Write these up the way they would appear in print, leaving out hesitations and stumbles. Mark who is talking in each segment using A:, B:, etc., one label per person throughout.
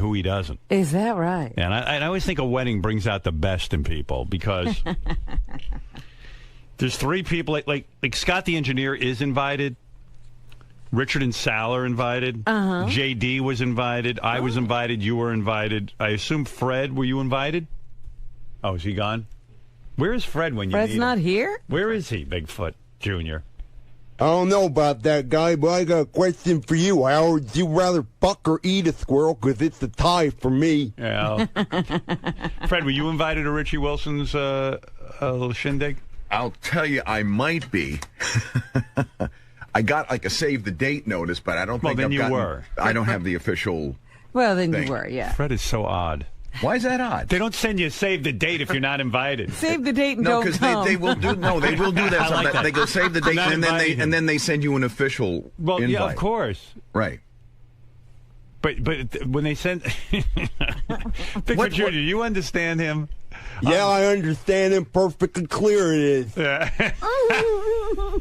A: who he doesn't.
B: Is that right?
A: And I always think a wedding brings out the best in people because there's 3 people, like Scott the engineer is invited. Richard and Sal are invited. JD was invited. I was invited. You were invited. I assume Fred, were you invited? Oh, is he gone? Where is Fred when you need him?
B: Fred's not here?
A: Where is he, Bigfoot Jr.?
C: I don't know about that guy, but I got a question for you, Howard. Would you rather fuck or eat a squirrel? Because it's a tie for me.
A: Yeah. Fred, were you invited to Richie Wilson's little shindig?
D: I'll tell you, I might be. I got like a save the date notice, but I don't think
A: then
D: I've
A: were.
D: I don't have the official
B: Well, then
D: thing.
B: you were, yeah.
A: Fred is so odd.
D: Why is that odd?
A: They don't send you a save the date if you're not invited.
B: Save the date and
D: No,
B: don't
D: because
B: come.
D: they will do. No, they will do that.
A: I like that.
D: They go save the date,
A: Not
D: and
A: inviting him.
D: then they send you an official invite.
A: Yeah, of course.
D: Right.
A: But when they send Bigfoot Jr., do you understand him?
C: Yeah, I understand him perfectly clear it is.
A: Yeah.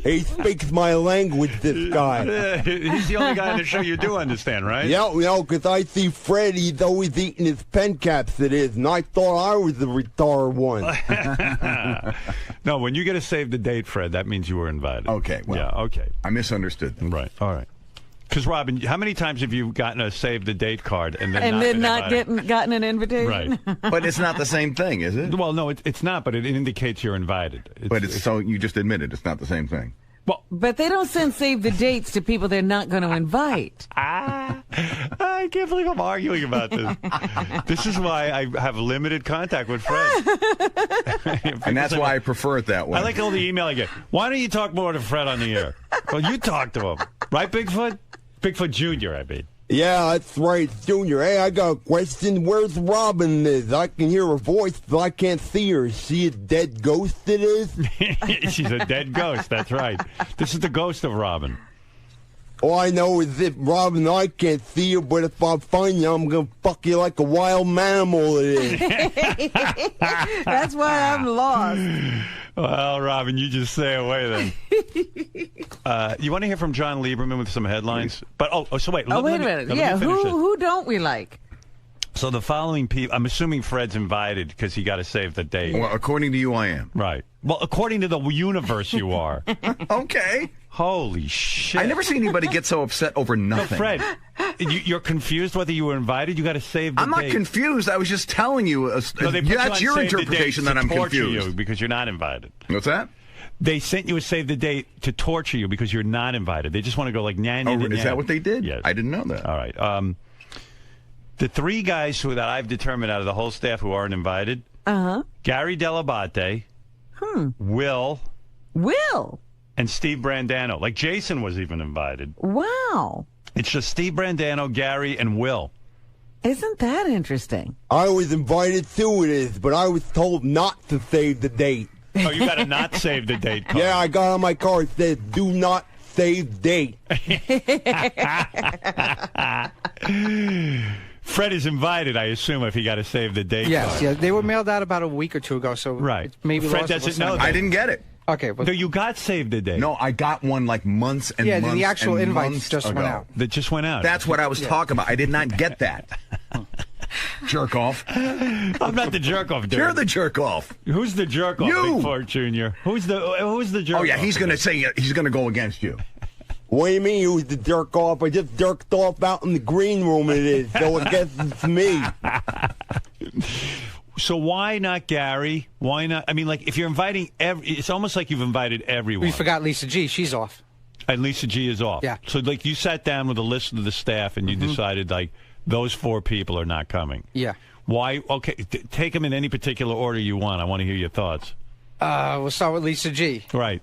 C: He speaks my language, this guy.
A: He's the only guy on the show you do understand, right?
C: Yeah, because I see Fred, he's always eating his pen caps, it is, and I thought I was the retarded one.
A: No, when you get a save the date, Fred, that means you were invited.
D: Okay. Well,
A: yeah, okay.
D: I misunderstood them.
A: Right, all right. Because, Robin, how many times have you gotten a save the date card and then
B: not gotten an invitation?
A: Right.
D: But it's not the same thing, is it?
A: Well, no, it's not, but it indicates you're invited.
D: So you just admitted it's not the same thing.
A: Well,
B: but they don't send save the dates to people they're not going to invite.
A: I can't believe I'm arguing about this. This is why I have limited contact with Fred.
D: And that's why I prefer it that way.
A: I like all the email I get. Why don't you talk more to Fred on the air? Well, you talk to him. Right, Bigfoot? Bigfoot Jr., I mean.
C: Yeah, that's right, Junior. Hey, I got a question. Where's Robin is? I can hear her voice, but I can't see her. Is she a dead ghost it is?
A: She's a dead ghost, that's right. This is the ghost of Robin.
C: All I know is if Robin, I can't see you, but if I find you, I'm going to fuck you like a wild mammal it is.
B: That's why I'm lost.
A: Well, Robin, you just stay away then. You want to hear from John Lieberman with some headlines? But so wait.
B: Wait a minute. Yeah, who don't we like?
A: So the following people, I'm assuming Fred's invited because he got to save the date.
D: Well, according to you, I am.
A: Right. Well, according to the universe, you are.
D: Okay.
A: Holy shit.
D: I never see anybody get so upset over nothing.
A: No, Fred, you're confused whether you were invited? You got to save the date.
D: I'm not confused. I was just telling you. That's your interpretation that I'm confused.
A: You because you're not invited.
D: What's that?
A: They sent you a save the date to torture you because you're not invited. They just want to go like, nah,
D: is that what they did?
A: Yes.
D: I didn't know that.
A: All right. The 3 guys that I've determined out of the whole staff who aren't invited, Gary Delabate, Will, and Steve Brandano. Like Jason was even invited.
B: Wow.
A: It's just Steve Brandano, Gary, and Will.
B: Isn't that interesting?
C: I was invited too, it is, but I was told not to save the date.
A: Oh, you got to not save the date card.
C: Yeah, I got on my card, it says, do not save date.
A: Fred is invited, I assume, if he got to save the date.
E: Yes, yeah, they were mailed out about a week or 2 ago, so
A: right.
E: Maybe
A: Fred doesn't know that.
D: I didn't get it.
E: Okay, well,
A: no, you got saved the date.
D: No, I got one like months and months.
E: Yeah, the actual
D: and
E: invites
D: months
E: just
D: ago.
E: went out.
A: That just went out.
D: That's what I was talking about. I did not get that. Jerk off.
A: I'm not the jerk off, dude.
D: You're the jerk off.
A: Who's the jerk off?
D: You.
A: Bigfoot Jr. Who's the jerk off?
D: Oh yeah, he's going to say he's going to go against you.
C: What do you mean who's the jerk off? I just jerked off out in the green room it is, so I guess it's me.
A: So why not Gary? Why not? I mean, like, if you're inviting it's almost like you've invited everyone.
E: We forgot Lisa G. She's off.
A: And Lisa G is off.
E: Yeah.
A: So, like, you sat down with a list of the staff and you decided, like, those 4 people are not coming.
E: Yeah.
A: Why? Okay, take them in any particular order you want. I want to hear your thoughts.
E: We'll start with Lisa G.
A: Right.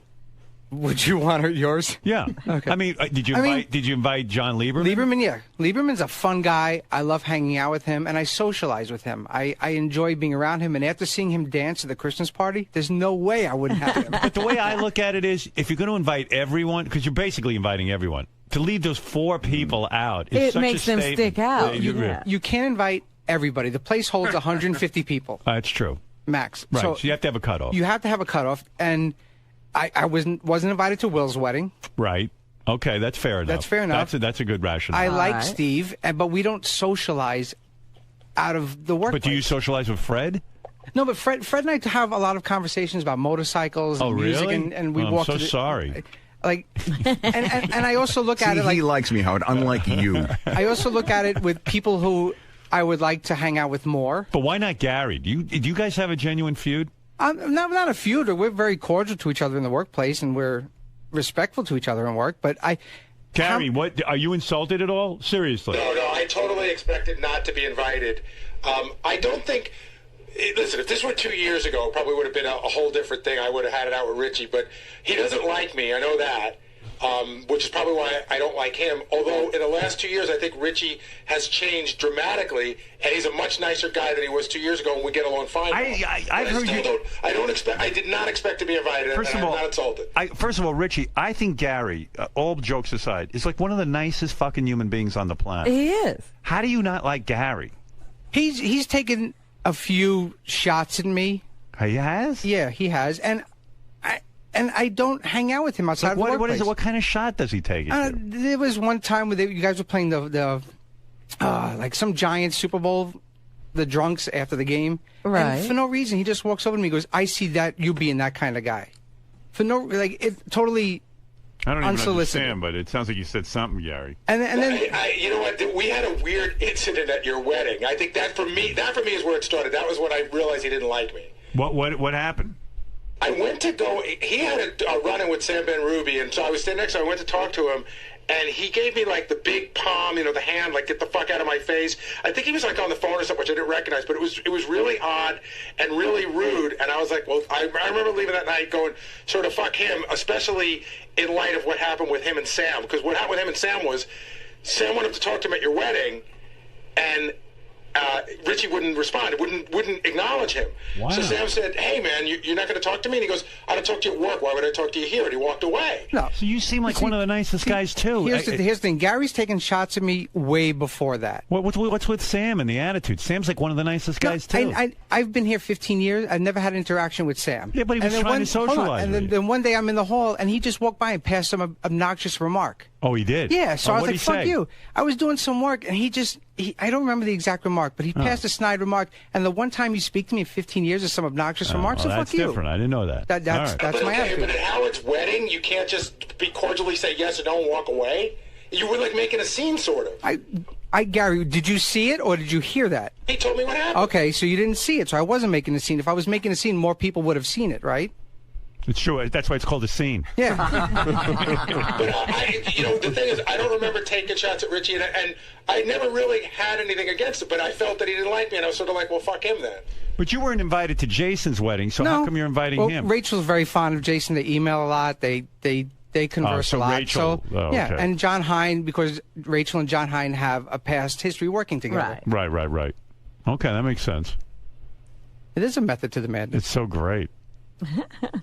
E: Would you want her yours?
A: Yeah.
E: Okay.
A: I mean, did you invite John Lieberman?
E: Lieberman, yeah. Lieberman's a fun guy. I love hanging out with him, and I socialize with him. I enjoy being around him, and after seeing him dance at the Christmas party, there's no way I wouldn't have him.
A: But the way I look at it is, if you're going to invite everyone, because you're basically inviting everyone, to leave those 4 people out is
B: it
A: such
B: makes
A: a
B: them
A: statement.
B: stick out.
E: You can't invite everybody. The place holds 150 people.
A: That's true.
E: Max.
A: Right,
E: so
A: you have to have a cutoff.
E: You have to have a cutoff, and I wasn't invited to Will's wedding.
A: Right. Okay, that's fair enough.
E: That's fair enough.
A: That's a good rationale.
E: I like Steve, but we don't socialize out of the workplace.
A: But do you socialize with Fred?
E: No, but Fred and I have a lot of conversations about motorcycles and music,
A: really?
E: and we
A: I'm
E: walk.
A: so sorry.
E: Like, and I also look at it like
D: he likes me, Howard, unlike you.
E: I also look at it with people who I would like to hang out with more.
A: But why not Gary? Do you guys have a genuine feud?
E: Not a feud. We're very cordial to each other in the workplace, and we're respectful to each other in work. But
A: Gary, what are you insulted at all? Seriously?
F: No, I totally expected not to be invited. I don't think. Listen, if this were 2 years ago, it probably would have been a whole different thing. I would have had it out with Richie, but he doesn't like me. I know that, which is probably why I don't like him. Although in the last 2 years, I think Richie has changed dramatically, and he's a much nicer guy than he was 2 years ago, and we get along fine.
A: I've heard you.
F: I did not expect to be invited, and I'm not insulted.
A: First of all, Richie, I think Gary, all jokes aside, is like one of the nicest fucking human beings on the planet.
B: He is.
A: How do you not like Gary?
E: He's taken a few shots at me.
A: He has?
E: Yeah, he has, and I don't hang out with him outside of the workplace.
A: What is it? What kind of shot does he take?
E: There was one time where you guys were playing the like some giant Super Bowl, the drunks after the game,
B: right?
E: And for no reason, he just walks over to me and goes, "I see that you being that kind of guy." For no, like it totally.
A: I don't even
E: unsolicited.
A: understand, but it sounds like you said something, Gary.
E: And then
F: you know what? We had a weird incident at your wedding. I think that for me is where it started. That was when I realized he didn't like me.
A: What happened?
F: I went to go. He had a run-in with Sam Ben Ruby, and so I was standing next to him. I went to talk to him, and he gave me like the big palm, the hand, like get the fuck out of my face. I think he was like on the phone or something, which I didn't recognize, but it was really odd and really rude. And I was like, well, I remember leaving that night going, sort of fuck him, especially in light of what happened with him and Sam. Because what happened with him and Sam was, Sam went up to talk to him at your wedding, and Richie wouldn't respond, wouldn't acknowledge him.
A: Wow.
F: So Sam said, hey man, you're not going to talk to me? And he goes, I don't talk to you at work. Why would I talk to you here? And he walked away.
E: no.
A: So you seem like one of the nicest guys too.
E: Here's the thing: Gary's taken shots at me way before that.
A: What's with Sam and the attitude? Sam's like one of the nicest guys too.
E: I've been here 15 years. I've never had an interaction with Sam.
A: Yeah, but he was trying to socialize.
E: And then one day I'm in the hall, and he just walked by and passed some obnoxious remark.
A: Oh, he did?
E: Yeah, so I was like, fuck
A: say?
E: you. I was doing some work, and I don't remember the exact remark, but he passed a snide remark, and the one time you speak to me in 15 years is some obnoxious remark, so
A: that's
E: fuck you.
A: different. I didn't know that.
E: That's my attitude.
F: But at Howard's wedding, you can't just be cordially say yes or no and walk away? You were like making a scene, sort of.
E: Gary, did you see it, or did you hear that?
F: He told me what happened.
E: Okay, so you didn't see it, so I wasn't making a scene. If I was making a scene, more people would have seen it, right?
A: It's true. That's why it's called a scene.
E: Yeah.
F: But the thing is, I don't remember taking shots at Richie, and I never really had anything against it, but I felt that he didn't like me, and I was sort of like, well, fuck him then.
A: But you weren't invited to Jason's wedding, so
E: No.
A: how come you're inviting him?
E: Rachel's very fond of Jason. They email a lot. They converse a lot.
A: Rachel,
E: yeah,
A: okay.
E: and John Hine, because Rachel and John Hine have a past history working together.
A: Right. Okay, that makes sense.
E: It is a method to the madness.
A: It's so great.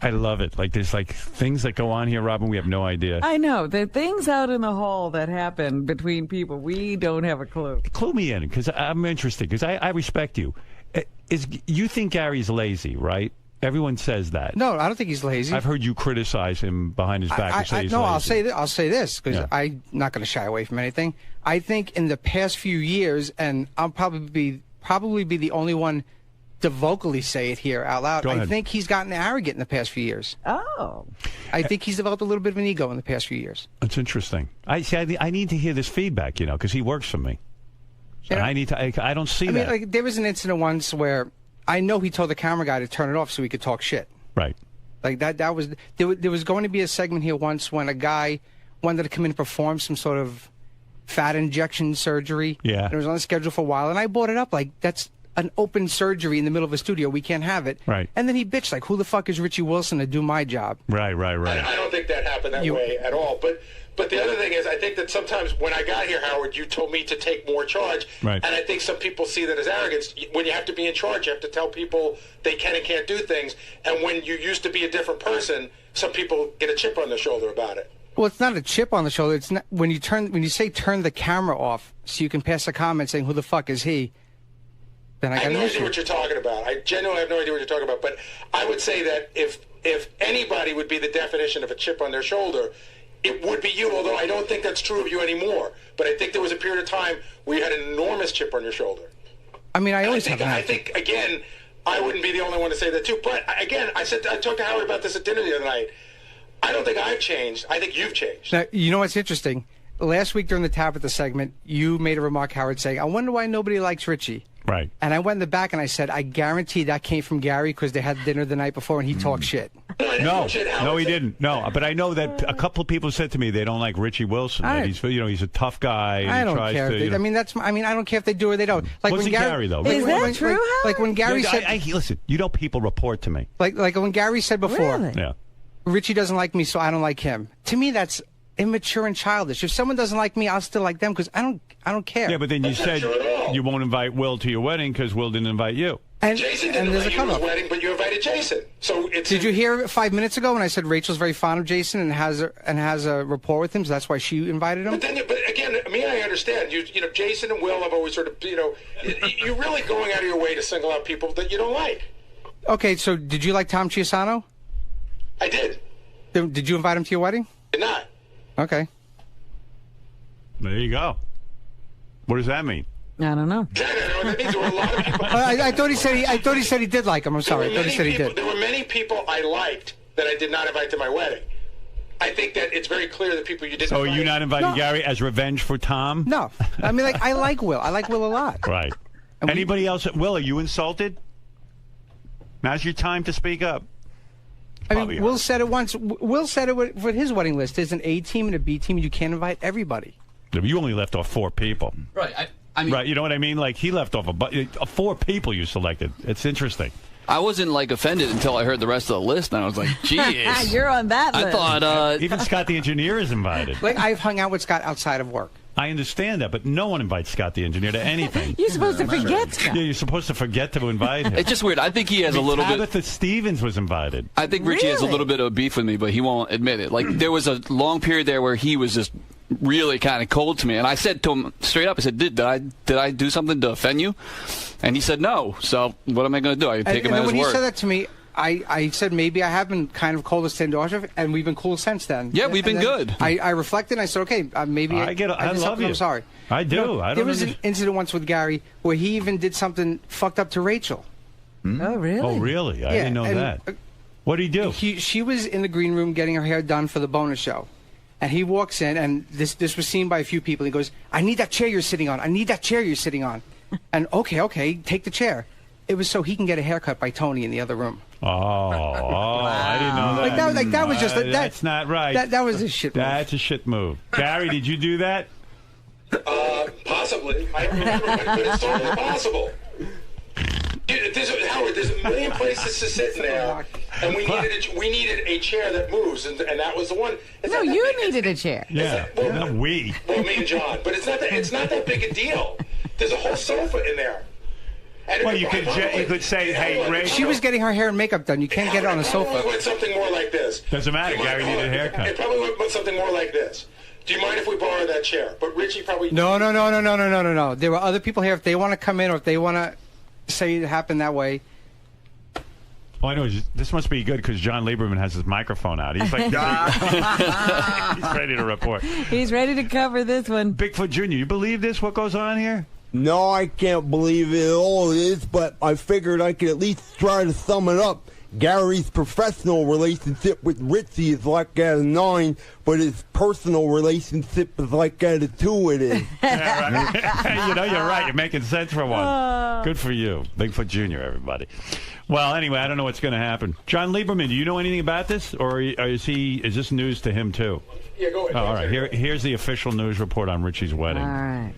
A: I love it. Like there's like things that go on here, Robin. We have no idea.
B: I know. The things out in the hall that happen between people, we don't have a clue.
A: Clue me in, because I'm interested, because I respect you. You think Gary's lazy, right? Everyone says that.
E: No, I don't think he's lazy.
A: I've heard you criticize him behind his back. He's lazy.
E: I'll say this because I'm not going to shy away from anything. I think in the past few years, and I'll probably be the only one to vocally say it here out loud. I think he's gotten arrogant in the past few years.
B: Oh.
E: I think he's developed a little bit of an ego in the past few years.
A: That's interesting. I need to hear this feedback, because he works for me. And I don't see that.
E: I mean, like, there was an incident once where I know he told the camera guy to turn it off so he could talk shit.
A: Right.
E: Like there was going to be a segment here once when a guy wanted to come in and perform some sort of fat injection surgery.
A: Yeah.
E: And it was on the schedule for a while, and I brought it up like, that's an open surgery in the middle of a studio. We can't have it.
A: Right.
E: And then he bitched like, who the fuck is Richie Wilson to do my job?
A: Right.
F: I don't think that happened that way at all. But the other thing is, I think that sometimes when I got here, Howard, you told me to take more charge.
A: Right.
F: And I think some people see that as arrogance. When you have to be in charge, you have to tell people they can and can't do things. And when you used to be a different person, some people get a chip on their shoulder about it.
E: Well, it's not a chip on the shoulder. It's not, when you say turn the camera off so you can pass a comment saying, who the fuck is he? Then I got
F: have no
E: an
F: idea
E: issue.
F: what you're talking about. I genuinely have no idea what you're talking about. But I would say that if anybody would be the definition of a chip on their shoulder, it would be you, although I don't think that's true of you anymore. But I think there was a period of time where you had an enormous chip on your shoulder.
E: I mean, I always have.
F: I think again, I wouldn't be the only one to say that too. But again, I talked to Howard about this at dinner the other night. I don't think I've changed. I think you've changed.
E: Now, you know what's interesting? Last week during the Tabitha segment, you made a remark, Howard, saying, I wonder why nobody likes Richie.
A: Right.
E: And I went in the back and I said, I guarantee that came from Gary because they had dinner the night before and he talked shit.
A: No, he didn't. No, but I know that a couple of people said to me they don't like Richie Wilson. That he's a tough guy. And
E: I don't care. I don't care if they do or they don't. Like
A: Wasn't
E: when
A: Gary though?
B: Is that true?
E: Like when Gary said,
A: listen, people report to me.
E: Like when Gary said before,
B: Really?
A: Yeah.
E: Richie doesn't like me, so I don't like him. To me, that's immature and childish. If someone doesn't like me, I'll still like them because I don't care.
A: Yeah, but then you said you won't invite Will to your wedding because Will didn't invite you.
E: And
F: Jason didn't invite you to his wedding, but you invited Jason. So did
E: you hear 5 minutes ago when I said Rachel's very fond of Jason and has a rapport with him, so that's why she invited him?
F: But again, I understand. You know, Jason and Will have always sort of, you're really going out of your way to single out people that you don't like.
E: Okay, so did you like Tom Chiasano?
F: I did.
E: Did you invite him to your wedding?
F: Did not.
E: Okay.
A: There you go. What does that mean?
B: I don't know.
F: That means there were a lot of people.
E: I thought he said he did like him. I'm sorry. I thought he said he did.
F: There were many people I liked that I did not invite to my wedding. I think that it's very clear that people you didn't.
A: So are you not inviting Gary as revenge for Tom?
E: No. I mean, I like Will. I like Will a lot.
A: Right. Anybody else? Will, are you insulted? Now's your time to speak up.
E: I mean, Will said it once. Will said it with his wedding list. There's an A team and a B team. You can't invite everybody.
A: You only left off 4 people.
G: Right. I mean,
A: right. You know what I mean? Like, he left off 4 people you selected. It's interesting.
G: I wasn't, offended until I heard the rest of the list, and I was like, geez.
B: You're on that list.
G: I thought...
A: Even Scott the engineer is invited.
E: I've hung out with Scott outside of work.
A: I understand that, but no one invites Scott the engineer to anything.
B: You're supposed to forget Scott.
A: Yeah, you're supposed to forget to invite him.
G: It's just weird. I think he has a little bit...
A: Tabitha Stevens was invited.
G: I think Richie has a little bit of beef with me, but he won't admit it. There was a long period there where he was just really kind of cold to me, and I said to him straight up, I said, did I do something to offend you? And he said no. So what am I going to do? I take him at his word.
E: When he said that to me, I said maybe I have been kind of cold as standoffish, and we've been cool since then.
G: Yeah, we've been good.
E: I reflected, and I said, okay, maybe
A: I love you.
E: I'm sorry.
A: I do.
E: There was an incident once with Gary where he even did something fucked up to Rachel.
B: Oh, really?
A: Oh, really? I didn't know that. What did he do?
E: She was in the green room getting her hair done for the bonus show. And he walks in, and this was seen by a few people. He goes, I need that chair you're sitting on. I need that chair you're sitting on. And okay, take the chair. It was so he can get a haircut by Tony in the other room.
A: Wow. I didn't know that.
E: That was just...
A: That's not right.
E: That was a shit move.
A: That's a shit move. Gary, did you do that?
F: Possibly. I remember, but it's totally possible. Howard, there's a million places to sit in there, and we needed a chair that moves, and that was the one.
B: No, you needed a chair.
A: Yeah, not we.
F: Well, me and John, but it's not that big a deal. There's a whole sofa in there. And
A: well, you could say, hey, Ray.
E: She was getting her hair and makeup done. You can't get it on a sofa.
F: It probably went something more like this.
A: Doesn't matter. Gary needed a haircut.
F: It probably went something more like this. Do you mind if we borrow that chair? But Richie probably...
E: No. There were other people here. If they want to come in or if they want to say it happened that way...
A: Oh, I know. This must be good because John Lieberman has his microphone out. He's like, he's ready to report.
B: He's ready to cover this one.
A: Bigfoot Jr., you believe this, what goes on here?
C: No, I can't believe it all is, but I figured I could at least try to sum it up. Gary's professional relationship with Richie is like at a 9, but his personal relationship is like at a 2 it is.
A: Yeah, right. You know, you're right. You're making sense for one. Good for you. Bigfoot Jr., everybody. Well, anyway, I don't know what's going to happen. John Lieberman, do you know anything about this? Or is this news to him, too?
F: Yeah, go ahead.
A: Oh, all right. Here's the official news report on Richie's wedding.
B: All right.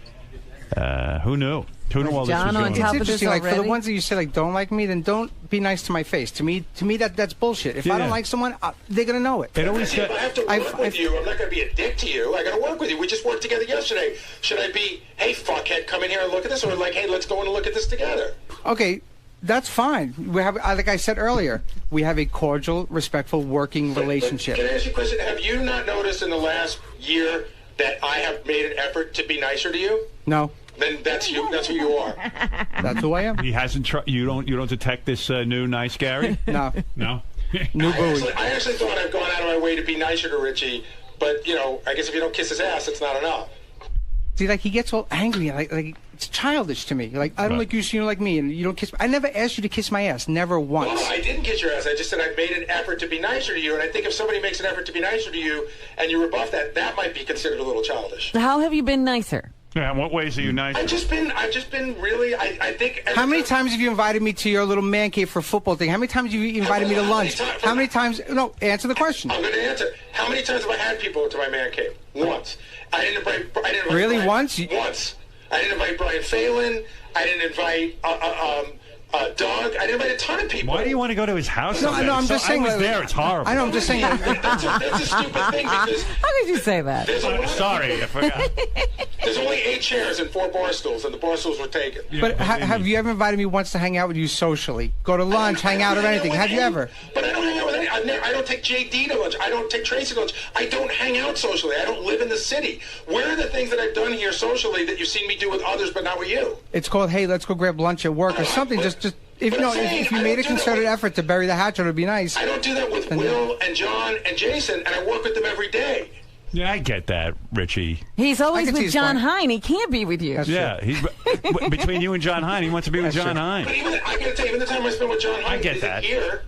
A: Who knew? Who knew all this
B: John
A: was
B: on
A: going
B: top
A: on?
B: of this
E: Like, for the
B: already?
E: ones that you say, like, don't like me, then don't be nice to my face. To me, that's bullshit. If I don't like someone, they're going to know it.
A: It always
F: If I have to work with you, I'm not going to be a dick to you. I got to work with you. We just worked together yesterday. Should I be, hey, fuckhead, come in here and look at this? Or like, hey, let's go in and look at this together?
E: Okay, that's fine. We have, like I said earlier, we have a cordial, respectful, working relationship.
F: Can I ask you a question? Have you not noticed in the last year that I have made an effort to be nicer to you?
E: No.
F: Then that's you. That's who you are.
E: That's who I am.
A: He hasn't. You don't detect this new nice Gary?
E: No.
A: No.
E: New Bowie.
F: I actually thought I've gone out of my way to be nicer to Richie, but I guess if you don't kiss his ass, it's not enough.
E: See, like, he gets all angry. Like it's childish to me. Like, I don't like you, so you don't like me, and you don't kiss. I never asked you to kiss my ass. Never once.
F: Well, I didn't kiss your ass. I just said I made an effort to be nicer to you, and I think if somebody makes an effort to be nicer to you, and you rebuff that, that might be considered a little childish.
B: How have you been nicer?
A: Yeah, in what ways are you nice?
F: I've just been really. I think.
E: How many times have you invited me to your little man cave for a football thing? How many times have you invited me to lunch? How many times? No, answer the question.
F: I'm going to answer. How many times have I had people to my man cave? Once. I didn't invite
E: really
F: Brian,
E: once?
F: Once. I didn't invite Brian Phelan. I didn't invite Doug. I didn't invite a ton of people.
A: Why do you want to go to his house?
E: No, I'm just saying.
A: I was there. It's horrible.
E: I know. I'm just saying.
F: That's a stupid thing because.
B: How could you say that?
A: Sorry, I forgot.
F: There's only 8 chairs and 4 bar stools, and the bar stools were taken.
E: But have you ever invited me once to hang out with you socially? Go to lunch, hang out, or anything? Have you ever?
F: But I don't hang out with any. I don't take JD to lunch. I don't take Tracy to lunch. I don't hang out socially. I don't live in the city. Where are the things that I've done here socially that you've seen me do with others, but not with you?
E: It's called, hey, let's go grab lunch at work or something. Just if you made a concerted effort to bury the hatchet, it would be nice.
F: I don't do that with Will and John and Jason, and I work with them every day.
A: Yeah, I get that, Richie.
B: He's always with John Hine. He can't be with you.
A: Yeah, he's between you and John Hine. He wants to be with John Hine.
F: But I gotta tell you, even the time I spent with John Hine,
A: I get that.
F: Here.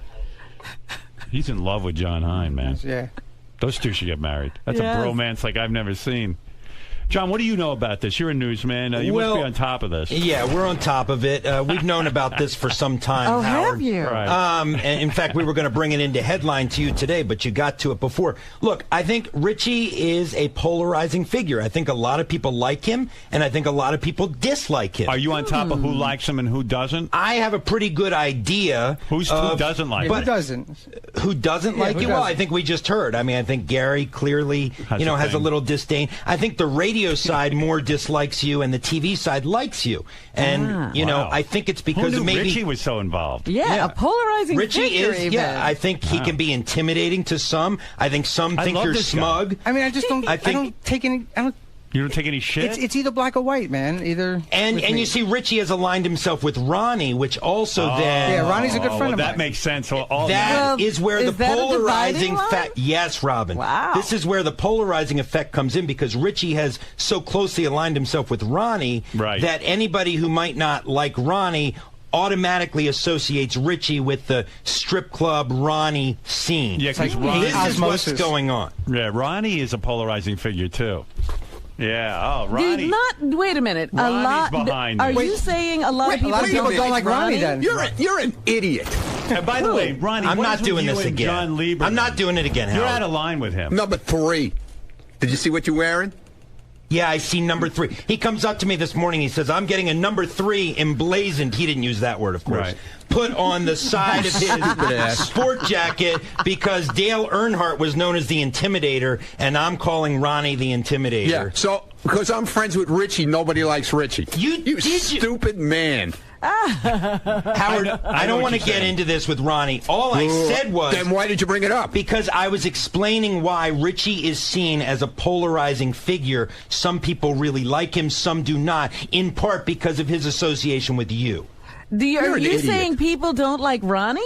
A: He's in love with John Hine, man.
E: Yeah.
A: Those two should get married. That's a bromance like I've never seen. John, what do you know about this? You're a newsman. You must be on top of this.
H: Yeah, we're on top of it. We've known about this for some time,
B: Oh,
H: Howard.
B: have you?
A: Right.
H: And in fact, we were going to bring it into headline to you today, but you got to it before. Look, I think Richie is a polarizing figure. I think a lot of people like him, and I think a lot of people dislike him.
A: Are you on top of who likes him and who doesn't?
H: I have a pretty good idea.
A: Who doesn't like him?
E: Who doesn't?
H: Who doesn't like you? Well, I think we just heard. I mean, I think Gary clearly, has a little disdain. I think the radio side more dislikes you, and the TV side likes you. And I think it's because
A: Who knew
H: maybe
A: Richie was so involved.
B: Yeah, a polarizing
H: Richie
B: figure
H: is.
B: even.
H: Yeah, I think he can be intimidating to some. I think some think you're smug.
E: I mean, I just don't. I don't take any.
A: You don't take any shit?
E: It's either black or white, man. Either.
H: And you see, Richie has aligned himself with Ronnie, which also then.
E: Yeah, Ronnie's a good friend of mine.
A: That makes sense.
H: That is where the polarizing
B: fact.
H: Yes, Robin.
B: Wow.
H: This is where the polarizing effect comes in because Richie has so closely aligned himself with Ronnie that anybody who might not like Ronnie automatically associates Richie with the strip club Ronnie scene.
A: Yeah, because
H: this is what's going on.
A: Yeah, Ronnie is a polarizing figure too. Yeah. Oh, Ronnie.
B: Wait a minute.
A: Ronnie's behind
B: Are
A: this.
B: you saying a lot of people
E: don't like Ronnie? Then
D: you're an idiot.
A: And by the way, Ronnie,
H: I'm not doing this again.
A: John Lieberman?
H: I'm not doing it again, Howard.
A: You're out of line with him.
D: Number 3. Did you see what you're wearing?
H: Yeah, I see number 3. He comes up to me this morning. He says, I'm getting a number 3 emblazoned. He didn't use that word, of course.
A: Right.
H: Put on the side of his sport jacket because Dale Earnhardt was known as the Intimidator, and I'm calling Ronnie the Intimidator.
D: Yeah, so because I'm friends with Richie, nobody likes Richie.
H: You
D: stupid man.
H: Howard, I don't want to get into this with Ronnie. All I said was...
D: Then why did you bring it up?
H: Because I was explaining why Richie is seen as a polarizing figure. Some people really like him, some do not, in part because of his association with you.
B: Are you saying people don't like Ronnie?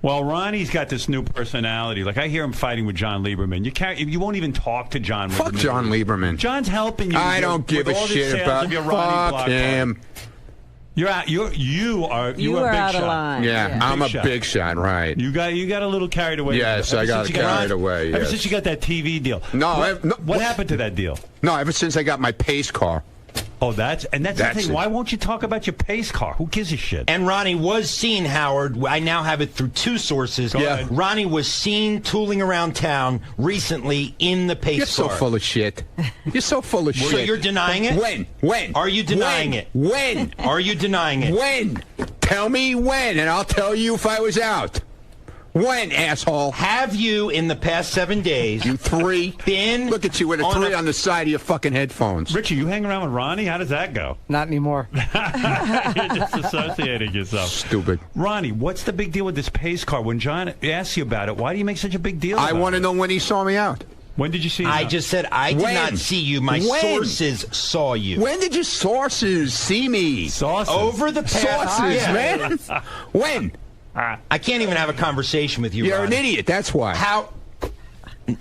A: Well, Ronnie's got this new personality. Like, I hear him fighting with John Lieberman. You won't even talk to John Lieberman.
D: Fuck John Lieberman.
A: John's helping you.
D: I don't give a shit about fuck him.
A: You're out. You are a big
B: out
A: shot.
B: of line.
D: Yeah, I'm a big shot, right?
A: You got a little carried away.
D: Yes, I got carried away.
A: Ever since you got that TV deal. What happened to that deal?
D: No, ever since I got my pace car.
A: Oh, that's the thing. Why won't you talk about your pace car? Who gives a shit?
H: And Ronnie was seen, Howard. I now have it through 2 sources.
A: Yeah.
H: Ronnie was seen tooling around town recently in the pace car.
D: You're so full of shit. You're so full of shit.
H: So you're denying it?
D: When?
H: Are you denying it?
D: When?
H: Are you denying it?
D: When? Tell me when, and I'll tell you if I was out. When, asshole?
H: Have you, in the past 7 days,
D: you 3,
H: been...
D: Look at you with a 3 on the side of your fucking headphones.
A: Richie, you hang around with Ronnie? How does that go?
E: Not anymore.
A: You're disassociating yourself.
D: Stupid.
A: Ronnie, what's the big deal with this pace car? When John asks you about it, why do you make such a big deal about it?
D: I want to know when he saw me out.
A: When did you see him?
H: I just said I did not see you. My sources saw you.
D: When did your sources see me?
A: Sources?
H: Over the past...
D: Sources, man. When?
H: I can't even have a conversation with you,
D: You're
H: Ronnie.
D: an idiot, that's why.
H: How?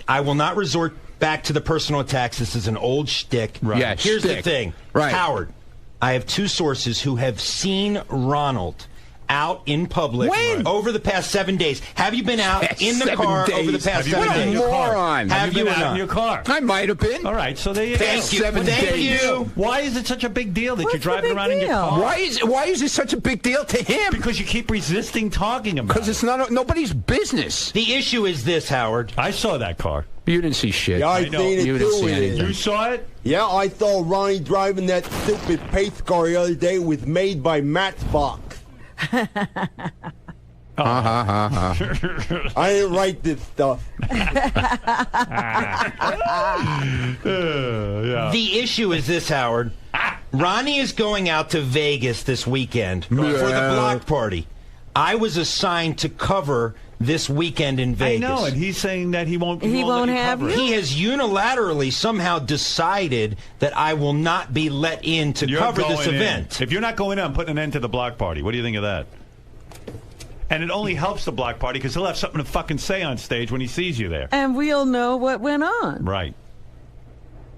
H: I will not resort back to the personal attacks. This is an old shtick.
A: Right.
I: Yeah,
H: Here's
I: shtick.
H: the thing.
I: Right.
H: Howard, I have 2 sources who have seen Ronald out in public over the past 7 days. Have you been out in the
I: 7
H: car
I: days.
H: over the past 7
I: What a
H: days?
I: moron.
A: Have you been
H: or
A: out
H: not?
A: in your car?
I: I might have been.
A: All right, so there you go.
H: Thank you.
I: 7
H: Thank
I: days.
H: you.
A: Why is it such a big deal that
B: What's
A: you're
B: the
A: driving
B: big
A: around in your
B: deal?
A: car?
I: Why is it such a big deal to him?
A: Because you keep resisting talking about
I: Because
A: it.
I: it's not nobody's business.
H: The issue is this, Howard.
A: I saw that car.
I: You didn't see shit.
C: Yeah, I
A: know.
C: seen it
I: You didn't
C: too.
I: see
C: and
I: anything.
A: You saw it?
C: Yeah, I saw Ronnie driving that stupid pace car the other day. It was made by Matchbox. I didn't write this stuff.
H: The issue is this, Howard. Ronnie is going out to Vegas this weekend for the block party. I was assigned to cover this weekend in
A: I
H: Vegas.
A: know, and he's saying that he won't.
B: He won't
A: let you
B: have
A: cover
B: you?
A: it.
H: He has unilaterally somehow decided that I will not be let in to
A: You're
H: cover this
A: going in.
H: event.
A: If you're not going in, I'm putting an end to the block party. What do you think of that? And it only helps the block party because he'll have something to fucking say on stage when he sees you there.
B: And we'll know what went on.
A: Right.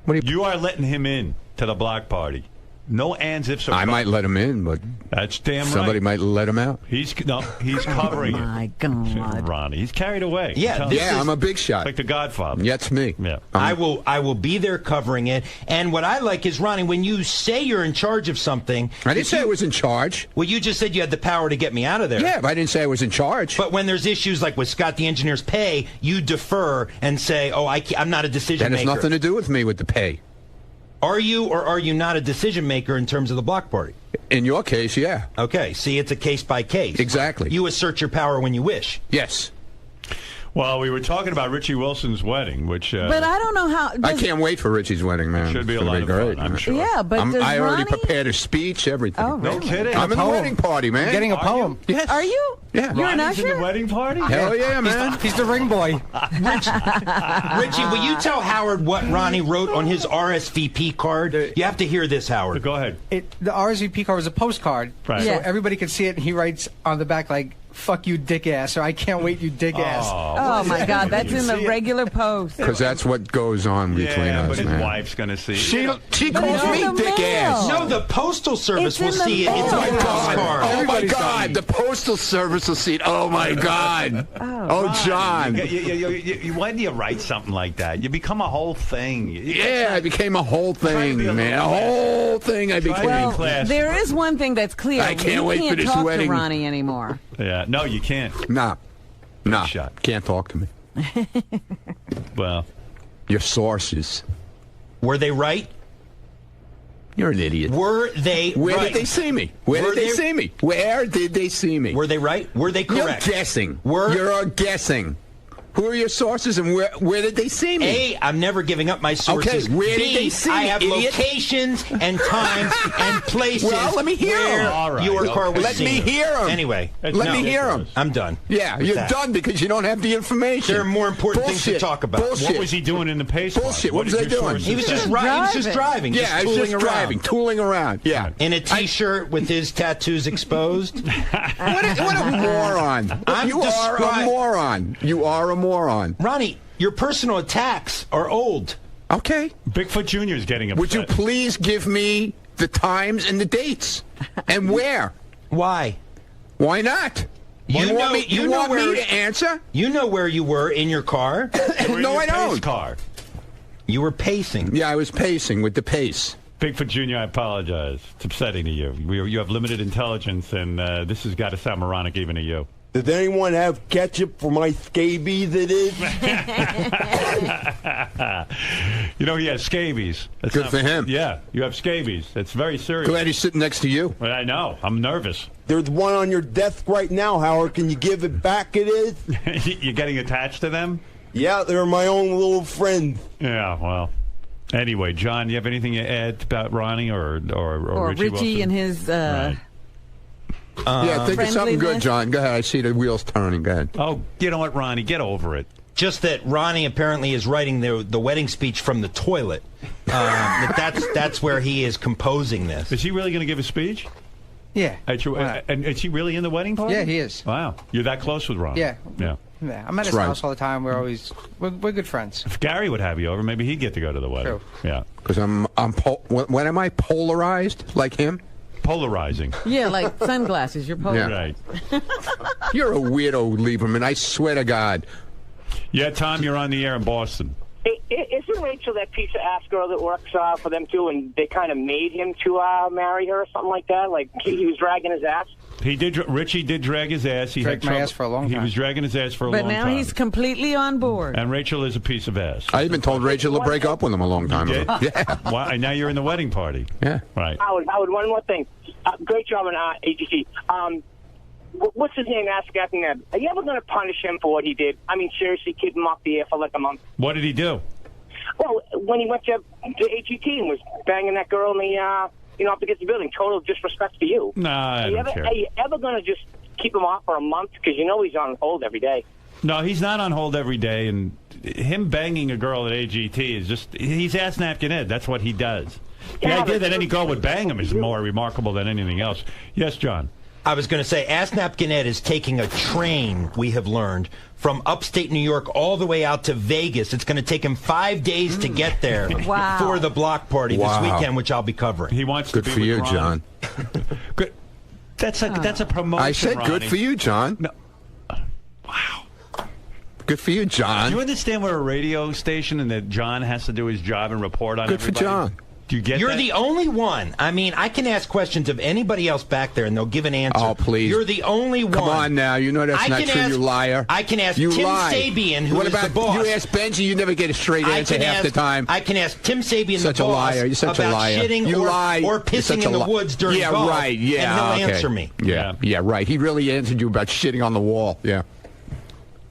I: What do
A: You are letting him in to the block party. No ands, ifs, or
I: I
A: buts.
I: might let him in, but
A: That's damn right.
I: somebody might let him out.
A: He's covering it.
B: My God.
A: Ronnie. He's carried away.
H: Yeah,
A: I'm telling
H: this
A: you.
I: Yeah, I'm a big shot.
A: like the Godfather.
I: Yeah, it's me.
A: Yeah.
H: I will be there covering it. And what I like is, Ronnie, when you say you're in charge of something,
I: I didn't say I was in charge.
H: well, you just said you had the power to get me out of there.
I: Yeah, but I didn't say I was in charge.
H: But when there's issues like with Scott the engineer's pay, you defer and say, "Oh, I'm not a decision
I: that
H: maker."
I: has nothing to do with me with the pay.
H: Are you or are you not a decision maker in terms of the block party?
I: In your case, yeah.
H: Okay, see, it's a case by case.
I: Exactly.
H: You assert your power when you wish.
I: Yes.
A: Well, we were talking about Richie Wilson's wedding, which
B: But I don't know how.
I: I can't wait for Richie's wedding, man.
A: should be
I: It's
A: a
I: gonna
A: lot of
I: great,
A: fun, I'm
I: man.
A: sure.
B: Yeah, but does
I: I already
B: Ronnie?
I: prepared a speech, everything.
B: Oh,
A: No
B: really?
A: kidding.
I: I'm in the
E: poem.
I: wedding party, man.
E: I'm getting a
A: Are
E: poem.
I: Yes.
B: Are you?
I: Yeah.
B: You're an
A: Ronnie's in the
B: usher?
A: wedding party?
I: Hell yeah, man.
E: He's the ring boy.
H: Richie, will you tell Howard what Ronnie wrote on his RSVP card? You have to hear this, Howard.
A: Go ahead.
E: The RSVP card was a postcard,
A: Right.
E: so
B: Yeah.
E: everybody could see it, and he writes on the back like, "Fuck you, dick ass," or "I can't wait, you dick ass."
B: Oh, my God. That's in the regular post.
I: Because that's what goes on between
A: Yeah,
I: us,
A: but his
I: man.
A: wife's going to see it.
I: She
B: But
I: calls
B: it's in
I: me
B: the
I: dick
B: mail.
I: ass.
H: No, the Postal Service
B: It's
H: will
B: in the
H: see it. It's
B: mail.
H: on a postcard.
I: Oh my God! The postal service will see it. Oh my God! Oh, John!
A: Why do you write something like that? You become a whole thing.
I: Yeah, I became a whole
A: Try to
I: thing,
A: be a
I: man. A
A: little
I: whole thing I
A: Try to be
I: became.
A: classy.
B: There is one thing that's clear.
I: I can't wait
B: you
I: for
B: can't
I: this
B: talk
I: wedding.
B: to Ronnie anymore.
A: Yeah, no, you can't.
I: Nah,
A: shot.
I: can't talk to me.
A: Well,
I: Your sources.
H: Were they right?
I: You're an idiot.
H: Were they
I: Where
H: right?
I: did they see me? Where
H: Were
I: did they
H: they-
I: see me? Where did they see me?
H: Were they right? Were they correct?
I: You're guessing.
H: Were
I: You're guessing. Who are your sources and where did they see me?
H: A, I'm never giving up my sources.
I: Okay, where
H: B,
I: did they see
H: I
I: me,
H: have
I: idiot?
H: locations and times and places.
I: Well, let me hear 'em.
H: where
A: All right,
H: your car was
I: Let
H: seen.
I: me hear 'em.
H: Anyway,
A: Let
I: Let
H: no,
I: me hear them.
H: I'm done.
I: Yeah,
H: with
I: you're
H: that.
I: done because you don't have the information.
H: There are more important things to
I: Bullshit.
H: talk about.
I: Bullshit.
A: what was he doing in the pace car?
I: Bullshit. What was
A: did
I: I
A: your
I: doing?
A: sources
H: He was
A: say?
H: just driving.
I: Yeah,
H: just
I: I was
H: tooling
I: just
H: around.
I: driving, tooling around. Yeah.
H: In a T-shirt with his tattoos exposed.
I: What a moron.
H: I'm
I: You are a
H: descri-
I: moron. You are a moron.
H: Ronnie, your personal attacks are old.
I: Okay.
A: Bigfoot Jr. is getting upset.
I: Would you please give me the times and the dates? And where?
H: Why?
I: Why not?
H: You
I: want
H: know-
I: me,
H: you
I: you
H: know
I: want
H: where-
I: me to answer?
H: You know where you were in your car.
A: You were in
I: No,
A: your
I: I
A: pace
I: don't.
A: Car.
H: You were pacing.
I: Yeah, I was pacing with the pace.
A: Bigfoot Jr., I apologize. It's upsetting to you. You have limited intelligence, and this has got to sound moronic even to you.
C: Does anyone have ketchup for my scabies? It is.
A: You know, he has scabies. That's
I: Good for him.
A: Yeah, you have scabies. That's very serious.
I: Glad he's sitting next to you.
A: Well, I know. I'm nervous.
C: There's one on your desk right now, Howard. Can you give it back? It is.
A: You're getting attached to them?
C: Yeah, they're my own little friends.
A: Yeah, well. Anyway, John, you have anything to add about Ronnie or
B: Richie
A: Wilson?
B: and his.
A: Right.
I: Yeah, think of something good,
B: friendliness.
I: John. Go ahead. I see the wheels turning. Go ahead.
A: Oh, you know what, Ronnie? Get over it.
H: Just that Ronnie apparently is writing the wedding speech from the toilet. That's where he is composing this.
A: Is he really going to give a speech?
E: Yeah.
A: And is he really in the wedding party?
E: Yeah, he is.
A: Wow. You're that close with Ronnie?
E: Yeah.
A: Yeah.
E: Yeah, I'm at his house all the time. We're good friends.
A: If Gary would have you over, maybe he'd get to go to the wedding.
E: True.
A: Yeah.
I: Because when am I polarized like him?
A: Polarizing.
B: Yeah, like sunglasses. You're polar.
A: Right.
I: You're a weirdo, Lieberman. I swear to God.
A: Yeah, Tom, you're on the air in Boston.
J: Isn't Rachel that piece of ass girl that works for them too, and they kind of made him to marry her or something like that? Like he was dragging his ass?
A: Richie did drag his ass. He
E: dragged my ass for a long time.
A: He was dragging his ass for a long time.
B: But now he's completely on board.
A: And Rachel is a piece of ass.
I: I even told Rachel to break up with him a long time ago. Yeah.
A: Why? Now you're in the wedding party.
I: Yeah.
A: Right.
J: Howard, one more thing. Great job on AGC. What's his name? Asking that. Are you ever going to punish him for what he did? I mean, seriously, keep him off the air for like a month.
A: What did he do?
J: Well, when he went to AGT and was banging that girl in the, up against the building, total disrespect for you.
A: Nah, I don't care.
J: Are you ever going to just keep him off for a month? Because you know he's on hold every day.
A: No, he's not on hold every day, and him banging a girl at AGT is just, he's ass napkin Ed. That's what he does. The idea that any girl would bang him is more remarkable than anything else. Yes, John?
H: I was going to say, Ass Napkin Ed is taking a train, we have learned, from upstate New York all the way out to Vegas. It's going to take him 5 days to get there for the block party this weekend, which I'll be covering.
A: He wants
I: good
A: to be
I: for you,
A: Ronnie.
I: John.
A: Good. That's a promotion.
I: I said
A: Ronnie.
I: good for you, John.
A: No. Wow.
I: Good for you, John.
A: Do you understand we're a radio station and that John has to do his job and report on everybody?
I: Good for John.
A: Do you get
H: You're
A: that?
H: the only one. I mean, I can ask questions of anybody else back there, and they'll give an answer.
I: Oh, please.
H: You're the only one.
I: Come on now. You know that's not true, you liar.
H: I can ask
I: you
H: Tim
I: lie.
H: Sabian, who
I: what
H: is
I: about,
H: the boss.
I: You ask Benji, you never get a straight answer half the time.
H: I can ask Tim Sabian,
I: such
H: the boss,
I: a liar. You're such
H: about
I: a liar.
H: shitting
I: you
H: or,
I: lie.
H: or pissing in the woods during golf.
I: Yeah, right. Yeah,
H: and he'll answer me.
I: Yeah, right. He really answered you about shitting on the wall. Yeah.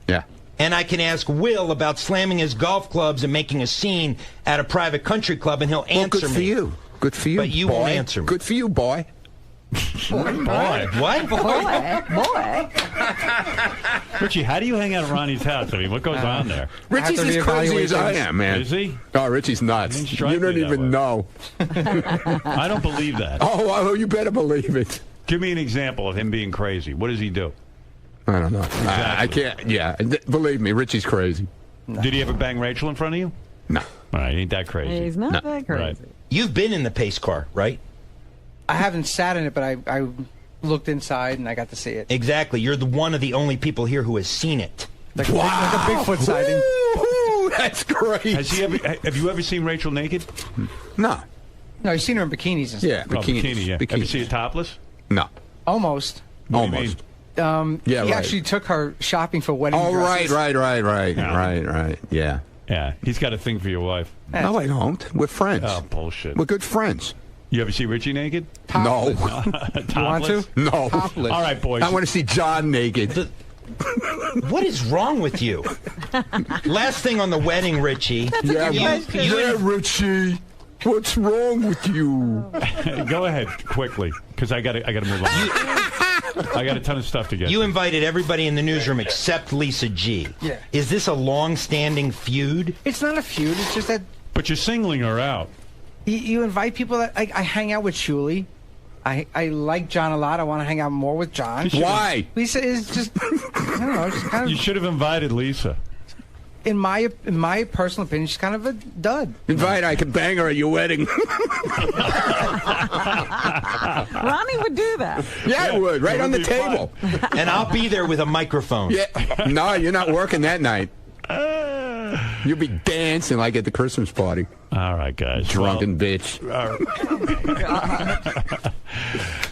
I: Yeah.
H: And I can ask Will about slamming his golf clubs and making a scene at a private country club, and he'll answer
I: good
H: me.
I: For you. Good for you,
H: But you
I: boy.
H: won't answer me.
I: Good for you, boy.
A: Boy.
H: What?
B: Boy.
A: Richie, how do you hang out at Ronnie's house? I mean, what goes on there?
I: Richie's as crazy as I am, man.
A: Is he?
I: Oh, Richie's nuts. You don't even know.
A: I don't believe that.
I: Oh, you better believe it.
A: Give me an example of him being crazy. What does he do?
I: I don't know. I can't. Yeah, believe me, Richie's crazy.
A: No. Did he ever bang Rachel in front of you?
I: No.
A: All right, ain't that crazy.
B: He's not that crazy.
A: Right.
H: You've been in the pace car, right?
E: I haven't sat in it, but I looked inside and I got to see it.
H: Exactly. You're one of the only people here who has seen it.
E: Like a Bigfoot sighting.
I: Ooh, that's great.
A: Have you ever seen Rachel naked?
I: No.
E: No, you've seen her in bikinis and stuff.
I: Yeah,
A: bikini. Yeah.
I: Bikinis.
A: Have you seen her topless?
I: No.
E: Almost.
I: Almost.
E: He actually took her shopping for wedding dresses.
I: Right. Yeah.
A: Yeah. He's got a thing for your wife.
I: No, I don't. We're friends.
A: Oh, bullshit.
I: We're good friends.
A: You ever see Richie naked?
E: Topless.
I: No.
E: You want to?
I: No.
E: Topless.
A: All right, boys.
I: I want to see John naked.
H: What is wrong with you? Last thing on the wedding, Richie.
I: Richie. What's wrong with you?
A: Go ahead, quickly, because I gotta move on. I got a ton of stuff to get.
H: You invited everybody in the newsroom except Lisa G.
E: Yeah.
H: Is this a long-standing feud?
E: It's not a feud. It's just that.
A: But you're singling her out.
E: You invite people that I hang out with Shuli. I like John a lot. I want to hang out more with John.
I: Why?
E: Lisa is just, I don't know, just kind of.
A: You should have invited Lisa.
E: In my personal opinion, she's kind of a dud.
I: Invite, I can bang her at your wedding.
B: Ronnie would do that.
I: Yeah, I would. Right on the table.
H: And I'll be there with a microphone.
I: Yeah. No, you're not working that night. You'll be dancing like at the Christmas party.
A: All right, guys.
I: Drunken bitch.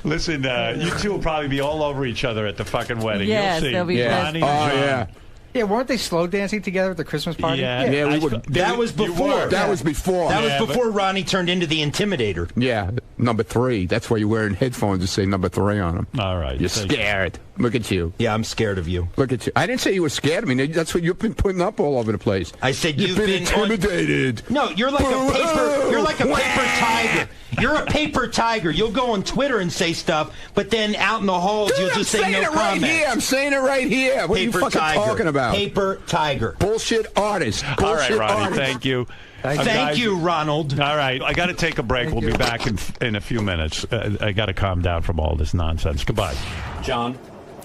A: Listen, you two will probably be all over each other at the fucking wedding.
B: Yes,
A: you'll see.
B: they'll be
A: Ronnie
I: Oh,
A: and John.
I: yeah.
E: Yeah, weren't they slow dancing together at the Christmas party?
I: Yeah, we would.
H: That was before.
I: That was before.
H: That was before Ronnie turned into the Intimidator.
I: Yeah, number 3. That's why you're wearing headphones to say number 3 on them.
A: All right.
I: You're scared. Look at you.
H: Yeah, I'm scared of you.
I: Look at you. I didn't say you were scared of me. That's what you've been putting up all over the place.
H: I said
I: you've been intimidated.
H: No, you're like a paper. You're like a paper tiger. You're a paper tiger. You'll go on Twitter and say stuff, but then out in the halls you'll just say no comment.
I: Right here. I'm saying it right here. What
H: paper
I: are you fucking
H: tiger.
I: talking about?
H: Paper tiger.
I: Bullshit artist. Bullshit
A: all right, Ronnie.
I: artist.
A: Thank you.
H: Thank you, Ronald.
A: All right, I got to take a break. We'll be back in a few minutes. I got to calm down from all this nonsense. Goodbye.
K: John?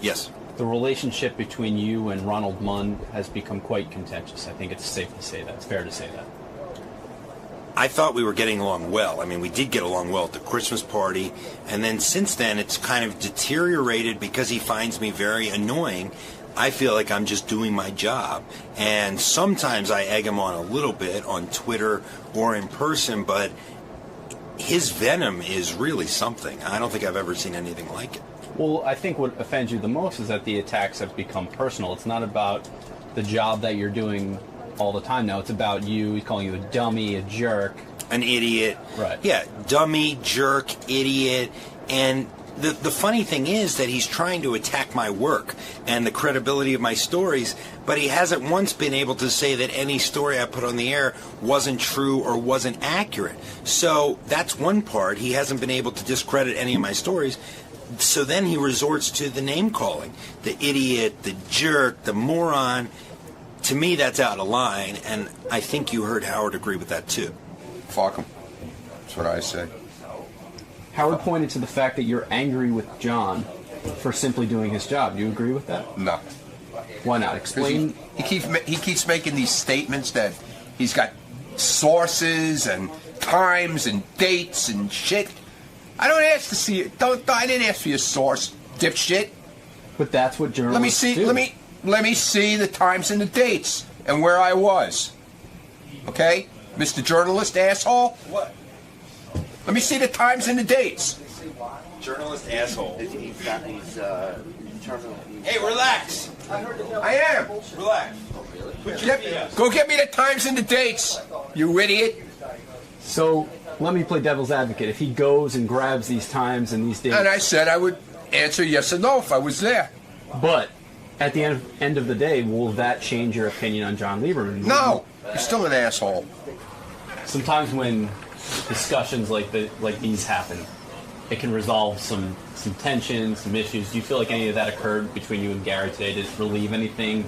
K: Yes? the relationship between you and Ronald Munn has become quite contentious. I think it's safe to say that. It's fair to say that.
L: I thought we were getting along well. I mean, we did get along well at the Christmas party, and then since then it's kind of deteriorated because he finds me very annoying. I feel like I'm just doing my job, and sometimes I egg him on a little bit on Twitter or in person, but his venom is really something. I don't think I've ever seen anything like it.
K: Well, I think what offends you the most is that the attacks have become personal. It's not about the job that you're doing all the time now. It's about you. He's calling you a dummy, a jerk.
L: An idiot.
K: Right.
L: Yeah, dummy, jerk, idiot. And the funny thing is that he's trying to attack my work and the credibility of my stories, but he hasn't once been able to say that any story I put on the air wasn't true or wasn't accurate. So that's one part. He hasn't been able to discredit any of my stories. So then he resorts to the name calling. The idiot, the jerk, the moron. To me, that's out of line, and I think you heard Howard agree with that, too.
M: Fuck him. That's what I say.
K: Howard pointed to the fact that you're angry with John for simply doing his job. Do you agree with that?
M: No.
K: Why not? Explain.
M: He keeps making these statements that he's got sources and times and dates and shit. I don't ask to see it. I didn't ask for your source, dipshit.
K: But that's what journalists do.
M: Let me see the times and the dates and where I was. Okay? Mr. Journalist, asshole?
L: What?
M: Let me see the times and the dates.
L: Journalist asshole.
M: Hey, relax. I am.
L: Relax.
M: Go get me the times and the dates, you idiot.
K: So, let me play devil's advocate. If he goes and grabs these times and these dates...
M: And I said I would answer yes or no if I was there.
K: But... at the end of the day, will that change your opinion on John Lieberman?
M: No, he's still an asshole.
K: Sometimes when discussions like these happen, it can resolve some tension, some issues. Do you feel like any of that occurred between you and Gary today? Did it relieve anything?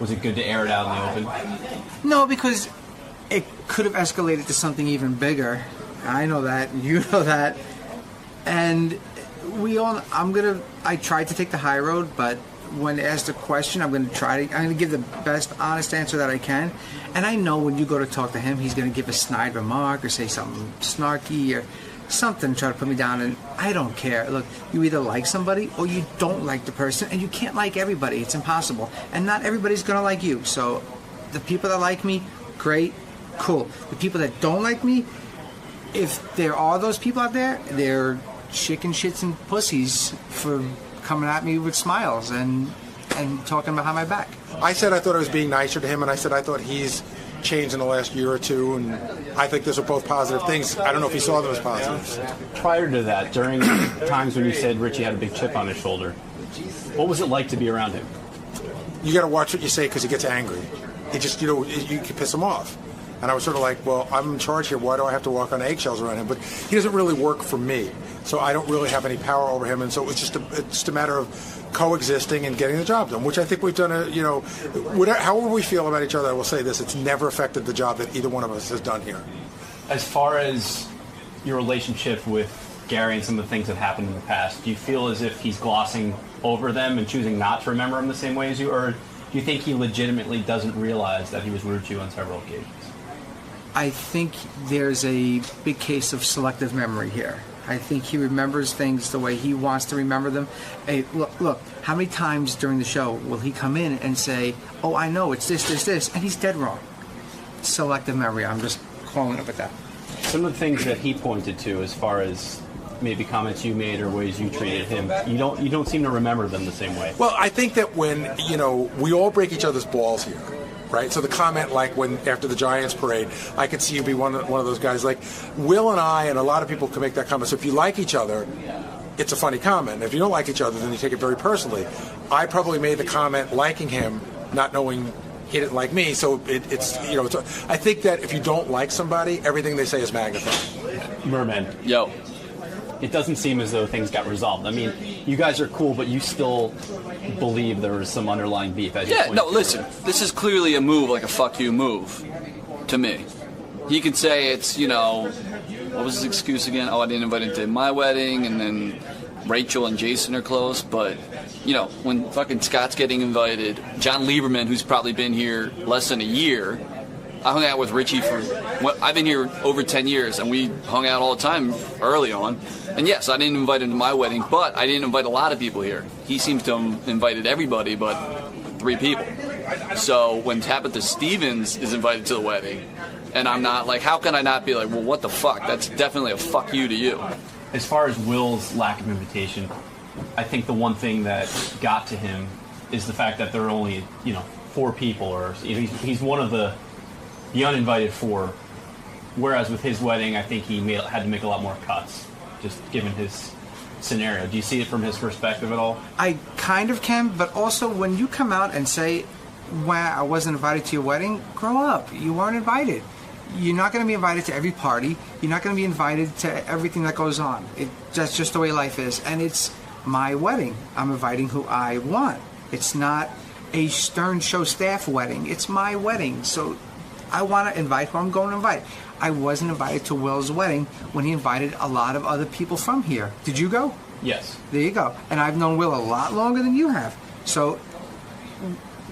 K: Was it good to air it out in the open?
E: No, because it could have escalated to something even bigger. I know that. You know that. And I tried to take the high road, but when asked a question, I'm going to give the best honest answer that I can. And I know when you go to talk to him, he's going to give a snide remark or say something snarky or something, try to put me down, and I don't care. Look, you either like somebody or you don't like the person, and you can't like everybody. It's impossible. And not everybody's going to like you. So the people that like me, great, cool. The people that don't like me, if there are those people out there, they're chicken shits and pussies for coming at me with smiles and talking behind my back.
F: I said I thought I was being nicer to him, and I said I thought he's changed in the last year or two, and I think those are both positive things. I don't know if he saw them as positives.
K: Prior to that, during times when you said Richie had a big chip on his shoulder, what was it like to be around him?
F: You got to watch what you say because he gets angry. He just, you can piss him off. And I was sort of like, well, I'm in charge here. Why do I have to walk on eggshells around him? But he doesn't really work for me, so I don't really have any power over him. And so it's just a matter of coexisting and getting the job done, which I think we've done. However we feel about each other, I will say this: it's never affected the job that either one of us has done here.
K: As far as your relationship with Gary and some of the things that happened in the past, do you feel as if he's glossing over them and choosing not to remember them the same way as you, or do you think he legitimately doesn't realize that he was rude to you on several occasions?
E: I think there's a big case of selective memory here. I think he remembers things the way he wants to remember them. Hey, look, how many times during the show will he come in and say, oh, I know, it's this, and he's dead wrong. Selective memory, I'm just calling it with that.
K: Some of the things that he pointed to as far as maybe comments you made or ways you treated him, you don't seem to remember them the same way.
F: Well, I think that when, we all break each other's balls here. Right, so the comment, like when after the Giants parade, I could see you be one of those guys. Like Will and I, and a lot of people can make that comment. So if you like each other, it's a funny comment. If you don't like each other, then you take it very personally. I probably made the comment liking him, not knowing he didn't like me. So it's I think that if you don't like somebody, everything they say is magnified.
K: Merman, yo. It doesn't seem as though things got resolved. I mean, you guys are cool, but you still believe there was some underlying beef.
G: Listen, this is clearly a move, like a fuck you move, to me. He could say it's, what was his excuse again? Oh, I didn't invite him to my wedding, and then Rachel and Jason are close, but, you know, when fucking Scott's getting invited, John Lieberman, who's probably been here less than a year, I hung out with Richie I've been here over 10 years, and we hung out all the time early on. And yes, I didn't invite him to my wedding, but I didn't invite a lot of people here. He seems to have invited everybody but 3 people. So when Tabitha Stevens is invited to the wedding, and I'm not, like, how can I not be like, well, what the fuck? That's definitely a fuck you to you.
K: As far as Will's lack of invitation, I think the one thing that got to him is the fact that there are only, 4 people, or he's one of the uninvited 4. Whereas with his wedding, I think he had to make a lot more cuts, just given his scenario. Do you see it from his perspective at all?
E: I kind of can, but also when you come out and say, "Wow, I wasn't invited to your wedding," grow up. You weren't invited. You're not going to be invited to every party. You're not going to be invited to everything that goes on. That's just the way life is. And it's my wedding. I'm inviting who I want. It's not a Stern Show staff wedding. It's my wedding. So I want to invite who I'm going to invite. I wasn't invited to Will's wedding when he invited a lot of other people from here. Did you go?
K: Yes.
E: There you go. And I've known Will a lot longer than you have. So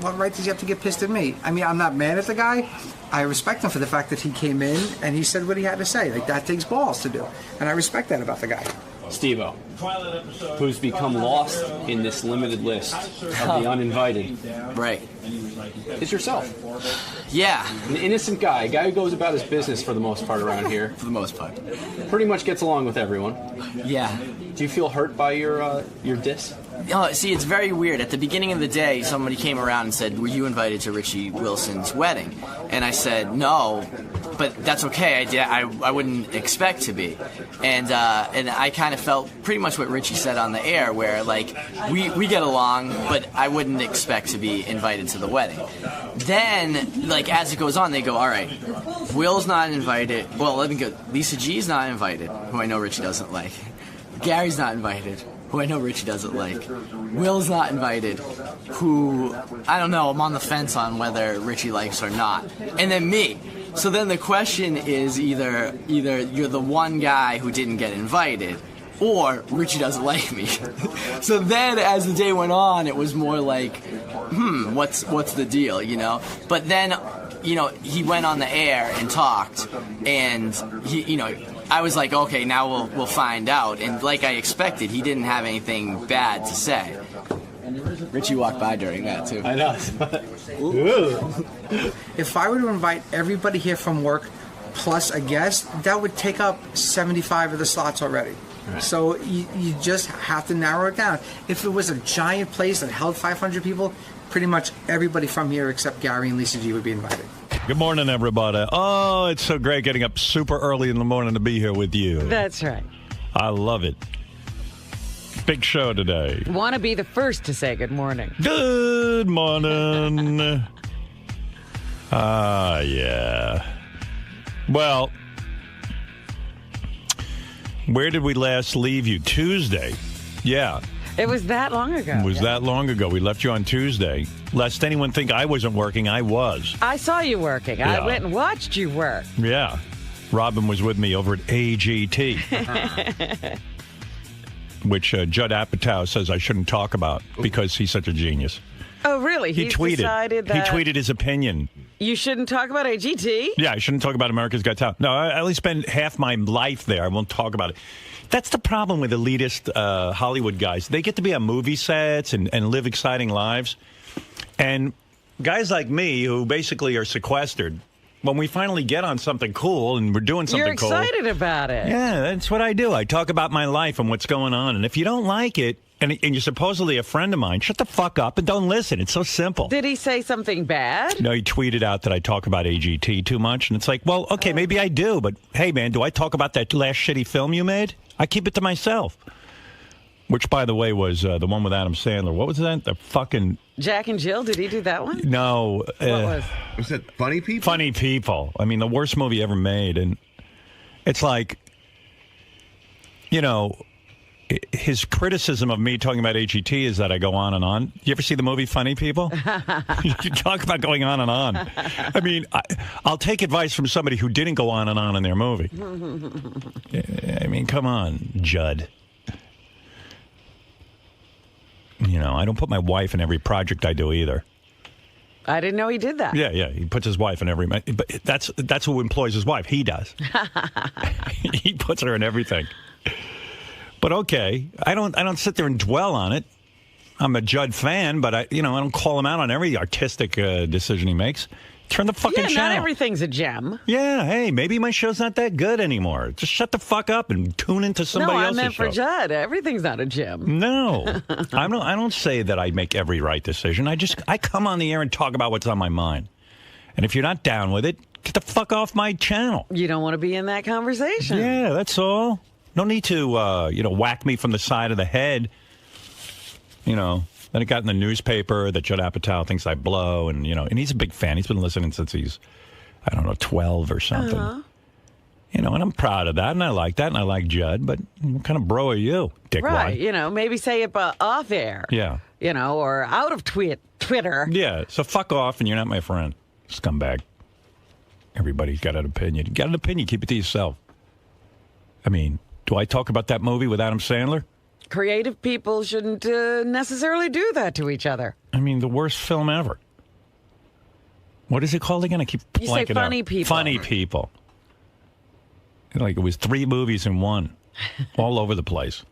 E: what right does he have to get pissed at me? I mean, I'm not mad at the guy. I respect him for the fact that he came in and he said what he had to say. Like, that takes balls to do. And I respect that about the guy.
K: Steve-O, who's become lost in this limited list of the uninvited.
N: Right.
K: It's yourself.
N: Yeah.
K: An innocent guy, a guy who goes about his business for the most part around here.
N: For the most part.
K: Pretty much gets along with everyone.
N: Yeah.
K: Do you feel hurt by your diss?
N: Oh, see, it's very weird. At the beginning of the day, somebody came around and said, "Were you invited to Richie Wilson's wedding?" And I said, "No, but that's okay. I wouldn't expect to be." And I kind of felt pretty much what Richie said on the air, where, like, we get along, but I wouldn't expect to be invited to the wedding. Then, like, as it goes on, they go, "All right, Will's not invited. Well, let me go. Lisa G's not invited, who I know Richie doesn't like. Gary's not invited, who I know Richie doesn't like. Will's not invited, who, I don't know, I'm on the fence on whether Richie likes or not. And then me. So then the question is either you're the one guy who didn't get invited, or Richie doesn't like me." So then as the day went on, it was more like, what's the deal, But then, he went on the air and talked, and I was like, okay, now we'll find out. And like I expected, he didn't have anything bad to say. Richie walked by during that, too.
K: I know.
E: If I were to invite everybody here from work plus a guest, that would take up 75 of the slots already. Right. So you just have to narrow it down. If it was a giant place that held 500 people, pretty much everybody from here except Gary and Lisa G would be invited.
A: Good morning, everybody. Oh, it's so great getting up super early in the morning to be here with you.
B: That's right.
A: I love it. Big show today.
B: Want to be the first to say good morning.
A: Good morning. Yeah. Well, where did we last leave you? Tuesday. Yeah.
B: It was that long ago.
A: It was that long ago. We left you on Tuesday. Lest anyone think I wasn't working, I was.
B: I saw you working. Yeah. I went and watched you work.
A: Yeah. Robin was with me over at AGT. Which Judd Apatow says I shouldn't talk about because he's such a genius.
B: Oh, really?
A: He tweeted. He tweeted his opinion.
B: You shouldn't talk about AGT?
A: Yeah, I shouldn't talk about America's Got Talent. No, I only spend half my life there. I won't talk about it. That's the problem with elitist Hollywood guys. They get to be on movie sets and live exciting lives. And guys like me, who basically are sequestered, when we finally get on something cool and we're doing something cool...
B: You're excited about it.
A: Yeah, that's what I do. I talk about my life and what's going on. And if you don't like it, and you're supposedly a friend of mine, shut the fuck up and don't listen. It's so simple.
B: Did he say something bad?
A: No, he tweeted out that I talk about AGT too much. And it's like, well, okay, maybe I do. But, hey, man, do I talk about that last shitty film you made? I keep it to myself. Which, by the way, was the one with Adam Sandler. What was that? The fucking...
B: Jack and Jill? Did he do that one?
A: No.
B: What was?
D: Was it Funny People?
A: Funny People. I mean, the worst movie ever made. And it's like, his criticism of me talking about AGT is that I go on and on. You ever see the movie Funny People? You talk about going on and on. I mean, I'll take advice from somebody who didn't go on and on in their movie. I mean, come on, Judd. I don't put my wife in every project I do either.
B: I didn't know he did that.
A: Yeah. He puts his wife in every. But that's who employs his wife. He does. He puts her in everything. But okay, I don't sit there and dwell on it. I'm a Judd fan, but I don't call him out on every artistic decision he makes. Turn the fucking channel.
B: Not everything's a gem.
A: Yeah, hey, maybe my show's not that good anymore. Just shut the fuck up and tune into somebody else's show.
B: No, I meant for Judd. Everything's not a gem.
A: No, I don't say that I make every right decision. I come on the air and talk about what's on my mind. And if you're not down with it, get the fuck off my channel.
B: You don't want to be in that conversation.
A: Yeah, that's all. No need to, whack me from the side of the head. Then it got in the newspaper that Judd Apatow thinks I blow, and he's a big fan. He's been listening since he's, 12 or something. Uh-huh. And I'm proud of that, and I like that, and I like Judd, but what kind of bro are you, dickwad?
B: Right, maybe say it off air.
A: Yeah.
B: Or out of Twitter.
A: Yeah, so fuck off, and you're not my friend, scumbag. Everybody's got an opinion. You got an opinion, keep it to yourself. I mean, do I talk about that movie with Adam Sandler?
B: Creative people shouldn't necessarily do that to each other.
A: I mean, the worst film ever. What is it called again? I keep blanking out.
B: You say Funny People.
A: Funny People. Like it was 3 movies in one. All over the place.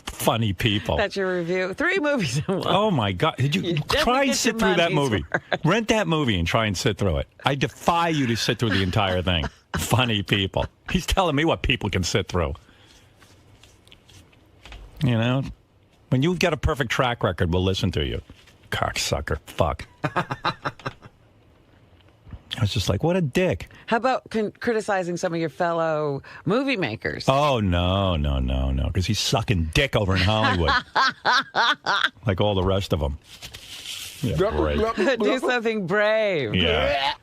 A: Funny People.
B: That's your review. 3 movies in one.
A: Oh, my God. Did you try and sit through that movie? Rent that movie and try and sit through it. I defy you to sit through the entire thing. Funny People. He's telling me what people can sit through. When you've got a perfect track record, we'll listen to you. Cocksucker. Fuck. I was just like, what a dick.
B: How about criticizing some of your fellow movie makers?
A: Oh, no. Because he's sucking dick over in Hollywood. Like all the rest of them. Yeah, great.
B: Do something brave.
A: Yeah.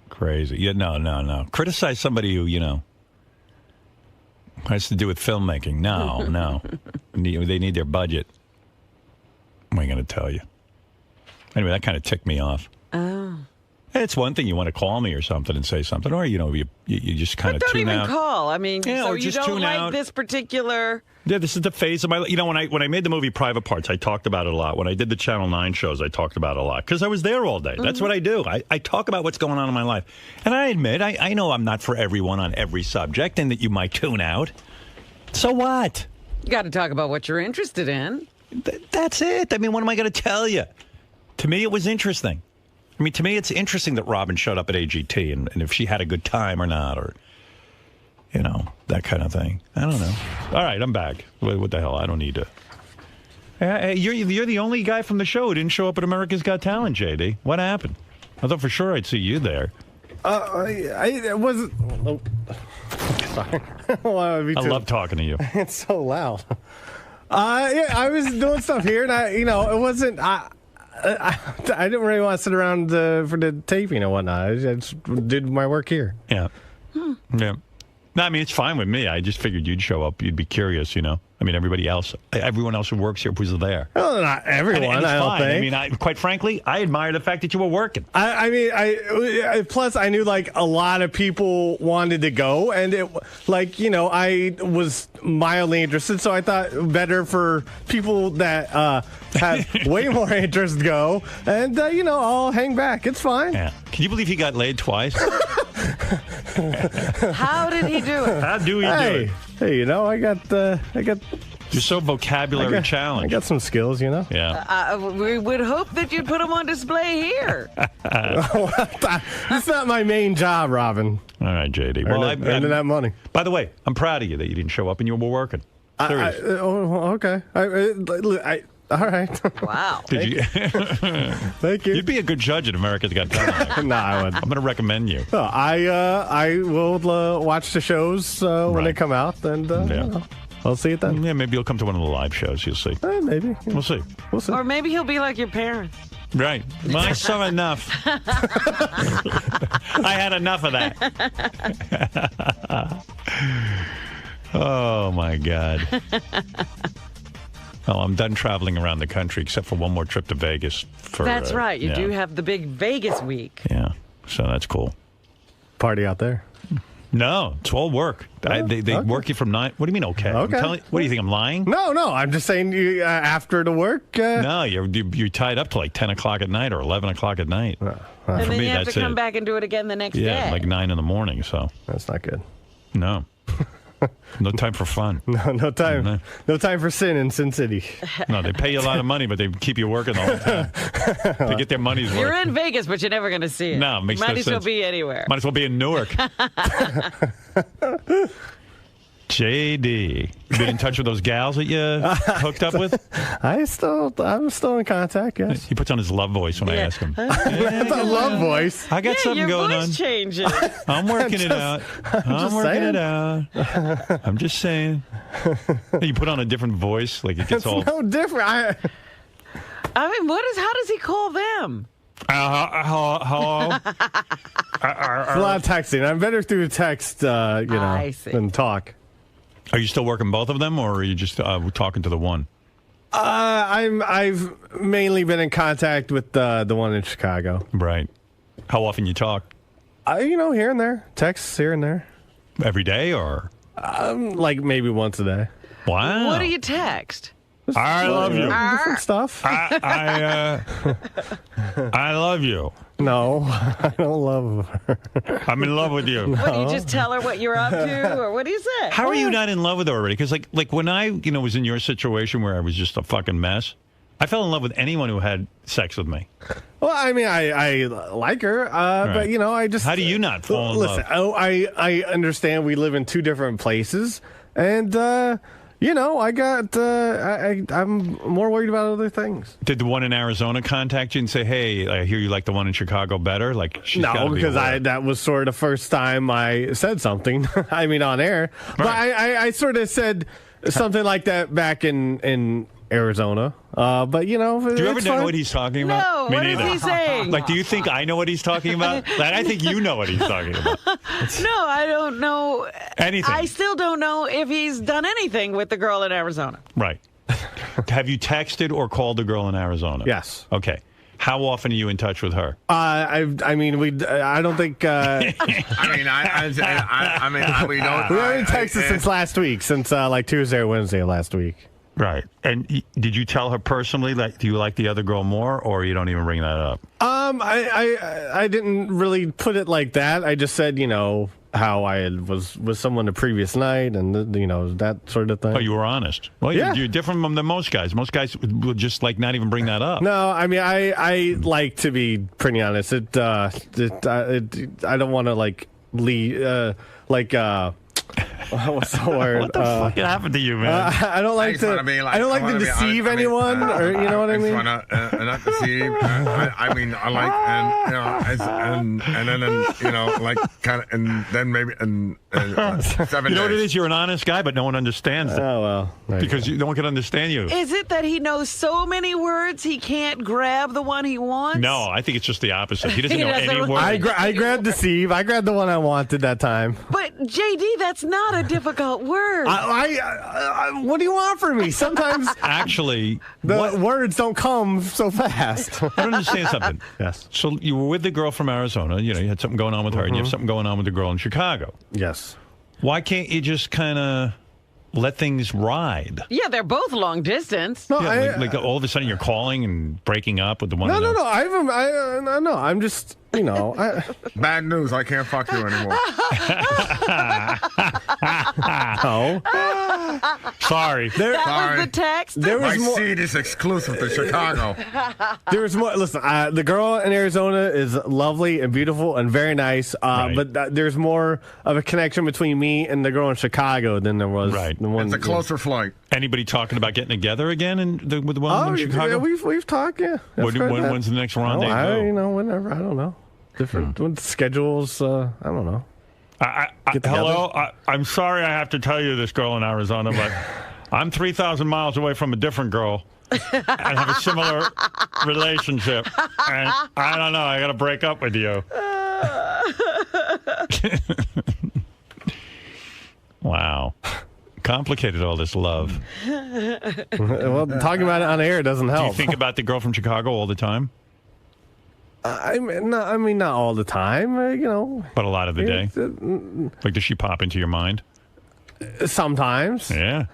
A: Crazy. Yeah, no. Criticize somebody who, has to do with filmmaking. No. They need their budget. What am I going to tell you? Anyway, that kind of ticked me off.
B: Oh.
A: It's one thing you want to call me or something and say something, or, you just kind of tune out.
B: Don't even call. I mean,
A: yeah,
B: so
A: or
B: you
A: just
B: don't
A: tune
B: like
A: out.
B: this particular...
A: Yeah, this is the phase of my life. When I made the movie Private Parts, I talked about it a lot. When I did the Channel 9 shows, I talked about it a lot because I was there all day. That's what I do. I talk about what's going on in my life. And I admit, I know I'm not for everyone on every subject and that you might tune out. So what?
B: You got to talk about what you're interested in.
A: That's it. I mean, what am I going to tell you? To me, it was interesting. I mean, to me, it's interesting that Robin showed up at AGT and if she had a good time or not, or, that kind of thing. I don't know. All right, I'm back. What the hell? I don't need to. You're the only guy from the show who didn't show up at America's Got Talent, JD. What happened? I thought for sure I'd see you there.
O: I wasn't. Oh. Sorry. Well,
A: I love talking to you.
O: It's so loud. Yeah, I was doing stuff here, and it wasn't. I didn't really want to sit around for the taping and whatnot. I just did my work here.
A: Yeah. Yeah. No, I mean, it's fine with me. I just figured you'd show up. You'd be curious, I mean, everyone else who works here was there.
O: Well, not everyone,
A: and
O: I don't think.
A: I mean, quite frankly, I admire the fact that you were working.
O: Plus, I knew, a lot of people wanted to go, and I was mildly interested, so I thought better for people that have way more interest go, and, I'll hang back. It's fine.
A: Yeah. Can you believe he got laid twice?
B: How did he do it?
A: How do he do it?
O: Hey, I got.
A: You're so vocabulary challenged.
O: I got some skills,
A: Yeah.
B: We would hope that you'd put them on display here.
O: That's not my main job, Robin.
A: All right, JD.
O: Earning that money.
A: By the way, I'm proud of you that you didn't show up and you were working.
O: Okay. All right.
B: Wow.
O: Thank you.
A: You'd be a good judge at America's Got Talent.
O: No, I wouldn't.
A: I'm going to recommend you.
O: No, I will watch the shows when they come out, and I'll see it then.
A: Yeah, maybe you'll come to one of the live shows. You'll see.
O: Maybe. Yeah.
A: We'll see.
B: Or maybe he'll be like your parents.
A: Right. Well, I saw enough. I had enough of that. Oh, my God. Oh, I'm done traveling around the country except for one more trip to Vegas.
B: That's right. You do have the big Vegas week.
A: Yeah. So that's cool.
O: Party out there.
A: No, it's all work. They work you from 9. What do you mean, okay?
O: Okay.
A: What do you think, I'm lying?
O: No, I'm just saying you after the work.
A: No, you're tied up to like 10 o'clock at night or 11 o'clock at night.
B: And then you have to come back and do it again the next day.
A: Yeah, like 9 in the morning, so.
O: That's not good.
A: No. No time for fun.
O: No time. No time for sin in Sin City.
A: No, they pay you a lot of money, but they keep you working the whole time. They get their money's worth.
B: You're in Vegas, but you're never going to see it.
A: No, it makes no sense.
B: Might as well be anywhere.
A: Might as well be in Newark. JD, you been in touch with those gals that you hooked up with?
O: I'm still in contact. Yes.
A: He puts on his love voice when I ask him.
O: That's a love voice.
A: I got something
B: your
A: going
B: voice
A: on.
B: changes.
A: I'm working it out. I'm working it out. I'm just saying. You put on a different voice, like it gets all.
O: No different.
B: I mean, how does he call them?
A: Hello.
O: It's a lot of texting. I'm better through text, than talk.
A: Are you still working both of them, or are you just talking to the one?
O: I've mainly been in contact with the one in Chicago.
A: Right. How often you talk?
O: Here and there. Texts here and there.
A: Every day, or?
O: Like maybe once a day.
A: Wow.
B: What do you text?
A: I love you.
O: Different stuff.
A: I love you.
O: No, I don't love her.
A: I'm in love with you.
B: No. What, do you just tell her what you're up to, or what do you say?
A: How are you not in love with her already? Because like when I was in your situation where I was just a fucking mess, I fell in love with anyone who had sex with me.
O: Well, I mean, I like her,
A: right.
O: But I just.
A: How do you not fall in love?
O: Listen, I understand we live in two different places, and I'm more worried about other things.
A: Did the one in Arizona contact you and say, "Hey, I hear you like the one in Chicago better"? Like,
O: no, because that was sort of the first time I said something. I mean, on air, right. But I sort of said something like that back in Arizona. But
A: do you ever know what he's talking about?
B: No,
A: Me
B: what
A: neither.
B: is he saying?
A: Like, do you think I know what he's talking about? Like, I think you know what he's talking about.
B: No, I don't know
A: anything.
B: I still don't know if he's done anything with the girl in Arizona.
A: Right. Have you texted or called the girl in Arizona?
O: Yes.
A: Okay. How often are you in touch with her?
O: I mean, I don't think. We haven't texted since last week, since like Tuesday or Wednesday of last week.
A: Right. And did you tell her personally, like, do you like the other girl more, or you don't even bring that up?
O: I didn't really put it like that. I just said, how I was with someone the previous night, and that sort of thing.
A: Oh, you were honest. Well, yeah. You're different than most guys. Most guys will just like not even bring that up.
O: No, I mean, I like to be pretty honest. I don't want to what's the word?
A: What the fuck happened to you, man?
O: I don't like to deceive anyone, or you know what I mean.
D: Not deceive. I mean, I like and then maybe 7 days.
A: You know what it is? You're an honest guy, but no one understands it.
O: Oh well,
A: because no one can understand you.
B: Is it that he knows so many words he can't grab the one he wants?
A: No, I think it's just the opposite. He doesn't know any words.
O: I grabbed deceive. I grabbed the one I wanted that time.
B: But JD, that's not a difficult word.
O: What do you want from me? Sometimes
A: actually
O: the words don't come so fast.
A: I don't understand something.
O: Yes.
A: So you were with the girl from Arizona. You had something going on with her, and you have something going on with the girl in Chicago.
O: Yes.
A: Why can't you just kind of let things ride?
B: Yeah, they're both long distance.
O: No,
A: like all of a sudden you're calling and breaking up with the one.
O: No. I'm just.
D: Bad news. I can't fuck you anymore.
O: No.
A: Sorry.
B: That was the text?
D: My seat is exclusive to Chicago.
O: There was more. Listen, the girl in Arizona is lovely and beautiful and very nice.
A: Right.
O: But there's more of a connection between me and the girl in Chicago than there was.
A: Right.
O: The one.
D: It's a closer flight.
A: Anybody talking about getting together again with the one in Chicago?
O: Yeah, we've talked. Yeah.
A: When's the next rendezvous?
O: Whenever. I don't know. Different schedules. I don't know.
A: Hello. I'm sorry I have to tell you this, girl in Arizona, but I'm 3,000 miles away from a different girl and have a similar relationship. And I don't know. I got to break up with you. Wow. Complicated, all this love.
O: Well, talking about it on air doesn't help.
A: Do you think about the girl from Chicago all the time?
O: I mean, not all the time, you know.
A: But a lot of the day? Like, does she pop into your mind?
O: Sometimes.
A: Yeah.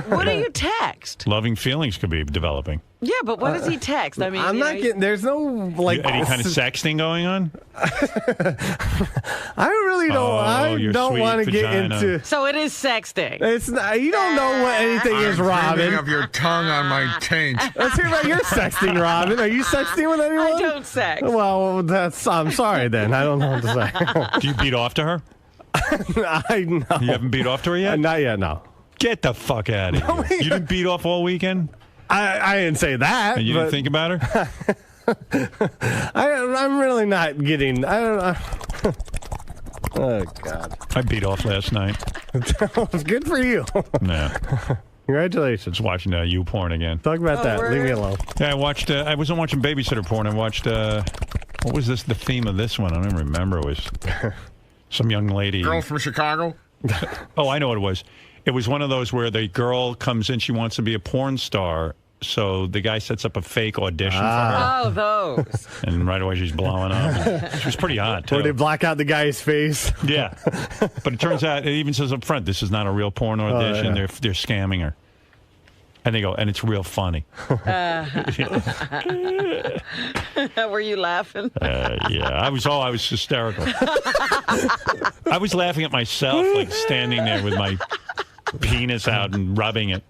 B: What do you text?
A: Loving feelings could be developing.
B: Yeah, but what does he text? I mean,
O: I'm not getting. There's no like
A: any kind of sexting going on.
O: I really don't. I don't want to get into.
B: So it is sexting.
O: It's not. You don't know what anything is, Robin.
D: Dreaming of your tongue on my taint.
O: Let's hear about your sexting, Robin. Are you sexting with anyone?
B: I don't sext.
O: Well, I'm sorry then. I don't know what to say.
A: Do you beat off to her?
O: I know.
A: You haven't beat off to her yet?
O: Not yet. No.
A: Get the fuck out of here. You didn't beat off all weekend?
O: I didn't say that.
A: And you didn't think about her?
O: I'm really not getting. I don't know. Oh God!
A: I beat off last night.
O: Good for you.
A: No.
O: Congratulations.
A: Just watching you porn again.
O: Talk about that. Leave me alone.
A: Yeah, I watched. I wasn't watching babysitter porn. I watched. What was this? The theme of this one? I don't even remember. It was some young lady.
D: Girl from Chicago.
A: Oh, I know what it was. It was one of those where the girl comes in. She wants to be a porn star. So the guy sets up a fake audition for her.
B: Oh, those.
A: And right away she's blowing up. She was pretty hot, too.
O: Or they black out the guy's face.
A: Yeah. But it turns out, it even says up front, this is not a real porn audition.
O: Oh, yeah.
A: They're scamming her. And they go, and it's real funny.
B: Were you laughing?
A: Yeah. I was hysterical. I was laughing at myself, like standing there with my penis out and rubbing it.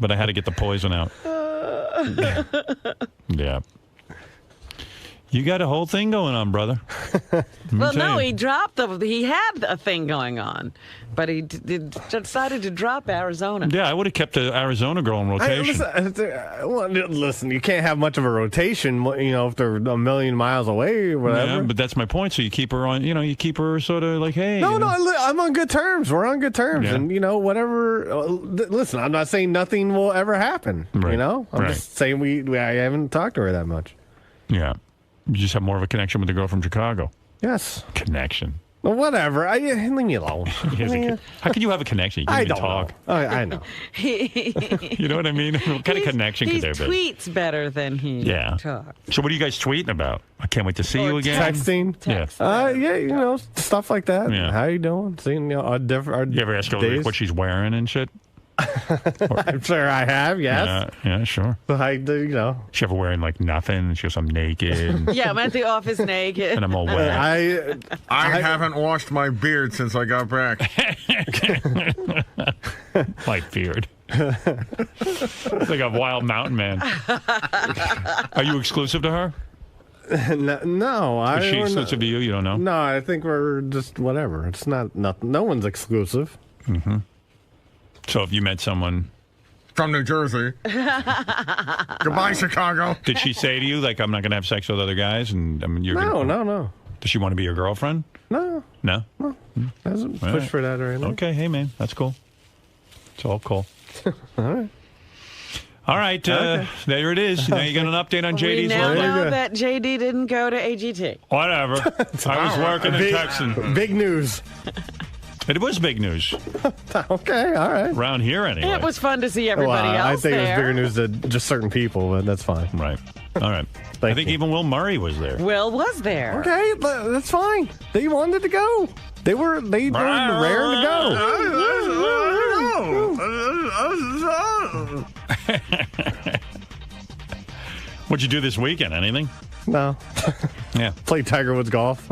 A: But I had to get the poison out. Yeah. You got a whole thing going on, brother.
B: Well, no, he had a thing going on, but he decided to drop Arizona.
A: Yeah, I would have kept the Arizona girl in rotation.
O: Listen, you can't have much of a rotation, you know, if they're a million miles away or whatever.
A: Yeah, but that's my point. So you keep her on, you keep her sort of like, hey.
O: No, I'm on good terms. We're on good terms. Yeah. And, whatever. Listen, I'm not saying nothing will ever happen,
A: right.
O: I'm just saying I haven't talked to her that much.
A: Yeah. You just have more of a connection with the girl from Chicago.
O: Yes.
A: Connection.
O: Well, whatever. Leave me alone.
A: How can you have a connection? You can't even talk.
O: I know.
A: You know what I mean? What kind of connection could there be?
B: He tweets better than he talks.
A: So what are you guys tweeting about? I can't wait to see you again.
O: Texting.
A: Yeah.
O: Stuff like that.
A: Yeah.
O: How you doing? Seeing our different.
A: You ever ask her like, what she's wearing and shit?
O: I'm sure I have, yes.
A: Yeah, sure.
O: She
A: ever wearing like nothing, and she goes, I'm naked.
B: Yeah, I'm at the office naked.
A: And I'm all wet.
D: I haven't washed my beard since I got back.
A: My beard. It's like a wild mountain man. Are you exclusive to her?
O: No.
A: Is she exclusive to you? You don't know?
O: No, I think we're just whatever. It's not nothing. No one's exclusive.
A: Mm-hmm. So if you met someone
D: from New Jersey, goodbye, Chicago.
A: Did she say to you, like, I'm not going to have sex with other guys? And
O: No.
A: Does she want to be your girlfriend?
O: No.
A: No?
O: Doesn't push for that or anything.
A: Okay, hey, man. That's cool. It's all cool.
O: All right.
A: There it is. Now you got an update on JD's
B: We now know that JD didn't go to AGT.
A: Whatever. I was working in Texas.
O: Big news.
A: It was big news.
O: Okay, all right.
A: Around here, anyway.
B: It was fun to see everybody else
O: I think
B: there.
O: it was bigger news to just certain people, but that's fine.
A: Right. All right. I think even Will Murray was there.
B: Will was there.
O: Okay, that's fine. They wanted to go. They were raring to go.
A: What'd you do this weekend? Anything?
O: No.
A: Yeah.
O: Played Tiger Woods golf.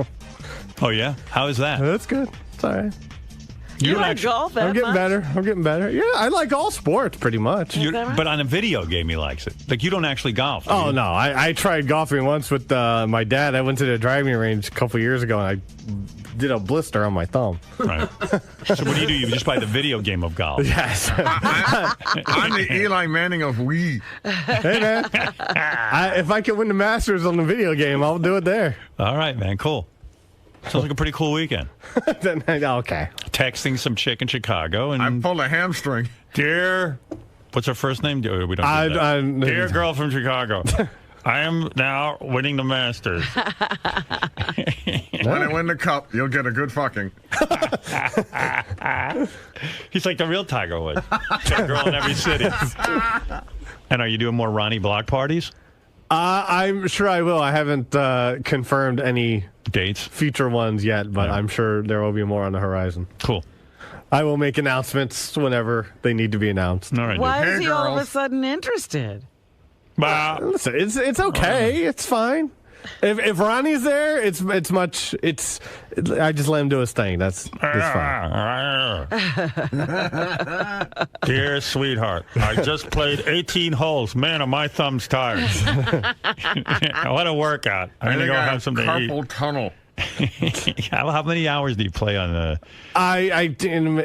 A: Oh, yeah? How is that?
O: That's good. It's all right.
B: You like golf that
O: I'm getting
B: much?
O: I'm getting better. Yeah, I like all sports pretty much.
A: But on a video game, he likes it. Like, you don't actually golf.
O: Oh, no. I tried golfing once with my dad. I went to the driving range a couple years ago, and I did a blister on my thumb.
A: Right. So what do? You just buy the video game of golf?
O: Yes.
D: I'm the Eli Manning of Wii.
O: Hey, man. If I can win the Masters on the video game, I'll do it there.
A: All right, man. Cool. Sounds like a pretty cool weekend.
O: Okay.
A: Texting some chick in Chicago. And
D: I pulled a hamstring.
A: Dear, what's her first name? We don't do that. Dear girl from Chicago, I am now winning the Masters.
D: When I win the cup, you'll get a good fucking.
A: He's like the real Tiger Woods. Get a girl in every city. And are you doing more Ronnie block parties?
O: I'm sure I will. I haven't confirmed any
A: dates,
O: future ones yet, but I'm sure there will be more on the horizon.
A: Cool.
O: I will make announcements whenever they need to be announced.
A: All right.
B: Why is he all of a sudden interested?
O: Listen, it's okay. It's fine. If Ronnie's there, it's I just let him do his thing. That's fine.
A: Dear sweetheart, I just played 18 holes. Man, are my thumbs tired. What a workout. I'm going to go have something to eat.
D: Carpal tunnel.
A: How many hours do you play on the...
O: I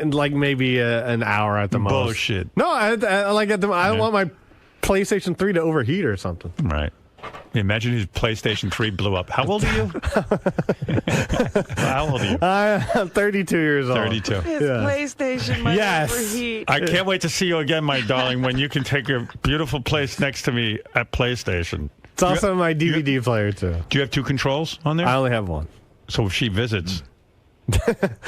O: like maybe an hour at the most.
A: Bullshit.
O: No, I don't want my PlayStation 3 to overheat or something.
A: Right. Imagine his PlayStation 3 blew up. How old are you? How old are you?
O: I'm 32 years old.
A: 32.
B: His PlayStation might overheat.
A: I can't wait to see you again, my darling, when you can take your beautiful place next to me at PlayStation.
O: It's also my DVD player, too.
A: Do you have 2 controls on there?
O: I only have 1.
A: So if she visits... I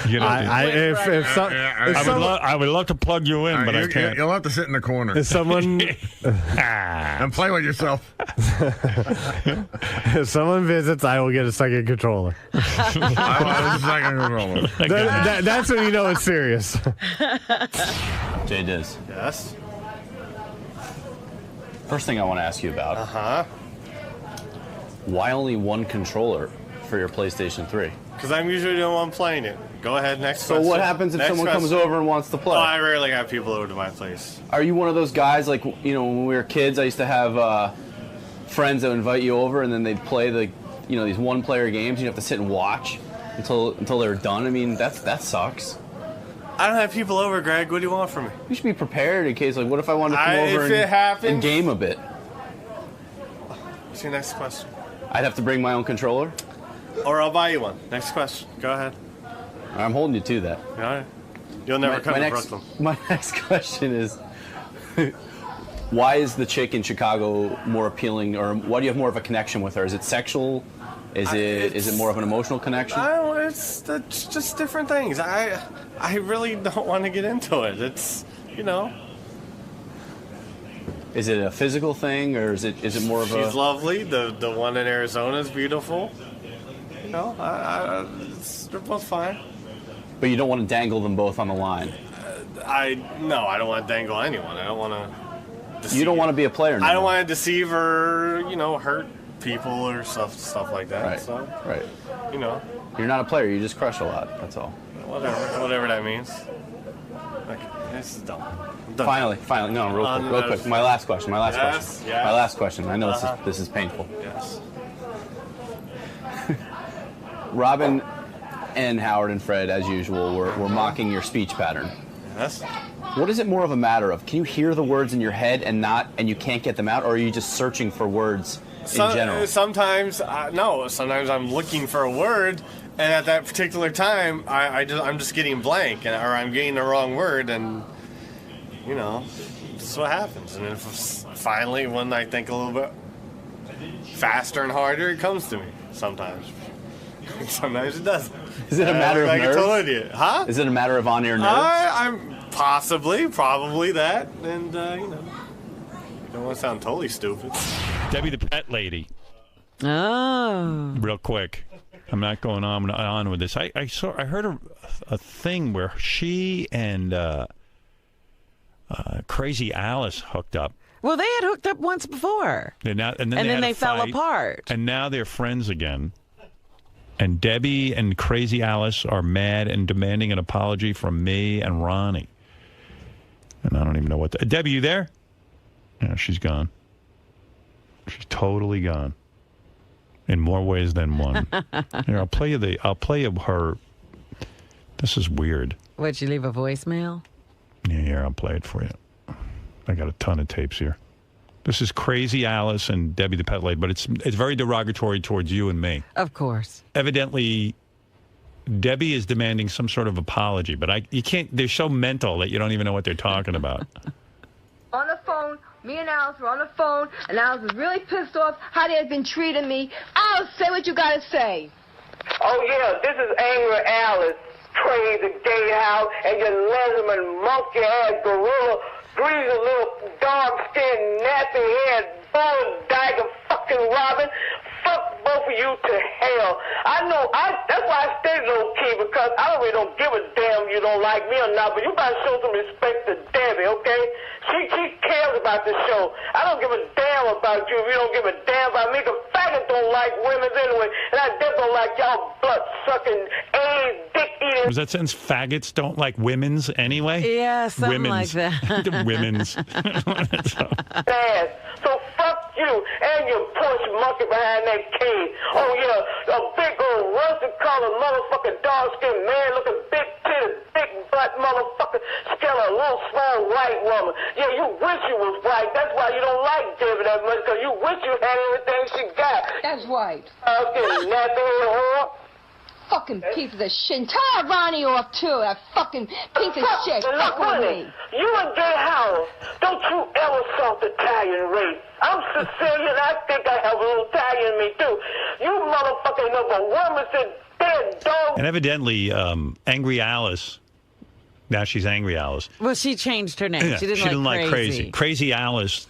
A: would love to plug you in, but I can't.
D: You'll have to sit in the corner.
O: If someone
D: and play with yourself.
O: If someone visits, I will get a second controller. That's when you know it's serious.
K: Jay Diz.
E: Yes.
K: First thing I want to ask you about. Why only 1 controller for your PlayStation 3?
O: Because I'm usually the one playing it. Go ahead, next question.
K: So what happens if someone comes over and wants to play?
O: Oh, I rarely have people over to my place.
K: Are you one of those guys, like, when we were kids, I used to have friends that would invite you over and then they'd play these one-player games. You'd have to sit and watch until they were done. I mean, that sucks.
O: I don't have people over, Greg. What do you want from me?
K: You should be prepared in case, like, what if I wanted to come over and game a bit?
O: What's your next question?
K: I'd have to bring my own controller?
O: Or I'll buy you one. Next question. Go ahead.
K: I'm holding you to that.
O: All right. You'll never come to Brooklyn.
K: My next question is, why is the chick in Chicago more appealing, or why do you have more of a connection with her? Is it sexual? Is it more of an emotional connection?
O: It's just different things. I really don't want to get into it. It's,
K: Is it a physical thing, or is it more of a...
O: She's lovely. The one in Arizona is beautiful. They're both fine.
G: But you don't want to dangle them both on the line.
O: I don't want to dangle anyone. I don't want to.
G: You don't want to be a player.
O: I don't want to deceive or hurt people or stuff like that.
G: Right.
O: So,
G: right.
O: You're
G: not a player. You just crush a lot. That's all.
O: Whatever that means. Okay, this is dumb.
G: Finally, no, real quick. My last question. My last question. I know this is painful.
O: Yes.
G: Robin and Howard and Fred, as usual, were mocking your speech pattern.
O: Yes.
G: What is it more of a matter of? Can you hear the words in your head and you can't get them out, or are you just searching for words in general?
O: Sometimes, no. Sometimes I'm looking for a word, and at that particular time, I'm just getting blank, or I'm getting the wrong word, and this is what happens. And if finally, when I think a little bit faster and harder, it comes to me. Sometimes. Sometimes it doesn't.
G: Is it a matter of nerves?
O: I told you. Huh?
G: Is it a matter of on-air nerves?
O: I'm probably that, and you don't want to sound totally stupid.
A: Debbie the pet lady.
B: Oh.
A: Real quick, I'm not going on with this. I heard a thing where she and Crazy Alice hooked up.
B: Well, they had hooked up once before.
A: And then they
B: fell
A: fight,
B: apart.
A: And now they're friends again. And Debbie and Crazy Alice are mad and demanding an apology from me and Ronnie. And I don't even know what... Debbie, you there? Yeah, she's gone. She's totally gone. In more ways than one. Here, I'll play you her... This is weird.
B: Would you leave a voicemail?
A: Yeah, here, I'll play it for you. I got a ton of tapes here. This is Crazy Alice and Debbie the Pet Lady, but it's very derogatory towards you and me.
B: Of course.
A: Evidently, Debbie is demanding some sort of apology, but you can't. They're so mental that you don't even know what they're talking about.
P: On the phone, me and Alice were on the phone, and Alice was really pissed off how they had been treating me. Alice, say what you gotta say.
J: Oh yeah, this is Angry Alice, crazy gay house, and your lesbian monkey-ass gorilla. Greasy little dog-skinned, nappy-head, bull-dagger, fuck
Q: fucking Robin. Fuck both of you to hell. I know, that's why I stay low key, because I really don't give a damn you don't like me or not, but you gotta show some respect to Debbie, okay? She cares about the show. I don't give a damn about you if you don't give a damn about me. The faggots don't like women anyway, and I definitely don't like y'all blood-sucking, AIDS, dick-eating.
A: Was that sentence, faggots don't like women's anyway?
B: Yeah, something
A: women's.
B: like that.
A: The women's.
Q: So fuck you and your Porsche monkey behind that cage. Oh yeah, a big old rusty-colored motherfucking dog-skinned man looking big-titted, big-butt motherfucker, scared a little small white woman. Yeah, you wish you was white. That's why you don't like Debbie that much, because you wish you had everything she got.
P: That's white.
Q: Fucking nappy whore.
P: Fucking piece of shit. Tell Ronnie off, too, that fucking piece of shit. Fuck with me.
Q: You and Gay Howard, don't you ever salt Italian race. I'm Sicilian. I think I have a little Italian in me, too. You motherfucking know the woman said dead dog.
A: And evidently, Angry Alice, now she's Angry Alice.
B: Well, she changed her name.
A: Yeah,
B: She didn't like crazy.
A: Crazy Alice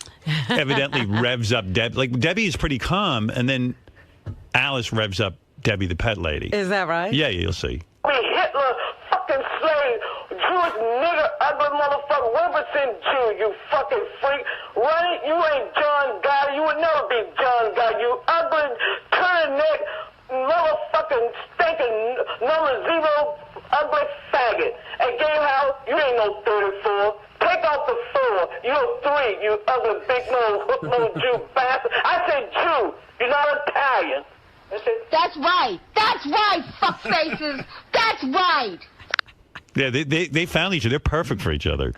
A: evidently revs up Debbie. Like, Debbie is pretty calm, and then Alice revs up Debbie the pet lady.
B: Is that right?
A: Yeah, you'll see.
Q: Hitler, fucking slave, Jewish nigger, ugly motherfucker, Wilberson Jew, you fucking freak. Ronnie, you ain't John Gotti. You would never be John Gotti. You ugly, turn-neck, motherfucking stinking number 0, ugly faggot. And Game House, you ain't no 34. Take off the 4. You're 3, you ugly big nose, hook nose Jew bastard. I said Jew. You're not Italian.
P: That's right. That's right, fuckfaces. That's right.
A: Yeah, they found each other. They're perfect for each other.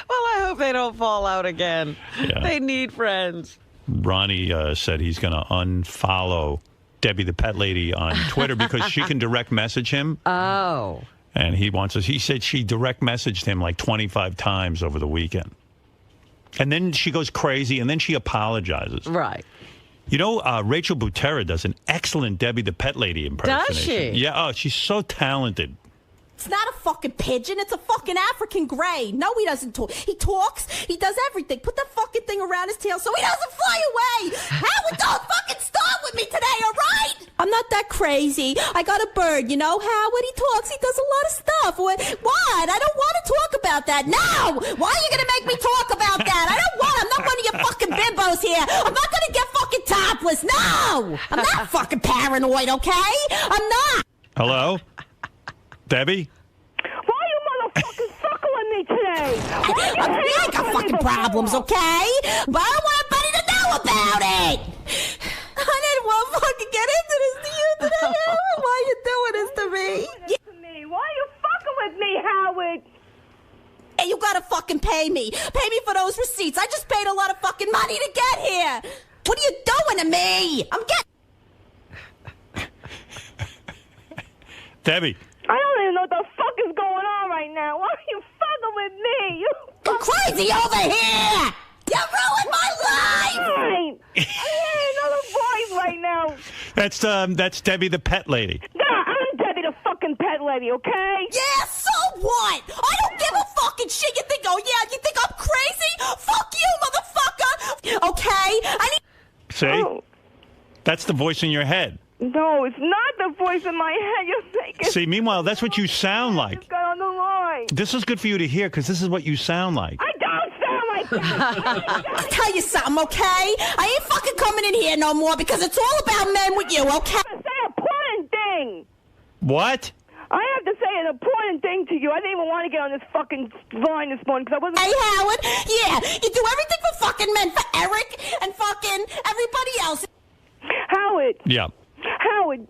B: Well, I hope they don't fall out again.
A: Yeah.
B: They need friends.
A: Ronnie said he's going to unfollow Debbie the pet lady on Twitter because she can direct message him.
B: Oh.
A: And he wants us. He said she direct messaged him like 25 times over the weekend. And then she goes crazy, and then she apologizes.
B: Right.
A: You know, Rachel Butera does an excellent Debbie the pet lady impersonation.
B: Does she?
A: Yeah. Oh, she's so talented.
R: It's not a fucking pigeon. It's a fucking African gray. No, he doesn't talk. He talks. He does everything. Put that fucking thing around his tail so he doesn't fly away. Howard, don't fucking start with me today, all right? I'm not that crazy. I got a bird, you know, Howard. He talks. He does a lot of stuff. What? I don't want to talk about that. No! Why are you going to make me talk about that? I don't want. I'm not one of your fucking bimbos here. I'm not going to get fucking topless. No! I'm not fucking paranoid, okay? I'm not.
A: Hello? Debbie?
S: Why are you motherfuckers suckling me today?
R: I got fucking problems, okay? But I don't want everybody to know about it. I didn't want to fucking get into this to you today, Howard. Why are you doing this to me?
S: Why are you fucking with me, Howard?
R: Hey, you gotta fucking pay me. Pay me for those receipts. I just paid a lot of fucking money to get here. What are you doing to me? I'm getting...
A: Debbie.
S: I don't even know what the fuck is going on right now. Why are you fucking with me?
R: You're crazy over here! You ruined my life!
S: I'm hearing another voice right now.
A: That's Debbie the pet lady.
S: Nah, I'm Debbie the fucking pet lady, okay?
R: Yeah, so what? I don't give a fucking shit. You think, you think I'm crazy? Fuck you, motherfucker! Okay?
A: See?
S: Oh.
A: That's the voice in your head.
S: No, it's not the voice in my head. You're making...
A: See, meanwhile, that's what you sound like.
S: You got on the line.
A: This is good for you to hear because this is what you sound like.
S: I don't sound like that.
R: I'll tell you something, okay? I ain't fucking coming in here no more because it's all about men with you, okay?
S: I have to say an important thing.
A: What?
S: I have to say an important thing to you. I didn't even want to get on this fucking line this morning because I wasn't...
R: Hey, Howard, yeah, you do everything for fucking men, for Eric and fucking everybody else.
S: Howard.
A: Yeah.
S: Howard,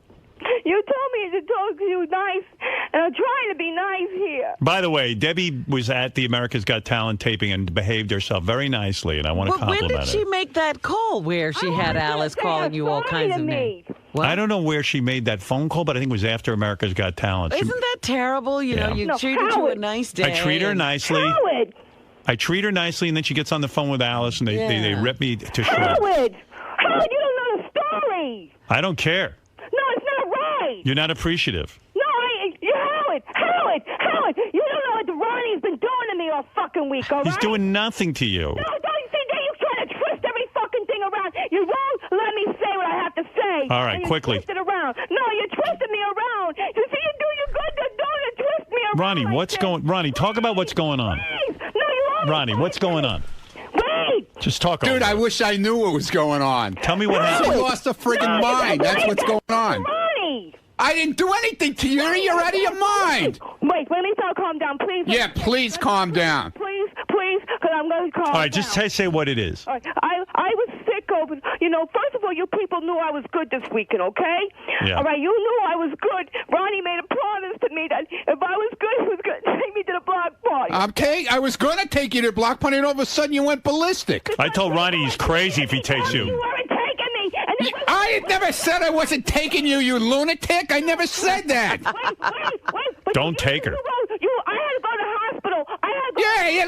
S: you told me to talk to you nice, and I'm trying to be nice here.
A: By the way, Debbie was at the America's Got Talent taping and behaved herself very nicely, and I want to compliment her.
B: When did she make that call where she had Alice calling you all kinds of names?
A: I don't know where she made that phone call, but I think it was after America's Got Talent.
B: Isn't that terrible? You know, you treated you a nice day.
A: I treat her nicely.
S: Howard!
A: I treat her nicely, and then she gets on the phone with Alice, and they rip me to shreds.
S: Howard, you don't know the story.
A: I don't care.
S: No, it's not right.
A: You're not appreciative.
S: No, Howard, you don't know what Ronnie's been doing to me all fucking week, all right?
A: He's doing nothing to you.
S: No, don't you see that you're trying to twist every fucking thing around? You won't let me
A: All right,
S: and you
A: quickly.
S: twist it around. No, you twisted me around. You see, you're good to do to twist me around.
A: Ronnie, Ronnie, talk about what's going on.
S: Please. No, you
A: Ronnie, what's going on?
S: Wait.
A: Just talk.
I: Dude, I wish I knew what was going on.
A: Tell me what happened.
I: She lost her friggin' mind. That's what's going on.
S: Ronnie.
I: I didn't do anything to you. You're out of your mind.
S: Wait, let me calm down, please.
I: Yeah, please calm down.
S: Please, because I'm going to calm down.
A: All right, just say what it is.
S: All right, I was sick over, first of all, you people knew I was good this weekend, okay?
A: Yeah.
S: All right, you knew I was good. Ronnie made a promise to me that if I was good, he was going to take me to the block party.
I: Okay, I was going to take you to the block party, and all of a sudden you went ballistic.
A: I told Ronnie he's crazy if he takes you.
S: You weren't taking me. And
I: I had never said I wasn't taking you, you lunatic. I never said that.
S: Wait.
A: Don't take her.
S: I had to go to the hospital. I had to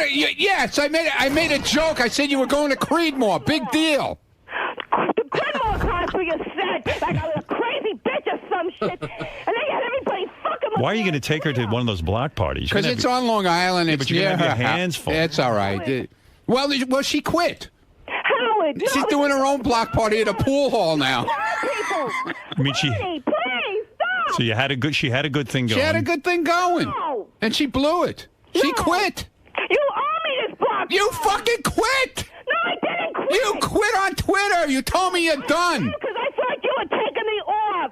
S: go.
I: Yes, I made a joke. I said you were going to Creedmoor. Big deal.
S: The Creedmoor hospital, you said, like I was a crazy bitch or some shit. And then you had everybody fucking.
A: Why are you going to take her to one of those block parties?
I: Because it's on Long Island.
A: Yeah,
I: It's
A: but you're
I: near
A: going to have
I: her
A: your
I: house.
A: hands full.
I: It's all right. Well, she quit.
S: Howard,
I: She's doing her own block party at a pool hall now.
A: I mean,
S: please stop.
A: So she had a good thing going.
I: She had a good thing going.
S: No.
I: And she blew it. She quit.
S: You owe me this block.
I: You fucking quit.
S: No, I didn't quit.
I: You quit on Twitter. You told me you're done.
S: Because I thought you were taking me off.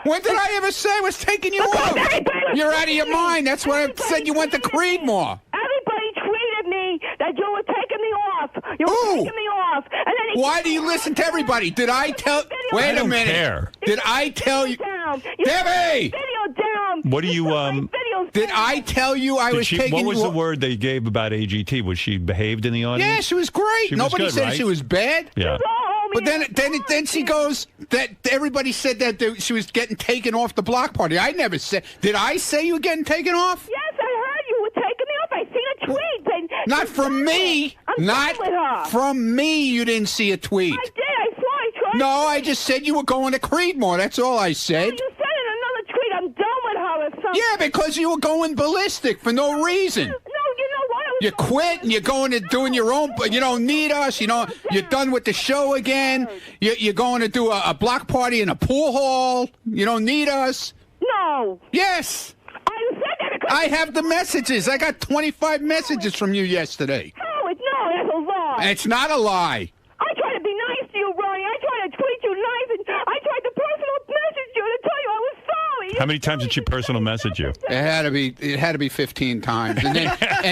I: When did I ever say I was taking you off? You're out of your mind. That's why I said you went to Creedmoor.
S: Everybody tweeted me that you were taking me off. You were taking me off. And then
I: Why do you listen to everybody? Did I tell... Wait a minute.
A: Care.
I: Did I tell you... Debbie!
S: Video down.
A: What do you
I: Did I tell you I was taking you...
A: What was the word they gave about AGT? Was she behaved in the audience?
I: Yeah, she was great.
A: She was
I: Nobody
A: good,
I: said
A: right?
I: she was bad.
A: Yeah.
I: But then she goes that everybody said that she was getting taken off the block party. I never said. Did I say you were getting taken off?
S: Yes, I heard you were taking me off. I seen a tweet. And
I: Not from me.
S: I'm
I: Not
S: with her.
I: from me. You didn't see a tweet.
S: I did. I saw it. Tried.
I: No, I just said you were going to Creedmoor. That's all I said.
S: You said in another tweet, I'm done with her or something.
I: Yeah, because you were going ballistic for no reason.
S: No, you know what?
I: You quit and you're going to doing your own. You don't need us. You're done with the show again. You're going to do a block party in a pool hall. You don't need us.
S: No.
I: Yes.
S: I said that because
I: I have the messages. I got 25 messages from you yesterday.
S: Howard, no, that's a lie.
I: It's not a lie.
S: I try to be nice to you, Ronnie. I try to tweet you nice, and I tried to personal message you to tell you I was sorry.
A: How many times did she personal message you?
I: It had to be 15 times. And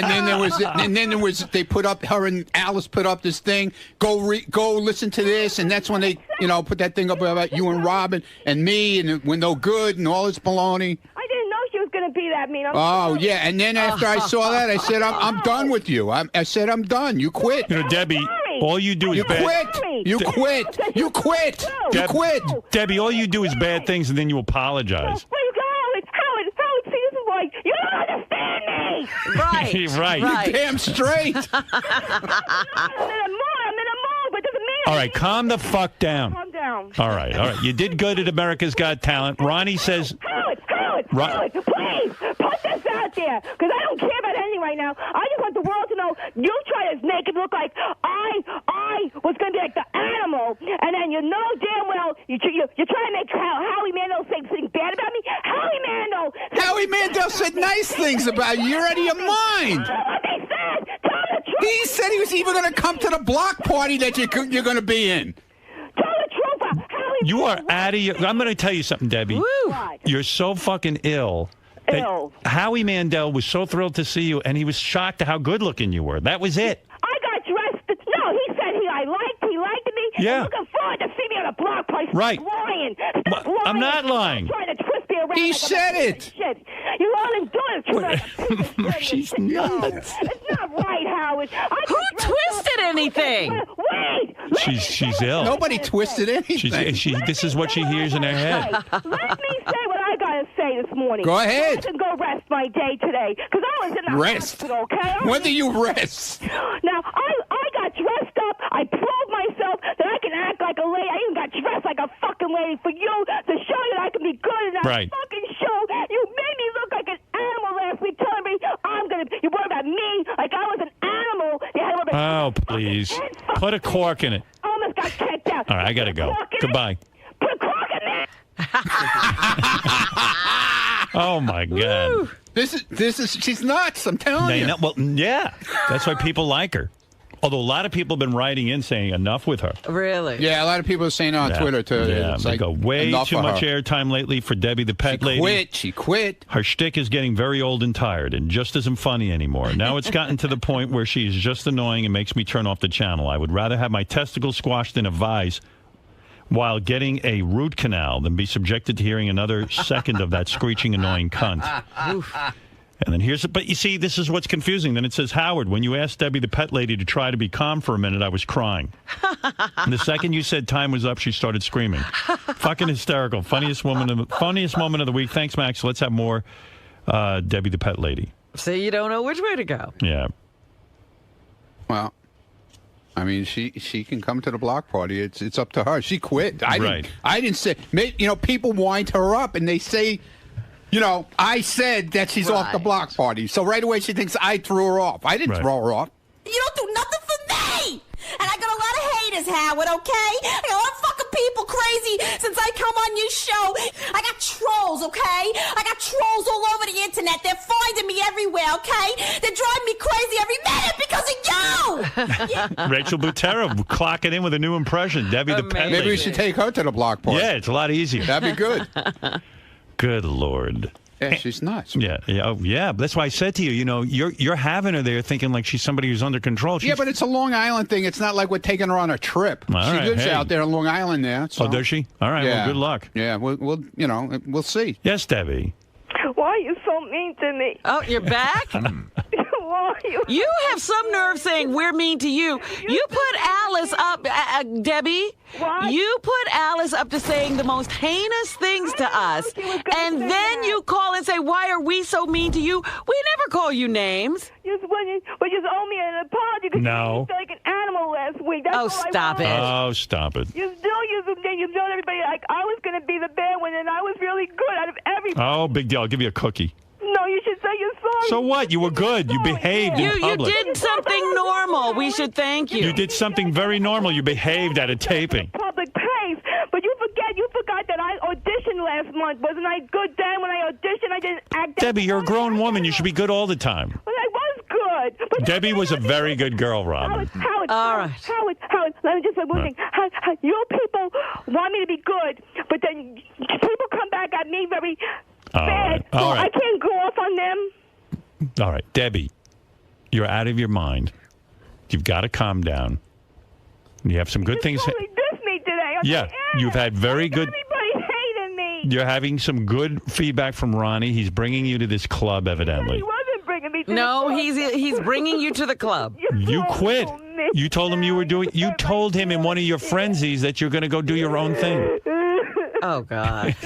I: then there was they put up, her and Alice put up this thing, go listen to this, and that's when they put that thing up about you and Robin and me, and we're no good and all this baloney.
S: I didn't know she was going to be that mean.
I: Oh yeah, and then after I saw that, I said I'm done with you. I said I'm done. You quit.
A: Debbie, all you do is bad.
I: You quit. You quit. You quit.
A: Debbie, all you do is bad things, and then you apologize.
S: Howard, see, this is why you don't understand me.
A: Right.
I: You damn straight.
S: I'm in a mood, but it doesn't mean
A: All right, calm the fuck down.
S: Calm down.
A: All right. You did good at America's Got Talent. Ronnie says...
S: Howard, please, put this out there, because I don't care about anything right now. I just want the world to know you try to make it look like I was going to be like the animal, and then you know damn well you try to make Howie Mandel say something bad about me. Howie
I: Mandel said nice things about you. You're out of your mind.
S: What they said. Tell the truth.
I: He said he was even going to come to the block party that you're going to be in.
S: Tell the truth.
A: You are out of your... I'm going to tell you something, Debbie.
S: Woo.
A: You're so fucking ill. Howie Mandel was so thrilled to see you, and he was shocked at how good-looking you were. That was it.
S: I got dressed. No, he said he liked me.
A: Yeah.
S: Looking forward to see me on a block party.
A: Right.
S: Lying.
A: I'm not lying.
S: Trying to twist me around.
I: He
S: like
I: said it.
S: Shit. You all I'm doing is
A: She's nuts.
S: It's not right, Howard.
B: Who twisted anything?
S: Wait.
A: She's ill.
I: Nobody twisted anything.
A: This is what she hears in her head.
S: Let me say what I got to say this morning.
I: Go ahead.
S: I can go rest my day today, because I was in the hospital, okay?
I: When do you rest?
S: Now, I got dressed up. I proved myself that I can act like a lady. I even got dressed like a fucking lady for you to show you that I can be good in that fucking show. You made me look like an animal last week, telling me you worried about me like I was an animal. You had a
A: Oh, please. Put a cork in it.
S: I almost got kicked out.
A: All right, I got to go. Goodbye.
S: Put a cork in
A: Oh my God!
I: This is she's nuts. I'm telling you.
A: Well, yeah, that's why people like her. Although a lot of people have been writing in saying enough with her.
B: Really?
I: Yeah, a lot of people are saying on Twitter too.
A: Yeah,
I: It's
A: they
I: like
A: go way too much airtime lately for Debbie the pet lady.
I: She quit.
A: Her shtick is getting very old and tired and just isn't funny anymore. Now it's gotten to the point where she's just annoying and makes me turn off the channel. I would rather have my testicles squashed in a vise while getting a root canal than be subjected to hearing another second of that screeching, annoying cunt. And then but you see, this is what's confusing. Then it says, Howard, when you asked Debbie the pet lady to try to be calm for a minute, I was crying. And the second you said time was up, she started screaming. Fucking hysterical. Funniest moment of the week. Thanks, Max. Let's have more Debbie the pet lady.
B: So you don't know which way to go.
A: Yeah.
I: Well, I mean, she can come to the block party. It's up to her. She quit. I didn't say. People wind her up and they say, I said that she's off the block party. So right away she thinks I threw her off. I didn't throw her off.
R: You don't do nothing for me! And I got a lot of haters, Howard, okay? I got a lot of fucking people crazy since I come on your show. I got trolls, okay? I got trolls all over the internet. They're finding me everywhere, okay? They're driving me crazy every minute because of you!
A: Rachel Butera clocking in with a new impression. Debbie the pet lady.
I: Maybe we should take her to the block party.
A: Yeah, it's a lot easier.
I: That'd be good.
A: Good Lord.
I: Yeah, she's nuts.
A: Yeah. That's why I said to you, you're having her there thinking like she's somebody who's under control.
I: Yeah, but it's a Long Island thing. It's not like we're taking her on a trip. She lives out there on Long Island there. So.
A: Oh, does she? All right.
I: Yeah.
A: Well, good luck.
I: Yeah. We'll see.
A: Yes, Debbie.
S: Why are you so mean to me?
B: Oh, you're back?
S: Why are you?
B: You have some nerve saying we're mean to you. You put Alice up, Debbie.
S: What?
B: You put Alice up to saying the most heinous things to us. And then you call and say, why are we so mean to you? We never call you names.
S: You just owe me an apology because you was like an animal last week. That's
B: stop it.
A: Oh, stop it.
S: You've known everybody like I was going to be the bad one, and I was really good out of everybody.
A: Oh, big deal. I'll give you a cookie.
S: No, you should say you're sorry.
A: So what? You were good. You behaved in public.
B: You did something normal. We should thank you.
A: You did something very normal. You behaved at a taping.
S: Public praise, but you forgot that I auditioned last month. Wasn't I good then when I auditioned? I didn't act.
A: Debbie, you're a grown woman. You should be good all the time.
S: Well, I was good. But
A: Debbie was a very good girl, Robin.
S: Howard,
B: all right.
S: Howard, let me just say one thing. Your people want me to be good, but then people come back at me very bad. So
A: All right.
S: I can't go off on them.
A: All right. Debbie, you're out of your mind. You've got to calm down. You have some good things.
S: You totally dissed me today.
A: Yeah, you've had very good.
S: Everybody hated me.
A: You're having some good feedback from Ronnie. He's bringing you to this club, evidently.
S: He wasn't bringing me to
B: No,
S: the club.
B: he's bringing you to the club.
A: You quit. You told him you were doing. You told him in one of your frenzies that you're going to go do your own thing.
B: Oh God.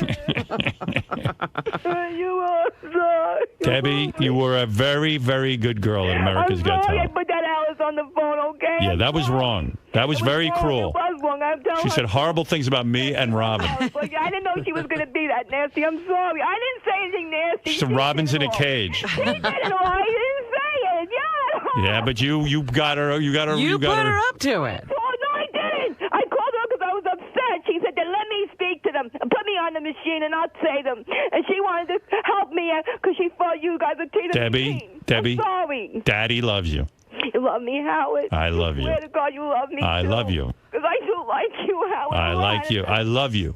S: You are sorry.
A: Debbie, you were a very, very good girl at America's Got
S: I
A: Talent.
S: put that Alice on the phone, okay?
A: Yeah, that was wrong. That was very cruel.
S: It was wrong. I'm telling
A: She
S: her.
A: said horrible things about me and Robin.
S: But I didn't know she was going to be that nasty. I'm sorry. I didn't say anything nasty.
A: She said Robin's in a cage.
S: She did it all. I didn't say it. Yeah.
A: Yeah, but you got her. You got her.
B: You
A: got
B: put her up to it.
S: Oh, no, I didn't. I called her because I was upset. She said, let me speak to them. Put me on the machine and I'll say them. And she wanted to help me because she thought you guys would treat her
A: Debbie,
S: I'm sorry.
A: Daddy loves you.
S: You love me, Howard.
A: I love you.
S: I swear to God, you love me,
A: I
S: too.
A: love you.
S: Because I do like you, Howard.
A: I like you. I love you.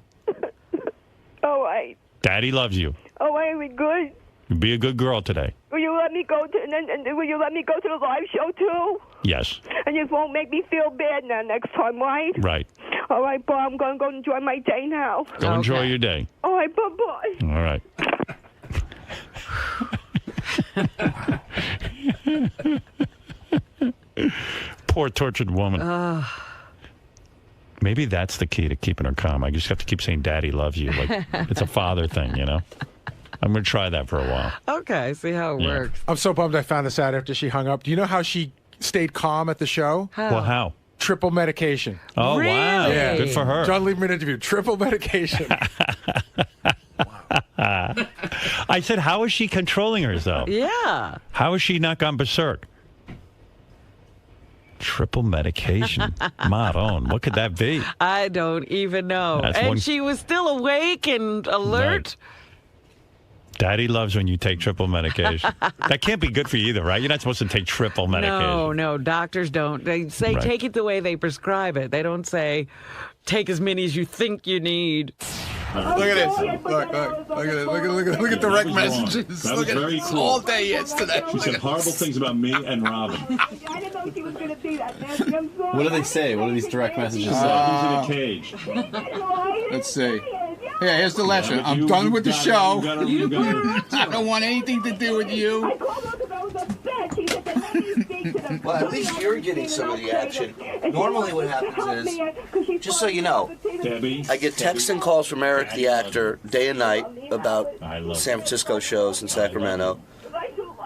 S: All right.
A: Daddy loves you.
S: All right, we good?
A: Be a good girl today.
S: Will you let me go to and will you let me go to the live show too?
A: Yes.
S: And you won't make me feel bad now next time, right?
A: Right.
S: All right, Bob. I'm gonna go enjoy my day now.
A: Go enjoy your day.
S: All right, bye-bye.
A: All right. Poor tortured woman. Maybe that's the key to keeping her calm. I just have to keep saying Daddy loves you. Like it's a father thing, you know? I'm going to try that for a while.
B: Okay, see how it works.
T: I'm so bummed I found this out after she hung up. Do you know how she stayed calm at the show?
B: How?
A: Well, how?
T: Triple medication.
A: Oh,
B: really?
A: wow.
T: Yeah.
A: Good for her.
T: John Lieberman interview. Triple medication.
A: I said, how is she controlling herself?
B: Yeah.
A: How has she not gone berserk? Triple medication. Maron, what could that be?
B: I don't even know. And she was still awake and alert.
A: Right. Daddy loves when you take triple medication. That can't be good for you either, right? You're not supposed to take triple medication.
B: No, doctors don't. They say take it the way they prescribe it. They don't say take as many as you think you need.
I: Look at this. Look at direct messages. Look at it all day yesterday.
U: She said horrible things about me and Robin.
S: I didn't know she was going to do that, Nancy. I'm sorry.
K: What do they say? What do these direct messages say?
U: He's in a cage.
I: Let's see. Yeah, here's the lesson. I'm done with the show. I don't want anything to do with you.
V: Well, at least you're getting some of the action. Normally what happens is, just so you know,
U: Debbie,
V: I get texts and calls from Eric, the actor, day and night about San Francisco shows in Sacramento.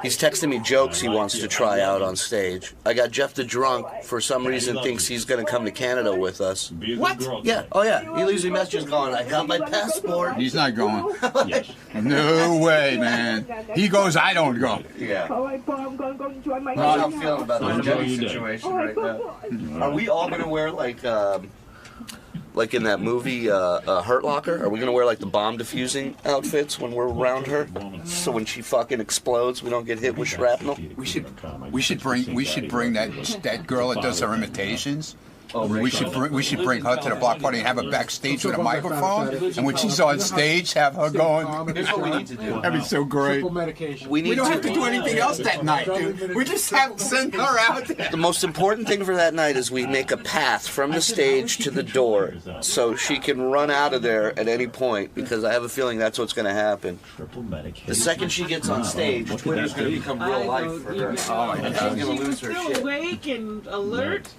V: He's texting me jokes he wants to try out on stage. I got Jeff the Drunk, for some reason, thinks he's going to come to Canada with us.
I: What?
V: Yeah. Oh, yeah. He leaves me messages going, I got my passport.
I: He's not going. No way, man. He goes, I don't go.
V: Yeah.
S: All right, Paul, I'm going to go enjoy my
V: How I'm feeling about the Debbie situation right now. Are we all going to wear, like in that movie Hurt Locker? Are we going to wear like the bomb diffusing outfits when we're around her? So when she fucking explodes, we don't get hit with shrapnel?
I: We should bring that girl that does her imitations. We should bring her to the block party and have her backstage with a microphone, and when she's on stage, have her going.
V: Here's what we need to do.
I: That'd be so great. We don't have to do anything else that night, dude. We just have to send her out there.
V: The most important thing for that night is we make a path from the stage to the door so she can run out of there at any point, because I have a feeling that's what's going to happen. The second she gets on stage, Twitter's going to become real life for her. Oh my God. She's going to lose her shit.
B: Awake and alert.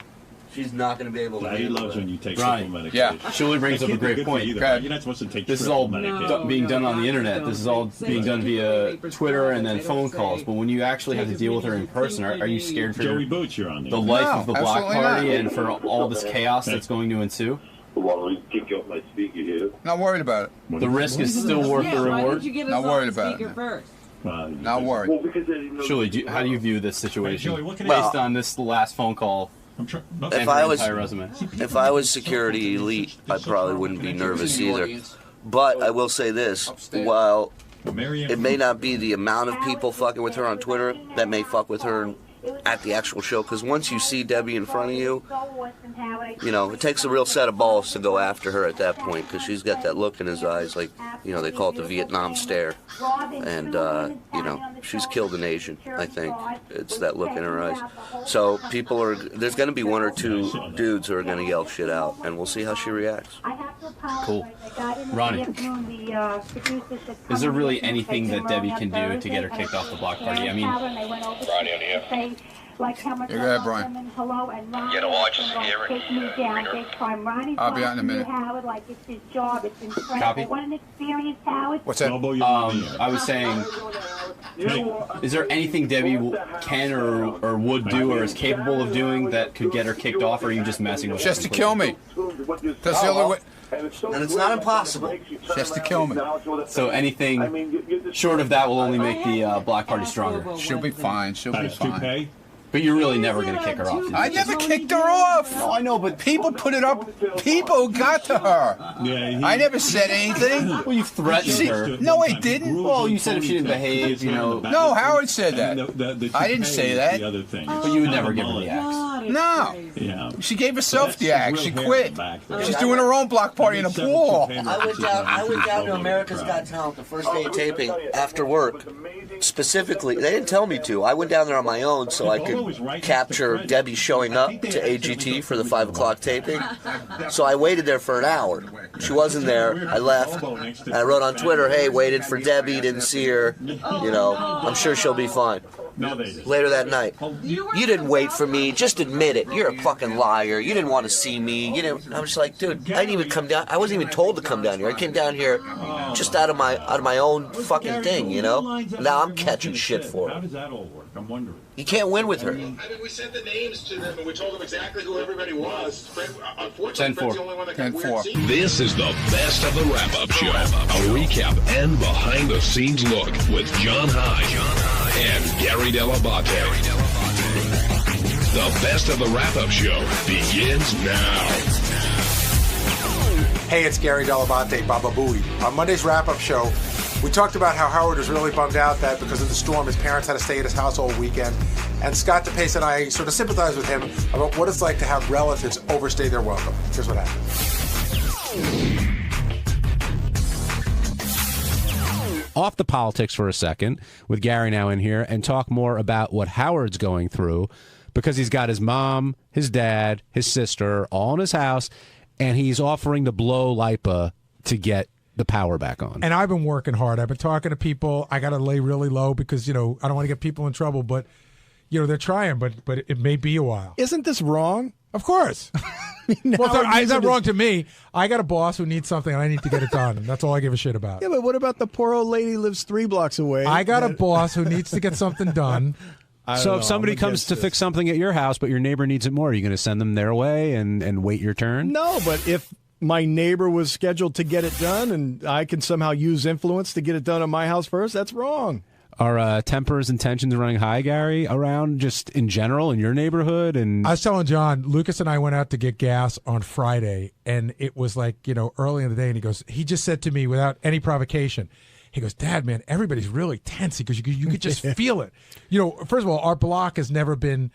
V: She's not going to be able to.
U: He loves when you take triple medication.
K: Yeah, Shirley brings up a great point.
U: You're not supposed to take
K: this is all being done on the internet. This is all being done via Twitter and then phone calls. But when you actually have to deal with her in person, are you scared for
U: Joey Boots? You're on
K: the life of the block party and for all this chaos that's going to ensue?
I: Not worried about it.
K: The risk is still worth the reward.
I: Not worried about it. Not worried.
K: Shirley, how do you view this situation based on this last phone call?
V: If I was security elite, I probably wouldn't be nervous either. But I will say this, while it may not be the amount of people fucking with her on Twitter that may fuck with her at the actual show, because once you see Debbie in front of you, you know, it takes a real set of balls to go after her at that point, because she's got that look in his eyes, like, you know, they call it the Vietnam stare, and, you know, she's killed an Asian, I think. It's that look in her eyes. So there's going to be one or two dudes who are going to yell shit out, and we'll see how she reacts.
K: Cool. Ronnie, is there really anything that Debbie can do to get her kicked off the block party? I mean,
W: Ronnie on here.
S: Like how much
I: go ahead, Brian.
W: Yeah, the watch is here.
I: I'll be out in a minute.
S: Howard, like it's his job. It's incredible.
K: Copy.
S: What an experience, Howard.
I: What's that?
K: I was saying, is there anything Debbie can or would do or is capable of doing that could get her kicked off, or are you just messing with her?
I: Just to kill me. That's the only way.
V: And it's not impossible.
I: Just to kill me.
K: So anything short of that will only make the block party stronger.
I: She'll be fine. She'll be fine.
K: But you're really never going to kick her off.
I: I never kicked her off.
K: No, I know, but
I: people put it up. People got to her.
U: Yeah,
I: I never said anything.
K: Well, you threatened her.
I: No, I didn't.
K: Well, you said if she didn't behave, you know.
I: No, Howard said that. I didn't say that.
K: But you would never give her the axe.
I: No.
U: Yeah.
I: She gave herself the axe. She quit. She's doing her own block party in a pool.
V: I went down to America's Got Talent the first day of taping after work. Specifically, they didn't tell me to. I went down there on my own so I could capture Debbie showing up to AGT for the 5 o'clock taping. So I waited there for an hour. She wasn't there. I left. And I wrote on Twitter, hey, waited for Debbie, didn't see her. You know, I'm sure she'll be fine. Later that night, you didn't wait for me. Just admit it. You're a fucking liar. You didn't want to see me. You didn't. I was like, dude, I didn't even come down. I wasn't even told to come down here. I came down here just out of my own fucking thing, you know. Now I'm catching shit for it.
U: How does that all work? I'm wondering.
V: You can't win with her.
F: I mean, we sent the names to them and we told them exactly who everybody was. Unfortunately,
K: 10-4.
F: Fred's the only one that got weird seats.
X: This is the best of the wrap-up show. A recap and behind-the-scenes look with John High and Gary Dell'Abate. The best of the wrap-up show begins now.
T: Hey, it's Gary Dell'Abate, Baba Booey. On Monday's wrap-up show, we talked about how Howard was really bummed out that because of the storm, his parents had to stay at his house all weekend. And Scott DePace and I sort of sympathized with him about what it's like to have relatives overstay their welcome. Here's what happened.
C: Off the politics for a second, with Gary now in here, and talk more about what Howard's going through, because he's got his mom, his dad, his sister all in his house, and he's offering to blow LIPA to get the power back on.
H: And I've been working hard. I've been talking to people. I got to lay really low because, I don't want to get people in trouble, but, they're trying, but it may be a while.
L: Isn't this wrong?
H: Of course. Well, it's not wrong to me. I got a boss who needs something, and I need to get it done. That's all I give a shit about.
L: Yeah, but what about the poor old lady who lives 3 blocks away?
H: I got a boss who needs to get something done.
C: So if somebody comes to fix something at your house, but your neighbor needs it more, are you going to send them their way and wait your turn?
L: No, but if my neighbor was scheduled to get it done and I can somehow use influence to get it done at my house first, that's wrong.
C: Are tempers and tensions running high, Gary, around just in general in your neighborhood? And
H: I was telling John, Lucas and I went out to get gas on Friday, and it was like, early in the day, and he just said to me without any provocation, he goes, Dad, man, everybody's really tense because you could just feel it. First of all, our block has never been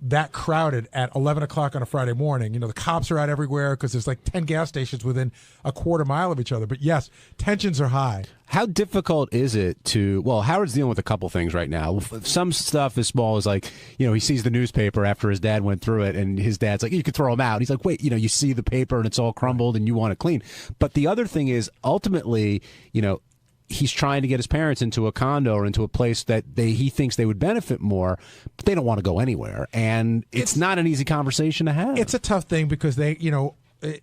H: that crowded at 11 o'clock on a Friday morning. The cops are out everywhere because there's like 10 gas stations within a quarter mile of each other. But yes, tensions are high.
C: How difficult is it Howard's dealing with a couple things right now. Some stuff as small as like, he sees the newspaper after his dad went through it and his dad's like, you could throw him out. He's like, wait, you see the paper and it's all crumbled and you want it clean. But the other thing is ultimately, he's trying to get his parents into a condo or into a place that he thinks they would benefit more, but they don't want to go anywhere. And it's not an easy conversation to have.
H: It's a tough thing because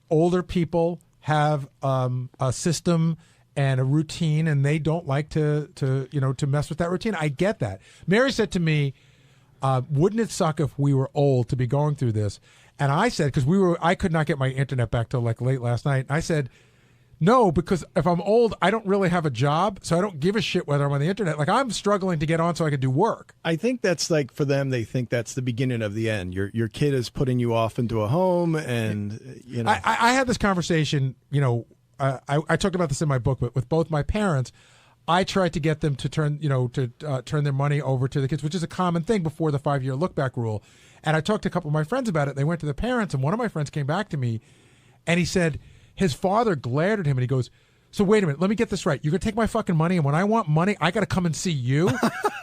H: older people have a system and a routine, and they don't like to mess with that routine. I get that. Mary said to me, wouldn't it suck if we were old to be going through this? And I said, because I could not get my internet back till like late last night. And I said, no, because if I'm old, I don't really have a job, so I don't give a shit whether I'm on the internet. Like, I'm struggling to get on so I can do work.
L: I think that's like, for them, they think that's the beginning of the end. Your kid is putting you off into a home, and,
H: I had this conversation, I talked about this in my book, but with both my parents, I tried to get them to turn their money over to the kids, which is a common thing before the 5-year look-back rule. And I talked to a couple of my friends about it. They went to the parents, and one of my friends came back to me, and he said his father glared at him, and he goes, so wait a minute, let me get this right. You're going to take my fucking money, and when I want money, I got to come and see you?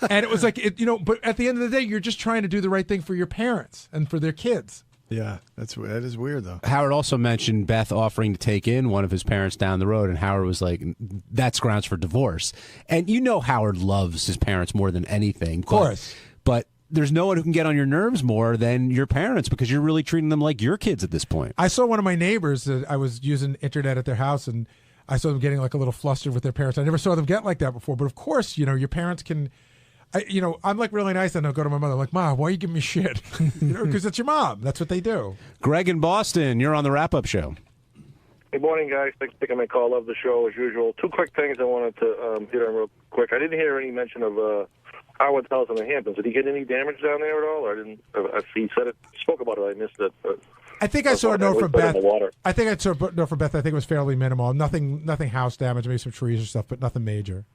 H: And it was like, but at the end of the day, you're just trying to do the right thing for your parents and for their kids.
L: Yeah, that is weird, though.
C: Howard also mentioned Beth offering to take in one of his parents down the road, and Howard was like, that's grounds for divorce. And Howard loves his parents more than anything.
H: Of course.
C: But there's no one who can get on your nerves more than your parents because you're really treating them like your kids at this point.
H: I saw one of my neighbors that I was using internet at their house, and I saw them getting like a little flustered with their parents. I never saw them get like that before. But of course, your parents can... I'm like really nice, and I'll go to my mother. I'm like, Mom, why are you giving me shit? Because it's your mom. That's what they do.
C: Greg in Boston, you're on the wrap-up show.
M: Good morning, guys. Thanks for taking my call. Love the show as usual. 2 quick things I wanted to hit on real quick. I didn't hear any mention of Howard's house in the Hamptons. Did he get any damage down there at all? I didn't. If he said it, spoke about it. I missed it. But
H: I think I saw a note from Beth. I think I saw a note from Beth. I think it was fairly minimal. Nothing house damage, maybe some trees or stuff, but nothing major.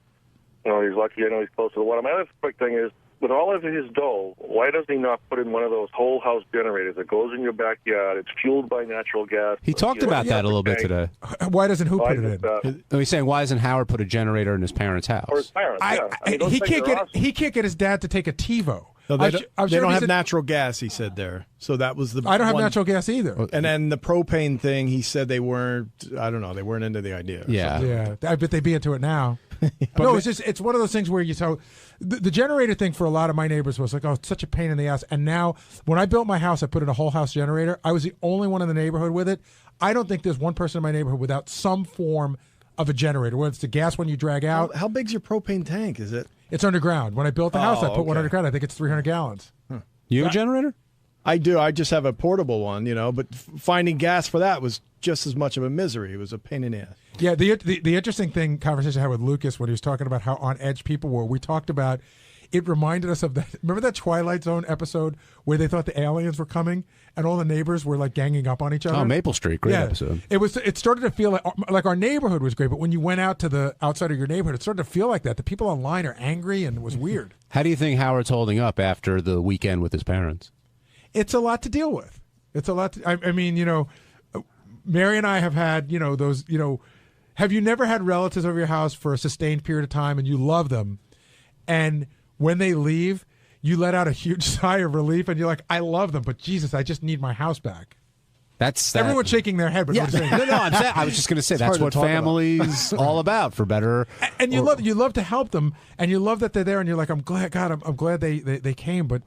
M: No, he's lucky. I know he's close to the water. My other quick thing is, with all of his dough, why does he not put in one of those whole house generators that goes in your backyard? It's fueled by natural gas.
C: He talked about that a little bit today.
H: Why doesn't who put it in?
C: He's saying, why doesn't Howard put a generator in his parents' house?
M: Or his parents, yeah.
H: He can't get his dad to take a TiVo.
L: No, they don't have natural gas, he said there. So that was the
H: I don't have natural gas either.
L: And then the propane thing, he said they weren't, I don't know, they weren't into the idea.
H: Yeah. I bet they'd be into it now. No, it's one of those things where the generator thing for a lot of my neighbors was like, oh, it's such a pain in the ass. And now when I built my house, I put in a whole house generator. I was the only one in the neighborhood with it. I don't think there's one person in my neighborhood without some form of a generator, whether it's the gas one you drag out.
L: How big's your propane tank? Is it?
H: It's underground. When I built the house, I put one underground. I think it's 300 gallons.
L: Huh.
C: You have a generator?
L: I do. I just have a portable one, but finding gas for that was just as much of a misery. It was a pain in the ass.
H: Yeah, the interesting conversation I had with Lucas when he was talking about how on edge people were, we talked about it reminded us of that. Remember that Twilight Zone episode where they thought the aliens were coming and all the neighbors were like ganging up on each other?
C: Oh, Maple Street, great episode.
H: It started to feel like our neighborhood was great, but when you went out to the outside of your neighborhood, it started to feel like that. The people online are angry, and it was weird.
C: How do you think Howard's holding up after the weekend with his parents?
H: It's a lot to deal with. It's a lot. I mean, Mary and I have had, those, have you never had relatives over your house for a sustained period of time and you love them, and when they leave, you let out a huge sigh of relief and you're like, I love them, but Jesus, I just need my house back.
C: That's
H: everyone's shaking their head, but
C: yeah. I was just going to say that's what family's all about, for better.
H: And you love to help them, and you love that they're there, and you're like, I'm glad they came, but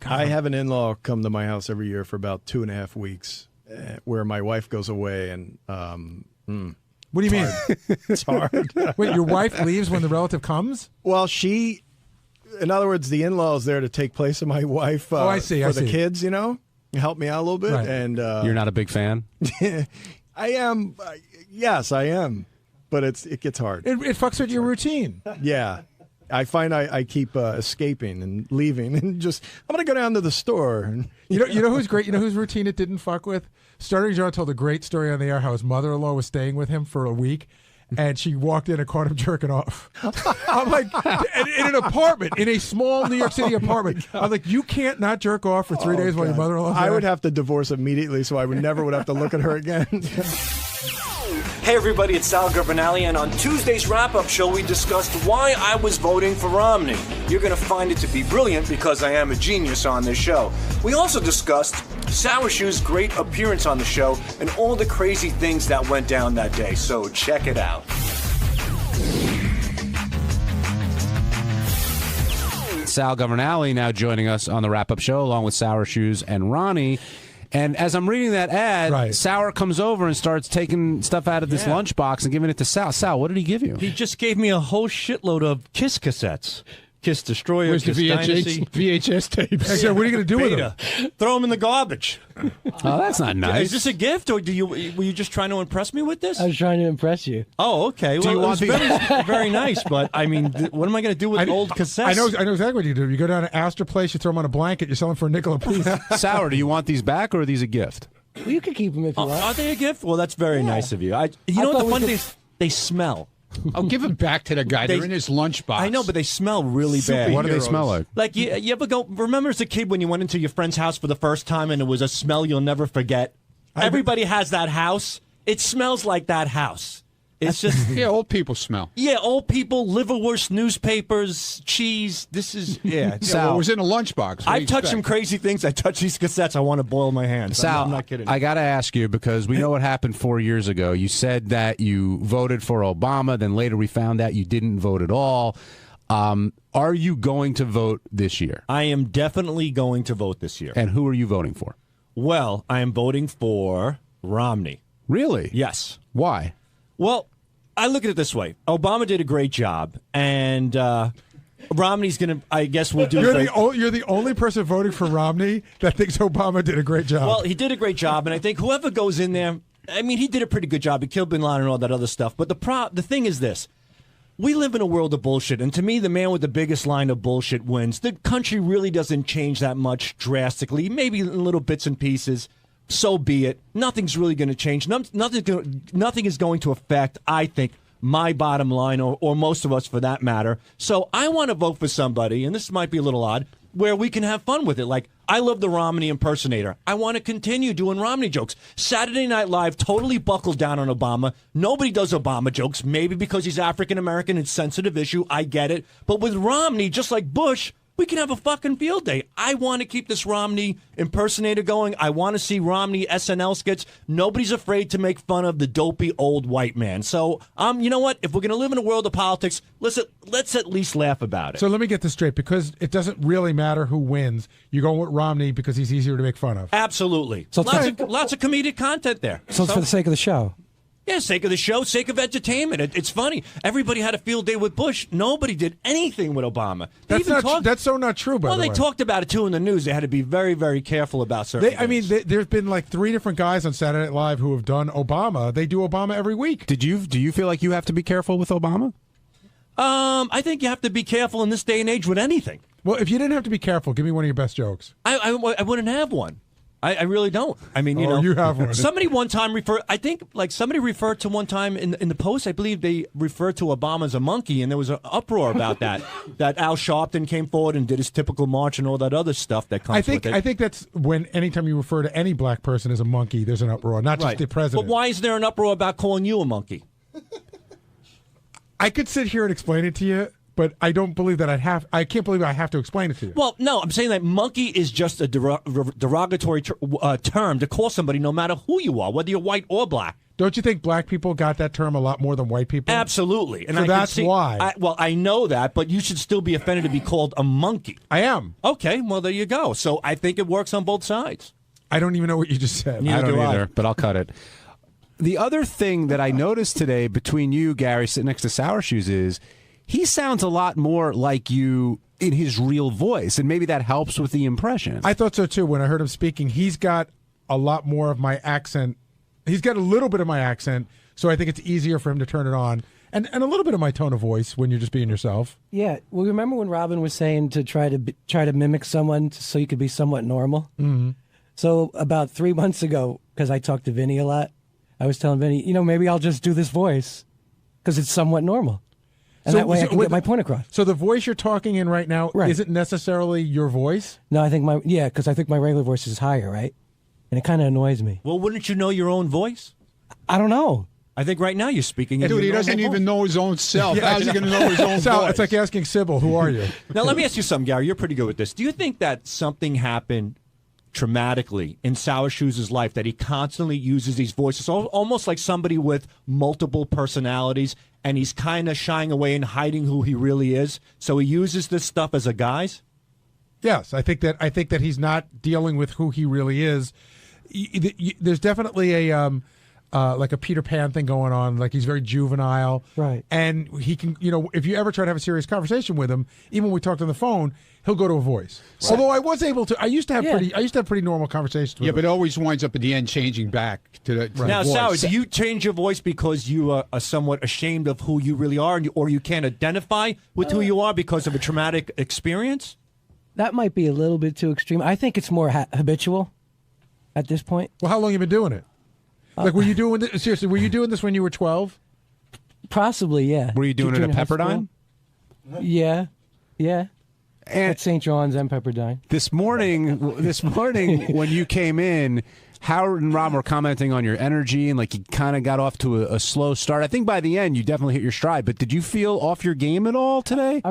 H: God,
L: I have an in-law come to my house every year for about 2.5 weeks, where my wife goes away, and
H: what do you mean?
L: It's hard.
H: Wait, your wife leaves when the relative comes?
L: Well, in other words, the in-law is there to take place of my wife.
H: I see.
L: For the kids, help me out a little bit.
H: Right.
L: And
C: you're not a big fan?
L: I am. Yes, I am. But it gets hard.
H: It fucks with your routine.
L: Yeah. I find I keep escaping and leaving and just, I'm going to go down to the store.
H: You know who's great? You know whose routine it didn't fuck with? Starting John told a great story on the air how his mother-in-law was staying with him for a week, and she walked in and caught him jerking off. I'm like, in an apartment, in a small New York City apartment. I'm like, you can't not jerk off for 3 days while your mother-in-law's there?
L: I would have to divorce immediately, so I would never have to look at her again.
D: Hey everybody, it's Sal Governale, and on Tuesday's wrap-up show we discussed why I was voting for Romney. You're going to find it to be brilliant because I am a genius on this show. We also discussed Sour Shoe's great appearance on the show and all the crazy things that went down that day, so check it out.
C: Sal Governale now joining us on the wrap-up show along with Sour Shoes and Ronnie. And as I'm reading that ad, Sour comes over and starts taking stuff out of this lunchbox and giving it to Sal. Sal, what did he give you?
E: He just gave me a whole shitload of Kiss cassettes. Kiss Destroyer,
G: Where's
E: Kiss
G: the
E: Dynasty.
G: VHS tapes?
H: Hey, what are you going to do with them?
E: Throw them in the garbage.
C: Oh, that's not nice.
E: Is this a gift, or were you just trying to impress me with this?
G: I was trying to impress you.
E: Oh, okay.
C: Do you want
E: it was very nice, but I mean, what am I going to do with old cassettes?
H: I know exactly what you do. You go down to Astor Place, you throw them on a blanket, you sell them for a nickel a piece.
C: Sour, do you want these back, or are these a gift?
G: Well, you can keep them if you want.
E: Are they a gift? Well, that's very nice of you. You know what the funny thing is? They smell.
G: I'll give them back to the guy. They're in his lunchbox.
E: I know, but they smell really bad.
C: What do they smell like?
E: Like, you ever remember as a kid when you went into your friend's house for the first time and it was a smell you'll never forget? Everybody has that house. It smells like that house. It's just...
G: Yeah, old people smell.
E: Yeah, old people, liverwurst, newspapers, cheese. This is... Yeah.
G: Well, it was in a lunchbox.
E: I've touched some crazy things. I touch these cassettes. I want to boil my hands.
C: Sal,
E: I'm not kidding.
C: I got to ask you, because we know what happened 4 years ago. You said that you voted for Obama, then later we found out you didn't vote at all. Are you going to vote this year?
E: I am definitely going to vote this year.
C: And who are you voting for?
E: Well, I am voting for Romney.
C: Really?
E: Yes.
C: Why?
E: Well, I look at it this way. Obama did a great job, and Romney's going to, I guess, will do
H: You're the only person voting for Romney that thinks Obama did a great job.
E: Well, he did a great job, and I think whoever goes in there, I mean, he did a pretty good job. He killed Bin Laden and all that other stuff. But the thing is this. We live in a world of bullshit, and to me, the man with the biggest line of bullshit wins. The country really doesn't change that much drastically, maybe in little bits and pieces. So be it. Nothing's really going to change. Nothing is going to affect, I think, my bottom line, or most of us for that matter. So I want to vote for somebody, and this might be a little odd, where we can have fun with it. Like, I love the Romney impersonator. I want to continue doing Romney jokes. Saturday Night Live totally buckled down on Obama. Nobody does Obama jokes, maybe because he's African-American. It's a sensitive issue. I get it. But with Romney, just like Bush, we can have a fucking field day. I want to keep this Romney impersonator going. I want to see Romney SNL skits. Nobody's afraid to make fun of the dopey old white man. So, you know what? If we're going to live in a world of politics, let's at least laugh about it.
H: So let me get this straight, because it doesn't really matter who wins. You go with Romney because he's easier to make fun of.
E: Absolutely.
G: So
E: lots of comedic content there.
G: So it's for the sake of the show.
E: Yeah, sake of the show, sake of entertainment. It's funny. Everybody had a field day with Bush. Nobody did anything with Obama.
H: That's so not true, by the way.
E: Well, they talked about it, too, in the news. They had to be very, very careful about certain things.
H: There's been like 3 different guys on Saturday Night Live who have done Obama. They do Obama every week.
C: Do you feel like you have to be careful with Obama?
E: I think you have to be careful in this day and age with anything.
H: Well, if you didn't have to be careful, give me one of your best jokes.
E: I wouldn't have one. I really don't. I mean, you know,
H: you have one.
E: Somebody one time somebody referred to one time in the Post, I believe they referred to Obama as a monkey, and there was an uproar about that. That Al Sharpton came forward and did his typical march and all that other stuff that comes with it.
H: I think that's when anytime you refer to any black person as a monkey, there's an uproar, not just the president.
E: But why is there an uproar about calling you a monkey?
H: I could sit here and explain it to you, but I don't believe that I can't believe I have to explain it to you.
E: Well, no, I'm saying that monkey is just a derogatory term to call somebody no matter who you are, whether you're white or black.
H: Don't you think black people got that term a lot more than white people?
E: Absolutely.
H: And so that's why.
E: I know that, but you should still be offended to be called a monkey.
H: I am.
E: Okay, well, there you go. So I think it works on both sides.
H: I don't even know what you just said.
C: I don't either, but I'll cut it. The other thing that I noticed today between you, Gary, sitting next to Sour Shoes is he sounds a lot more like you in his real voice, and maybe that helps with the impression.
H: I thought so, too. When I heard him speaking, he's got a lot more of my accent. He's got a little bit of my accent, so I think it's easier for him to turn it on. And a little bit of my tone of voice when you're just being yourself.
J: Yeah. Well, remember when Robin was saying to try to mimic someone so you could be somewhat normal?
H: Mm-hmm.
J: So about 3 months ago, because I talked to Vinny a lot, I was telling Vinny, maybe I'll just do this voice because it's somewhat normal. And that way I can get my point across.
H: So the voice you're talking in right now isn't necessarily your voice?
J: No, I think because I think my regular voice is higher, right? And it kind of annoys me.
E: Well, wouldn't you know your own voice?
J: I don't know.
E: I think right now you're speaking.
I: Dude, he doesn't even know his own self. How's he going to know his own voice?
H: It's like asking Sybil, who are you?
E: Now, let me ask you something, Gary. You're pretty good with this. Do you think that something happened traumatically in Sour Shoes' life that he constantly uses these voices, almost like somebody with multiple personalities, and he's kind of shying away and hiding who he really is? So he uses this stuff as a guise?
H: Yes, I think that he's not dealing with who he really is. There's definitely a like a Peter Pan thing going on. Like he's very juvenile,
J: right?
H: And he can, if you ever try to have a serious conversation with him, even when we talked on the phone, he'll go to a voice. Right. Although I was able to, I used to have pretty normal conversations with him.
I: But it always winds up at the end changing back to the
E: Now,
I: voice.
E: Sour, do you change your voice because you are somewhat ashamed of who you really are, or you can't identify with who you are because of a traumatic experience?
J: That might be a little bit too extreme. I think it's more habitual at this point.
H: Well, how long have you been doing it? Like, were you doing this, seriously? Were you doing this when you were 12?
J: Possibly, yeah.
C: Were you doing it at Pepperdine?
J: Yeah. At St. John's and Pepperdine.
C: This morning, when you came in, Howard and Rob were commenting on your energy and like you kind of got off to a slow start. I think by the end you definitely hit your stride. But did you feel off your game at all today?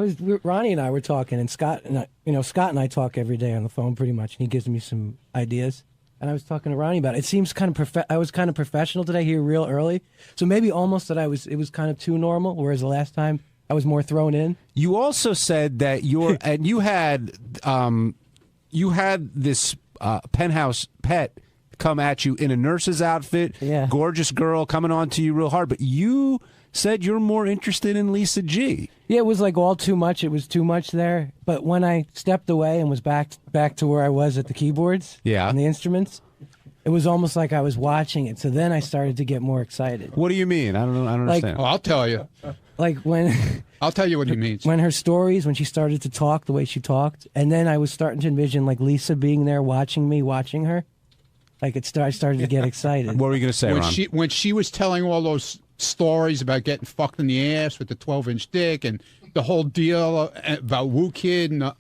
J: Ronnie and I were talking, and Scott and I talk every day on the phone pretty much, and he gives me some ideas. And I was talking to Ronnie about it. It seems kind of I was kind of professional today here real early. So maybe almost that it was kind of too normal, whereas the last time I was more thrown in.
C: You also said that you had this penthouse pet come at you in a nurse's outfit, gorgeous girl coming on to you real hard, but you said you're more interested in Lisa G.
J: Yeah, it was like all too much. It was too much there. But when I stepped away and was back to where I was at the keyboards and the instruments, it was almost like I was watching it. So then I started to get more excited.
C: What do you mean? I don't understand.
I: I'll tell you.
J: Like when
I: I'll tell you what he means.
J: When her stories, when she started to talk the way she talked, and then I was starting to envision like Lisa being there watching me, watching her. Like I started to get excited.
C: What were you going to say, Ron?
I: When she was telling all those stories about getting fucked in the ass with the 12-inch dick and the whole deal about Woo Kid, and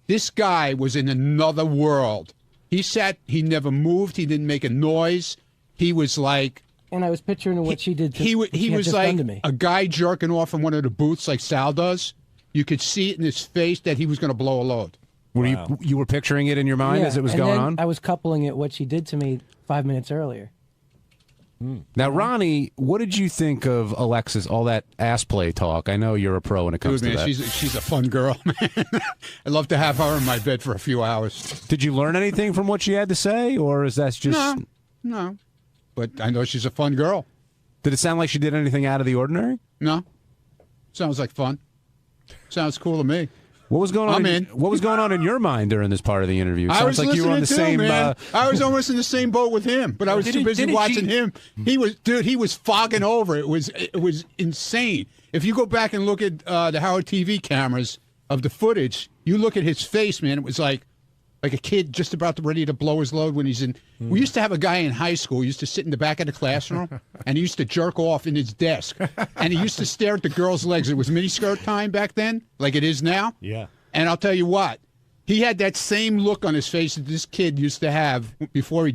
I: this guy was in another world. He he never moved, he didn't make a noise. He was like...
J: And I was picturing what she did to
I: He was like
J: to me.
I: A guy jerking off in one of the booths like Sal does. You could see it in his face that he was going to blow a load.
C: Were you were picturing it in your mind as it was going on?
J: I was coupling it what she did to me 5 minutes earlier.
C: Now, Ronnie, what did you think of Alexis, all that ass play talk? I know you're a pro when it comes to that.
I: She's a fun girl, man. I'd love to have her in my bed for a few hours.
C: Did you learn anything from what she had to say, or is that just...
I: No. But I know she's a fun girl.
C: Did it sound like she did anything out of the ordinary?
I: No. Sounds like fun. Sounds cool to me.
C: What was going on? What was going on in your mind during this part of the interview? It
I: I was
C: sounds like you were on the same.
I: Man. I was almost in the same boat with him, but I was too busy watching him. He was fogging over. It was insane. if you go back and look at the Howard TV cameras of the footage, you look at his face, man. It was like a kid just about ready to blow his load when he's in. We used to have a guy in high school who used to sit in the back of the classroom, and he used to jerk off in his desk, and he used to stare at the girls' legs. It was miniskirt time back then, like it is now.
E: Yeah.
I: And I'll tell you what, he had that same look on his face that this kid used to have before he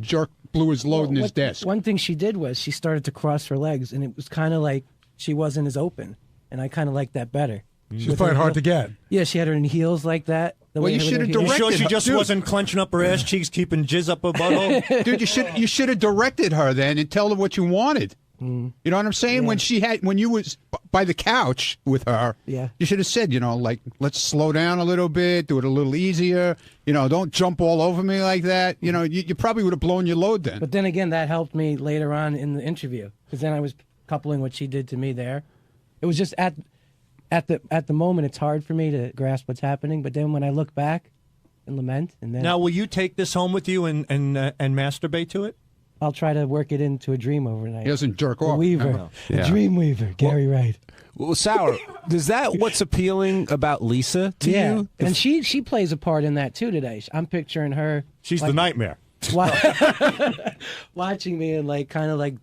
I: blew his load in his desk.
J: One thing she did was she started to cross her legs, and it was kind of like she wasn't as open, and I kind of liked that better.
H: She was playing hard to get.
J: Yeah, she had her in heels like that.
I: Well, you should have
E: You
I: directed
E: sure she
I: her.
E: just
I: Dude.
E: wasn't clenching up her ass cheeks, keeping jizz up her butthole?
I: Dude, you should have directed her then and tell her what you wanted. You know what I'm saying?
J: Yeah.
I: When you was by the couch with her,
J: Yeah.
I: you should have said, like, let's slow down a little bit, do it a little easier. Don't jump all over me like that. You probably would have blown your load then.
J: But then again, that helped me later on in the interview because then I was coupling what she did to me there. It was just at the moment, it's hard for me to grasp what's happening. But then when I look back and lament, and then
E: Now, will you take this home with you and masturbate to it?
J: I'll try to work it into a dream overnight.
I: He doesn't jerk
J: A
I: off.
J: weaver,
C: Yeah.
J: a dream weaver, Gary Wright.
C: Well, Sour, is that what's appealing about Lisa to
J: Yeah,
C: you?
J: and she plays a part in that too today. I'm picturing her.
E: She's the nightmare.
J: Watching me and kind of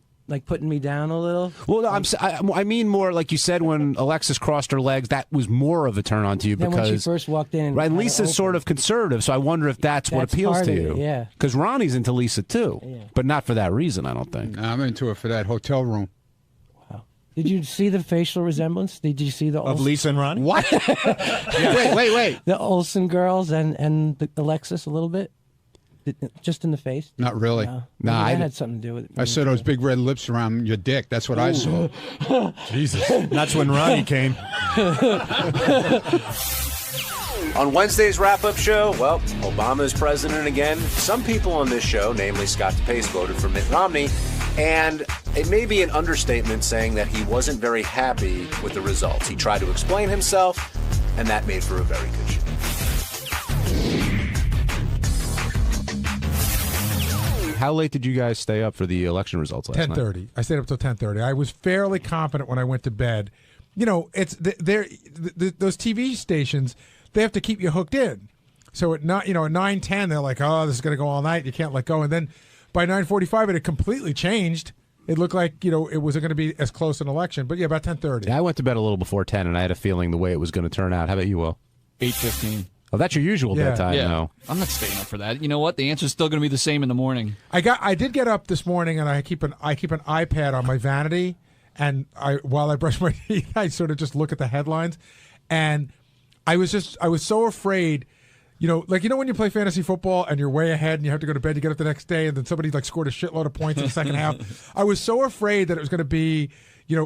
J: putting me down a little.
C: Well, no, I mean more like you said when Alexis crossed her legs. That was more of a turn on to you
J: Then
C: because
J: when she first walked in,
C: right. And Lisa's sort of conservative, so I wonder if that's what appeals
J: part
C: to
J: of
C: you.
J: it, yeah.
C: Because Ronnie's into Lisa too, but not for that reason. I don't think.
I: I'm into it for that hotel room.
J: Did you see the facial resemblance? Did you see the
E: Of Lisa and Ronnie?
I: What? Wait.
J: The Olsen girls and the Alexis a little bit, just in the face.
I: Not really.
J: No,
I: Nah,
J: maybe
I: I
J: that had something to do with it.
I: I saw those big red lips around your dick. That's what I saw.
H: Jesus.
E: That's when Ronnie came.
D: On Wednesday's wrap-up show, well, Obama is president again. Some people on this show, namely Scott DePace, voted for Mitt Romney, and it may be an understatement saying that he wasn't very happy with the results. He tried to explain himself, and that made for a very good show.
C: How late did you guys stay up for the election results last night?
H: 10:30. I stayed up till 10:30. I was fairly confident when I went to bed. It's those TV stations. They have to keep you hooked in. So at 9:10, they're like, "Oh, this is going to go all night. You can't let go." And then by 9:45, it had completely changed. It looked like it wasn't going to be as close an election. But yeah, about 10:30.
C: Yeah, I went to bed a little before 10, and I had a feeling the way it was going to turn out. How about you, Will?
N: 8:15.
C: Oh, that's your usual bedtime, though.
N: I'm not staying up for that. You know what? The answer's still going to be the same in the morning.
H: I did get up this morning, and I keep an iPad on my vanity, and while I brush my teeth, I sort of just look at the headlines, and I was so afraid. When you play fantasy football and you're way ahead and you have to go to bed, you get up the next day, and then somebody scored a shitload of points in the second half. I was so afraid that it was going to be,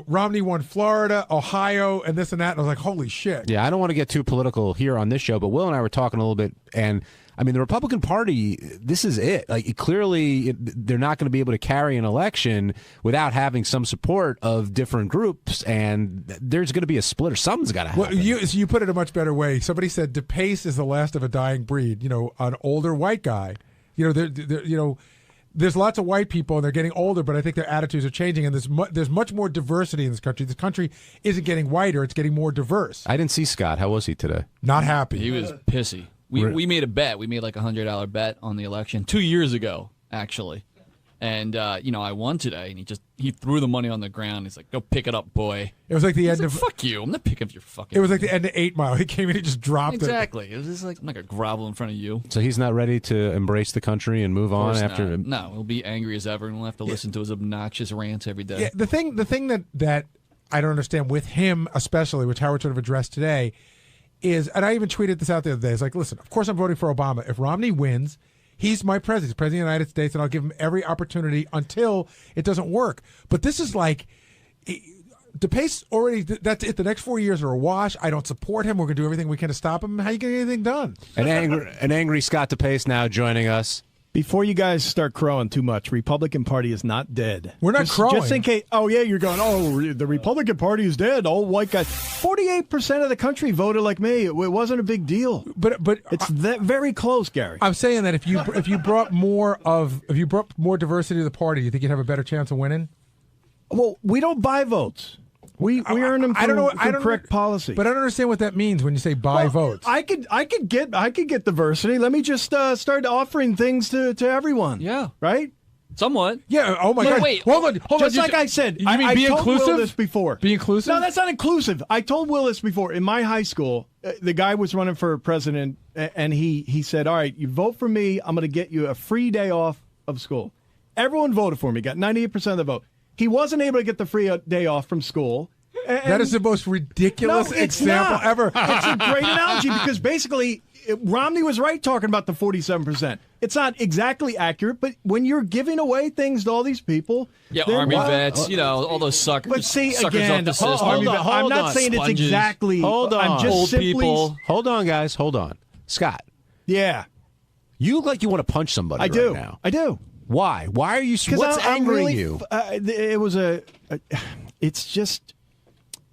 H: Romney won Florida, Ohio, and this and that. And I was like, holy shit.
C: Yeah, I don't want to get too political here on this show, but Will and I were talking a little bit, and I mean, the Republican Party, this is it. Clearly, they're not going to be able to carry an election without having some support of different groups, and there's going to be a split, or something's got to happen.
H: Well, you put it a much better way. Somebody said DePace is the last of a dying breed. An older white guy. There's lots of white people, and they're getting older, but I think their attitudes are changing, and there's much more diversity in this country. This country isn't getting whiter; it's getting more diverse.
C: I didn't see Scott. How was he today?
H: Not happy.
N: He was pissy. We made a bet. We made like $100 bet on the election 2 years ago, actually. And, I won today, and he threw the money on the ground. He's like, go pick it up, boy.
H: It was like the end
N: of...
H: of...
N: Fuck you. I'm not picking up your fucking...
H: It was like the end of 8 Mile. He came in, he just dropped it.
N: Exactly. It was just like, I'm not going to grovel in front of you.
C: So he's not ready to embrace the country and move on after...
N: No, he'll be angry as ever, and we'll have to listen to his obnoxious rants every day.
H: Yeah, the thing that I don't understand with him especially, which Howard sort of addressed today, is, and I even tweeted this out the other day, it's like, listen, of course I'm voting for Obama. If Romney wins... He's my president. He's president of the United States, and I'll give him every opportunity until it doesn't work. But this is like, DePace already, that's it. The next 4 years are a wash. I don't support him. We're going to do everything we can to stop him. How are you going to get anything done?
C: An angry Scott DePace now joining us.
L: Before you guys start crowing too much, Republican Party is not dead.
H: We're not crowing.
L: Just in case. Oh, yeah, you're going, the Republican Party is dead. All white guys. 48% of the country voted like me. It wasn't a big deal.
H: But
L: it's very close, Gary.
H: I'm saying that if you brought more diversity to the party, you think you'd have a better chance of winning?
L: Well, we don't buy votes. We earn them.
H: I don't know.
L: Through correct policy.
H: But I don't understand what that means when you say buy votes.
L: I could get diversity. Let me just start offering things to everyone.
N: Yeah.
L: Right.
N: Somewhat.
H: Yeah. Oh my God.
N: Wait.
L: Hold on. Just like I said,
H: you mean
L: I
H: be
L: told
H: inclusive?
L: Will this before.
H: Be inclusive?
L: No, that's not inclusive. I told Will this before. In my high school, the guy was running for president, and he said, "All right, you vote for me. I'm going to get you a free day off of school." Everyone voted for me. Got 98% of the vote. He wasn't able to get the free day off from school.
H: That is the most ridiculous example ever.
L: It's a great analogy because basically Romney was right talking about the 47%. It's not exactly accurate, but when you're giving away things to all these people,
N: Yeah, Army vets, all those suckers.
L: But see,
N: suckers
L: again,
N: off the system.
L: I'm not saying it's
N: Sponges.
L: exactly.
C: Hold on.
L: I'm just
N: Old
L: simply,
N: people.
C: Hold on, guys. Hold on. Scott.
L: Yeah.
C: You look like you want to punch somebody
L: I do.
C: right now.
L: I do.
C: Why? Why are you? What's
L: I'm
C: angering
L: really,
C: you?
L: It was it's just.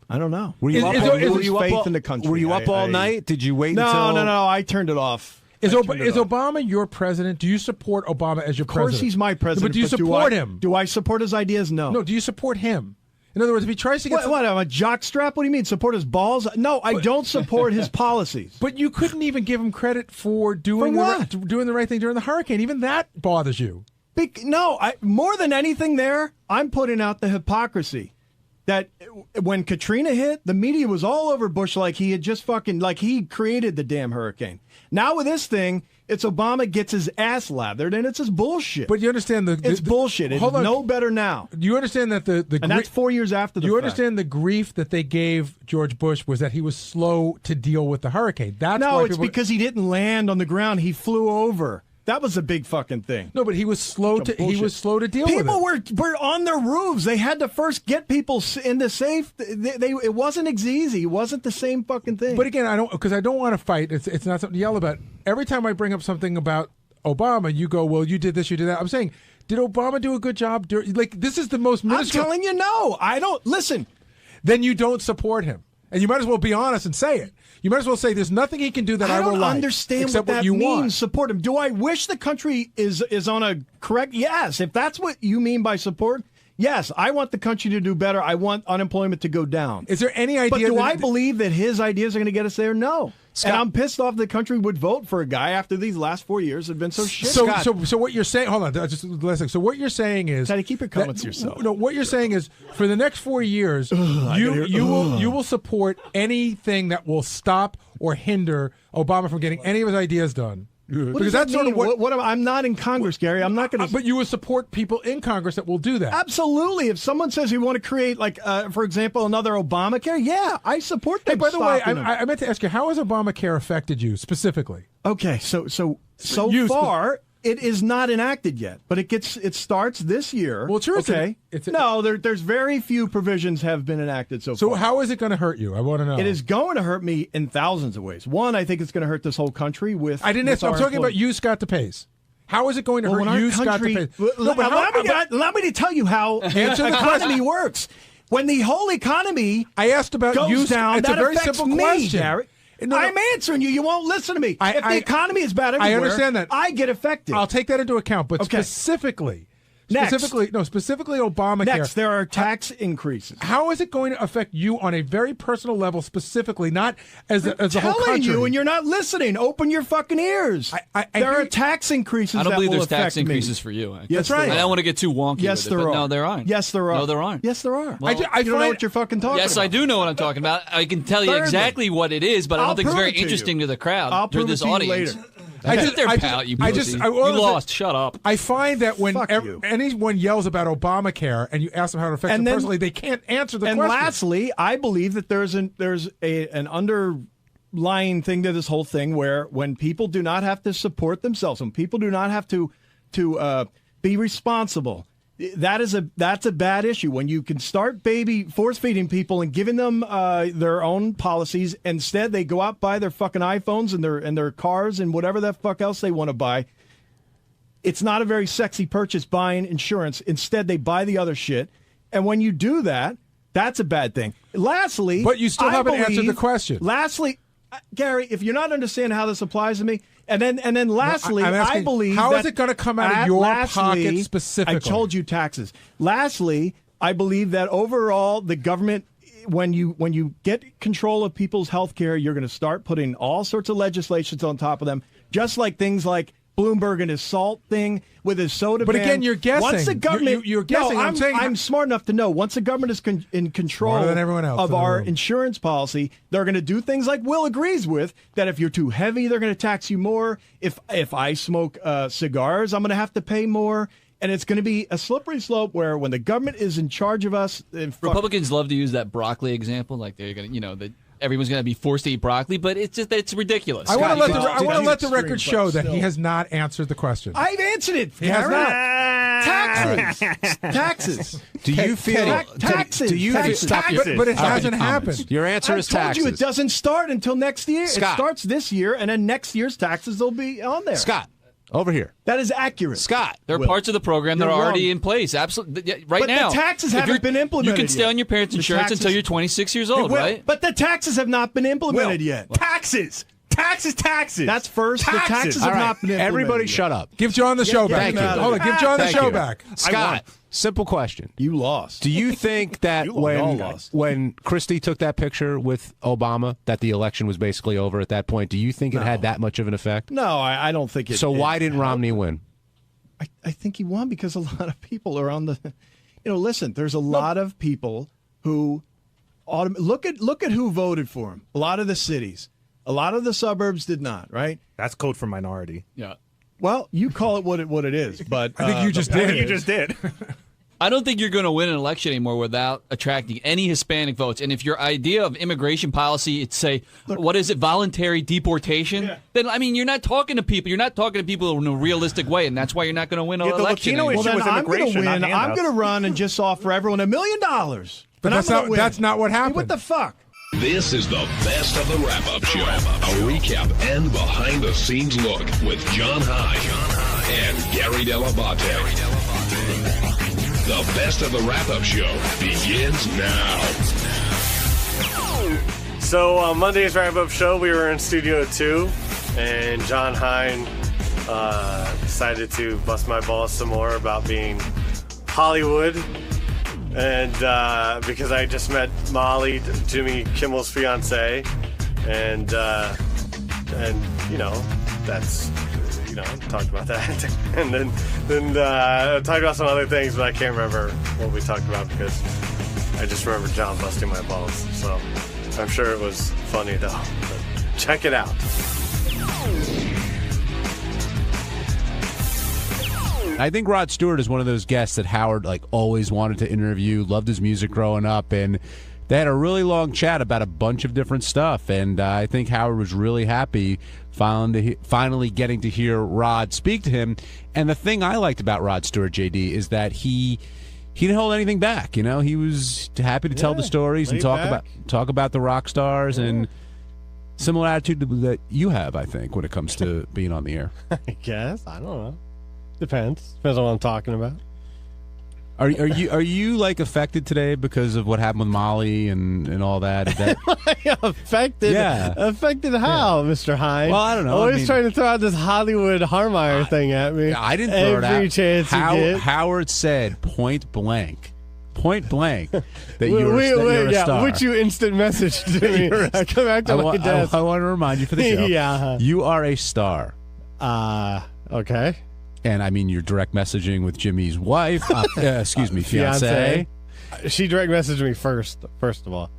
L: I don't know.
C: Were you up
L: in the country?
C: Were you up all night? Did you wait
L: No,
C: until?
L: no. I turned it off.
H: Is Obama your president? Do you support Obama as your president?
L: Of course, he's my president.
H: But do you support him?
L: Do I support his ideas? No.
H: No. Do you support him? In other words, if he tries to get
L: what? I'm a jockstrap. What do you mean? Support his balls? No, I don't support his policies.
H: But you couldn't even give him credit for doing the right thing during the hurricane. Even that bothers you.
L: No, more than anything there, I'm putting out the hypocrisy that when Katrina hit, the media was all over Bush like he had just like he created the damn hurricane. Now with this thing, it's Obama gets his ass lathered, and it's just bullshit.
H: But you understand
L: it's bullshit. It's no better now.
H: Do you understand that
L: and that's 4 years after the
H: You
L: fact.
H: understand the grief that they gave George Bush was that he was slow to deal with the hurricane.
L: It's because he didn't land on the ground. He flew over. That was a big fucking thing.
H: No, but he was slow to deal with it.
L: People were on their roofs. They had to first get people into safe. It wasn't easy. It wasn't the same fucking thing.
H: But again, I don't want to fight. It's not something to yell about. Every time I bring up something about Obama, you go, "Well, you did this, you did that." I'm saying, did Obama do a good job? This is the most.
L: I'm telling you, no. I don't listen.
H: Then you don't support him, and you might as well be honest and say it. You might as well say there's nothing he can do that I will like.
L: I don't understand what that means. Support him. Do I wish the country is on a correct? Yes. If that's what you mean by support, yes. I want the country to do better. I want unemployment to go down.
H: Is there any idea?
L: But do I believe that his ideas are going to get us there? No. Scott, and I'm pissed off the country would vote for a guy after these last 4 years have been so shit.
H: So what you're saying? Hold on, just last thing. So what you're saying is,
L: try to keep your comments to yourself.
H: No, what you're saying is, for the next 4 years, you will support anything that will stop or hinder Obama from getting any of his ideas done.
L: Because that's sort of what I'm not in Congress, Gary. I'm not going to.
H: But you would support people in Congress that will do that.
L: Absolutely. If someone says we want to create, for example, another Obamacare, yeah, I support that.
H: Hey, by the way, I meant to ask you, how has Obamacare affected you specifically?
L: Okay, so far it is not enacted yet, but it starts this year.
H: Well, sure.
L: Okay. There's very few provisions have been enacted so far.
H: So how is it going to hurt you? I want to know.
L: It is going to hurt me in thousands of ways. One, I think it's going to hurt this whole country with.
H: I didn't. I'm talking about you, Scott DePace. How is it going to hurt you, Scott DePace?
L: Allow me to tell you how the economy works. When the whole economy
H: I asked about
L: goes
H: you,
L: down,
H: it's
L: that
H: a very
L: affects
H: simple
L: me,
H: question.
L: Gary.
H: No.
L: I'm answering you. You won't listen to me. If the economy is bad everywhere,
H: I understand that.
L: I get affected.
H: I'll take that into account. But specifically Obamacare.
L: Next, there are tax increases.
H: How is it going to affect you on a very personal level, specifically, not as the whole country?
L: I'm telling you, and you're not listening. Open your fucking ears. There are tax increases.
N: I don't
L: that
N: believe
L: will
N: there's tax
L: affect
N: increases
L: me.
N: for you.
L: Yes, right.
N: I don't want to get too wonky.
L: Yes,
N: with it,
L: there
N: but
L: are.
N: No, there aren't.
L: Yes, there are.
N: No, there aren't.
L: Yes, there are.
N: Well,
L: you don't know what you're fucking talking about.
N: Yes, I do know what I'm talking about. I can tell you exactly what it is, but I don't think it's very interesting to the crowd, to this audience.
L: Later.
N: You lost. Shut up.
H: I find that when anyone yells about Obamacare and you ask them how it affects them personally, they can't answer the question.
L: And lastly, I believe that there's an underlying thing to this whole thing where when people do not have to support themselves, when people do not have to be responsible, that's a bad issue. When you can start force feeding people and giving them their own policies, instead they go out buy their fucking iPhones and their cars and whatever the fuck else they want to buy. It's not a very sexy purchase buying insurance. Instead, they buy the other shit, and when you do that, that's a bad thing. Lastly,
H: but you still haven't answered the question.
L: Lastly, Gary, if you're not understanding how this applies to me. And then lastly,
H: I
L: believe
H: how
L: that
H: is it going to come out of your pocket specifically?
L: I told you taxes. Lastly, I believe that overall the government when you get control of people's health care, you're going to start putting all sorts of legislations on top of them, just like things like Bloomberg and his salt thing with his soda
H: But
L: ban.
H: again, you're guessing.
L: Once the government,
H: You're guessing.
L: No,
H: I'm saying
L: I'm smart enough to know. Once the government is in control
H: Smarter than everyone else
L: of
H: in the
L: our
H: room.
L: insurance policy, they're going to do things like Will agrees with, that if you're too heavy, they're going to tax you more. If I smoke cigars, I'm going to have to pay more. And it's going to be a slippery slope where when the government is in charge of us,
N: Republicans love to use that broccoli example, like they're going to, that everyone's going to be forced to eat broccoli, but it's ridiculous.
H: I want to let the record show that he has not answered the question.
L: I've answered it.
H: He has not.
L: Taxes.
C: Do you feel
L: taxes?
C: Do you
L: taxes.
H: But it hasn't happened.
C: Your answer is
L: I told
C: taxes.
L: you it doesn't start until next year.
C: Scott.
L: It starts this year, and then next year's taxes will be on there.
C: Scott, over here.
L: That is accurate.
C: Scott.
N: There are
L: Will.
N: parts of the program that
L: You're
N: are already
L: wrong.
N: in place. Absolutely. Right
L: But
N: now.
L: the taxes
N: if
L: haven't
N: you're-
L: been implemented
N: You can stay
L: yet.
N: on your parents'
L: The
N: insurance
L: taxes-
N: until you're 26 years old,
L: Will,
N: right?
L: But the taxes have not been implemented yet.
O: Taxes. Taxes.
L: That's first.
O: Taxes.
L: The taxes
C: All
L: have
C: right.
L: not been implemented
C: Everybody
L: yet.
C: shut up.
H: Give John the show back.
C: Thank you.
H: Hold on. Give John the
C: Thank
H: show
C: you.
H: back.
C: Scott, simple question.
L: You lost.
C: Do you think that
L: all lost.
C: when Christie took that picture with Obama, that the election was basically over at that point? Do you think it had that much of an effect?
L: No, I don't think it.
C: So why didn't Romney win?
L: I think he won because a lot of people are on the. Listen. There's a lot of people who look at who voted for him. A lot of the cities, a lot of the suburbs did not. Right.
O: That's code for minority.
N: Yeah.
L: Well, you call it what it is, but
H: I think you just did.
O: You just did.
N: I don't think you're going to win an election anymore without attracting any Hispanic votes. And if your idea of immigration policy is, say, what is it, voluntary deportation, then, I mean, you're not talking to people. You're not talking to people in a realistic way, and that's why you're not going to win an
O: Yeah, the
N: election
O: Latino
N: anymore.
O: issue
L: then
O: was
L: I'm going to
O: immigration,
L: win.
O: not
L: I'm
O: handouts.
L: going to run and just offer everyone $1 million.
H: But that's not what happened.
L: What the fuck?
X: This is the best of the wrap-up show. A recap and behind-the-scenes look with John High and Gary Dell'Abate. The best of the wrap-up show begins now.
P: So Monday's wrap-up show, we were in Studio 2, and John Hine decided to bust my balls some more about being Hollywood. And because I just met Molly, Jimmy Kimmel's fiance, and that's talked about that, and then talked about some other things, but I can't remember what we talked about because I just remember John busting my balls. So I'm sure it was funny though. But check it out.
C: I think Rod Stewart is one of those guests that Howard always wanted to interview, loved his music growing up, and they had a really long chat about a bunch of different stuff, and I think Howard was really happy finally getting to hear Rod speak to him. And the thing I liked about Rod Stewart, JD, is that he didn't hold anything back. He was happy to tell the stories and talk about the rock stars, and similar attitude that you have, I think, when it comes to being on the air.
Q: I guess. I don't know. Depends on what I'm talking about.
C: Are you affected today because of what happened with Molly and all that? Is that
Q: affected?
C: Yeah.
Q: Affected how, Mr. Hine?
C: Well, I don't know.
Q: Always trying to throw out this Hollywood Harmeyer thing at me.
C: I didn't throw it out.
Q: Every chance you get.
C: Howard said point blank, that you're a star.
Q: Which you instant message to me. I come back to my desk.
C: I want to remind you for the show.
Q: Yeah.
C: You are a star.
Q: Okay.
C: And I mean, you're direct messaging with Jimmy's wife. Fiance.
Q: She direct messaged me first of all.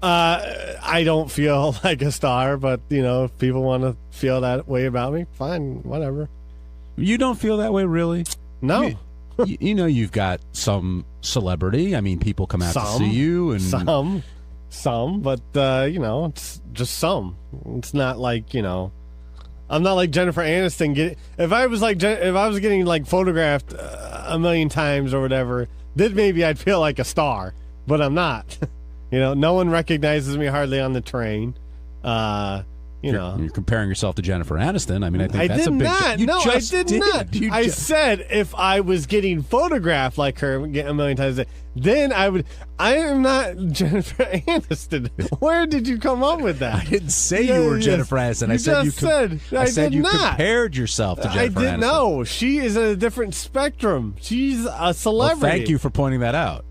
Q: I don't feel like a star, but if people want to feel that way about me, fine, whatever.
C: You don't feel that way, really?
Q: No.
C: You've got some celebrity. I mean, people come out to see you, and
Q: some, but it's just some. It's not like I'm not like Jennifer Aniston. If I was getting photographed a million times or whatever, then maybe I'd feel like a star. But I'm not. No one recognizes me hardly on the train.
C: You're comparing yourself to Jennifer Aniston. I mean, I think that's a big.
Q: I did not. I said if I was getting photographed like her a million times, then I would. I am not Jennifer Aniston. Where did you come up with that?
C: I didn't say you were Jennifer Aniston. I said you compared yourself to Jennifer Aniston.
Q: I didn't know. She is in a different spectrum. She's a celebrity.
C: Well, thank you for pointing that out.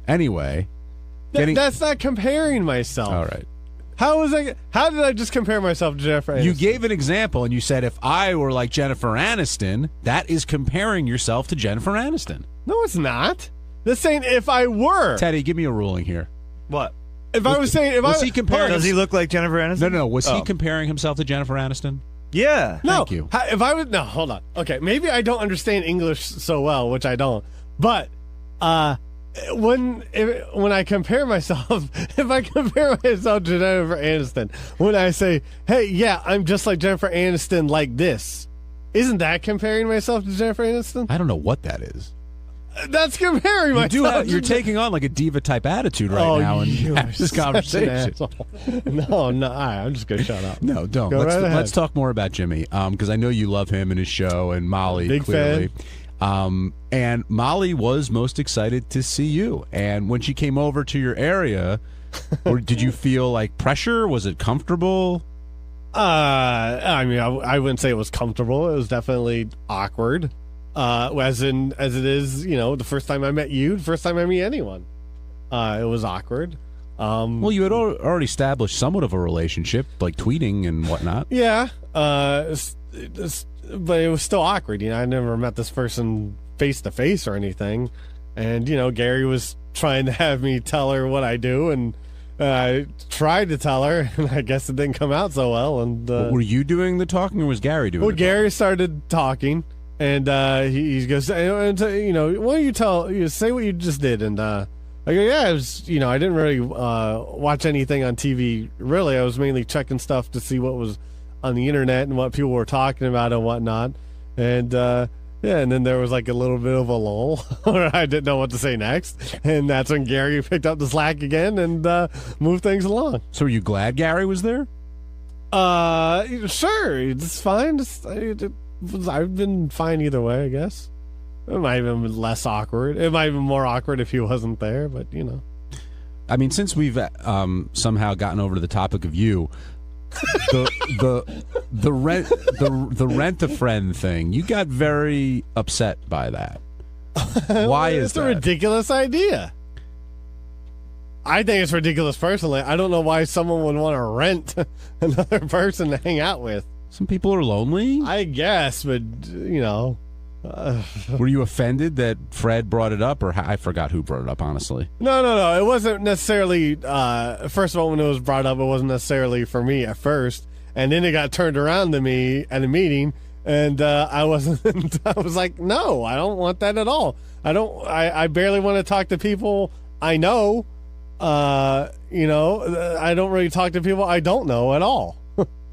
C: Anyway,
Q: That's not comparing myself.
C: All right.
Q: How did I just compare myself to Jennifer Aniston?
C: You gave an example, and you said if I were like Jennifer Aniston, that is comparing yourself to Jennifer Aniston.
Q: No, it's not. That's saying if I were.
C: Teddy, give me a ruling here.
O: What?
Q: If I was saying,
C: was he comparing?
O: Does he look like Jennifer Aniston?
C: No. Was he comparing himself to Jennifer Aniston?
O: Yeah.
Q: No.
C: Thank you.
Q: If I was hold on. Okay, maybe I don't understand English so well, which I don't. But when I compare myself, if I compare myself to Jennifer Aniston, when I say, "Hey, yeah, I'm just like Jennifer Aniston, like this," isn't that comparing myself to Jennifer Aniston?
C: I don't know what that is.
Q: That's comparing myself.
C: You're taking on like a diva type attitude right now and have this conversation.
Q: No, I'm just gonna shut up.
C: No, don't.
Q: Go right ahead.
C: Let's talk more about Jimmy, because I know you love him and his show, and Molly
Q: Big
C: clearly.
Q: fan.
C: And Molly was most excited to see you. And when she came over to your area, or did you feel like pressure? Was it comfortable?
Q: I mean, I wouldn't say it was comfortable. It was definitely awkward. As it is, the first time I met you, the first time I meet anyone, it was awkward.
C: Well, you had already established somewhat of a relationship, like tweeting and whatnot.
Q: Yeah, but it was still awkward. I never met this person face to face or anything, and Gary was trying to have me tell her what I do, and I tried to tell her, and I guess it didn't come out so well. And
C: were you doing the talking, or was Gary doing?
Q: Well, Gary started talking. And he goes, why don't you say what you just did? And I go, yeah, it was, I didn't really watch anything on TV. Really, I was mainly checking stuff to see what was on the internet and what people were talking about and whatnot. And and then there was like a little bit of a lull where I didn't know what to say next. And that's when Gary picked up the slack again and moved things along.
C: So, were you glad Gary was there?
Q: Sure, it's fine. I've been fine either way, I guess. It might have been less awkward. It might have been more awkward if he wasn't there, but
C: I mean, since we've somehow gotten over to the topic of you, the rent a friend thing, you got very upset by that. Why is
Q: it's
C: that?
Q: a ridiculous idea. I think it's ridiculous personally. I don't know why someone would want to rent another person to hang out with.
C: Some people are lonely,
Q: I guess, but
C: were you offended that Fred brought it up, or I forgot who brought it up? Honestly,
Q: no. It wasn't necessarily. First of all, when it was brought up, it wasn't necessarily for me at first, and then it got turned around to me at a meeting, and I wasn't. I was like, no, I don't want that at all. I barely want to talk to people I know. I don't really talk to people I don't know at all.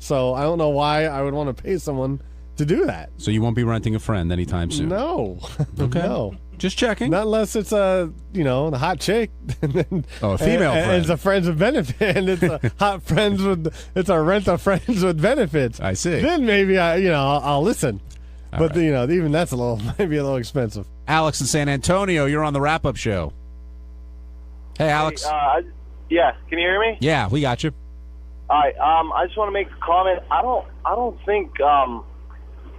Q: So I don't know why I would want to pay someone to do that.
C: So you won't be renting a friend anytime soon?
Q: No.
C: Okay.
Q: No.
C: Just checking.
Q: Not unless it's the hot chick.
C: A female friend.
Q: And it's a friends with benefit. And it's a hot friends with. It's a rent a friends with benefits.
C: I see.
Q: Then maybe I'll listen.
C: All
Q: but
C: right.
Q: Even that's maybe a little expensive.
C: Alex in San Antonio, you're on the wrap up show. Hey, Alex.
A: Yeah. Can you hear me?
C: Yeah, we got you.
A: All right. I just want to make a comment. I don't think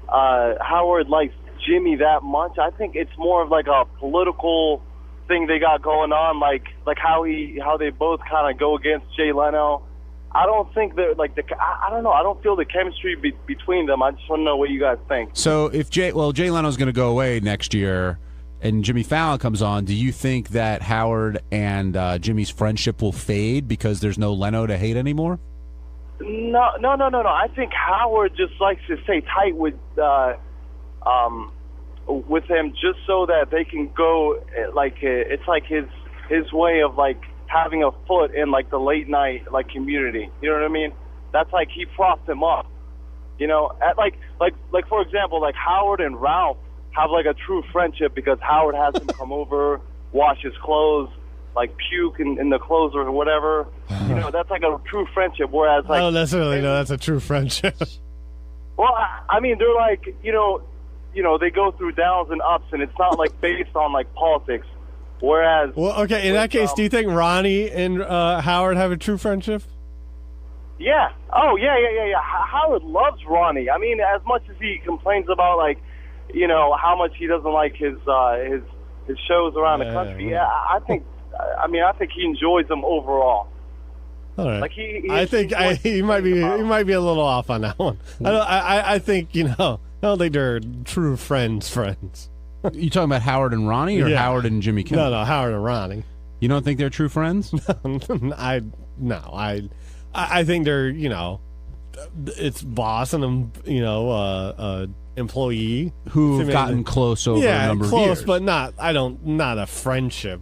A: Howard likes Jimmy that much. I think it's more of like a political thing they got going on, like how they both kind of go against Jay Leno. I don't think they're like I don't know. I don't feel the chemistry between them. I just want to know what you guys think.
C: So if Jay Leno's going to go away next year, and Jimmy Fallon comes on, do you think that Howard and Jimmy's friendship will fade because there's no Leno to hate anymore?
A: No. I think Howard just likes to stay tight with him, just so that they can go it's like his way of like having a foot in like the late night community. You know what I mean? That's like he propped him up. At like for example, like Howard and Ralph have like a true friendship because Howard has him come over, wash his clothes, like puke in the clothes or whatever. That's like a true friendship. Whereas like
Q: I don't necessarily know that's a true friendship.
A: Well, I mean, they're like they go through downs and ups, and it's not like based on like politics. Whereas,
Q: well, okay, in that case, do you think Ronnie and Howard have a true friendship?
A: Yeah. Oh, yeah. Howard loves Ronnie. I mean, as much as he complains about how much he doesn't like his shows around the country. Yeah, I think I mean, I think he enjoys them overall.
Q: All right.
A: Like
Q: I think he might be a little off on that one. I think I don't think they're true friends.
C: You talking about Howard and Ronnie or
Q: Yeah.
C: Howard and Jimmy Kimmel?
Q: No, Howard and Ronnie.
C: You don't think they're true friends?
Q: I think they're it's boss and employee
C: who've gotten close over a number of years.
Q: but not a friendship.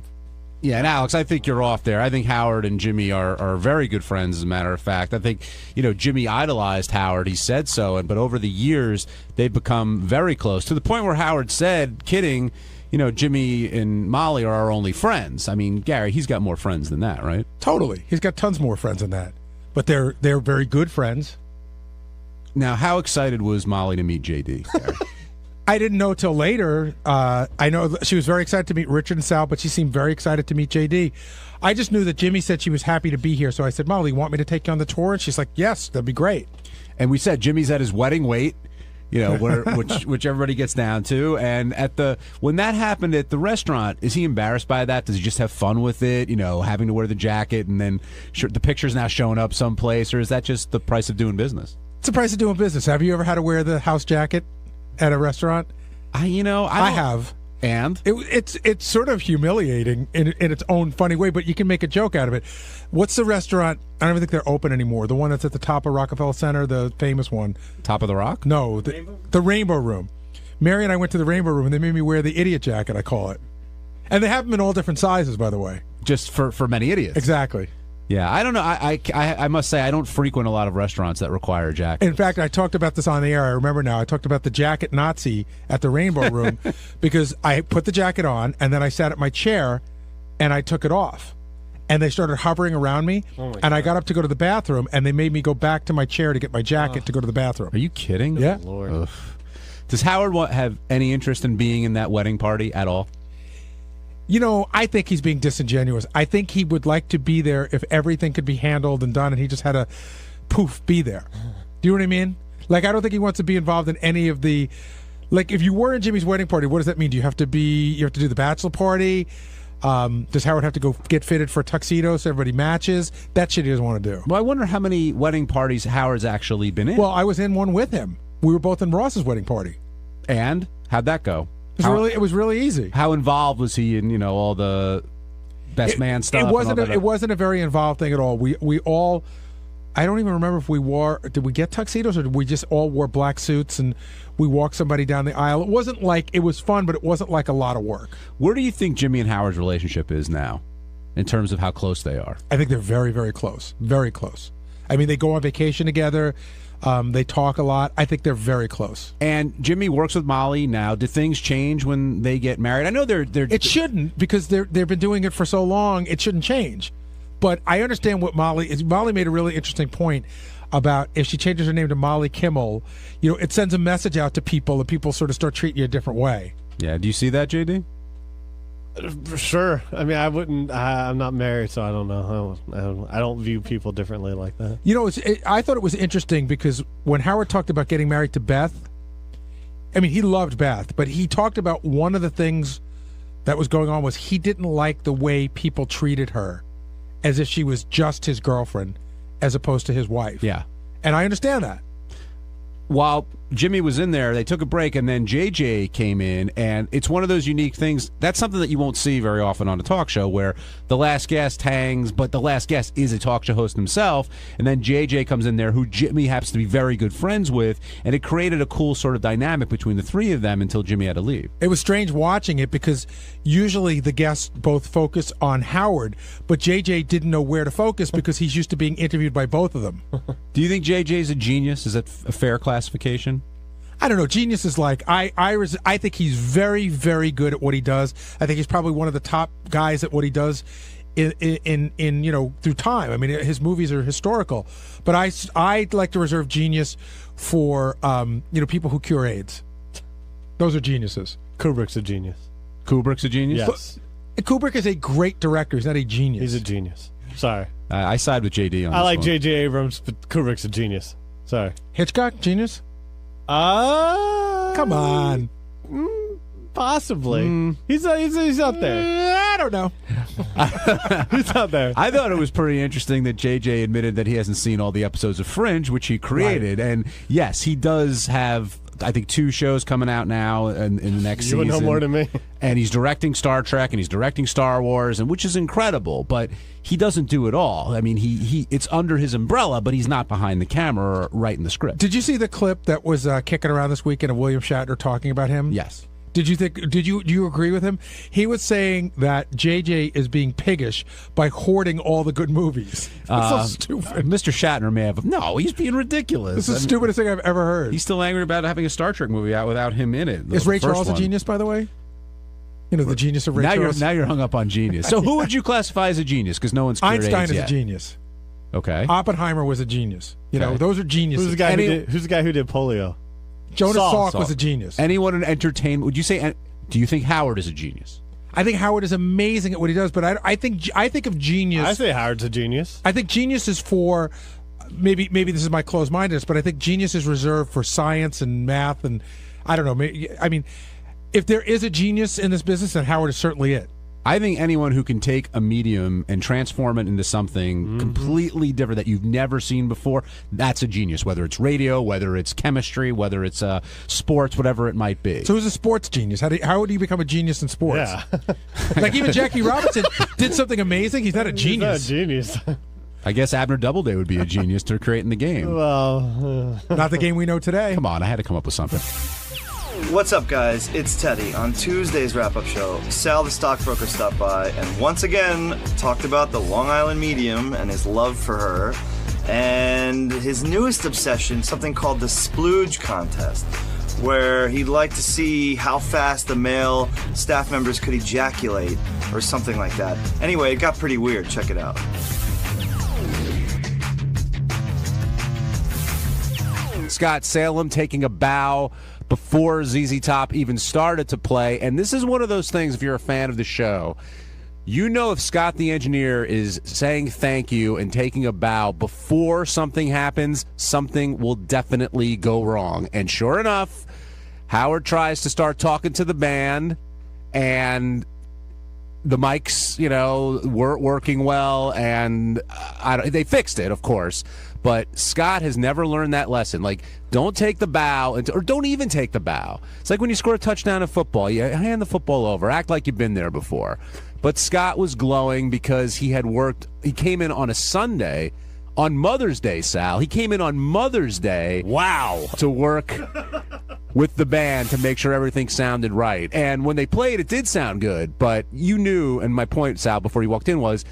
C: Yeah, and Alex, I think you're off there. I think Howard and Jimmy are very good friends, as a matter of fact. I think, Jimmy idolized Howard. He said so, but over the years, they've become very close, to the point where Howard said, kidding, Jimmy and Molly are our only friends. I mean, Gary, he's got more friends than that, right?
H: Totally. He's got tons more friends than that. But they're very good friends.
C: Now, how excited was Molly to meet JD, Gary?
H: I didn't know till later. I know she was very excited to meet Richard and Sal, but she seemed very excited to meet JD. I just knew that Jimmy said she was happy to be here, so I said, Molly, you want me to take you on the tour? And she's like, yes, that'd be great.
C: And we said Jimmy's at his wedding weight, which everybody gets down to. And when that happened at the restaurant, is he embarrassed by that? Does he just have fun with it? Having to wear the jacket and then the picture's now showing up someplace, or is that just the price of doing business?
H: It's the price of doing business. Have you ever had to wear the house jacket at a restaurant?
C: I
H: have.
C: And
H: it's sort of humiliating in its own funny way, but you can make a joke out of it. What's the restaurant? I don't even think they're open anymore. The one that's at the top of Rockefeller Center, the famous one.
C: Top of the Rock?
H: No, the Rainbow Room. Mary and I went to the Rainbow Room, and they made me wear the idiot jacket, I call it. And they have them in all different sizes, by the way.
C: Just for many idiots.
H: Exactly.
C: Yeah, I don't know. I must say I don't frequent a lot of restaurants that require a jacket.
H: In fact, I talked about this on the air. I remember now. I talked about the jacket Nazi at the Rainbow Room because I put the jacket on and then I sat at my chair and I took it off. And they started hovering around me. And I got up to go to the bathroom and they made me go back to my chair to get my jacket to go to the bathroom.
C: Are you kidding?
H: Yeah.
C: Lord. Ugh. Does Howard have any interest in being in that wedding party at all?
H: I think he's being disingenuous. I think he would like to be there if everything could be handled and done, and he just had to, be there. Do you know what I mean? Like, I don't think he wants to be involved in any of the, like, if you were in Jimmy's wedding party, what does that mean? Do you have to do the bachelor party? Does Howard have to go get fitted for a tuxedo so everybody matches? That shit he doesn't want to do.
C: Well, I wonder how many wedding parties Howard's actually been in.
H: Well, I was in one with him. We were both in Ross's wedding party.
C: And? How'd that go?
H: It was really easy.
C: How involved was he in all the best man stuff?
H: It wasn't a very involved thing at all. We all, I don't even remember if did we get tuxedos or did we just all wore black suits and we walked somebody down the aisle? It wasn't like, it was fun, but it wasn't like a lot of work.
C: Where do you think Jimmy and Howard's relationship is now in terms of how close they are?
H: I think they're very, very close. Very close. I mean, they go on vacation together. They talk a lot. I think they're very close.
C: And Jimmy works with Molly now. Do things change when they get married? I know they're.
H: It shouldn't, because they've been doing it for so long. It shouldn't change. But I understand what Molly is. Molly made a really interesting point about if she changes her name to Molly Kimmel, it sends a message out to people, and people sort of start treating you a different way.
C: Yeah. Do you see that, JD?
Q: Sure. I mean, I wouldn't. I'm not married, so I don't know. I don't view people differently like that.
H: I thought it was interesting because when Howard talked about getting married to Beth, I mean, he loved Beth, but he talked about one of the things that was going on was he didn't like the way people treated her as if she was just his girlfriend as opposed to his wife.
C: Yeah.
H: And I understand that.
C: While Jimmy was in there, they took a break, and then JJ came in, and it's one of those unique things. That's something that you won't see very often on a talk show, where the last guest hangs, but the last guest is a talk show host himself, and then JJ comes in there, who Jimmy happens to be very good friends with, and it created a cool sort of dynamic between the three of them until Jimmy had to leave.
H: It was strange watching it because usually the guests both focus on Howard, but JJ didn't know where to focus because he's used to being interviewed by both of them.
C: Do you think JJ's a genius? Is that a fair classification?
H: I don't know. Genius is like I think he's very, very good at what he does. I think he's probably one of the top guys at what he does in through time. I mean, his movies are historical, but I like to reserve genius for people who cure AIDS. Those are geniuses.
Q: Kubrick's a genius.
C: Kubrick's a genius?
Q: Yes.
H: But Kubrick is a great director. He's not a genius.
Q: He's a genius. Sorry.
C: I side with JD on this
Q: I like
C: one.
Q: J.J. Abrams, but Kubrick's a genius. Sorry.
H: Hitchcock, genius? Come on.
Q: Possibly. He's up there.
H: I don't know.
Q: Who's out there?
C: I thought it was pretty interesting that JJ admitted that he hasn't seen all the episodes of Fringe, which he created. And yes, he does have, I think, 2 shows coming out now in the next season.
Q: You would know more than me.
C: And he's directing Star Trek and he's directing Star Wars, and which is incredible. But he doesn't do it all. I mean, he it's under his umbrella, but he's not behind the camera or writing the script.
H: Did you see the clip that was kicking around this weekend of William Shatner talking about him?
C: Yes.
H: Do you agree with him? He was saying that JJ is being piggish by hoarding all the good movies. That's so stupid.
C: Mr. Shatner may have. No, he's being ridiculous.
H: This is the stupidest thing I've ever heard.
C: He's still angry about having a Star Trek movie out without him in it.
H: Is Ray Charles a genius, by the way? You know, the genius of Ray Charles?
C: Now you're hung up on genius. So who would you classify as a genius? Because no one's cleared
H: Einstein
C: AIDS
H: is
C: yet.
H: a genius.
C: Okay.
H: Oppenheimer was a genius. You know, those are geniuses.
Q: Who's the guy who did polio?
H: Jonas Salk was a genius.
C: Anyone in entertainment? Would you say? Do you think Howard is a genius?
H: I think Howard is amazing at what he does, but I think of genius.
Q: I say Howard's a genius.
H: I think genius is for maybe this is my closed-mindedness, but I think genius is reserved for science and math, and I don't know. I mean, if there is a genius in this business, then Howard is certainly it.
C: I think anyone who can take a medium and transform it into something completely different that you've never seen before, that's a genius. Whether it's radio, whether it's chemistry, whether it's sports, whatever it might be.
H: So who's a sports genius? How would you become a genius in sports?
Q: Yeah.
H: Like even Jackie Robinson did something amazing. He's not a genius.
Q: He's not a genius.
C: I guess Abner Doubleday would be a genius to creating the game.
Q: Well,
H: not the game we know today.
C: Come on, I had to come up with something.
B: What's up, guys? It's Teddy. On Tuesday's wrap-up show, Sal the stockbroker stopped by and once again talked about the Long Island medium and his love for her and his newest obsession, something called the splooge contest, where he'd like to see how fast the male staff members could ejaculate or something like that. Anyway, it got pretty weird. Check it out.
C: Scott Salem taking a bow before ZZ Top even started to play. And this is one of those things, if you're a fan of the show, you know if Scott the engineer is saying thank you and taking a bow before something happens, something will definitely go wrong. And sure enough, Howard tries to start talking to the band, and the mics, weren't working well, and they fixed it, of course. But Scott has never learned that lesson. Like, don't take the bow, or don't even take the bow. It's like when you score a touchdown in football. You hand the football over. Act like you've been there before. But Scott was glowing because he had worked. He came in on a Sunday, on Mother's Day, Sal. He came in on Mother's Day.
E: Wow.
C: To work with the band to make sure everything sounded right. And when they played, it did sound good. But you knew, and my point, Sal, before you walked in was,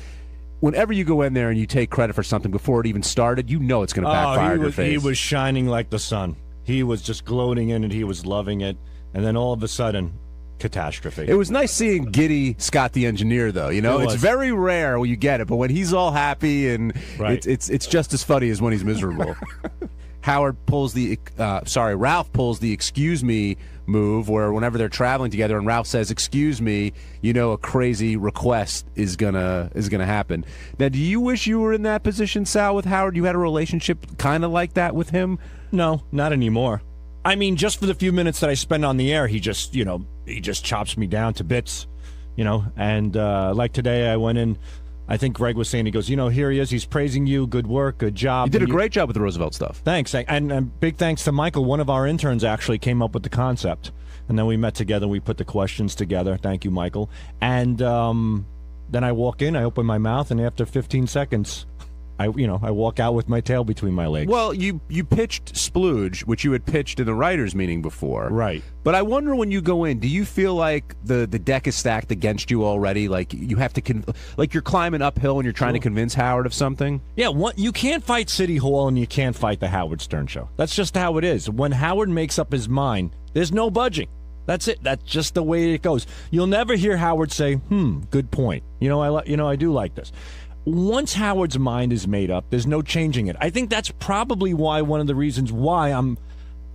C: whenever you go in there and you take credit for something before it even started, you know it's going to backfire in your face.
E: He was shining like the sun. He was just gloating in it. He was loving it. And then all of a sudden, catastrophe.
C: It was nice seeing giddy Scott the engineer, though. It's very rare when you get it, but when he's all happy, and it's just as funny as when he's miserable. Ralph pulls the excuse me move, where whenever they're traveling together and Ralph says excuse me, a crazy request is gonna happen. Now, do you wish you were in that position, Sal, with Howard? You had a relationship kind of like that with him?
E: No, not anymore. I mean, just for the few minutes that I spend on the air, he just chops me down to bits, and like today I went in. I think Greg was saying, he goes, here he is. He's praising you. Good work. Good job.
C: You did a great job with the Roosevelt stuff.
E: Thanks. And big thanks to Michael. One of our interns actually came up with the concept. And then we met together. We put the questions together. Thank you, Michael. And then I walk in. I open my mouth. And after 15 seconds, I walk out with my tail between my legs.
C: Well, you pitched splooge, which you had pitched in the writers' meeting before.
E: Right.
C: But I wonder, when you go in, do you feel like the deck is stacked against you already? Like you have to, like you're climbing uphill and you're trying to convince Howard of something?
E: Yeah, you can't fight City Hall and you can't fight the Howard Stern Show. That's just how it is. When Howard makes up his mind, there's no budging. That's it. That's just the way it goes. You'll never hear Howard say, good point. I do like this. Once Howard's mind is made up, there's no changing it. I think that's probably one of the reasons why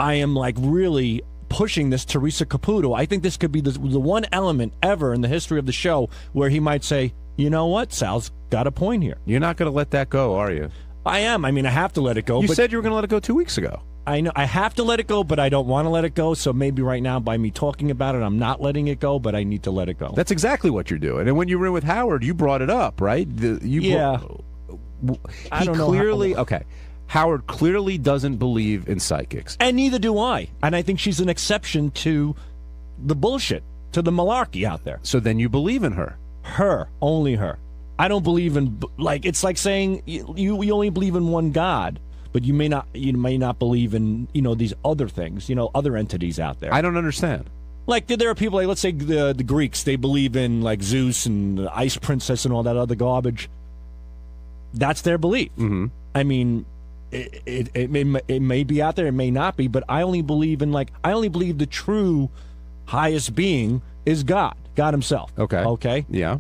E: I am like really pushing this Teresa Caputo. I think this could be the one element ever in the history of the show where he might say, you know what, Sal's got a point here.
C: You're not going to let that go, are you?
E: I am. I mean, I have to let it go.
C: You said you were going to let it go 2 weeks ago.
E: I know I have to let it go, but I don't want to let it go. So maybe right now, by me talking about it, I'm not letting it go, but I need to let it go.
C: That's exactly what you're doing. And when you were in with Howard, you brought it up, right?
E: I don't know
C: clearly okay. Howard clearly doesn't believe in psychics,
E: and neither do I. And I think she's an exception to the bullshit, to the malarkey out there.
C: So then you believe in her.
E: Her, only her. I don't believe in, like, it's like saying you only believe in one God, but you may not believe in, these other things, other entities out there.
C: I don't understand.
E: Like, there are people, like, let's say the Greeks, they believe in, like, Zeus and the Ice Princess and all that other garbage. That's their belief.
C: Mm-hmm.
E: I mean, it may be out there, it may not be, but I only believe the true highest being is God himself. Okay?
C: Yeah.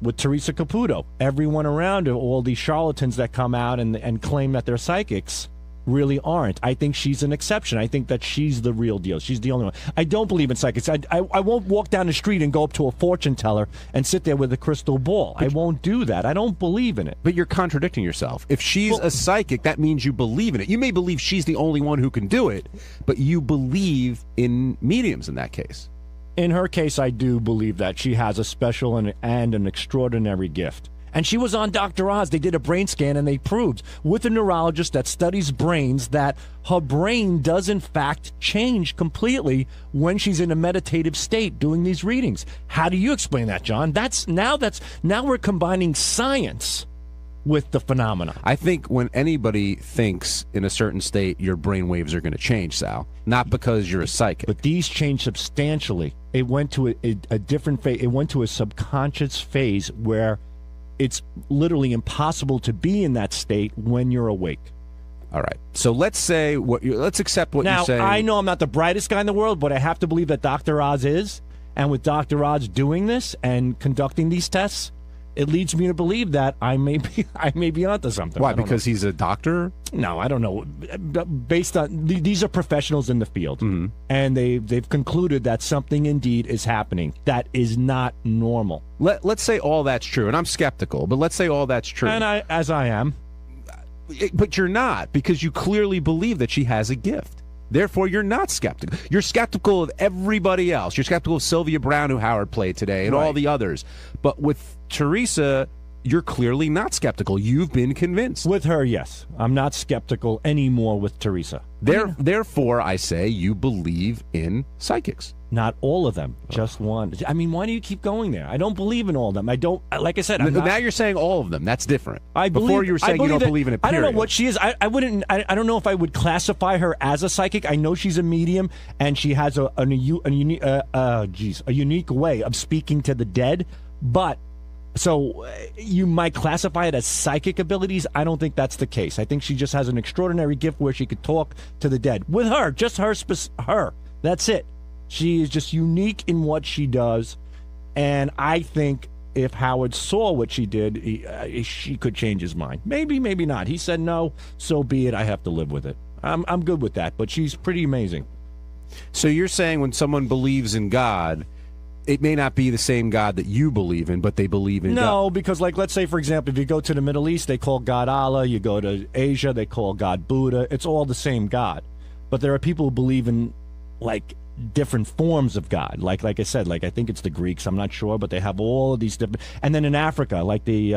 E: With Teresa Caputo, everyone around her, all these charlatans that come out and claim that they're psychics really aren't. I think she's an exception. I think that she's the real deal. She's the only one. I don't believe in psychics. I won't walk down the street and go up to a fortune teller and sit there with a crystal ball. I won't do that. I don't believe in it.
C: But you're contradicting yourself. If she's a psychic, that means you believe in it. You may believe she's the only one who can do it, but you believe in mediums in that case.
E: In her case, I do believe that she has a special and an extraordinary gift. And she was on Dr. Oz. They did a brain scan, and they proved with a neurologist that studies brains that her brain does, in fact, change completely when she's in a meditative state doing these readings. How do you explain that, John? Now we're combining science with the phenomena.
C: I think when anybody thinks in a certain state, your brain waves are going to change, Sal. Not because you're a psychic.
E: But these change substantially. It went to a different phase. It went to a subconscious phase where it's literally impossible to be in that state when you're awake.
C: All right. So let's accept what you're saying.
E: Now, I know I'm not the brightest guy in the world, but I have to believe that Dr. Oz is. And with Dr. Oz doing this and conducting these tests, it leads me to believe that I may be onto something.
C: Why? Because he's a doctor?
E: No, I don't know. Based on these are professionals in the field,
C: mm-hmm.
E: and they've concluded that something indeed is happening that is not normal.
C: Let's say all that's true, and I'm skeptical, but let's say all that's true.
E: And I am.
C: But you're not, because you clearly believe that she has a gift. Therefore, you're not skeptical. You're skeptical of everybody else. You're skeptical of Sylvia Brown, who Howard played today, and all the others. But with Teresa, you're clearly not skeptical. You've been convinced.
E: With her, yes. I'm not skeptical anymore with Teresa.
C: Therefore, I say you believe in psychics.
E: Not all of them, just one. I mean, why do you keep going there? I don't believe in all of them. I don't, like I said,
C: now you're saying all of them. That's different.
E: Before
C: you were saying you don't believe in it, period.
E: I don't know what she is. I don't know if I would classify her as a psychic. I know she's a medium, and she has a unique way of speaking to the dead. But, so you might classify it as psychic abilities. I don't think that's the case. I think she just has an extraordinary gift where she could talk to the dead. With her, just her. That's it. She is just unique in what she does, and I think if Howard saw what she did, she could change his mind. Maybe, maybe not. He said no, so be it. I have to live with it. I'm good with that, but she's pretty amazing.
C: So you're saying when someone believes in God, it may not be the same God that you believe in, but they believe in God.
E: No, because, like, let's say, for example, if you go to the Middle East, they call God Allah. You go to Asia, they call God Buddha. It's all the same God. But there are people who believe in, like, different forms of God. Like I said, like I think it's the Greeks, I'm not sure, but they have all of these different. And then in Africa, like the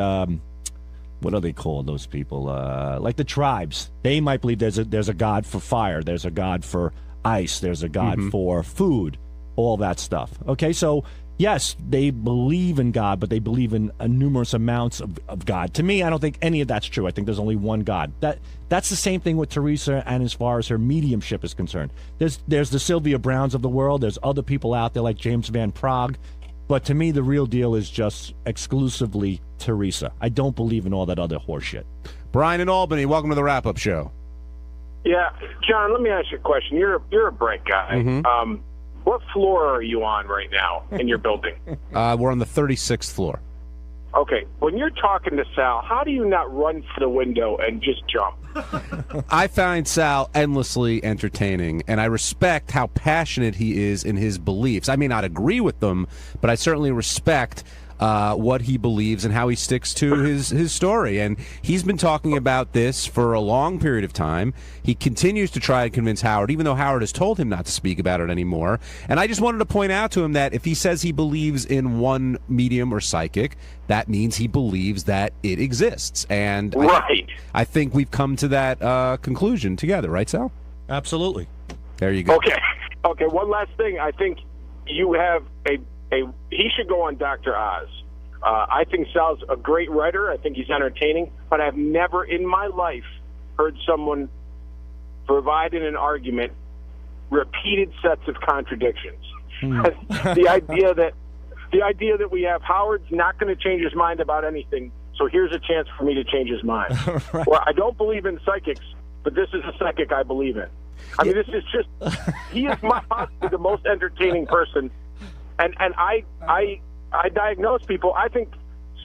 E: what are they called, those people? Like the tribes. They might believe there's a God for fire, there's a God for ice, there's a God for food, all that stuff. Okay, so yes, they believe in God, but they believe in numerous amounts of God. To me, I don't think any of that's true. I think there's only one God. That's the same thing with Teresa, and as far as her mediumship is concerned. There's the Sylvia Browns of the world. There's other people out there like James Van Praagh. But to me, the real deal is just exclusively Teresa. I don't believe in all that other horseshit.
C: Brian in Albany, welcome to the Wrap-Up Show.
R: Yeah. John, let me ask you a question. You're a bright guy.
C: Mm-hmm.
R: What floor are you on right now in your building?
C: We're on the 36th floor.
R: Okay. When you're talking to Sal, how do you not run for the window and just jump?
C: I find Sal endlessly entertaining, and I respect how passionate he is in his beliefs. I may not agree with them, but I certainly respect what he believes and how he sticks to his story. And he's been talking about this for a long period of time. He continues to try and convince Howard, even though Howard has told him not to speak about it anymore. And I just wanted to point out to him that if he says he believes in one medium or psychic, that means he believes that it exists. And I think we've come to that conclusion together, right, Sal?
E: Absolutely.
C: There you go.
R: Okay, one last thing. I think you have he should go on Dr. Oz. I think Sal's a great writer. I think he's entertaining, but I've never in my life heard someone provide in an argument repeated sets of contradictions. The idea that we have Howard's not going to change his mind about anything, so here's a chance for me to change his mind. Well, I don't believe in psychics, but this is a psychic I believe in. I mean, this is just, he is possibly the most entertaining person. And I diagnose people. I think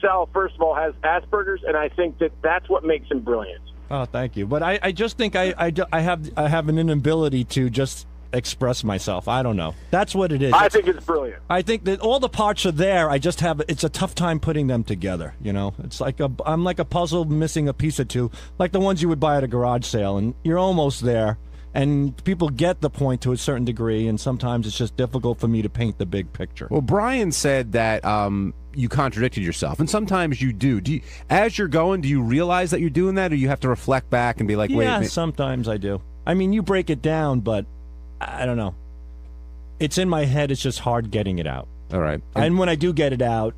R: Sal, first of all, has Asperger's, and I think that's what makes him brilliant.
E: Oh, thank you. But I just think I have an inability to just express myself. I don't know. That's what it is.
R: I think it's brilliant.
E: I think that all the parts are there. I just it's a tough time putting them together. You know, it's like I'm like a puzzle missing a piece or two, like the ones you would buy at a garage sale, and you're almost there. And people get the point to a certain degree, and sometimes it's just difficult for me to paint the big picture.
C: Well, Brian said that you contradicted yourself, and sometimes you do. As you're going, do you realize that you're doing that, or you have to reflect back and be like, wait a minute?
E: Sometimes I do. I mean, you break it down, but I don't know. It's in my head. It's just hard getting it out.
C: All right.
E: And when I do get it out,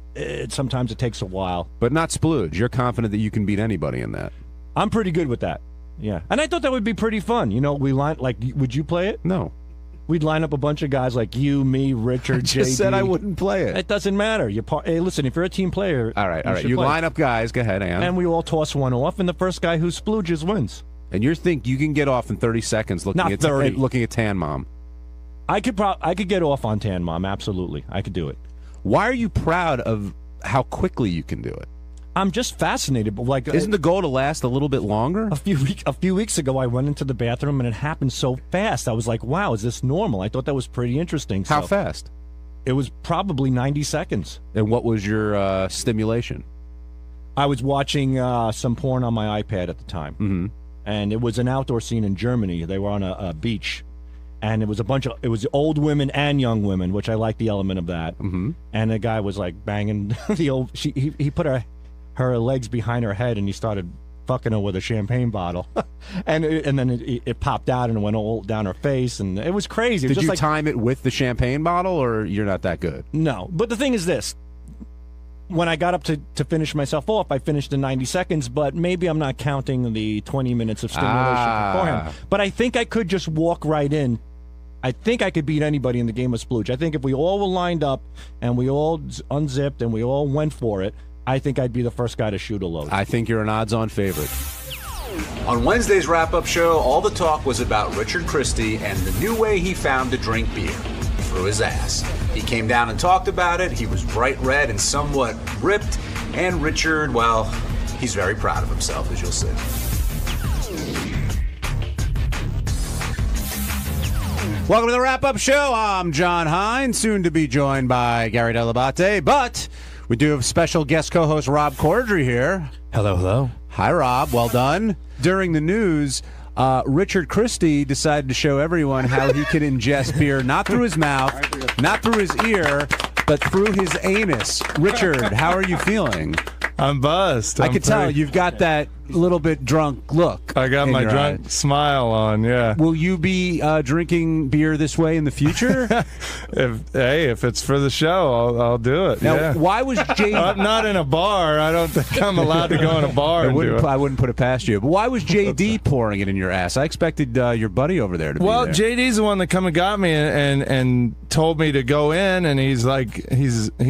E: sometimes it takes a while.
C: But not splooge. You're confident that you can beat anybody in that.
E: I'm pretty good with that. Yeah, and I thought that would be pretty fun. You know, would you play it?
C: No.
E: We'd line up a bunch of guys like you, me, Richard, JD.
C: I just said I wouldn't play it.
E: It doesn't matter. Hey, listen, if you're a team player,
C: all right. You line up guys. Go ahead,
E: and we all toss one off, and the first guy who splooges wins.
C: And you think you can get off in 30 seconds looking at Tan Mom?
E: I could get off on Tan Mom. Absolutely, I could do it.
C: Why are you proud of how quickly you can do it?
E: I'm just fascinated. But like,
C: isn't the goal to last a little bit longer?
E: A few weeks ago, I went into the bathroom and it happened so fast. I was like, "Wow, is this normal?" I thought that was pretty interesting.
C: How fast?
E: It was probably 90 seconds.
C: And what was your stimulation?
E: I was watching some porn on my iPad at the time, and it was an outdoor scene in Germany. They were on a beach, and it was it was old women and young women, which I like the element of that. And the guy was like banging the old. He put her legs behind her head, and he started fucking her with a champagne bottle, and then it popped out and it went all down her face, and it was crazy.
C: Did you time it with the champagne bottle, or you're not that good?
E: No, but the thing is this: when I got up to finish myself off, I finished in 90 seconds, but maybe I'm not counting the 20 minutes of stimulation beforehand. But I think I could just walk right in. I think I could beat anybody in the game of splooge. I think if we all were lined up and we all unzipped and we all went for it, I think I'd be the first guy to shoot a load.
C: I think you're an odds-on favorite.
D: On Wednesday's wrap-up show, all the talk was about Richard Christie and the new way he found to drink beer, through his ass. He came down and talked about it. He was bright red and somewhat ripped. And Richard, well, he's very proud of himself, as you'll see.
C: Welcome to the wrap-up show. I'm John Hine, soon to be joined by Gary Delabate, but we do have special guest co-host Rob Corddry here.
E: Hello, hello.
C: Hi, Rob. Well done. During the news, Richard Christie decided to show everyone how he can ingest beer not through his mouth, not through his ear, but through his anus. Richard, how are you feeling?
S: I'm buzzed.
C: I could tell you've got that little bit drunk look.
S: I got my drunk smile on, yeah.
C: Will you be drinking beer this way in the future?
S: If it's for the show, I'll do it.
C: Now,
S: yeah.
C: Why was J.D.
S: I'm not in a bar. I don't think I'm allowed to go in a bar and do it.
C: I wouldn't put it past you. But why was J.D. pouring it in your ass? I expected your buddy over there to be there.
S: Well, J.D.'s the one that come and got me and told me to go in, and he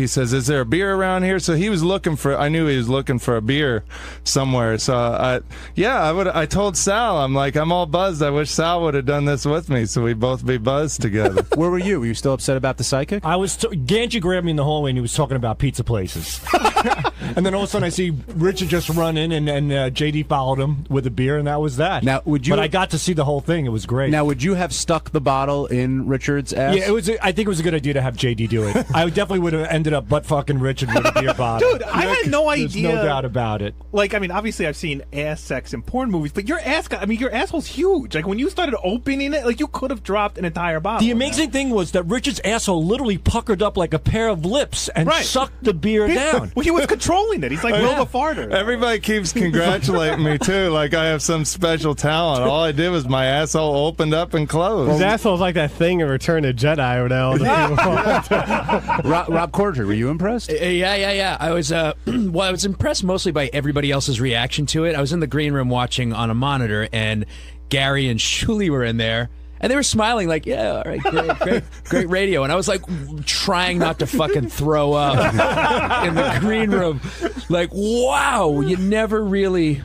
S: says, "Is there a beer around here?" So he was looking for. I knew he was looking for a beer somewhere. So I told Sal, I'm like, I'm all buzzed. I wish Sal would have done this with me, so we'd both be buzzed together.
C: Where were you? Were you still upset about the psychic?
E: I was. Ganji grabbed me in the hallway and he was talking about pizza places. And then all of a sudden I see Richard just run in, and JD followed him with a beer, and that was that.
C: Now, would you?
E: But I got to see the whole thing. It was great.
C: Now, would you have stuck the bottle in Richard's ass?
E: Yeah, it was. I think it was a good idea to have JD do it. I definitely would have ended up butt fucking Richard with a beer bottle.
K: Dude, I had no idea.
E: There's no doubt about it.
K: Like, I mean, obviously I've seen ass sex in porn movies, but your asshole's huge. Like, when you started opening it, like, you could have dropped an entire bottle.
E: The amazing thing was that Richard's asshole literally puckered up like a pair of lips and sucked the beer down.
K: Well, he was controlling it. He's like Will the Farter.
S: Everybody keeps congratulating me too, like I have some special talent. All I did was my asshole opened up and closed.
Q: His asshole's like that thing in Return of Jedi.
C: Rob Corddry, were you impressed?
U: Yeah. I was I was impressed mostly by everybody else's reaction to it. I was in the green room watching on a monitor, and Gary and Shuli were in there. And they were smiling like, yeah, all right, great radio. And I was like trying not to fucking throw up in the green room. Like, wow, you never really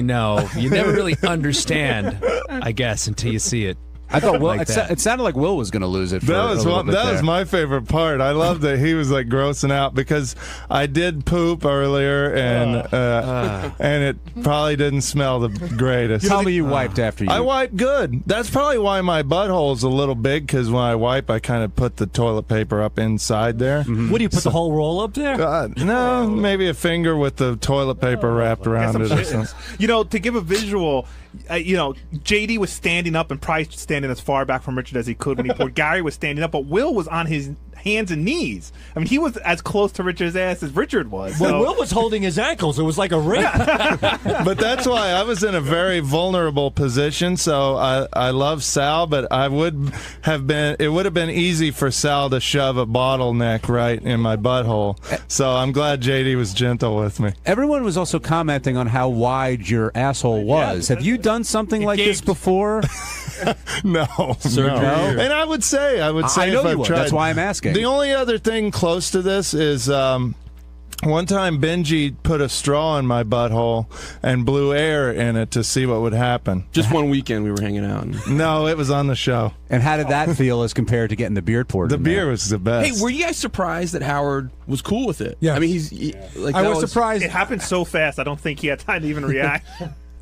U: know. You never really understand, I guess, until you see it.
C: I thought Will.
U: Like
C: it sounded like Will was going to lose it. For
S: that was
C: a little bit
S: that
C: there.
S: was my favorite part. I loved that he was like grossing out because I did poop earlier and it probably didn't smell the greatest.
C: Tell me you wiped after you.
S: I wiped good. That's probably why my butthole's a little big, because when I wipe, I kind of put the toilet paper up inside there.
E: Mm-hmm. What do you put the whole roll up there?
S: No, maybe a finger with the toilet paper wrapped around it or something.
K: You know, to give a visual. JD was standing up and Price standing as far back from Richard as he could when he poured. Gary was standing up, but Will was on his hands and knees. I mean, he was as close to Richard's ass as Richard was.
E: Well, Will was holding his ankles. It was like a ring.
S: But that's why I was in a very vulnerable position. So I love Sal, but it would have been easy for Sal to shove a bottleneck right in my butthole. So I'm glad JD was gentle with me.
C: Everyone was also commenting on how wide your asshole was. Have you done something like this before?
S: No. And I would say
C: I know
S: if
C: you
S: I've
C: would.
S: tried.
C: That's why I'm asking.
S: The only other thing close to this is one time Benji put a straw in my butthole and blew air in it to see what would happen.
V: Just one weekend we were hanging out.
S: No, it was on the show.
C: And how did that feel as compared to getting the beard poured?
S: The beer was the best.
V: Hey, were you guys surprised that Howard was cool with it?
H: Yeah.
V: I mean,
K: I was surprised. It happened so fast. I don't think he had time to even react.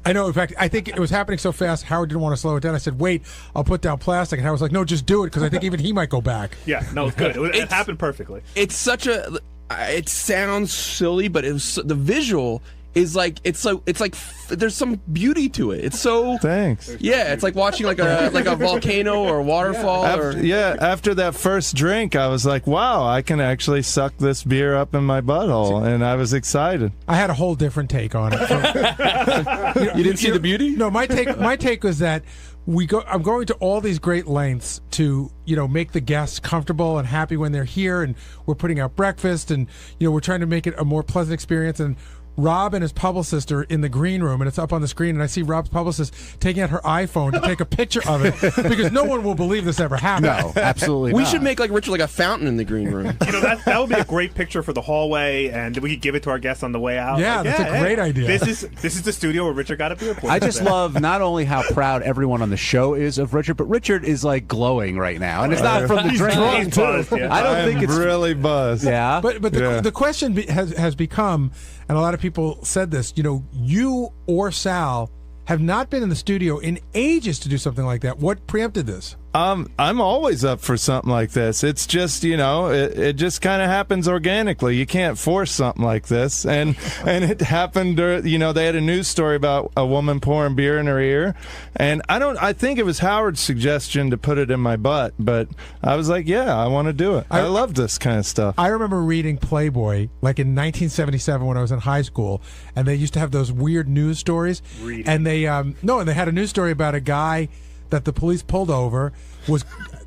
H: I know. In fact, I think it was happening so fast, Howard didn't want to slow it down. I said, wait, I'll put down plastic. And Howard was like, no, just do it, because I think even he might go back.
K: Yeah, no, it's good. It happened perfectly.
V: It's such a. It sounds silly, but it was the visual is like it's like there's some beauty to it. It's so
S: thanks.
V: Yeah, it's like watching like a volcano or a waterfall.
S: After that first drink, I was like, wow, I can actually suck this beer up in my butthole, and I was excited.
H: I had a whole different take on it.
V: You didn't see the beauty?
H: No, my take was that I'm going to all these great lengths to, make the guests comfortable and happy when they're here, and we're putting out breakfast, and we're trying to make it a more pleasant experience. And Rob and his publicist are in the green room, and it's up on the screen, and I see Rob's publicist taking out her iPhone to take a picture of it, because no one will believe this ever happened.
C: No, absolutely
V: We
C: not.
V: should make like Richard like a fountain in the green room.
K: That would be a great picture for the hallway, and we could give it to our guests on the way out.
H: Yeah, that's a great idea.
K: This is the studio where Richard got a beer poured.
C: I just love not only how proud everyone on the show is of Richard, but Richard is like glowing right now, and it's not from the
K: He's
C: drink.
K: buzzed, yeah.
C: I don't think it's
S: really buzzed.
C: Yeah,
H: but the question has become, and a lot of people said this, you or Sal have not been in the studio in ages to do something like that. What preempted this?
S: I'm always up for something like this. It's just, it just kind of happens organically. You can't force something like this. And it happened, they had a news story about a woman pouring beer in her ear. And I think it was Howard's suggestion to put it in my butt. But I was like, yeah, I want to do it. I love this kind of stuff.
H: I remember reading Playboy, like in 1977 when I was in high school, and they used to have those weird news stories. And they, and they had a news story about a guy that the police pulled over, was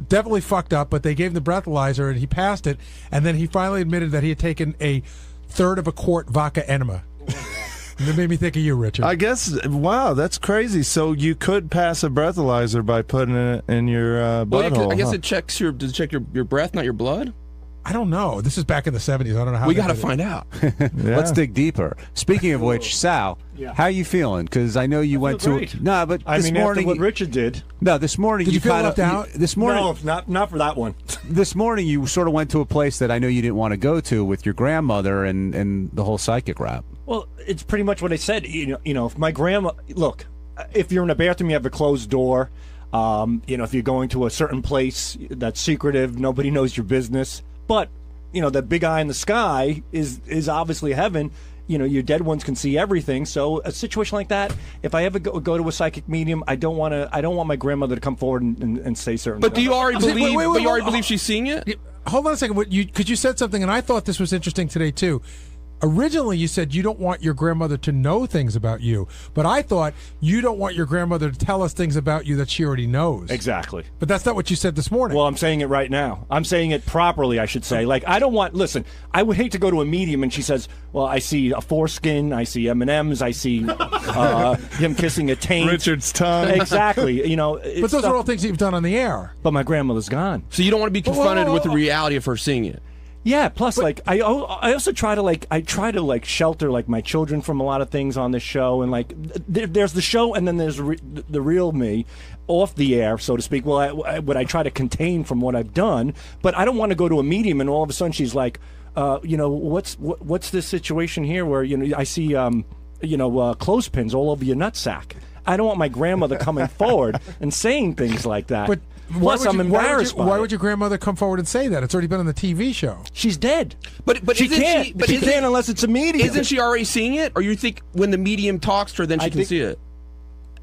H: definitely fucked up, but they gave him the breathalyzer and he passed it, and then he finally admitted that he had taken a third of a quart vodka enema. And it made me think of you, Richard.
S: I guess, wow, that's crazy. So you could pass a breathalyzer by putting it in your butthole.
V: I guess it checks does it check your breath, not your blood?
H: I don't know. This is back in the 70s. I don't know how.
V: We
H: they
V: got to
H: did it.
V: find out.
C: Let's dig deeper. Speaking of which, Sal, how you feeling? Because I know you went
L: great.
C: to but
L: I
C: this
L: mean,
C: morning
L: after what Richard did.
C: No, this morning
H: Did you feel
C: kinda,
H: left out?
C: This morning,
L: No, not for that one.
C: This morning you sort of went to a place that I know you didn't want to go to with your grandmother and the whole psychic rap.
L: Well, it's pretty much what I said. You know, if my grandma, look, if you're in a bathroom, you have a closed door. If you're going to a certain place that's secretive, nobody knows your business. But the big eye in the sky is obviously heaven. Your dead ones can see everything. So a situation like that, if I ever go to a psychic medium, I don't want my grandmother to come forward and say certain.
V: But do you already
L: things.
V: believe?
H: wait,
V: But you already
H: wait.
V: believe she's seeing it?
H: Hold on a second. Because you said something, and I thought this was interesting today too. Originally, you said you don't want your grandmother to know things about you, but I thought you don't want your grandmother to tell us things about you that she already knows.
L: Exactly.
H: But that's not what you said this morning.
L: Well, I'm saying it right now. I'm saying it properly, I should say. Like, I don't want... Listen, I would hate to go to a medium and she says, well, I see a foreskin, I see M&Ms, I see him kissing a taint.
S: Richard's tongue.
L: Exactly.
H: But those are all things that you've done on the air.
L: But my grandmother's gone.
V: So you don't want to be confronted with the reality of her seeing it.
L: Yeah. Plus, I also try to shelter my children from a lot of things on this show, and there's the show, and then there's the real me, off the air, so to speak. Well, I try to contain from what I've done, but I don't want to go to a medium and all of a sudden she's like, what's this situation here where I see clothespins all over your nutsack. I don't want my grandmother coming forward and saying things like that.
H: But
L: plus, I'm embarrassed.
H: Why would your grandmother come forward and say that? It's already been on the TV show.
L: She's dead.
V: But
L: she
V: isn't
L: can't.
V: she? But
L: she
V: isn't,
L: can't unless it's a medium.
V: Isn't she already seeing it? Or you think when the medium talks to her, then she can see it?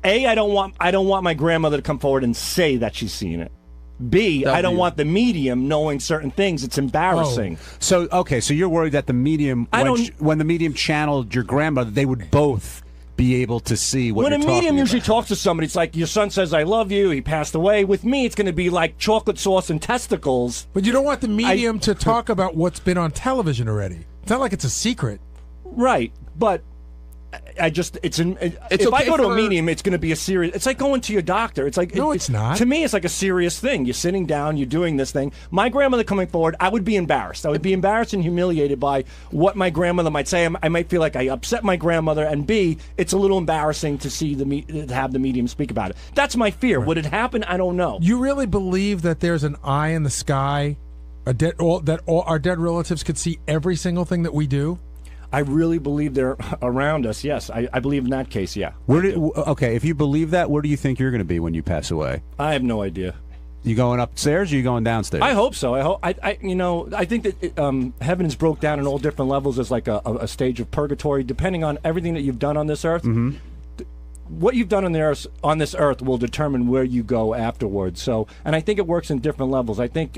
L: A, I don't want my grandmother to come forward and say that she's seeing it. B, I don't want the medium knowing certain things. It's embarrassing.
C: So you're worried that the medium, when the medium channeled your grandmother, they would both be able to see what
L: when
C: you're
L: a medium
C: talking
L: usually
C: about.
L: talks to somebody, it's like, your son says, I love you, he passed away. With me, it's going to be like chocolate sauce and testicles.
H: But you don't want the medium to talk about what's been on television already. It's not like it's a secret.
L: Right, but if
H: okay
L: I go to a
H: for-
L: medium, it's going to be a serious. It's like going to your doctor. It's like
H: it's not.
L: To me, it's like a serious thing. You're sitting down, you're doing this thing. My grandmother coming forward, I would be embarrassed. I would be embarrassed and humiliated by what my grandmother might say. I might feel like I upset my grandmother. And B, it's a little embarrassing to see to have the medium speak about it. That's my fear. Would it happen? I don't know.
H: You really believe that there's an eye in the sky, that all our dead relatives could see every single thing that we do?
L: I really believe they're around us. Yes, I believe in that case. Yeah.
C: If you believe that, where do you think you're going to be when you pass away?
L: I have no idea.
C: You going upstairs or you going downstairs?
L: I hope so. I think that heaven is broke down in all different levels as like a stage of purgatory, depending on everything that you've done on this earth.
C: Mm-hmm.
L: What you've done on this earth will determine where you go afterwards. So, and I think it works in different levels. I think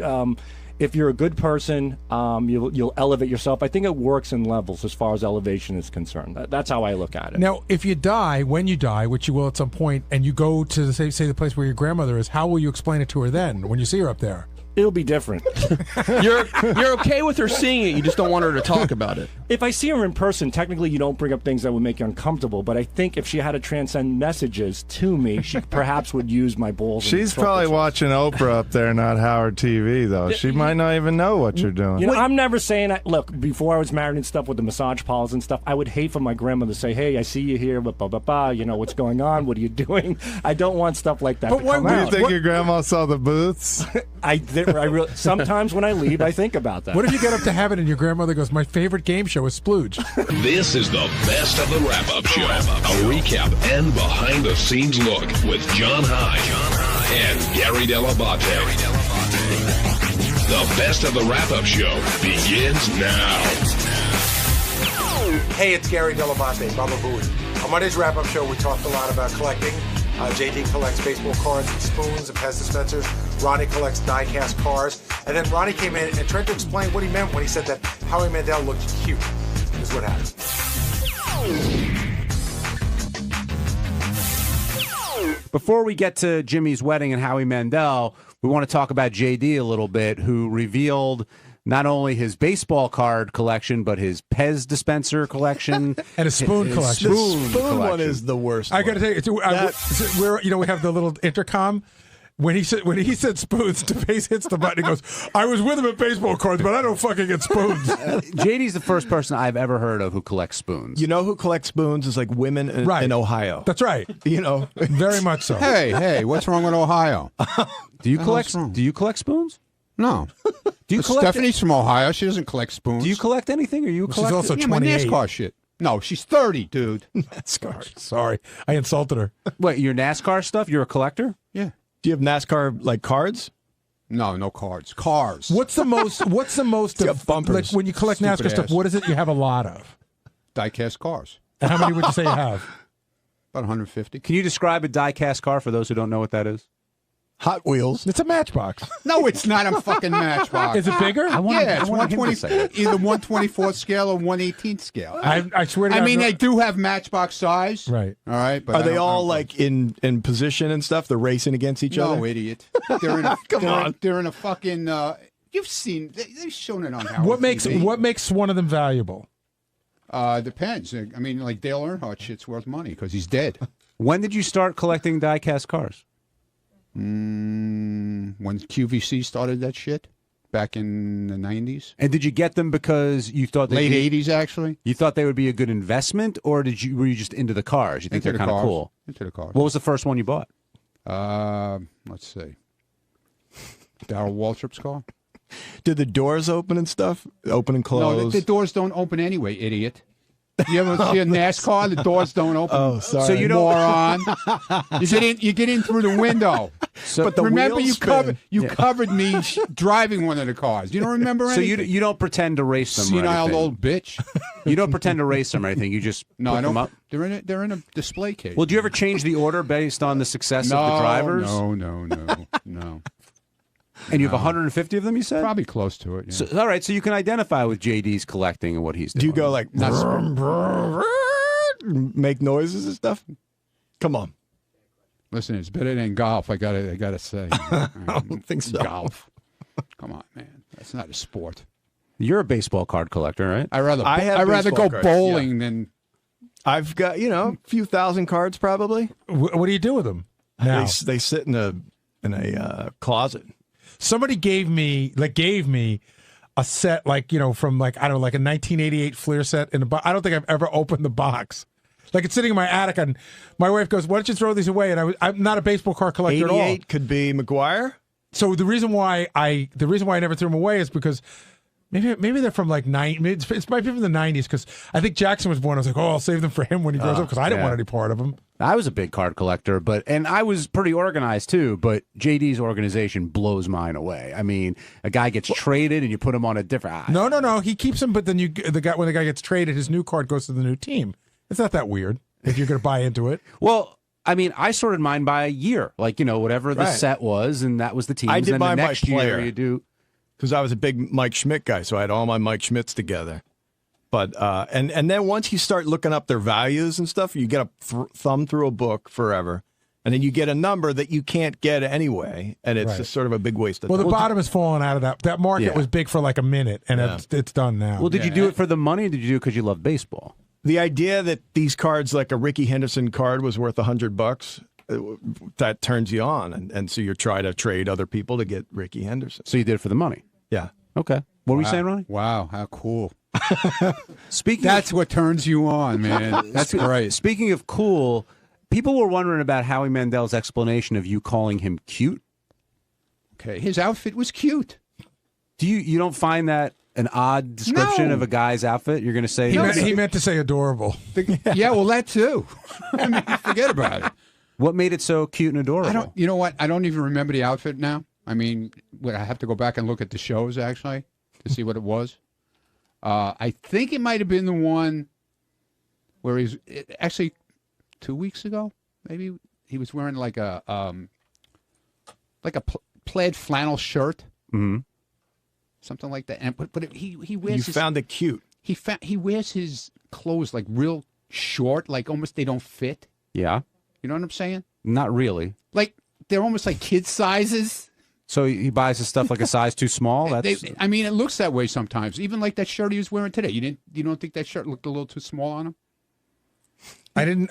L: if you're a good person, you'll elevate yourself. I think it works in levels as far as elevation is concerned. That's how I look at it.
H: Now, if you die, when you die, which you will at some point, and you go to say the place where your grandmother is, how will you explain it to her then when you see her up there?
L: It'll be different.
V: You're okay with her seeing it. You just don't want her to talk about it.
L: If I see her in person, technically you don't bring up things that would make you uncomfortable. But I think if she had to transcend messages to me, she perhaps would use my balls.
S: She's probably watching Oprah up there, not Howard TV, though. She might not even know what you're doing.
L: I'm never saying that. Look, before I was married and stuff with the massage parlors and stuff, I would hate for my grandmother to say, "Hey, I see you here, blah, blah, blah, blah. You know what's going on? What are you doing?" I don't want stuff like that.
S: But
L: to come
S: do you
L: out.
S: think your grandma saw the booths?
L: I really. Sometimes when I leave, I think about that.
H: What if you get up to heaven and your grandmother goes, "My favorite game show is Splooge"?
X: This is the best of the wrap-up show. A recap and behind-the-scenes look with John High and Gary Delabate. The best of the wrap-up show begins now.
F: Hey, it's Gary Delabate, Baba Booey. On Monday's wrap-up show, we talked a lot about collecting. JD collects baseball cards and spoons and Pez dispensers. Ronnie collects die-cast cars. And then Ronnie came in and tried to explain what he meant when he said that Howie Mandel looked cute. This is what happened.
C: Before we get to Jimmy's wedding and Howie Mandel, we want to talk about JD a little bit, who revealed not only his baseball card collection, but his Pez dispenser collection
H: And a spoon collection.
C: Spoon
H: The spoon
C: collection.
H: one
V: is the worst.
H: I got to tell you, we have the little intercom. When he said spoons, DePace hits the button. He goes, "I was with him at baseball cards, but I don't fucking get spoons."
C: JD's the first person I've ever heard of who collects spoons.
L: You know who collects spoons is like women in Ohio.
H: That's right.
L: You know,
H: very much so.
I: Hey, what's wrong with Ohio?
C: Do you collect spoons?
I: No.
C: Do you collect?
I: Stephanie's from Ohio. She doesn't collect spoons.
C: Do you collect anything? Are you a collector?
H: She's also
I: Yeah, my
H: 28.
I: NASCAR shit. No, she's 30, dude.
H: NASCAR. Sorry, I insulted her.
C: Wait, your NASCAR stuff? You're a collector?
I: Yeah.
L: Do you have NASCAR like cards?
I: No cards. Cars.
H: What's the most?
L: bumpers.
H: Like when you collect
I: Stupid
H: NASCAR stuff?
I: ass.
H: What is it you have a lot of?
I: Diecast cars.
H: And how many would you say you have?
I: About 150.
C: Can you describe a die-cast car for those who don't know what that is?
L: Hot Wheels.
H: It's a Matchbox.
I: No, it's not a fucking Matchbox.
H: Is it bigger?
I: It's 120, either 124th scale or 118th scale.
H: I swear to God.
I: I mean, they do have Matchbox size.
H: Right.
I: All right. But
L: Are they all like in position and stuff? They're racing against each other?
I: No, idiot. They're in a,
L: Come on.
I: They're in a fucking. You've seen. They've shown it on Howard
H: What makes
I: TV.
H: one of them valuable?
I: Depends. I mean, like Dale Earnhardt shit's worth money because he's dead.
C: When did you start collecting die-cast cars?
I: When QVC started that shit back in the 90s.
C: And did you get them because you thought
I: Late 80s, actually.
C: You thought they would be a good investment, or were you just into the cars? You think
I: Into
C: they're
I: the
C: kind of
I: cars.
C: cool?
I: Into the cars.
C: What was the first one you bought?
I: Let's see. Darryl Waltrip's car.
L: Did the doors open and stuff? Open and close?
I: No, the doors don't open anyway, idiot. You ever see a NASCAR? The doors don't open.
L: Oh, sorry.
I: So you don't, moron. You get in through the window.
C: But the
I: remember,
C: wheels
I: you covered me driving one of the cars. You don't remember
C: So
I: anything?
C: you don't pretend to race them. or
I: Senile
C: anything.
I: old bitch.
C: You don't pretend to race them or anything. You just
I: No,
C: put
I: I
C: them
I: don't.
C: up.
I: They're in a display case.
C: Well, do you ever change the order based on the success
I: no,
C: of the drivers?
I: No.
C: And you have 150 of them, you said?
I: Probably close to it. Yeah.
C: So, all right, so you can identify with JD's collecting and what he's doing.
L: Do you go like make noises and stuff? Come on.
I: Listen, it's better than golf. I gotta say.
L: I don't think so.
I: Golf. Come on, man. That's not a sport.
C: You're a baseball card collector, right?
I: I'd rather
L: baseball
I: go
L: cards,
I: bowling than.
L: I've got a few thousand cards probably.
H: What do you do with them now?
L: They sit in a closet.
H: Somebody gave me a set from like I don't know, like a 1988 Fleer set in a box. I don't think I've ever opened the box. Like it's sitting in my attic, and my wife goes, "Why don't you throw these away?" And I'm not a baseball card collector at all.
L: 88 could be McGuire.
H: So the reason why I never threw them away is because maybe they're from like it might be from the 90s, because I think Jackson was born. I was like, I'll save them for him when he grows up, because I didn't want any part of them.
C: I was a big card collector, and I was pretty organized too, but JD's organization blows mine away. I mean, a guy gets traded and you put him on a different...
H: No. He keeps them, but then when the guy gets traded, his new card goes to the new team. It's not that weird if you're going to buy into it.
C: Well, I mean, I sorted mine by a year, like, whatever the set was, and that was the team.
L: I did
C: and
L: mine
C: the
L: by
C: next
L: player.
C: year you do...
L: Because I was a big Mike Schmidt guy, so I had all my Mike Schmidts together. But and then once you start looking up their values and stuff, you get to thumb through a book forever, and then you get a number that you can't get anyway, and it's just sort of a big waste of time.
H: Well, the bottom has fallen out of that. That market
L: Yeah.
H: was big for like a minute, and it's done now.
C: Well, did you do it for the money, or did you do it because you love baseball?
L: The idea that these cards, like a Ricky Henderson card, was worth $100, that turns you on, and so you try to trade other people to get Ricky Henderson.
C: So you did it for the money?
L: Yeah.
C: Okay. What were you saying, Ronnie?
I: Wow, how cool.
C: That's
I: what turns you on, man. That's great.
C: Speaking of cool, people were wondering about Howie Mandel's explanation of you calling him cute.
I: Okay, his outfit was cute.
C: Do you don't find that an odd description
I: No.
C: of a guy's outfit? You're going to say
H: He meant to say adorable.
I: Yeah, well, that too. I mean, forget about it.
C: What made it so cute and adorable?
I: You know what? I don't even remember the outfit now. I mean, I have to go back and look at the shows, actually, to see what it was. I think it might have been the one where he's actually 2 weeks ago, maybe he was wearing like a plaid flannel shirt, something like that. And but he wears.
L: You found it cute.
I: He wears his clothes like real short, like almost they don't fit.
C: Yeah.
I: You know what I'm saying?
C: Not really.
I: Like they're almost like kid sizes.
C: So he buys his stuff like a size too small? That's
I: I mean, it looks that way sometimes. Even like that shirt he was wearing today. You don't think that shirt looked a little too small on him?
H: I don't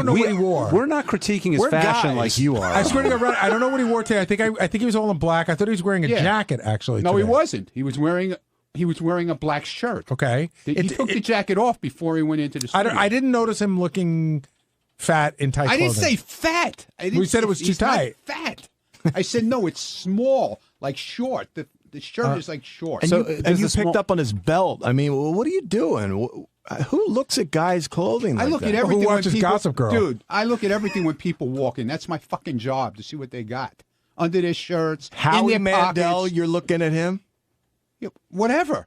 H: know what he wore.
C: We're not critiquing his
H: We're
C: fashion
H: guys.
C: like you are.
H: I swear to God, I don't know what he wore today. I think he was all in black. I thought he was wearing a jacket actually.
I: No,
H: today.
I: he wasn't. He was wearing a black shirt.
H: Okay.
I: He took the jacket off before he went into the studio.
H: I didn't notice him looking fat in tight
I: I
H: clothing.
I: didn't say fat.
H: We said it was too
I: he's not
H: tight.
I: fat. I said no, it's small, like short. The shirt is like short.
L: And you picked up on his belt. I mean, what are you doing? Who looks at guys' clothing?
I: I
L: like
I: look
L: that?
I: at everything.
H: Who watches
I: when people,
H: Gossip Girl?
I: Dude, I look at everything when people walk in. That's my fucking job to see what they got under their shirts,
L: Howie
I: in their
L: Mandel,
I: pockets.
L: you're looking at him.
I: Yeah, whatever.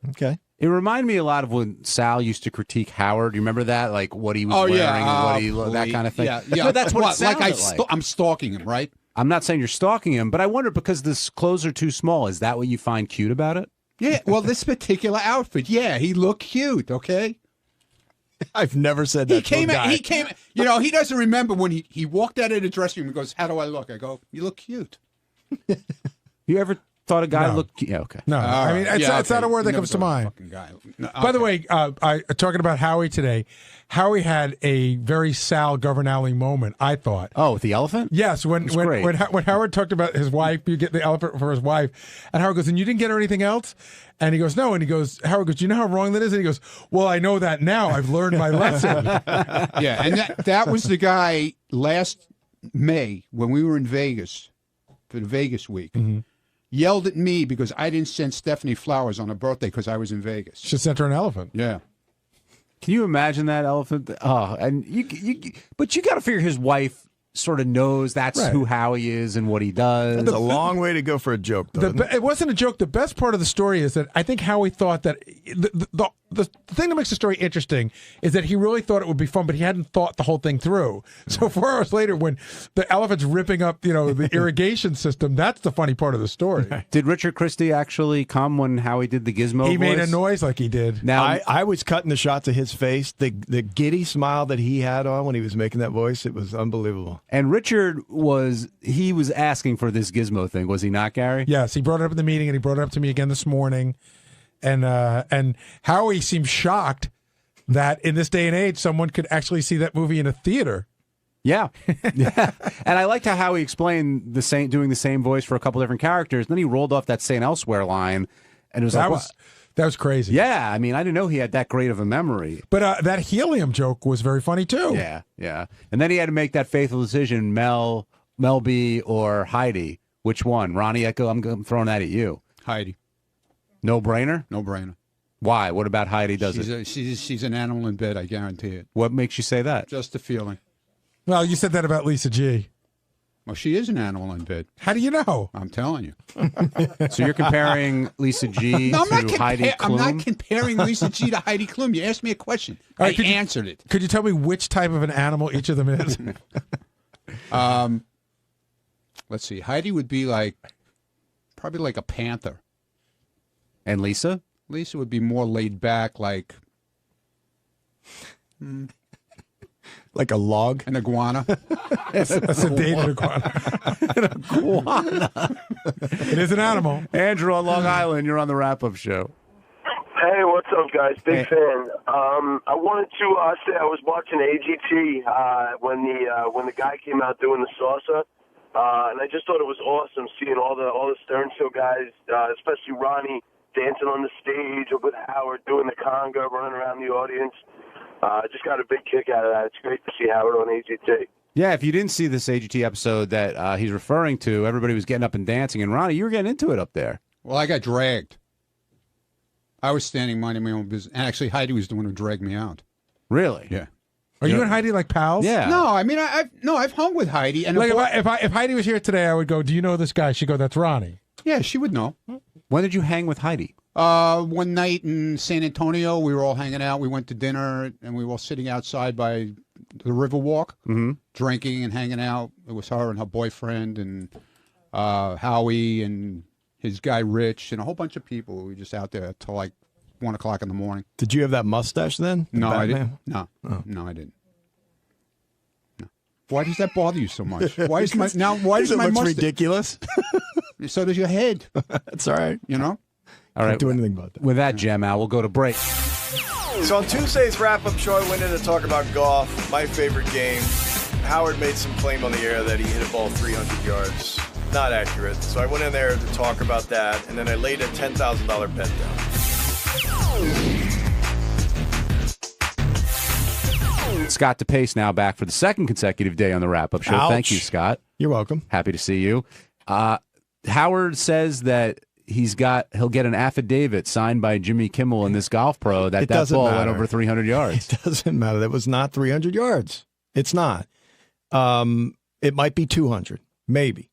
L: Okay.
C: It reminded me a lot of when Sal used to critique Howard. You remember that, like what he was wearing and what that kind of thing.
I: Yeah.
C: But that's what it sounded like.
I: I'm stalking him, right?
C: I'm not saying you're stalking him, but I wonder because the clothes are too small. Is that what you find cute about it?
I: Yeah. Well, this particular outfit, he looked cute. Okay.
L: I've never said that.
I: He came. You know, he doesn't remember when he walked out of the dressing room and goes, "How do I look?" I go, "You look cute."
C: You ever thought a guy
H: No.
C: looked cute? Yeah, okay.
H: No, I mean it's not a word that
I: You
H: comes to
I: never
H: mind.
I: fucking guy. No,
H: By the
I: okay.
H: way, talking about Howie today, Howie had a very Sal Governale moment. I thought.
C: Oh, with the elephant?
H: Yes, when Howard talked about his wife, you get the elephant for his wife, and Howard goes, "And you didn't get her anything else?" And he goes, "No." And Howard goes, "Do you know how wrong that is?" And he goes, "Well, I know that now. I've learned my lesson."
I: Yeah, and that was the guy last May when we were in Vegas for the Vegas week.
H: Mm-hmm.
I: Yelled at me because I didn't send Stephanie flowers on her birthday because I was in Vegas.
H: Should send her an elephant.
I: Yeah.
C: Can you imagine that elephant? Oh, and but you got to figure his wife sort of knows that's
H: Right.
C: who Howie is and what he does.
L: That's a long way to go for a joke, though.
H: It wasn't a joke. The best part of the story is that I think Howie thought that the thing that makes the story interesting is that he really thought it would be fun, but he hadn't thought the whole thing through. So 4 hours later, when the elephant's ripping up, the irrigation system, that's the funny part of the story.
C: Did Richard Christie actually come when Howie did the gizmo
H: He made a
C: voice?
H: noise like he did.
C: Now
L: I was cutting the shots of his face, the giddy smile that he had on when he was making that voice. It was unbelievable.
C: And Richard was asking for this gizmo thing, was he not, Gary?
H: Yes, he brought it up in the meeting, and he brought it up to me again this morning. And Howie seemed shocked that in this day and age, someone could actually see that movie in a theater.
C: Yeah. Yeah. And I liked how Howie explained doing the same voice for a couple different characters. Then he rolled off that St. Elsewhere line, and it was
H: that was crazy.
C: Yeah, I mean, I didn't know he had that great of a memory.
H: But that helium joke was very funny too.
C: Yeah, yeah. And then he had to make that fateful decision: Mel B, or Heidi. Which one? Ronnie Echo. I'm throwing that at you.
I: Heidi.
C: No brainer.
I: No brainer.
C: Why? What about Heidi?
I: She's an animal in bed. I guarantee it.
C: What makes you say that?
I: Just the feeling.
H: Well, you said that about Lisa G.
I: Well, she is an animal in bed.
H: How do you know?
I: I'm telling you.
C: So you're comparing Lisa G
I: No,
C: to Heidi
I: I'm
C: Klum?
I: not comparing Lisa G to Heidi Klum. You asked me a question.
H: All right,
I: I answered it.
H: Could you tell me which type of an animal each of them is?
I: Let's see. Heidi would be probably like a panther.
C: And Lisa?
I: Lisa would be more laid back, like
L: like a log,
I: an iguana.
H: That's a David iguana.
C: An iguana.
H: It is an animal.
C: Andrew on Long Island, you're on the wrap-up show.
G: Hey, what's up, guys? Big fan. I wanted to say I was watching AGT when the guy came out doing the salsa, and I just thought it was awesome seeing all the Stern Show guys, especially Ronnie, dancing on the stage, or with Howard doing the conga, running around the audience. I just got a big kick out of that. It's great to see Howard on AGT.
C: Yeah, if you didn't see this AGT episode that he's referring to, everybody was getting up and dancing, and Ronnie, you were getting into it up there.
I: Well, I got dragged. I was standing minding my own business. And actually, Heidi was the one who dragged me out.
C: Really?
I: Yeah.
H: Are you and Heidi like pals?
C: Yeah.
I: No, I mean, I've hung with Heidi. And
H: Like if Heidi was here today, I would go, "Do you know this guy?" She'd go, "That's Ronnie."
I: Yeah, she would know.
C: When did you hang with Heidi?
I: One night in San Antonio, we were all hanging out. We went to dinner, and we were all sitting outside by the Riverwalk, drinking and hanging out. It was her and her boyfriend, and Howie, and his guy Rich, and a whole bunch of people. We were just out there till like 1 o'clock in the morning.
L: Did you have that mustache then?
I: No, I
L: Batman?
I: didn't. No, I didn't. No. Why does that bother you so much? Why is my
L: Because
I: mustache
L: it looks ridiculous?
I: So does your head.
L: That's all right.
I: You know.
C: All right.
L: Can't do anything about that.
C: With that, Gem Al, we'll go to break.
J: So on Tuesday's wrap-up show, I went in to talk about golf, my favorite game. Howard made some claim on the air that he hit a ball 300 yards. Not accurate. So I went in there to talk about that, and then I laid a $10,000 bet down.
C: Scott DePace now back for the second consecutive day on the wrap-up show.
L: Ouch.
C: Thank you, Scott.
L: You're welcome.
C: Happy to see you. Howard says that he'll get an affidavit signed by Jimmy Kimmel and this golf pro that ball went over 300 yards.
L: It doesn't matter. That was not 300 yards. It's not. It might be 200, maybe.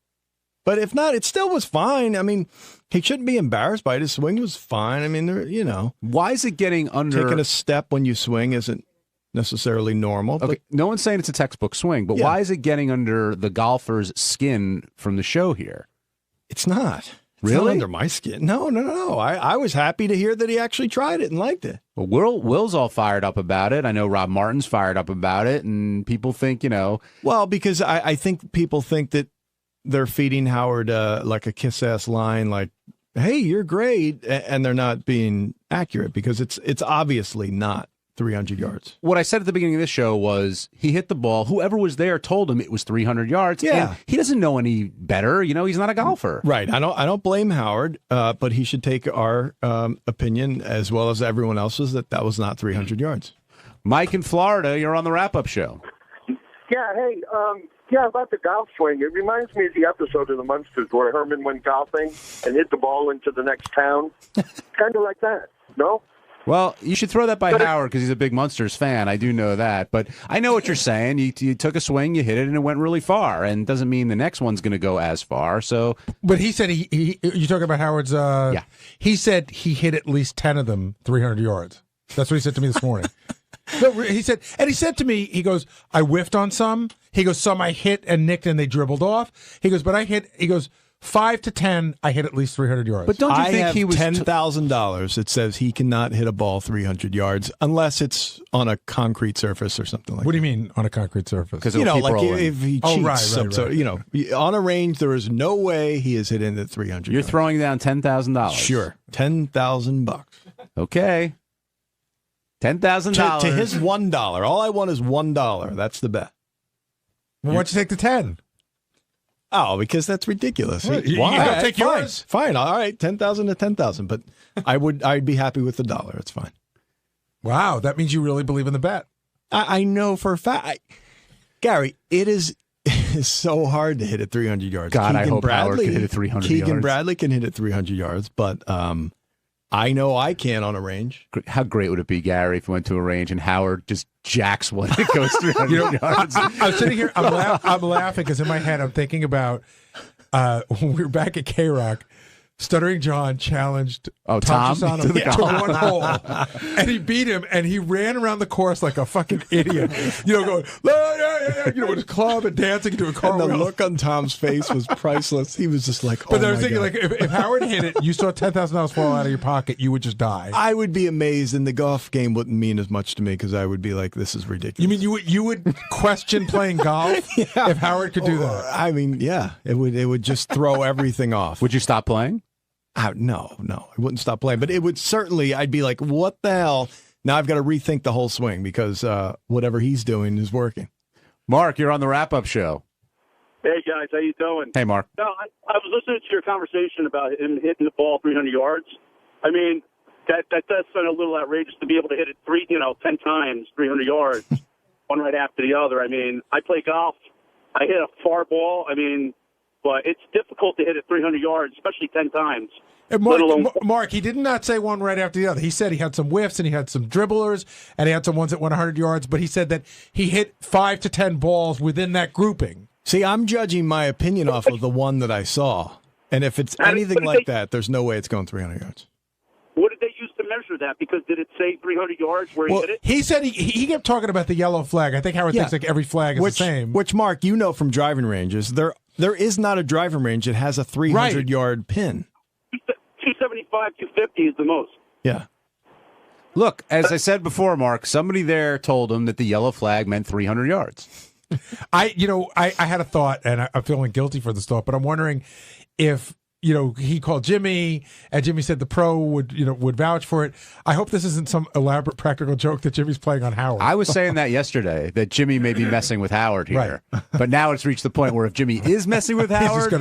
L: But if not, it still was fine. I mean, he shouldn't be embarrassed by it. His swing was fine. I mean,
C: why is it getting under?
L: Taking a step when you swing isn't necessarily normal.
C: Okay, no one's saying it's a textbook swing, but why is it getting under the golfer's skin from the show here?
L: It's not. It's
C: Really?
L: not under my skin. No. I was happy to hear that he actually tried it and liked it.
C: Well, Will's all fired up about it. I know Rob Martin's fired up about it, and people think,
L: Well, because I think people think that they're feeding Howard like a kiss-ass line, like, hey, you're great, and they're not being accurate because it's obviously not 300 yards.
C: What I said at the beginning of this show was he hit the ball. Whoever was there told him it was 300 yards.
L: Yeah.
C: And he doesn't know any better. He's not a golfer.
L: Right. I don't blame Howard, but he should take our opinion as well as everyone else's that was not 300 yards.
C: Mike in Florida, you're on the wrap-up show.
M: Yeah, hey, about the golf swing. It reminds me of the episode of The Munsters where Herman went golfing and hit the ball into the next town. Kind of like that, no?
C: Well, you should throw that by Howard because he's a big Munsters fan. I do know that. But I know what you're saying. You took a swing, you hit it, and it went really far. And it doesn't mean the next one's going to go as far. So,
H: But he said you're talking about Howard's,
C: yeah.
H: He said he hit at least 10 of them 300 yards. That's what he said to me this morning. No, he said to me, he goes, I whiffed on some. He goes, some I hit and nicked and they dribbled off. He goes, but I hit, 5 to 10, I hit at least 300 yards.
L: But don't you think he was $10,000 that says he cannot hit a ball 300 yards unless it's on a concrete surface or something like that?
H: What do you mean on a concrete surface?
C: Because
L: like if he cheats,
H: right.
L: So, on a range, there is no way he is hitting the 300.
C: You're throwing down $10,000.
L: Sure, $10,000.
C: Okay, $10,000
L: to his $1. All I want is $1. That's the bet.
H: Well, why don't you take the 10?
L: Oh, because that's ridiculous.
H: Well, you
L: Why?
H: gotta take yours.
L: Fine. All right, 10,000 to 10,000. But I'd be happy with the $1. It's fine.
H: Wow, that means you really believe in the bet.
L: I know for a fact, Gary. It is so hard to hit at 300 yards.
C: God, I hope Howard can hit it 300 yards.
L: Keegan Bradley can hit it 300 yards, but I know I can on a range.
C: How great would it be, Gary, if we went to a range and Howard just jacks one and it goes 300 yards?
H: I'm sitting here, I'm laughing because in my head I'm thinking about when we were back at K-Rock, Stuttering John challenged
C: Tom
H: Chisano
C: to the
H: to one hole, and he beat him, and he ran around the course like a fucking idiot, going, with his club and dancing into a car.
L: And the look on Tom's face was priceless. He was just like, oh,
H: but I was
L: my
H: thinking,
L: God.
H: like, if Howard hit it, you saw $10,000 fall out of your pocket, you would just die.
L: I would be amazed, and the golf game wouldn't mean as much to me because I would be like, this is ridiculous.
H: You mean you would question playing golf if Howard could do that?
L: I mean, yeah, it would just throw everything off.
C: Would you stop playing?
L: No, I wouldn't stop playing. But it would certainly, I'd be like, what the hell? Now I've got to rethink the whole swing because whatever he's doing is working.
C: Mark, you're on the wrap-up show.
T: Hey, guys, how you doing?
C: Hey, Mark.
T: No, I was listening to your conversation about him hitting the ball 300 yards. I mean, that does sound a little outrageous to be able to hit it 10 times, 300 yards, one right after the other. I mean, I play golf. I hit a far ball. I mean, but it's difficult to hit it 300 yards, especially 10 times.
H: And Mark, he did not say one right after the other. He said he had some whiffs and he had some dribblers and he had some ones that went 100 yards, but he said that he hit 5 to 10 balls within that grouping.
L: See, I'm judging my opinion off of the one that I saw. And if it's anything like that, there's no way it's going 300 yards.
T: What did they use to measure that? Because did it say 300 yards where he hit it?
H: He said he kept talking about the yellow flag. I think Howard thinks like every flag is the same.
L: Which, Mark, you know from driving ranges, there is not a driving range that has a 300-yard pin.
T: 275, 250 is the most.
L: Yeah.
C: Look, as I said before, Mark, somebody there told him that the yellow flag meant 300 yards.
H: I had a thought, and I'm feeling guilty for this thought, but I'm wondering if he called Jimmy, and Jimmy said the pro would vouch for it. I hope this isn't some elaborate practical joke that Jimmy's playing on Howard.
C: I was saying that yesterday, that Jimmy may be messing with Howard here.
H: Right.
C: But now it's reached the point where if Jimmy is messing with Howard,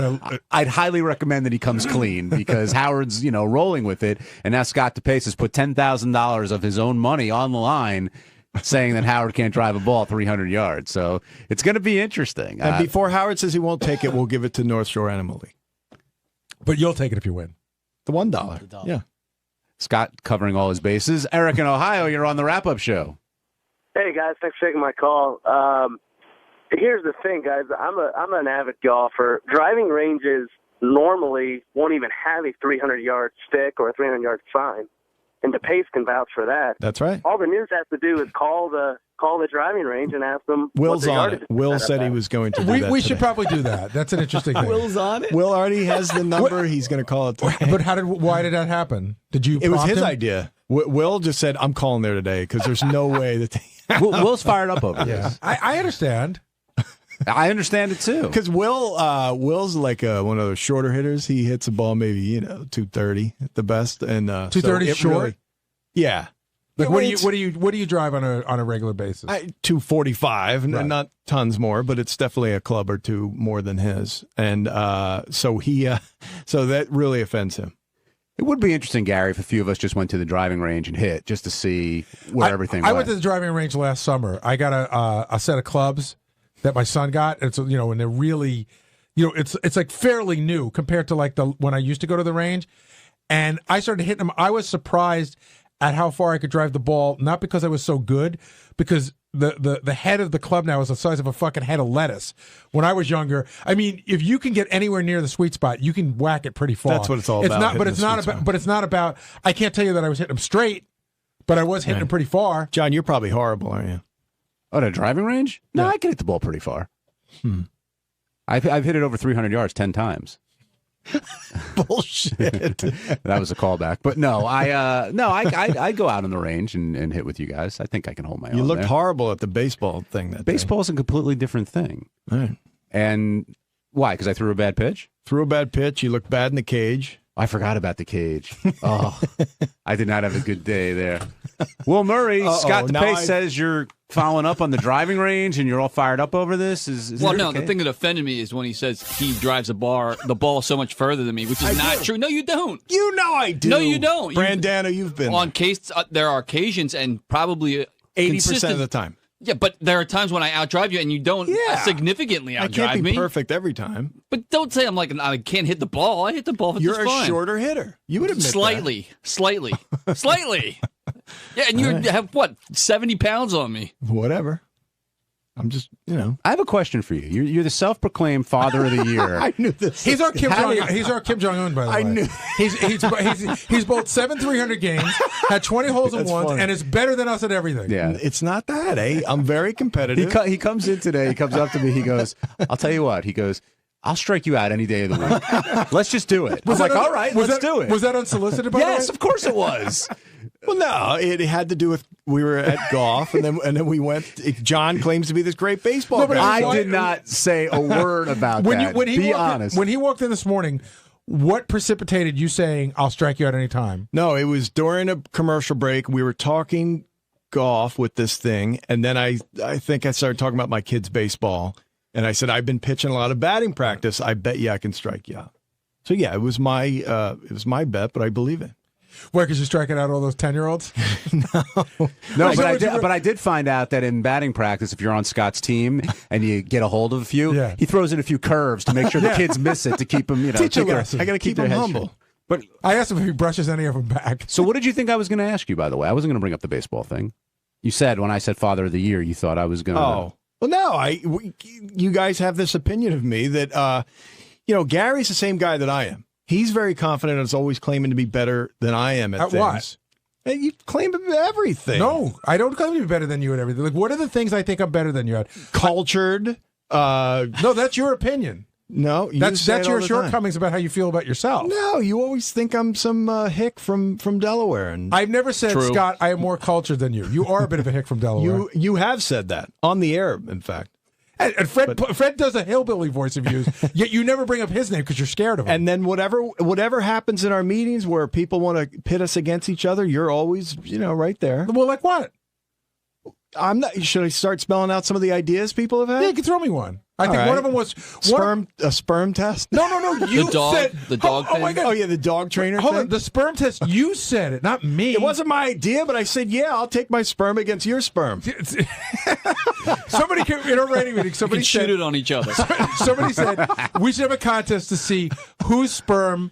C: I'd highly recommend that he comes clean, because Howard's, rolling with it. And now Scott DePace has put $10,000 of his own money on the line, saying that Howard can't drive a ball 300 yards. So it's going to be interesting.
L: And before Howard says he won't take it, we'll give it to North Shore Animal League.
H: But you'll take it if you win.
L: The $1. Yeah.
C: Scott covering all his bases. Eric in Ohio, you're on the wrap-up show.
N: Hey guys, thanks for taking my call. Here's the thing, guys. I'm an avid golfer. Driving ranges normally won't even have a 300-yard stick or a 300-yard sign, and DePace can vouch for that.
L: That's right.
N: All the news has to do is call the driving range and ask them.
L: Will's on it. Will said he was going to do that.
H: We should probably do that. That's an interesting thing.
L: Will's on it. Will already has the number. He's going to call it today.
H: But why did that happen? Did you?
L: It was
H: prompt
L: his
H: him?
L: idea. Will just said, "I'm calling there today," because there's no way that
C: Will's fired up over
H: Yeah,
C: this.
H: I understand.
C: I understand it too.
L: Because Will's like one of those shorter hitters. He hits a ball maybe 230 at the best, and
H: 230 short.
L: Really, yeah.
H: Like what do you drive on a regular basis?
L: 245,
H: Right.
L: not tons more, but it's definitely a club or two more than his, and so that really offends him.
C: It would be interesting, Gary, if a few of us just went to the driving range and hit just to see where everything went.
H: I went to the driving range last summer. I got a set of clubs that my son got. It's and they're really, it's like fairly new compared to like when I used to go to the range, and I started hitting them. I was surprised at how far I could drive the ball, not because I was so good, because the head of the club now is the size of a fucking head of lettuce. When I was younger, I mean, if you can get anywhere near the sweet spot, you can whack it pretty far.
L: That's what it's all about.
H: But it's not about. I can't tell you that I was hitting them straight, but I was hitting them pretty far.
L: John, you're probably horrible, aren't you?
C: Oh, at a driving range? No, I can hit the ball pretty far. I've hit it over 300 yards 10 times.
L: Bullshit.
C: That was a callback, but no, I go out on the range and hit with you guys. I think I can hold my own.
L: You looked
C: there.
L: horrible at the baseball thing.
C: Baseball's a completely different thing.
L: Right.
C: And why? Because I threw a bad pitch.
L: Threw a bad pitch. You looked bad in the cage.
C: I forgot about the cage. Oh, I did not have a good day there. Will Murray, Scott DePace says you're following up on the driving range and you're all fired up over this.
O: Well, no, the thing that offended me is when he says he drives the ball so much further than me, which is not true. No, you don't.
L: You know I do.
O: No, you don't.
L: Brandano, you've been
O: on case. There are occasions, and probably
L: 80% of the time.
O: Yeah, but there are times when I outdrive you and you don't significantly outdrive me.
L: I can't be perfect every time.
O: But don't say I can't hit the ball. I hit the ball.
L: You're a shorter hitter. You would admit
O: slightly. Yeah, and you have 70 pounds on me.
L: Whatever. I'm just,
C: I have a question for you. You're the self-proclaimed father of the year.
L: I knew this.
H: He's our Kim Jong-un, by the way.
L: I knew.
H: He's bowled 7 300 games, had 20 holes in ones, and is better than us at everything.
C: Yeah.
L: It's not that, eh? I'm very competitive.
C: He comes in today. He comes up to me. He goes, I'll tell you what. He goes, I'll strike you out any day of the week. Let's just do it.
H: Was
C: I'm
H: that
C: like, all right, let's do it.
H: Was that unsolicited, by the way?
C: Yes, of course it was.
L: Well, no, it had to do with we were at golf, and then we went. John claims to be this great baseball guy.
C: I did not say a word about that. Be honest.
H: When he walked in this morning, what precipitated you saying, I'll strike you at any time?
L: No, it was during a commercial break. We were talking golf with this thing, and then I think I started talking about my kids' baseball, and I said, I've been pitching a lot of batting practice. I bet you I can strike you out. So, yeah, it was my bet, but I believe it.
H: Where, because you're striking out all those 10-year-olds?
C: No, but I did find out that in batting practice, if you're on Scott's team and you get a hold of a few, he throws in a few curves to make sure the kids miss it to keep them,
H: Teach a lesson.
L: I got to keep them humble.
H: But I asked him if he brushes any of them back.
C: So what did you think I was going to ask you, by the way? I wasn't going to bring up the baseball thing. You said when I said Father of the Year, you thought I was going to.
L: Oh. Well, no, you guys have this opinion of me that, Gary's the same guy that I am. He's very confident and is always claiming to be better than I am at things.
H: What?
L: Hey, you claim everything.
H: No, I don't claim to be better than you at everything. Like, what are the things I think I'm better than you at?
L: Cultured.
H: No, that's your opinion.
L: No,
H: that's your shortcomings about how you feel about yourself.
L: No, you always think I'm some hick from Delaware. And
H: I've never said, Scott, I am more cultured than you. You are a bit of a hick from Delaware.
L: You have said that on the air, in fact.
H: And Fred does a hillbilly voice of yours, yet you never bring up his name because you're scared of him.
L: And then whatever happens in our meetings where people want to pit us against each other, you're always, right there.
H: Well, like what?
L: I'm not. Should I start spelling out some of the ideas people have had?
H: Yeah, you can throw me one. I think one of them was
L: a sperm test.
H: No. You said
O: the dog.
H: Oh my God!
L: Oh yeah, the dog trainer.
H: Hold
L: thing?
H: on, the sperm test. You said it, not me.
L: It wasn't my idea, but I said, yeah, I'll take my sperm against your sperm.
H: Somebody in a writing meeting. Somebody
O: You can
H: said,
O: shoot it on each other.
H: Somebody said we should have a contest to see whose sperm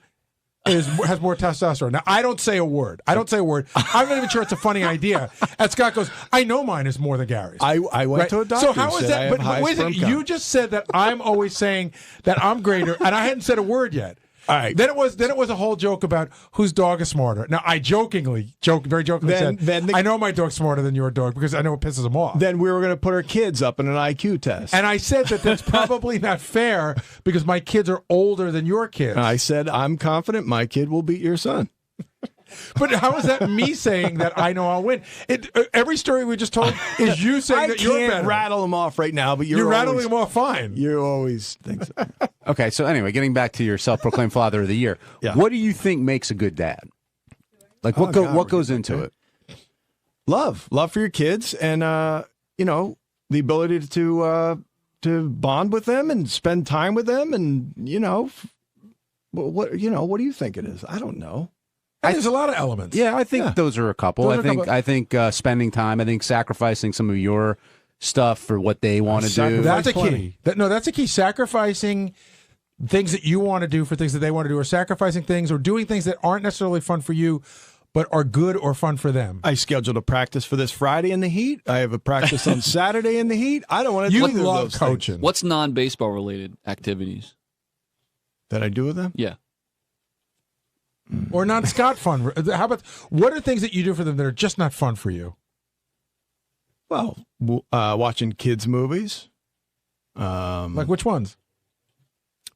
H: has more testosterone. Now, I don't say a word. I'm not even sure it's a funny idea. And Scott goes, I know mine is more than Gary's.
L: I went to a doctor.
H: So how is that? But wait a second. You just said that I'm always saying that I'm greater, and I hadn't said a word yet.
L: All right.
H: Then it was a whole joke about whose dog is smarter. Now I very jokingly said, I know my dog's smarter than your dog because I know it pisses him off.
L: Then we were going to put our kids up in an IQ test.
H: And I said that that's probably not fair because my kids are older than your kids.
L: I said, I'm confident my kid will beat your son.
H: But how is that me saying that I know I'll win? Every story we just told is you saying that you're better.
L: I can't rattle them off right now, but you're
H: rattling them off fine.
L: You always think so.
C: Okay, so anyway, getting back to your self-proclaimed father of the year, what do you think makes a good dad? Like what goes into it?
L: Love for your kids, and the ability to bond with them and spend time with them, and what do you think it is? I don't know.
H: There's a lot of elements.
C: Yeah, I think those are a couple. I think spending time. I think sacrificing some of your stuff for what they want to do.
H: That's a key. That's a key. Sacrificing things that you want to do for things that they want to do, or sacrificing things or doing things that aren't necessarily fun for you, but are good or fun for them.
L: I scheduled a practice for this Friday in the heat. I have a practice on Saturday in the heat. I don't want to do either of those
H: coaching.
L: things.
O: What's non-baseball related activities
L: that I do with them?
O: Yeah.
H: Or non-Scott fun. How about what are things that you do for them that are just not fun for you?
L: Well, watching kids' movies.
H: Like which ones?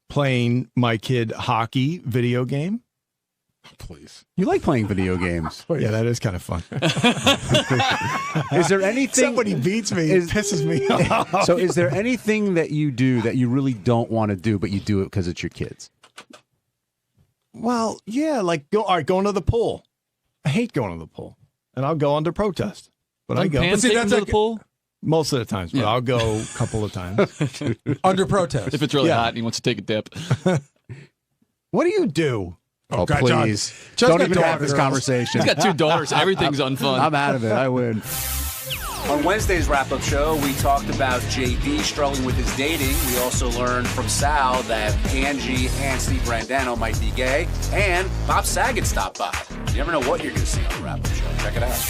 L: Playing my kid hockey video game.
H: Please.
C: You like playing video games.
L: Yeah, that is kind of fun.
C: Is there anything...
L: Somebody beats me. It pisses me off.
C: So is there anything that you do that you really don't want to do, but you do it because it's your kids?
L: Well, yeah, like going to the pool. I hate going to the pool, and I'll go under protest. But I go.
O: Pam take him to the pool?
L: Most of the times, but I'll go a couple of times.
H: Under protest.
O: If it's really hot and he wants to take a dip.
L: What do you do?
C: Oh,
H: God,
C: please.
H: John.
C: Don't even have this conversation.
O: He's got 2 daughters. Everything's unfun.
C: I'm out of it. I win.
D: On Wednesday's wrap-up show, we talked about JD struggling with his dating. We also learned from Sal that Angie and Steve Brandano might be gay. And Bob Saget stopped by. You never know what you're going to see on the wrap-up show. Check it out.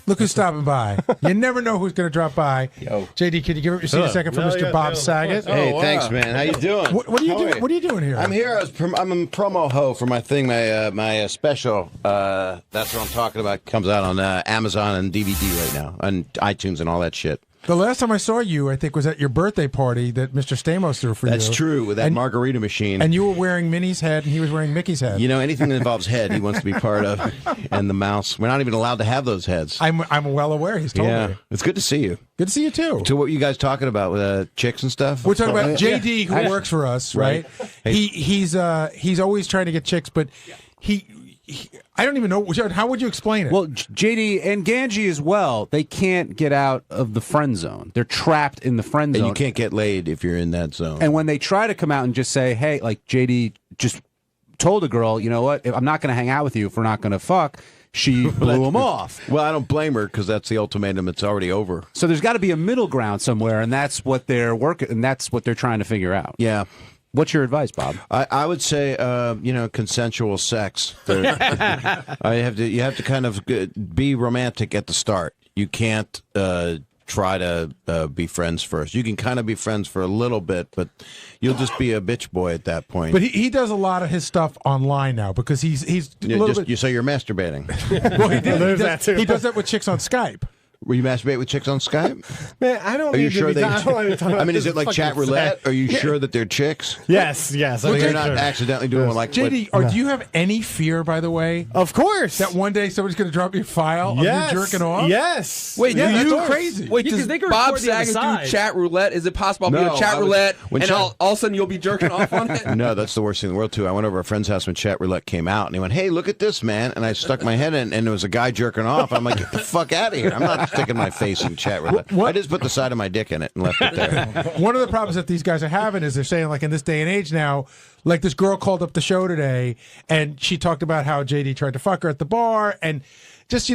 H: Look who's stopping by. You never know who's going to drop by.
A: Yo.
H: JD, can you give up your seat a second for Mr. Bob Saget?
A: Hey, thanks, man. How you doing?
H: What are you doing? What are you doing here?
A: I'm here. I'm in promo ho for my thing, my special. That's what I'm talking about. Comes out on Amazon and DVD right now, on iTunes and all that shit.
H: The last time I saw you, I think, was at your birthday party that Mr. Stamos threw for you.
A: That's true, with that margarita machine.
H: And you were wearing Minnie's head, and he was wearing Mickey's head.
A: You know, anything that involves head, he wants to be part of. And the mouse. We're not even allowed to have those heads.
H: I'm well aware. He's told me.
A: It's good to see you.
H: Good to see you, too.
A: So what were you guys talking about with chicks and stuff?
H: We're talking about JD, who works for us, right?
A: Hey.
H: He's always trying to get chicks, but I don't even know. How would you explain it?
C: Well, JD and Ganji as well, they can't get out of the friend zone. They're trapped in the friend zone.
A: And you can't get laid if you're in that zone.
C: And when they try to come out and just say, hey, like JD just told a girl, you know what, I'm not going to hang out with you if we're not going to fuck, she blew him off.
A: Well, I don't blame her because that's the ultimatum. It's already over.
C: So there's got to be a middle ground somewhere, and that's what they're working, and that's what they're trying to figure out.
A: Yeah.
C: What's your advice, Bob?
A: I would say, consensual sex. You have to kind of be romantic at the start. You can't try to be friends first. You can kind of be friends for a little bit, but you'll just be a bitch boy at that point.
H: But he does a lot of his stuff online now because he's
A: you say you're masturbating.
H: Well, he does that with chicks on Skype.
A: Will you masturbate with chicks on Skype?
Q: Man, I don't.
A: Are you
Q: need to
A: sure
Q: be
A: they?
Q: I don't want to talk about
A: I mean, is
Q: this
A: it like chat
Q: fucking
A: roulette?
Q: sex.
A: Are you sure that they're chicks?
Q: Yes.
A: So you're not
Q: sure.
A: accidentally doing one like
H: JD, or do you have any fear, by the way?
Q: Of course.
H: That one day somebody's going to drop you a file of you jerking off?
Q: Yes.
V: Wait,
H: yeah,
V: do
H: that's crazy.
V: Wait,
H: Yeah, 'cause
V: does
H: they can
V: Bob
H: record the other
V: Saget
H: side.
V: do chat roulette? Is it possible I'll be
A: No,
V: on chat
A: I was-
V: roulette
A: when
V: and
A: chat-
V: all of a sudden you'll be jerking off on it?
A: No, that's the worst thing in the world, too. I went over to a friend's house when chat roulette came out, and he went, "Hey, look at this, man." And I stuck my head in, and there was a guy jerking off. I'm like, "Get the fuck out of here. I'm not sticking my face in chat roulette." I just put the side of my dick in it and left it there.
H: One of the problems that these guys are having is they're saying, like, in this day and age now, like this girl called up the show today, and she talked about how JD tried to fuck her at the bar, and just,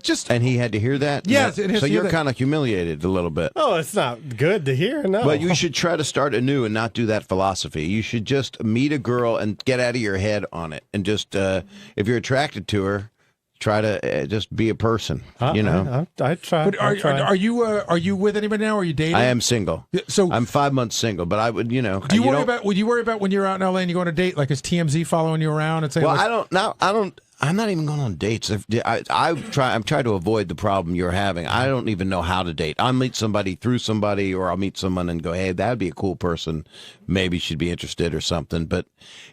H: just...
A: And he had to hear that?
H: Yes,
A: No.
H: it has
A: So
H: to hear
A: you're
H: that.
A: kind of humiliated a little bit.
Q: Oh, it's not good to hear. No.
A: But you should try to start anew and not do that philosophy. You should just meet a girl and get out of your head on it. And just, if you're attracted to her, try to just be a person,
Q: I try.
H: But are you with anybody now? Or are you dating?
A: I am single.
H: So
A: I'm 5 months single, but I would,
H: Do you worry about? Would you worry about when you're out in LA and you go on a date? Like, is TMZ following you around and saying?
A: Well,
H: like,
A: I'm not even going on dates. I'm trying to avoid the problem you're having. I don't even know how to date. I'll meet somebody through somebody, or I'll meet someone and go, "Hey, that'd be a cool person. Maybe she'd be interested or something." But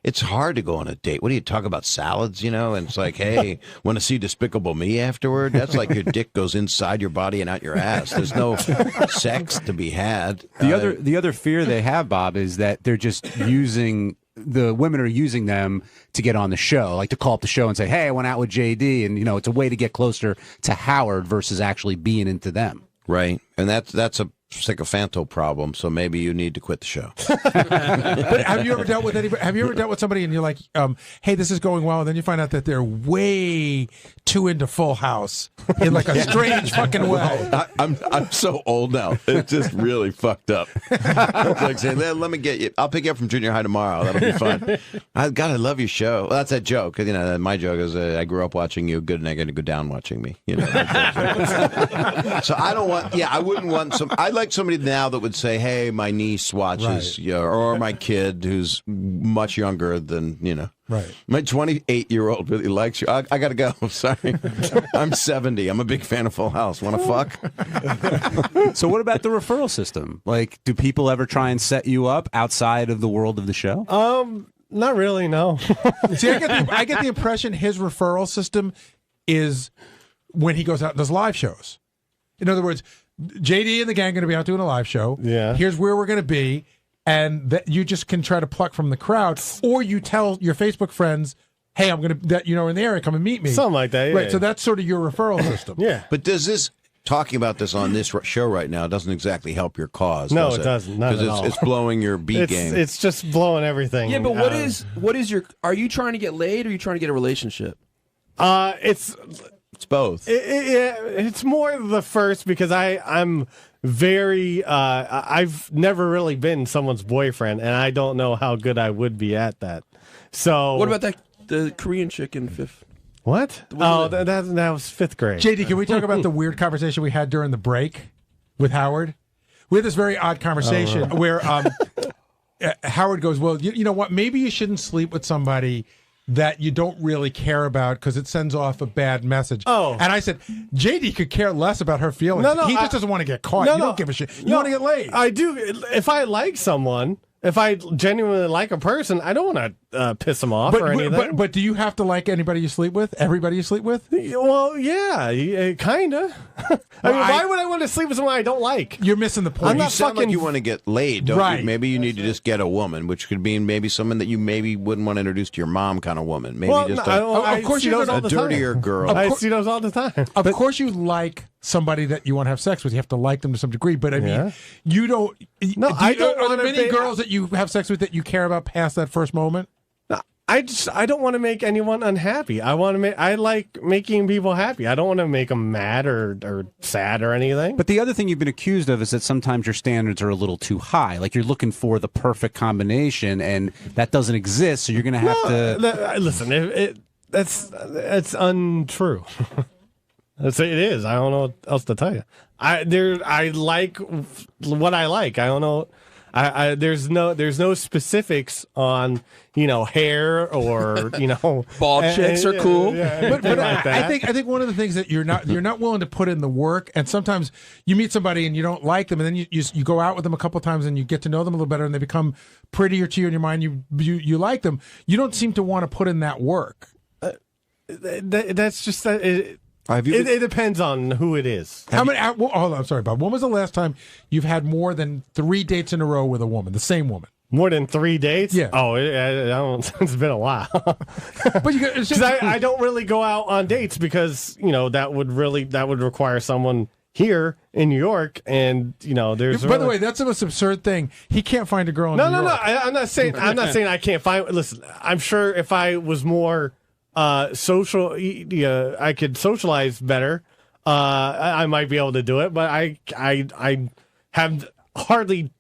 A: it's hard to go on a date. What do you talk about, salads? And it's like, "Hey, want to see Despicable Me afterward?" That's like your dick goes inside your body and out your ass. There's no sex to be had.
C: The other fear they have, Bob, is that they're just the women are using them to get on the show, like to call up the show and say, "Hey, I went out with JD," and it's a way to get closer to Howard versus actually being into them.
A: Right, and that's a sycophantal problem. So maybe you need to quit the show.
H: But have you ever dealt with anybody? Have you ever dealt with somebody and you're like, "Hey, this is going well," and then you find out that they're way too into Full House in like a strange fucking way?
A: I'm so old now. It's just really fucked up. It's like saying, "Let me get you. I'll pick you up from junior high tomorrow. That'll be fun." God, I love your show. Well, that's a joke. My joke is I grew up watching you. Good, and I got to go down watching me. So I don't want. Yeah, I wouldn't want some. I'd like somebody now that would say, "Hey, my niece watches," or my kid who's much younger than
H: Right.
A: My 28-year-old really likes you. I got to go. Sorry. I'm 70. I'm a big fan of Full House. Want to fuck?
C: So what about the referral system? Like, do people ever try and set you up outside of the world of the show?
Q: Not really, no.
H: See, I get the impression his referral system is when he goes out and does live shows. In other words, JD and the gang are going to be out doing a live show.
Q: Yeah.
H: Here's where we're going to be. And that you just can try to pluck from the crowd, or you tell your Facebook friends, "Hey, I'm going to, in the area, come and meet me."
Q: Something like that, yeah.
H: Right, so that's sort of your referral system.
Q: Yeah.
A: But does this, talking about this on this show right now, doesn't exactly help your cause,
Q: No,
A: does
Q: it doesn't. Not at
A: Because
Q: all.
A: it's blowing your B game.
Q: It's just blowing everything.
V: Yeah, but what is your? Are you trying to get laid or are you trying to get a relationship?
Q: It's
A: both.
Q: It's more the first because I'm very I've never really been someone's boyfriend, and I don't know how good I would be at that. So
V: What about the Korean chick in fifth?
Q: What? Oh, that was fifth grade.
H: JD, can we talk about the weird conversation we had during the break with Howard? We had this very odd conversation where Howard goes, "Well, you know what? Maybe you shouldn't sleep with somebody that you don't really care about because it sends off a bad message."
Q: Oh.
H: And I said, JD could care less about her feelings.
Q: No,
H: he just doesn't want to get caught.
Q: No,
H: you
Q: no.
H: don't give a shit. You want to get laid.
Q: I do. If I like someone, if I genuinely like a person, I don't want to piss them off or anything.
H: But do you have to like anybody you sleep with? Everybody you sleep with?
Q: Well, yeah, kind of. I mean, why would I want to sleep with someone I don't like?
H: You're missing the point.
Q: I'm
A: You
Q: not
A: sound
Q: fucking
A: like you want to get laid, don't
H: Right.
A: you? Maybe you need to just get a woman, which could mean maybe someone that you maybe wouldn't want to introduce to your mom kind of woman. Maybe
Q: Well,
A: just
Q: no,
A: a
H: of course
Q: see
H: you're
Q: those
H: gonna-
Q: all
A: a
Q: the time.
A: dirtier girl.
Q: I see those all the time.
H: Of course you like somebody that you want to have sex with. You have to like them to some degree. But I mean,
Q: Yeah.
H: you don't.
Q: No, I don't
H: Are there
Q: wanna
H: many
Q: be-
H: girls that you have sex with that you care about past that first moment?
Q: I don't want to make anyone unhappy. I like making people happy. I don't want to make them mad or sad or anything.
C: But the other thing you've been accused of is that sometimes your standards are a little too high. Like you're looking for the perfect combination, and that doesn't exist. So you're going to have to
Q: listen. That's untrue. It is. I don't know what else to tell you. I like what I like. I don't know. There's no specifics on hair or
V: bald chicks are cool.
H: But
Q: like that.
H: I think one of the things that you're not willing to put in the work, and sometimes you meet somebody and you don't like them, and then you go out with them a couple of times and you get to know them a little better, and they become prettier to you in your mind. You like them. You don't seem to want to put in that work.
Q: That's just that. It depends on who it is.
H: Hold on, I'm sorry, Bob. When was the last time you've had more than 3 dates in a row with a woman, the same woman?
Q: More than 3 dates?
H: Yeah.
Q: Oh, it's been a while.
H: But
Q: because I don't really go out on dates because that would require someone here in New York, and there's.
H: By the way, that's the most absurd thing. He can't find a girl in New York.
Q: No. I'm not saying I can't find. Listen, I'm sure if I was more social, I could socialize better. I might be able to do it, but I have hardly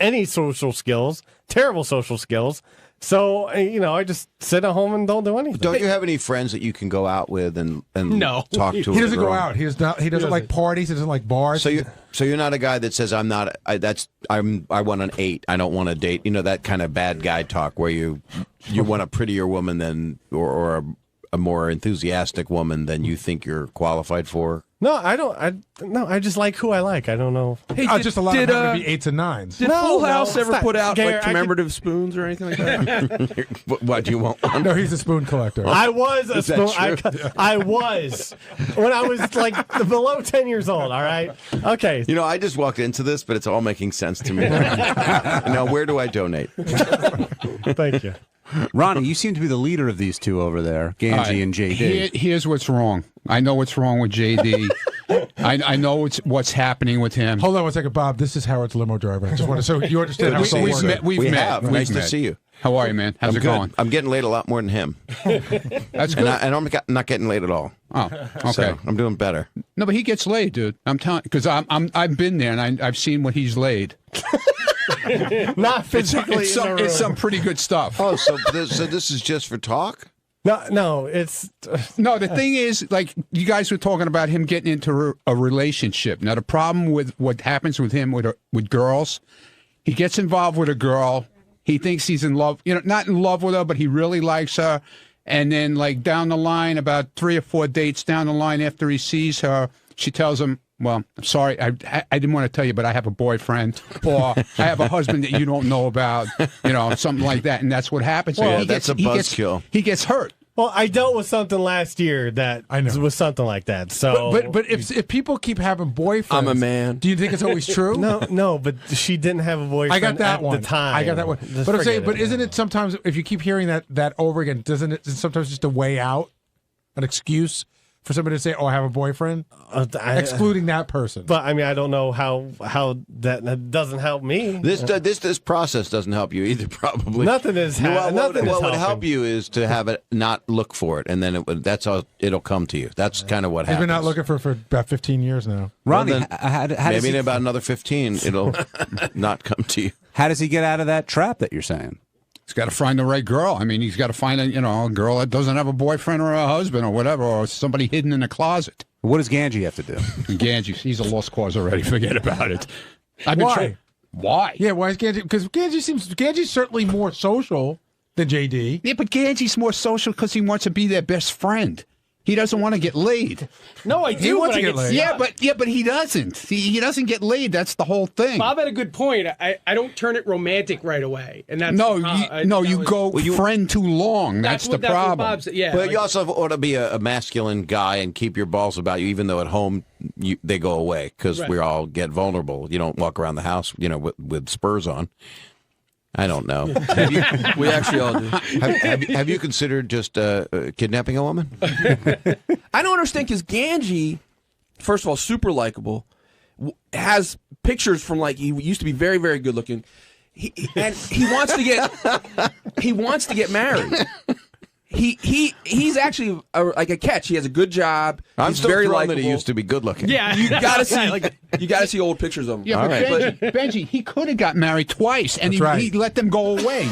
Q: any social skills, terrible social skills. So I just sit at home and don't do anything.
A: Don't you have any friends that you can go out with and talk to?
H: He doesn't go out. He doesn't like parties. He doesn't like bars.
A: So you're not a guy that says I want an 8. I don't want to date. That kind of bad guy talk where you want a prettier woman than or a more enthusiastic woman than you think you're qualified for.
Q: No, I don't. I just like who I like. I don't know.
H: Hey, just a lot of them to be 8s and 9s.
V: Did Full House ever put out commemorative spoons or anything like that?
A: What do you want? One?
H: No, he's a spoon collector.
Q: I was a spoon. I was when I was like below 10 years old. All right. Okay.
A: I just walked into this, but it's all making sense to me. Now, where do I donate?
Q: Thank you.
C: Ronnie, you seem to be the leader of these two over there, Ganji and JD.
B: Here's what's wrong. I know what's wrong with JD. I know what's happening with him.
H: Hold on 1 second, Bob. This is Howard's limo driver. I just want to so you understand how it's all works.
B: We've met.
A: Nice to see you.
B: How are you, man? How's it going?
A: I'm getting laid a lot more than him.
B: That's good.
A: And I'm not getting laid at all.
B: Oh, okay.
A: So I'm doing better.
B: No, but he gets laid, dude. I'm telling because I've been there and I've seen what he's laid.
Q: Not physically.
B: It's some pretty good stuff.
A: Oh, so this is just for talk?
Q: No, it's
B: no. The thing is, like you guys were talking about him getting into a relationship. Now, the problem with what happens with him with girls, he gets involved with a girl. He thinks he's in love. Not in love with her, but he really likes her. And then, like down the line, about 3 or 4 dates down the line, after he sees her, she tells him, "Well, I'm sorry, I didn't want to tell you, but I have a boyfriend, or I have a husband that you don't know about, something like that." And that's what happens.
A: Well, that's a buzzkill.
B: He gets hurt.
Q: Well, I dealt with something last year that was something like that. So,
H: but if people keep having boyfriends,
V: I'm a man.
H: Do you think it's always true?
Q: No, but she didn't have a boyfriend.
H: I got that
Q: at
H: one.
Q: the time.
H: I got that one.
Q: Just
H: but I'm saying,
Q: forget it.
H: isn't it sometimes if you keep hearing that over again, doesn't it sometimes just a way out, an excuse for somebody to say, "Oh, I have a boyfriend," excluding that person?
Q: But I mean, I don't know how that doesn't help me.
A: This process doesn't help you either. Probably
Q: nothing is.
A: What would help you is to have it not look for it, and then that's how it'll come to you. That's kind of what happens.
H: He's been not looking for about 15 years now.
C: Ronnie,
A: maybe in about another 15, it'll not come to you.
C: How does he get out of that trap that you're saying?
B: He's got to find the right girl. I mean, he's got to find a girl that doesn't have a boyfriend or a husband or whatever, or somebody hidden in a closet.
C: What does Ganji have to do?
B: Ganji, he's a lost cause already. Forget about it.
H: Why?
B: Why?
H: Yeah, why is Ganji? Because Ganji's certainly more social than JD.
B: Yeah, but Ganji's more social because he wants to be their best friend. He doesn't want to get laid.
L: No, I do.
H: He wants to get laid.
B: Yeah, but he doesn't. He doesn't get laid. That's the whole thing.
P: Bob had a good point. I don't turn it romantic right away, and that's
B: you go friend too long. That's the problem.
P: What Bob said. Yeah,
A: but you also ought to be a masculine guy and keep your balls about you, even though at home they go away because we all get vulnerable. You don't walk around the house, with spurs on. I don't know.
V: We actually all do.
A: Have you considered just kidnapping a woman?
V: I don't understand because Ganji, first of all, super likable, has pictures from he used to be very, very good looking, and he wants to get married. He's actually like a catch. He has a good job.
A: I'm still
V: very
A: thrown
V: likable.
A: that he used to be good looking.
V: Yeah, you gotta see old pictures of him.
B: Yeah, but Benji, he could have got married twice, and he let them go away.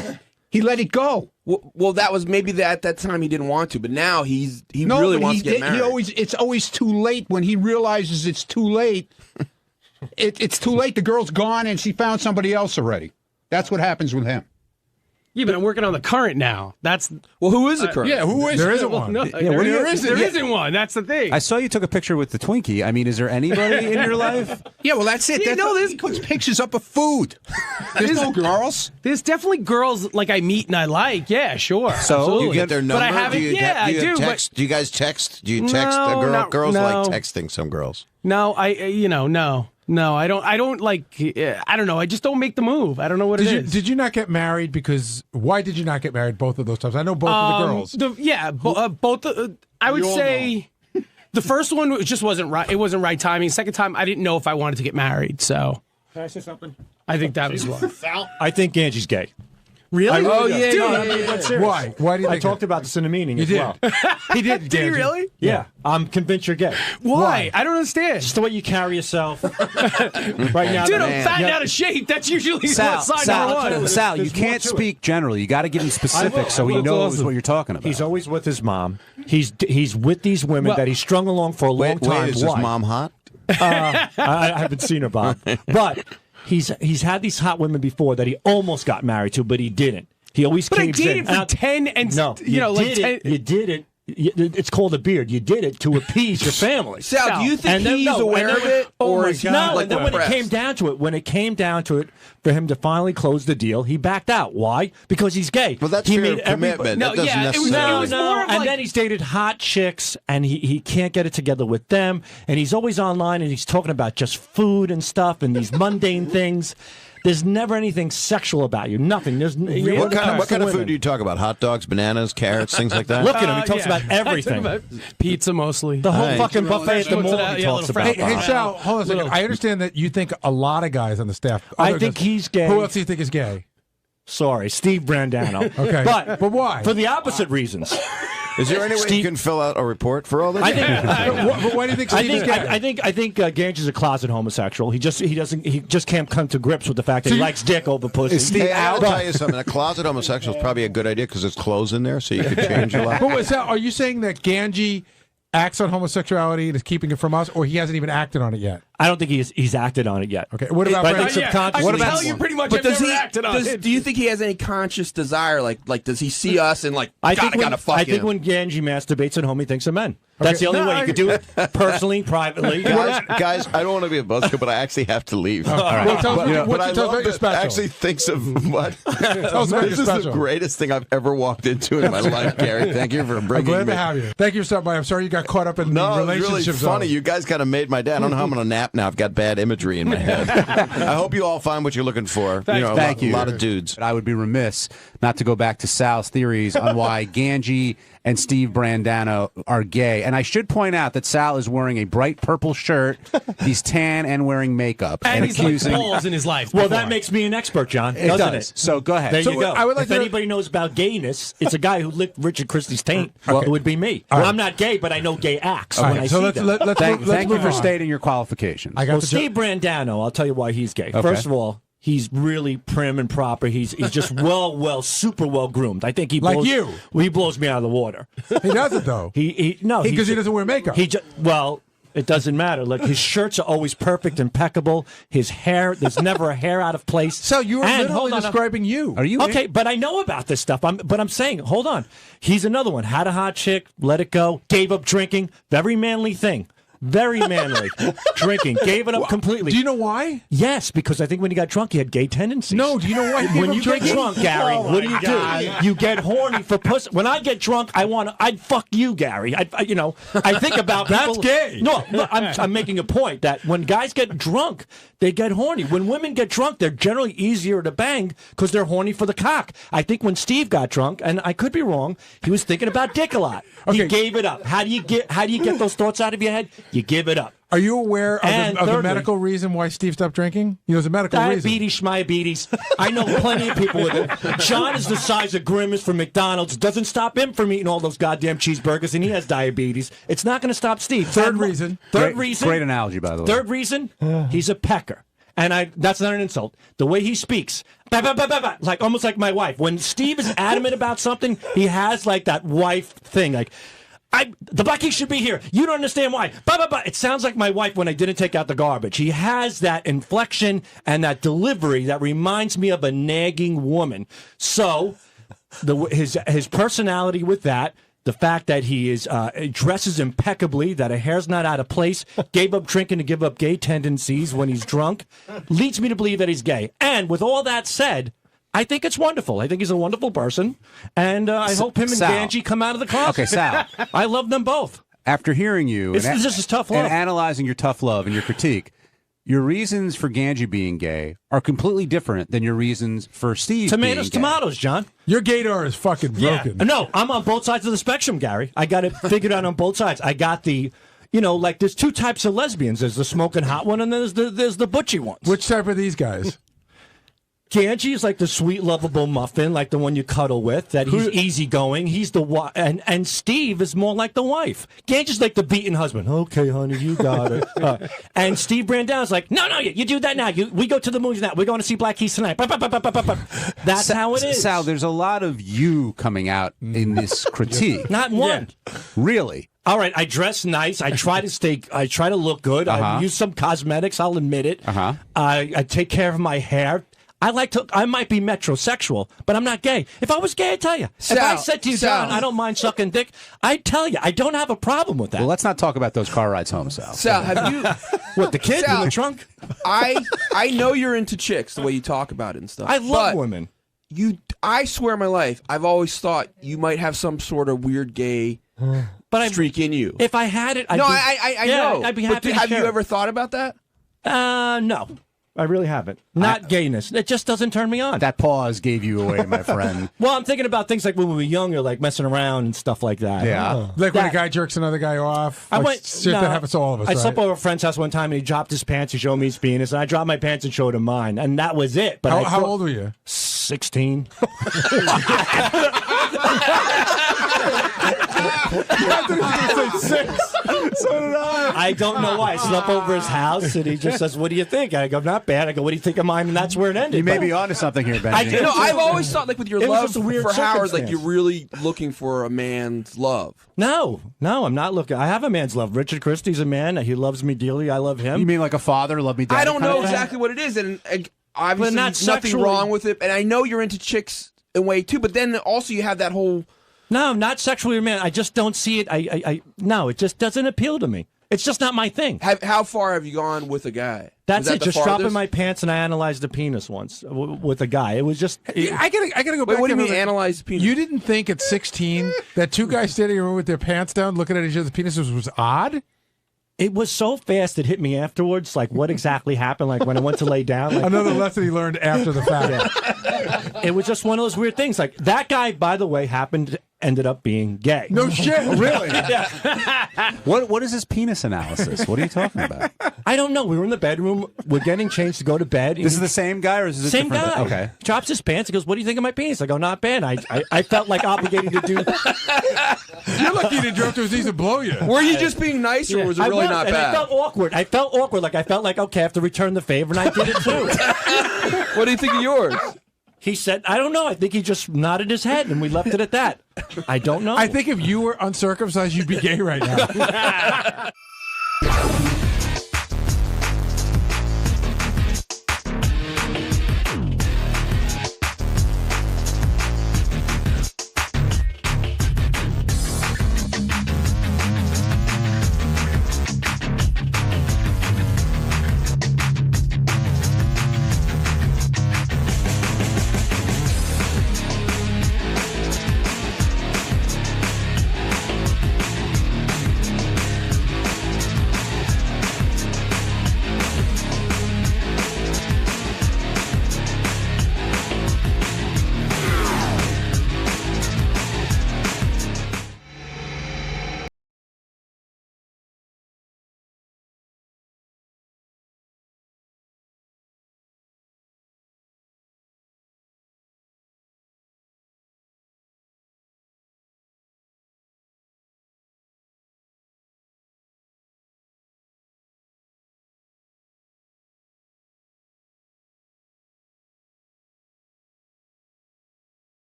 B: He let it go.
V: Well, that was maybe at that time he didn't want to, but now he really wants to get married.
B: It's always too late when he realizes it's too late. It's too late. The girl's gone, and she found somebody else already. That's what happens with him.
P: Yeah, but I'm working on the current now. That's
V: who is the current?
B: Yeah, who is
H: There
B: it?
H: isn't one.
P: No, there isn't one. That's the thing.
C: I saw you took a picture with the Twinkie. I mean, is there anybody in your life?
B: Yeah, well, that's it.
P: Yeah,
B: He puts pictures up of food. There's no girls.
P: There's definitely girls like I meet and I like. Yeah, sure.
A: So
P: absolutely.
A: you get their number.
P: But I haven't.
A: I do.
P: But
A: Do you guys text? Do you text a girl?
P: No,
A: Girls
P: no.
A: like texting some girls.
P: no, no, I don't like. I don't know. I just don't make the move. I don't know what it is.
H: Did you not get married? Because why did you not get married both of those times? I know both of the girls.
P: Both. I would say the first one just wasn't right. It wasn't right timing. Second time, I didn't know if I wanted to get married. So
E: Can I say something?
P: I think that was why.
E: I think Angie's gay.
P: Really?
E: Oh
P: yeah,
E: dude.
P: yeah,
E: I'm
P: yeah,
E: dead
P: yeah.
E: serious.
H: Why? Why do you
E: I
H: think
E: talked
H: that?
E: about this in the meeting
H: You
E: as
H: did.
E: well.
H: He did.
P: Did he really?
E: Yeah. I'm convinced you're gay.
P: Why? I don't understand.
E: Just the way you carry yourself. right now,
P: Dude, I'm fat and out of shape. That's usually sign number one.
C: Sal, you
E: There's more
C: can't
E: to
C: speak generally. You got to give him
E: I will.
C: specifics so he
E: That's
C: knows
E: awesome.
C: what you're talking about.
E: He's always with his mom. He's with these women
P: Well-
E: that he's strung along for a long time.
A: Wait, is his
E: Why?
A: mom hot?
E: I haven't seen her, Bob. But he's had these hot women before that he almost got married to, but he didn't. He always
P: But I
E: caves in.
P: dated for 10 and
E: No,
P: like 10.
E: You did it. It's called a beard. You did it to appease your family.
V: Sal, do you think
E: And then-
V: he's
E: no,
V: aware
E: and
V: of
E: then-
V: it, or is he
E: no?
V: like
E: And then when it
V: repressed?
E: came down to it, for him to finally close the deal, he backed out. Why? Because he's gay.
A: Well, that's
E: he
A: fair
E: made
A: commitment.
P: No,
A: That doesn't
P: yeah, it was-
A: necessarily.
P: it was
E: no,
P: more of
E: and
P: like-
E: then he's dated hot chicks, and he can't get it together with them, and he's always online, and he's talking about just food and stuff and these mundane things. There's never anything sexual about you. Nothing. There's
A: What kind of food do you talk about? Hot dogs, bananas, carrots, things like that?
E: Look at him. He talks about
P: I
E: everything.
P: talk about pizza mostly.
E: The whole
A: Hey.
E: fucking buffet at the mall he
P: Yeah,
E: talks
P: little
E: about.
P: fry-
H: Hey, Sal, hold on a second. I understand that you think a lot of guys on the staff.
E: I
H: other
E: think
H: guys-
E: he's gay.
H: Who else do you think is gay?
E: Sorry, Steve Brandano.
H: Okay.
E: But
H: why?
E: For the opposite reasons.
A: Is there any way you
E: Steve-
A: can fill out a report for all this?
E: I think.
H: But why do you think Steve is gay?
E: I think Gange is a closet homosexual. He just can't come to grips with the fact that he likes dick over pussy.
A: Hey, I'll tell you something. A closet homosexual is probably a good idea because there's clothes in there, so you could change a lot.
H: But wait, Sal, are you saying that Ganji acts on homosexuality and is keeping it from us, or he hasn't even acted on it yet?
E: I don't think he's acted on it yet.
H: Okay. What about
E: But I
H: Brandon?
E: think subconsciously.
P: I can tell you pretty much I've never acted on it.
V: Do you think he has any conscious desire? Like, does he see us and like,
E: I
V: God,
E: think
V: I gotta fuck
E: I think
V: him?
E: when Ganji masturbates at home, he thinks of men. That's the only way you could do it. Personally, privately.
A: Guys, I don't want to be a buzzkill, but I actually have to leave.
H: Well, tell us
A: But
H: what you tell us about your special.
A: actually thinks of what?
H: Tell us about
A: This
H: your
A: is the
H: special.
A: greatest thing I've ever walked into in my life, Gary. Thank you for
H: I'm
A: bringing
H: glad
A: me.
H: to have you. Thank you for stopping by. I'm sorry you got caught up in
A: No,
H: the
A: it's really
H: relationship
A: funny.
H: zone.
A: You guys kind of made my day. I don't know how I'm going to nap now. I've got bad imagery in my head. I hope you all find what you're looking for.
C: Thank you.
A: A lot of dudes.
C: But I would be remiss not to go back to Sal's theories on why Ganji and Steve Brandano are gay. And I should point out that Sal is wearing a bright purple shirt. He's tan and wearing makeup.
P: And he's
C: accusing.
P: like balls in his life.
E: Well,
P: before.
E: that makes me an expert, John.
C: It
E: doesn't
C: does.
E: it?
C: So go ahead.
E: There
H: So
E: you go.
H: I would like
E: if
H: to-
E: anybody knows about gayness, it's a guy who licked Richard Christie's taint. Well, it would be me.
H: All
E: Well,
H: right.
E: I'm not gay, but I know gay acts
H: All
E: when
H: right,
E: I
H: so
E: see
H: let's
E: them.
H: let's
C: Thank you
H: move
C: for
H: on.
C: stating your qualifications.
H: I got
E: Well,
H: the
E: Steve Brandano, I'll tell you why he's gay.
C: Okay.
E: First of all, he's really prim and proper. He's just super well groomed. I think he
H: Like
E: blows,
H: you.
E: Well, he blows me out of the water.
H: He doesn't though.
E: Because
H: he doesn't wear makeup.
E: It doesn't matter. Look, his shirts are always perfect, impeccable. His hair, there's never a hair out of place.
H: So you're
E: And,
H: literally
E: hold on,
H: describing you.
C: Are you
E: Okay, but I know about this stuff. But I'm saying, hold on. He's another one. Had a hot chick, let it go, gave up drinking. Very manly thing. Very manly. Drinking. Gave it up completely.
H: Do you know why?
E: Yes, because I think when he got drunk, he had gay tendencies.
H: No, do you know why? he gave
E: When
H: up
E: you
H: drinking?
E: get drunk, Gary,
H: Oh,
E: what do you
H: my God.
E: do? You get horny for pussy. When I get drunk, I'd fuck you, Gary. I think about
H: That's
E: people.
H: gay.
E: No, I'm making a point that when guys get drunk, they get horny. When women get drunk, they're generally easier to bang because they're horny for the cock. I think when Steve got drunk, and I could be wrong, he was thinking about dick a lot. He gave it up. How do you get those thoughts out of your head? You give it up.
H: Are you aware of,
E: And
H: the
E: thirdly-
H: medical reason why Steve stopped drinking? There's a medical reason.
E: Diabetes, schmiabetes. I know plenty of people with it. John is the size of Grimace from McDonald's. Doesn't stop him from eating all those goddamn cheeseburgers, and he has diabetes. It's not going to stop Steve.
H: Third reason.
E: Third reason.
C: Great analogy, by the way.
E: Third reason. He's a pecker. And that's not an insult. The way he speaks, like almost like my wife. When Steve is adamant about something, he has like that wife thing, like, The Bucky should be here. You don't understand why. But it sounds like my wife when I didn't take out the garbage. He has that inflection and that delivery that reminds me of a nagging woman. So his personality with that, the fact that he dresses impeccably, that a hair's not out of place, gave up drinking to give up gay tendencies when he's drunk, leads me to believe that he's gay. And with all that said, I think it's wonderful. I think he's a wonderful person, and I hope him and
C: Sal.
E: Ganji come out of the closet.
C: Okay, Sal.
E: I love them both.
C: After hearing you
E: This is tough love.
C: and analyzing your tough love and your critique, your reasons for Ganji being gay are completely different than your reasons for Steve
E: Tomatoes,
C: being gay.
E: tomatoes, John.
H: Your gaydar is fucking broken.
E: Yeah. No, I'm on both sides of the spectrum, Gary. I got it figured out on both sides. I got the, like there's two types of lesbians. There's the smoking hot one, and then there's the butchy ones.
H: Which type are these guys?
E: Ganji is like the sweet, lovable muffin, like the one you cuddle with. That he's easygoing. He's the and Steve is more like the wife. Ganji's like the beaten husband. Okay, honey, you got it. And Steve Brandon's like, no, you do that now. We go to the movies now. We're going to see Black Keys tonight. That's how it is.
C: Sal, there's a lot of you coming out in this critique.
E: Not one.
C: Yeah. Really?
E: All right, I dress nice. I try to look good. I use some cosmetics. I'll admit it. I take care of my hair. I might be metrosexual, but I'm not gay. If I was gay, I'd tell you. If I said to you, John, I don't mind sucking dick, I'd tell you. I don't have a problem with that.
C: Well, let's not talk about those car rides home, Sal.
V: Sal, have you?
E: What, the kid
V: Sal,
E: in the trunk?
V: I know you're into chicks the way you talk about it and stuff.
E: I love women.
V: I swear my life, I've always thought you might have some sort of weird gay streak in you.
E: If I had it, I
V: know.
E: I'd be happy.
V: Have you ever thought about that?
E: No. I really haven't. Not gayness. It just doesn't turn me on.
C: That pause gave you away, my friend.
E: Well, I'm thinking about things like when we were younger, like messing around and stuff like that.
C: Yeah.
H: Like when a guy jerks another guy off. Shit that happens to all of us.
E: I slept over a friend's house one time and he dropped his pants to show me his penis, and I dropped my pants and showed him mine, and that was it. But
H: how old were you?
E: 16.
H: So did I.
E: I don't know why. I slept over his house, and he just says, "What do you think?" I go, "Not bad." I go, "What do you think of mine?" And that's where it ended.
C: You may be onto something here, Ben.
V: I've always thought, like with your
E: It was
V: love
E: just a weird
V: for Howard, like
E: circumstance.
V: you're really looking for a man's love.
E: No, I'm not looking. I have a man's love. Richard Christie's a man. He loves me dearly. I love him.
C: You mean like a father love me? Daddy
V: I don't
C: kind
V: know
C: of thing?
V: exactly what it is, and obviously
E: not
V: nothing
E: sexually.
V: wrong with it. And I know you're into chicks in a way too, but then also you have that whole.
E: No, I'm not sexually romantic. I just don't see it. No, it just doesn't appeal to me. It's just not my thing.
V: How far have you gone with a guy?
E: That's
V: Was that
E: it.
V: the
E: Just dropping
V: farthest?
E: my pants and I analyzed the penis once with a guy. It was just.
H: I gotta go
V: Wait,
H: back.
V: what do you
H: to
V: mean
H: the-
V: analyze the penis?
H: You didn't think at 16 that two guys standing in a room with their pants down, looking at each other's penises, was odd?
E: It was so fast it hit me afterwards. Like what exactly happened? Like when I went to lay down. Like,
H: Another lesson he learned after the fact.
E: Yeah. It was just one of those weird things. Like that guy, by the way, ended up being gay.
H: No shit, really?
E: Yeah.
C: What is this penis analysis? What are you talking about?
E: I don't know. We were in the bedroom. We're getting changed to go to bed.
C: This is the same guy, or is this a
E: same
C: different
E: guy?
C: Okay.
E: Drops his pants. He goes, "What do you think of my penis?" I go, "Not bad." I felt like obligated to do.
H: You're lucky to drop to his knees and blow you.
V: Were you just being nice, or was it really not
E: and
V: bad?
E: I felt awkward. I felt like, okay, I have to return the favor, and I did it too.
V: What do you think of yours?
E: He said, I don't know. I think he just nodded his head, and we left it at that. I don't know.
H: I think if you were uncircumcised, you'd be gay right now.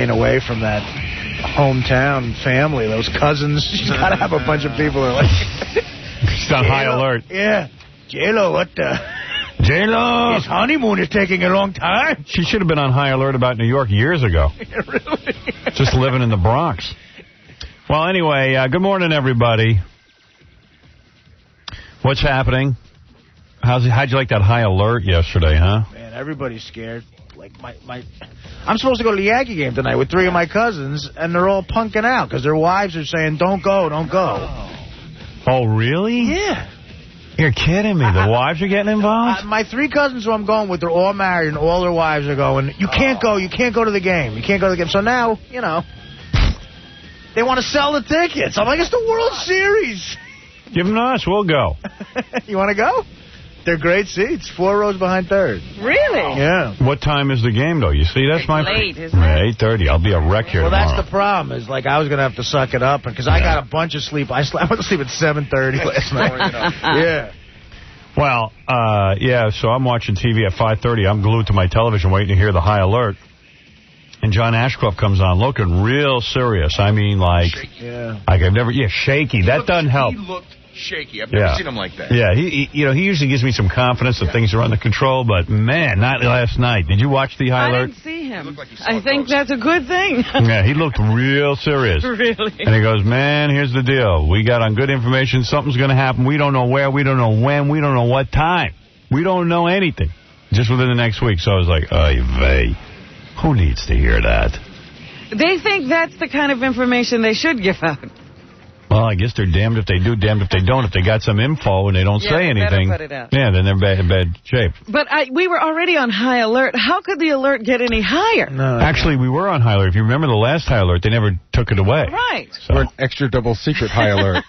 K: staying away from that hometown family, those cousins. She's got to have a bunch of people who are like...
R: She's on high alert.
K: Yeah. J-Lo, what the...
R: J-Lo!
K: His honeymoon is taking a long time.
R: She should have been on high alert about New York years ago.
K: Really?
R: Just living in the Bronx. Well, anyway, good morning, everybody. What's happening? How'd you like that high alert yesterday, huh?
K: Man, everybody's scared. Like I'm supposed to go to the Yankee game tonight with 3 of my cousins, and they're all punking out because their wives are saying, don't go, don't go.
R: Oh, really?
K: Yeah.
R: You're kidding me. The wives are getting involved?
K: My 3 cousins who I'm going with, they're all married, and all their wives are going, you can't go to the game. You can't go to the game. So now, you know, they want to sell the tickets. I'm like, it's the World Series.
R: Give them to us. We'll go.
K: You want to go? They're great seats. 4 rows behind third.
U: Really?
K: Yeah.
R: What time is the game, though? You see, that's my...
U: late, isn't it?
R: 8:30. I'll be a wreck here tomorrow.
K: That's the problem. Is like I was going to have to suck it up because I got a bunch of sleep. I went to sleep at 7:30 last night. Yeah.
R: Well, yeah, so I'm watching TV at 5:30. I'm glued to my television waiting to hear the high alert. And John Ashcroft comes on looking real serious. I mean, like...
K: Yeah.
R: Like I've never... Yeah, shaky. That doesn't help.
W: He looked shaky. I've never seen him like that.
R: Yeah, he usually gives me some confidence that things are under control, but man, not last night. Did you watch the high alert?
U: I didn't see him. I think that's a good thing.
R: Yeah, he looked real serious.
U: Really?
R: And he goes, man, here's the deal. We got on good information. Something's going to happen. We don't know where. We don't know when. We don't know what time. We don't know anything. Just within the next week. So I was like, oy vey. Who needs to hear that?
U: They think that's the kind of information they should give out.
R: Well, I guess they're damned if they do, damned if they don't. If they got some info and they don't say anything,
U: put it out.
R: yeah, then they're in bad shape.
U: But we were already on high alert. How could the alert get any higher?
R: No. Actually, we were on high alert. If you remember the last high alert, they never took it away.
U: Right.
R: So.
Y: We're an extra double secret high alert.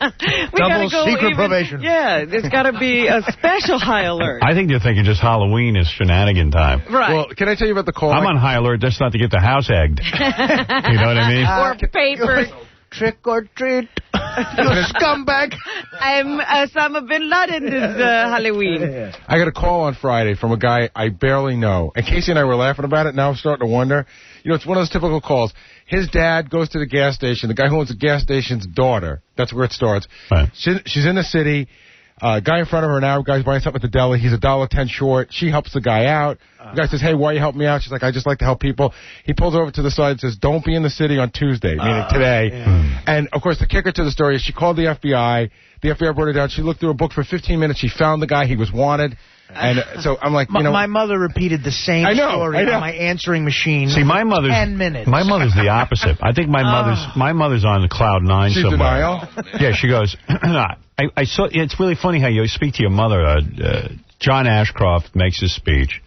K: Double secret probation.
U: Yeah, there's got to be a special high alert.
R: I think they're thinking just Halloween is shenanigan time.
U: Right.
Y: Well, can I tell you about the call?
R: I'm on high alert just not to get the house egged. You know what I mean?
U: Or paper.
K: Trick or treat. You scumbag.
U: I'm Osama bin Laden this Halloween.
Y: I got a call on Friday from a guy I barely know. And Casey and I were laughing about it. Now I'm starting to wonder. You know, it's one of those typical calls. His dad goes to the gas station. The guy who owns the gas station's daughter. That's where it starts.
R: Right.
Y: She's in the city. Guy in front of her now. Guy's buying something at the deli. He's $1.10 short. She helps the guy out. The guy says, hey, why you helping me out? She's like, I just like to help people. He pulls her over to the side and says, don't be in the city on Tuesday, meaning today. Yeah. And, of course, the kicker to the story is she called the FBI. The FBI brought her down. She looked through a book for 15 minutes. She found the guy. He was wanted. And so I'm like, you know.
K: My mother repeated the same story on my answering machine.
R: See, my mother's
K: 10 minutes.
R: My mother's the opposite. I think my mother's on cloud 9
Y: She's
R: somewhere.
Y: denial?
R: Yeah, she goes, I saw. It's really funny how you speak to your mother. John Ashcroft makes his speech,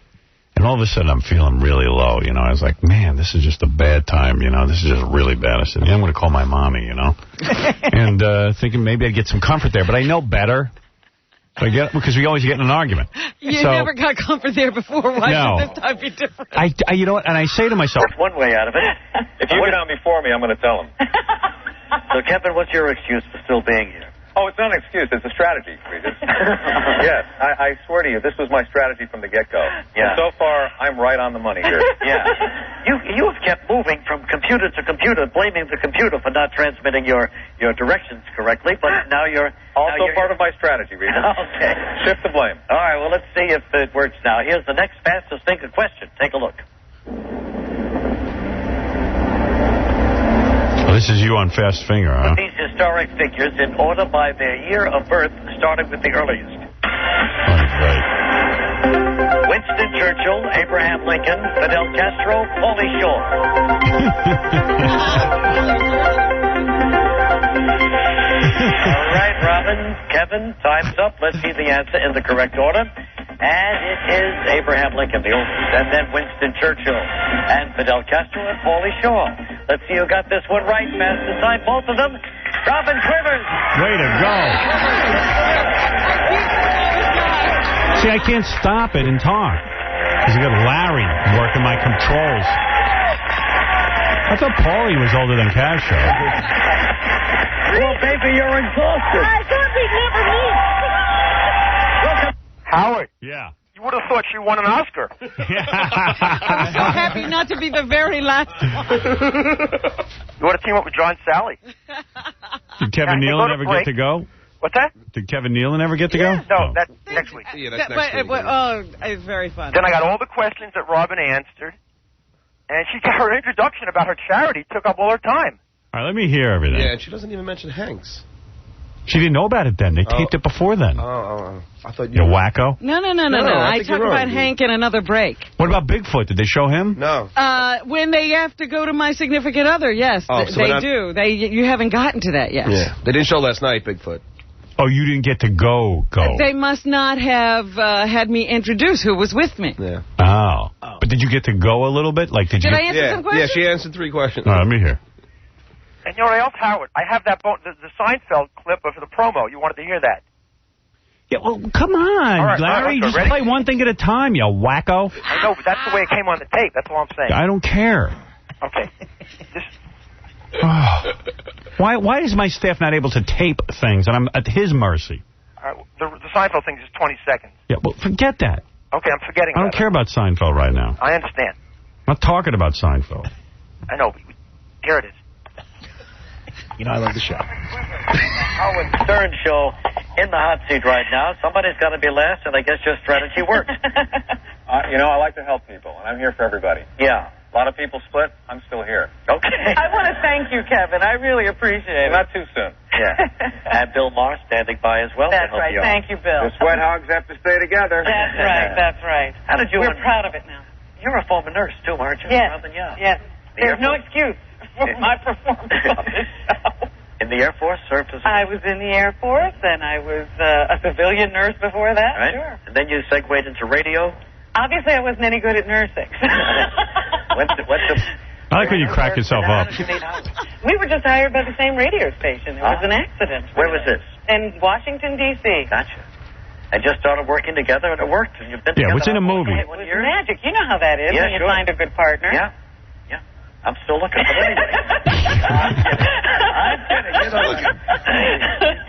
R: and all of a sudden I'm feeling really low. You know, I was like, man, this is just a bad time. You know, this is just really bad. I said, yeah, I'm going to call my mommy. You know, and thinking maybe I'd get some comfort there, but I know better. So because we always get in an argument.
U: You never got comfort there before. Why should this time be different?
R: I you know what? And I say to myself,
Z: that's one way out of it. If you get on before me, I'm going to tell him. So, Kevin, what's your excuse for still being here? Oh, it's not an excuse. It's a strategy, Regis. Yes, I swear to you, this was my strategy from the get-go. Yeah. And so far, I'm right on the money here. Yeah. You have kept moving from computer to computer, blaming the computer for not transmitting your directions correctly, but now you're... Also part of my strategy, Regis. Okay. Shift the blame. All right, well, let's see if it works now. Here's the next fastest thinker question. Take a look.
R: This is you on Fast Finger, huh?
Z: These historic figures in order by their year of birth, starting with the earliest.
R: Right.
Z: Winston Churchill, Abraham Lincoln, Fidel Castro, Pauly Shore. All right, Robin, Kevin, time's up. Let's see the answer in the correct order. And it is Abraham Lincoln, the oldest, and then Winston Churchill, and Fidel Castro, and Pauly Shore. Let's see who got this one right. Fastest time, both of them. Robin Quivers.
R: Way to go. See, I can't stop it and talk. Because I got Larry working my controls. I thought Pauly was older than Castro.
Z: Well, baby, you're exhausted.
U: I thought we'd never meet.
Z: Howard.
R: Yeah.
Z: You would have
F: thought she won an Oscar.
U: I'm so happy not to be the very last one.
F: You want to team up with John Sally?
R: Did Kevin Nealon ever get to go?
F: What's that?
R: Did Kevin Nealon ever get to go?
F: No, that's next week.
U: Yeah, that's next week. Oh, it's very fun.
F: Then I got all the questions that Robin answered, and her introduction about her charity took up all her time.
R: All right, let me hear everything.
G: Yeah, and she doesn't even mention Hanks.
R: She didn't know about it then. They taped it before then.
G: I thought
R: you wacko.
U: No. I talk about Hank in another break.
R: What about Bigfoot? Did they show him?
G: No.
U: When they have to go to My Significant Other, yes, they do. You haven't gotten to that yet.
G: Yeah, they didn't show last night, Bigfoot.
R: Oh, you didn't get to go.
U: They must not have had me introduce who was with me.
G: Yeah.
R: Oh. But did you get to go a little bit? Like, did you?
U: I answer some questions?
G: Yeah, she answered 3 questions.
R: All right, let me hear.
F: And you know what else, Howard? I have that the Seinfeld clip of the promo. You wanted to hear that?
R: Yeah, well, come on,
F: right,
R: Larry. Just
F: ready?
R: play one thing at a time, you wacko.
F: I know, but that's the way it came on the tape. That's all I'm saying.
R: I don't care.
F: Okay.
R: Why is my staff not able to tape things, and I'm at his mercy?
F: The Seinfeld thing is just 20 seconds.
R: Yeah, well, forget that.
F: Okay, I'm forgetting
R: I don't care about Seinfeld right now.
F: I understand.
R: I'm not talking about Seinfeld.
F: I know. Here it is.
K: You know, I love the show.
Z: Howard Stern show in the hot seat right now. Somebody's got to be last, and I guess your strategy works. You know, I like to help people, and I'm here for everybody. Yeah. A lot of people split. I'm still here. Okay.
U: I want to thank you, Kevin. I really appreciate it.
Z: Not too soon. Yeah. And Bill Maher standing by as well
U: That's
Z: to help
U: right.
Z: you out.
U: Thank you, Bill.
Z: The Sweat Hogs have to stay together.
U: That's right. That's right.
Z: How did you...
U: We're proud of it now.
Z: You're a former nurse, too, aren't you?
U: Yes.
Z: Robin, yeah.
U: Yes. There's no excuse for my performance on this show.
Z: In the Air Force, served as...
U: I was in the Air Force, and I was a civilian nurse before that.
Z: Right.
U: Sure.
Z: And then you segued into radio.
U: Obviously, I wasn't any good at nursing.
R: I like when you crack yourself up.
U: We were just hired by the same radio station. It was an accident.
Z: Where was this?
U: In Washington, D.C.
Z: Gotcha. And just started working together, and it worked. And you've been together
R: what's in a movie?
U: It was magic. You know how that is when you find a good partner.
Z: Yeah. Yeah. I'm still looking for anybody. I'm kidding. You know,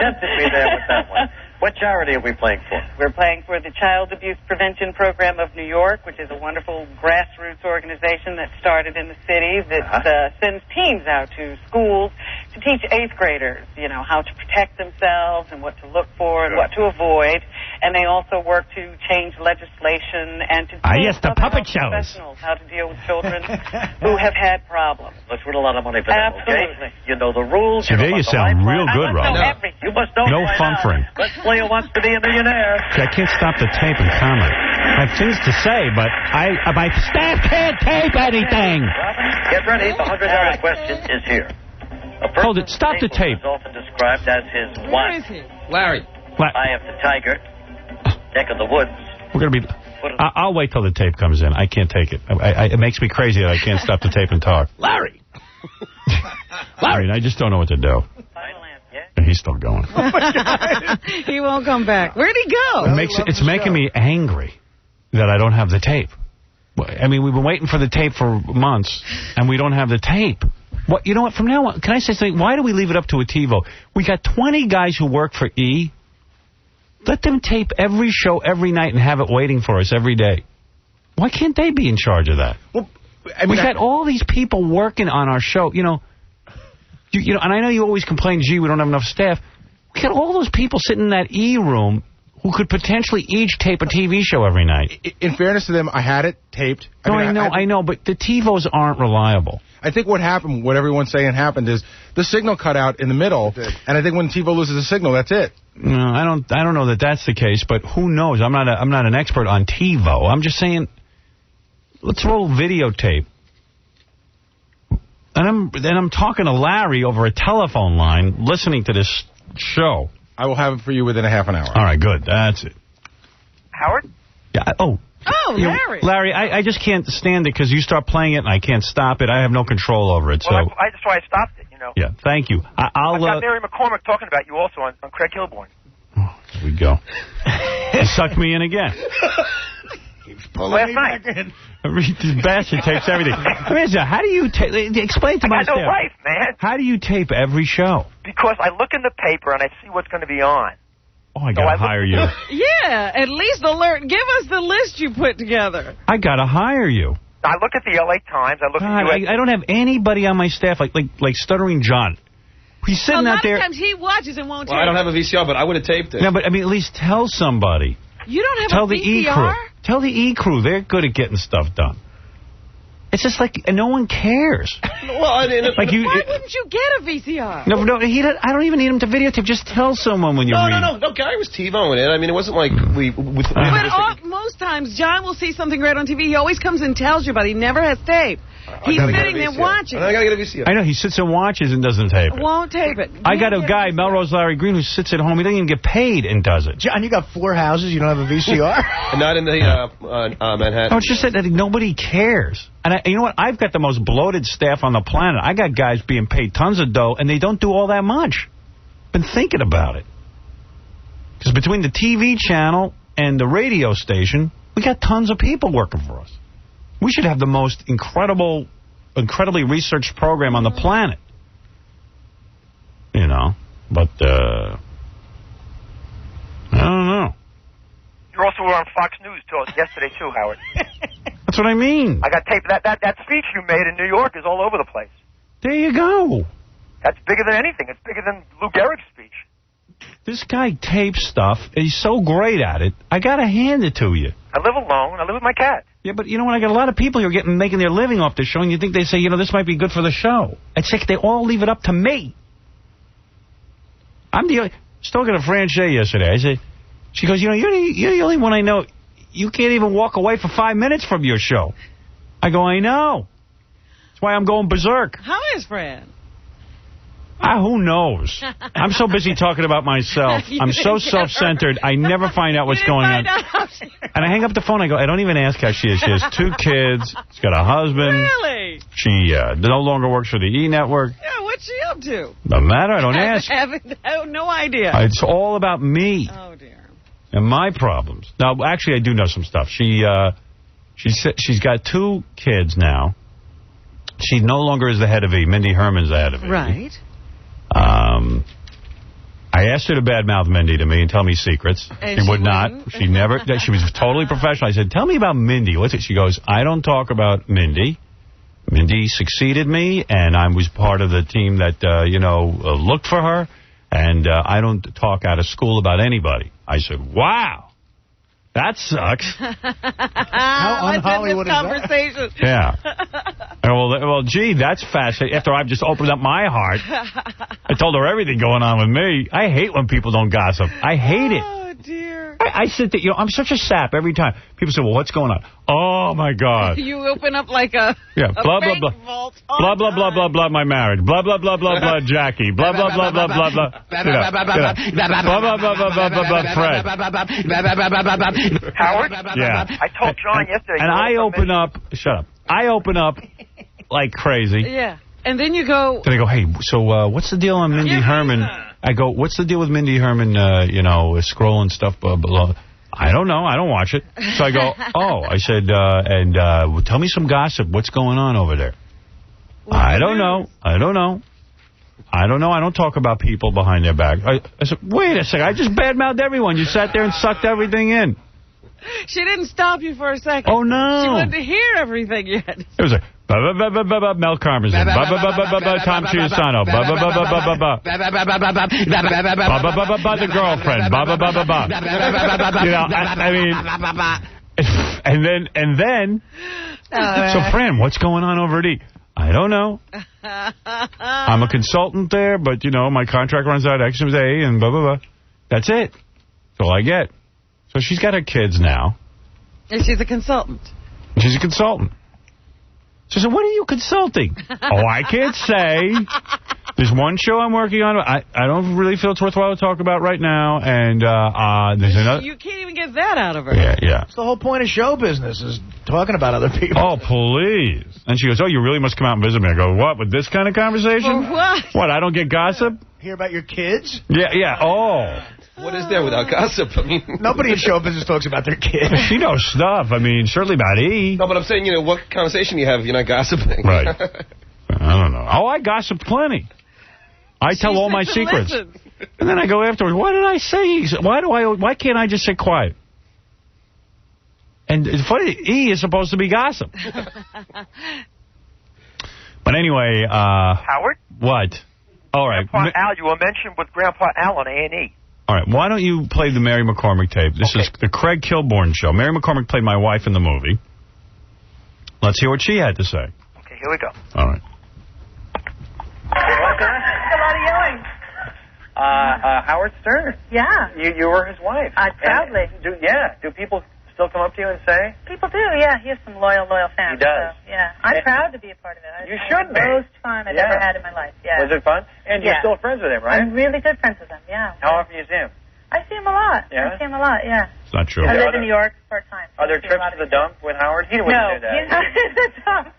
Z: tempted me there with that one. What charity are we playing for?
U: We're playing for the Child Abuse Prevention Program of New York, which is a wonderful grassroots organization that started in the city that sends teams out to schools to teach 8th graders, you know, how to protect themselves and what to look for and what to avoid. And they also work to change legislation and to teach
R: the puppet shows.
U: Professionals how to deal with children who have had problems.
Z: Let's win a lot of money for them,
U: Absolutely.
Z: okay? You know the rules.
R: See, there you sound real good, Rob.
Z: You must know
R: No
Z: by
R: funfering.
Z: now. Let's play Who Wants to Be a Millionaire.
R: See, I can't stop the tape and comment. I have things to say, but my staff can't tape anything.
Z: Robin, get ready. The $100 question is here.
R: Hold it. Stop the tape.
Z: Is often described as his wife.
K: Larry.
Z: Eye of the tiger. Neck of the woods.
R: We're going to be... I'll wait till the tape comes in. I can't take it. It makes me crazy that I can't stop the tape and talk.
K: Larry.
R: I mean, I just don't know what to do. And he's still going.
U: He won't come back. Where'd he go?
R: It's making me angry that I don't have the tape. I mean, we've been waiting for the tape for months, and we don't have the tape. What? You know what? From now on, can I say something? Why do we leave it up to a TiVo? We got 20 guys who work for E. Let them tape every show every night and have it waiting for us every day. Why can't they be in charge of that?
Y: Well, I mean,
R: we've got all these people working on our show, you know. You know, and I know you always complain, gee, we don't have enough staff. We got all those people sitting in that E room who could potentially each tape a TV show every night.
Y: In fairness to them, I had it taped.
R: I know, but the TiVos aren't reliable.
Y: I think what happened, what everyone's saying happened, is the signal cut out in the middle, and I think when TiVo loses a signal, that's it.
R: No, I don't know that that's the case, but who knows? I'm not an expert on TiVo. I'm just saying, let's roll videotape. And I'm talking to Larry over a telephone line, listening to this show.
Y: I will have it for you within a half an hour.
R: All right, good. That's it.
F: Howard?
R: Yeah.
U: Oh, Larry.
R: Larry, I just can't stand it because you start playing it and I can't stop it. I have no control over it.
F: Well, that's why I stopped it, you know.
R: Yeah, thank you.
F: I've got Mary McCormick talking about you also on Craig Kilborn.
R: Oh, here we go. You sucked me in again.
F: Last night.
R: This bastard tapes everything. Rizza, how do you explain to my
F: staff? I got no life, man.
R: How do you tape every show?
F: Because I look in the paper and I see what's going to be on.
R: Oh, I gotta hire you.
I: Yeah, at least alert. Give us the list you put together.
R: I gotta hire you.
F: I look at the L.A. Times. I look
R: God,
F: at
R: I don't have anybody on my staff like Stuttering John. He's sitting out there.
I: A lot of times he watches and won't
G: Well, I don't have a VCR, but I would have taped it.
R: No, but I mean, at least tell somebody.
I: You don't have
R: Tell
I: a
R: the
I: VCR?
R: E-crew. Tell the E-crew. They're good at getting stuff done. It's just like no one cares.
I: Well, why wouldn't you get a VCR?
R: No, I don't even need him to videotape. Just tell someone when you read.
G: No, Gary was TiVoing it. I mean, it wasn't like
I: But most times, John will see something great on TV. He always comes and tells you about it. He never has tape. He's sitting there watching.
G: I gotta get a VCR.
R: I know, he sits and watches and doesn't tape it.
I: Won't tape it.
R: I got a guy, Melrose Larry Green, who sits at home. He doesn't even get paid and does it.
K: John, you got 4 houses. You don't have a VCR?
G: Not in the Manhattan.
R: No, it's just that nobody cares. And you know what? I've got the most bloated staff on the planet. I got guys being paid tons of dough, and they don't do all that much. Been thinking about it. Because between the TV channel and the radio station, we got tons of people working for us. We should have the most incredibly researched program on the planet. You know, but I don't know.
F: You also were on Fox News yesterday, too, Howard.
R: That's what I mean.
F: I got tape. That speech you made in New York is all over the place.
R: There you go.
F: That's bigger than anything. It's bigger than Lou Gehrig's speech.
R: This guy tapes stuff. He's so great at it. I got to hand it to you.
F: I live alone. I live with my cat.
R: Yeah, but you know what? I got a lot of people who are making their living off the show, and you think they say, this might be good for the show. It's like they all leave it up to me. I'm the talking to Fran Shea yesterday. I said, she goes, you're the only one I know. You can't even walk away for 5 minutes from your show. I go, I know. That's why I'm going berserk.
I: How is Fran?
R: Who knows? I'm so busy talking about myself. I'm so self-centered, I never find out what's going on. And I hang up the phone, I go, I don't even ask how she is. She has 2 kids. She's got a husband.
I: Really?
R: She no longer works for the E! Network.
I: Yeah, what's she up to?
R: Doesn't matter, I don't ask.
I: I have no idea.
R: It's all about me.
I: Oh, dear.
R: And my problems. Now, actually, I do know some stuff. She's got 2 kids now. She no longer is the head of E! Mindy Herman's the head of E!
I: Right.
R: I asked her to badmouth Mindy to me and tell me secrets. She would not. She never. She was totally professional. I said, tell me about Mindy. What's it? She goes, I don't talk about Mindy. Mindy succeeded me, and I was part of the team that, looked for her, and I don't talk out of school about anybody. I said, wow. That sucks.
K: How un-Hollywood is
I: that?
R: Yeah. Well, gee, that's fascinating. After I've just opened up my heart, I told her everything going on with me. I hate when people don't gossip. I hate it.
I: Oh, dear.
R: I sit there, I'm such a sap every time. People say, well, what's going on? Oh, my God.
I: You open up like a
R: blah, blah, blah.
I: Vault
R: blah, blah, blah, blah, blah, my marriage. Blah, blah, blah, blah, blah, Jackie. Blah, blah, blah, blah, blah, blah. Blah, blah, blah, blah, blah, blah, Fred.
F: Howard?
R: Yeah.
F: I told John yesterday.
R: And I open up, shut up. I open up like crazy.
I: Yeah. And then you go.
R: Then I go, hey, so what's the deal on Mindy Herman? I go, what's the deal with Mindy Herman, scrolling stuff, blah, blah. I don't know. I don't watch it. So I go, oh. I said, tell me some gossip. What's going on over there? I don't know. I don't talk about people behind their back. I said, wait a second. I just badmouthed everyone. You sat there and sucked everything in.
I: She didn't stop you for a second.
R: Oh, no.
I: She wanted to hear everything yet.
R: It was like, Mel Karmazin, Tom Chiusano, the girlfriend, I mean, and then, so Fran, what's going on over at E! I don't know. I'm a consultant there, but, my contract runs out X and A and blah, blah, blah. That's it. That's all I get. So she's got her kids now.
I: And she's a consultant.
R: She's a consultant. She said, what are you consulting? Oh, I can't say. There's one show I'm working on. I don't really feel it's worthwhile to talk about right now. And there's another.
I: You can't even get that out of her.
R: Yeah.
K: That's the whole point of show business, is talking about other people.
R: Oh, please. And she goes, oh, you really must come out and visit me. I go, what, with this kind of conversation?
I: For what?
R: What, I don't get gossip?
K: Hear about your kids?
R: Yeah. Oh.
G: What is there without gossip? I mean,
K: nobody in show business talks about their kids.
R: She knows stuff. I mean, certainly about E!
G: No, but I'm saying, what conversation you have if you're not gossiping?
R: Right. I don't know. Oh, I gossip plenty. I tell all my secrets. And then I go afterwards, what did I say? Why can't I just sit quiet? And it's funny, E is supposed to be gossip. But anyway,
F: Howard?
R: What? All right.
F: Grandpa Al, you were mentioned with Grandpa Al on A&E.
R: All right, why don't you play the Mary McCormick tape? This is the Craig Kilborn show. Mary McCormick played my wife in the movie. Let's hear what she had to say.
F: Okay, here we go.
R: All right.
U: A lot of yelling.
F: Howard Stern.
U: Yeah.
F: You were his wife.
U: Proudly.
F: Do people still come up to you and say?
U: People do, yeah. He has some loyal fans.
F: He does.
U: So, yeah. I'm proud to be a part of it.
F: You should be.
U: The most fun I've ever had in my life, yeah.
F: Was it fun? And you're still friends with him, right?
U: I'm really good friends with him, yeah.
F: How often do you see him?
U: I see him a lot.
F: Yeah?
U: I see him a lot, yeah.
R: It's not true.
U: I live in New York part-time.
F: Are there trips to the dump with Howard? He wouldn't do that.
U: He's not in the dump.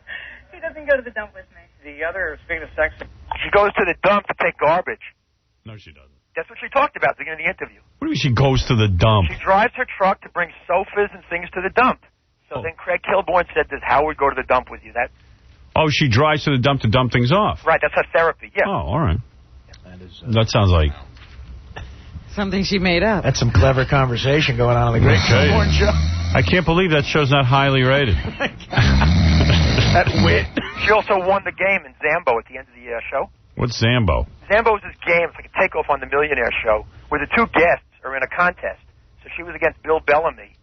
U: He doesn't go to the dump with me.
F: The other, speaking of sex, she goes to the dump to take garbage.
R: No, she doesn't.
F: That's what she talked about at the beginning of the interview.
R: What do you mean she goes to the dump?
F: She drives her truck to bring sofas and things to the dump. So then Craig Kilborn said, does Howard go to the dump with you?
R: Oh, she drives to the dump to dump things off.
F: Right, that's her therapy, yeah.
R: Oh, all right. That sounds like...
I: Something she made up.
K: That's some clever conversation going on the Craig Kilborn show.
R: I can't believe that show's not highly rated.
F: That wit. She also won the game in Zambo at the end of the show.
R: What's Zambo?
F: Zambo is this game. It's like a takeoff on The Millionaire Show where the two guests are in a contest. So she was against Bill Bellamy,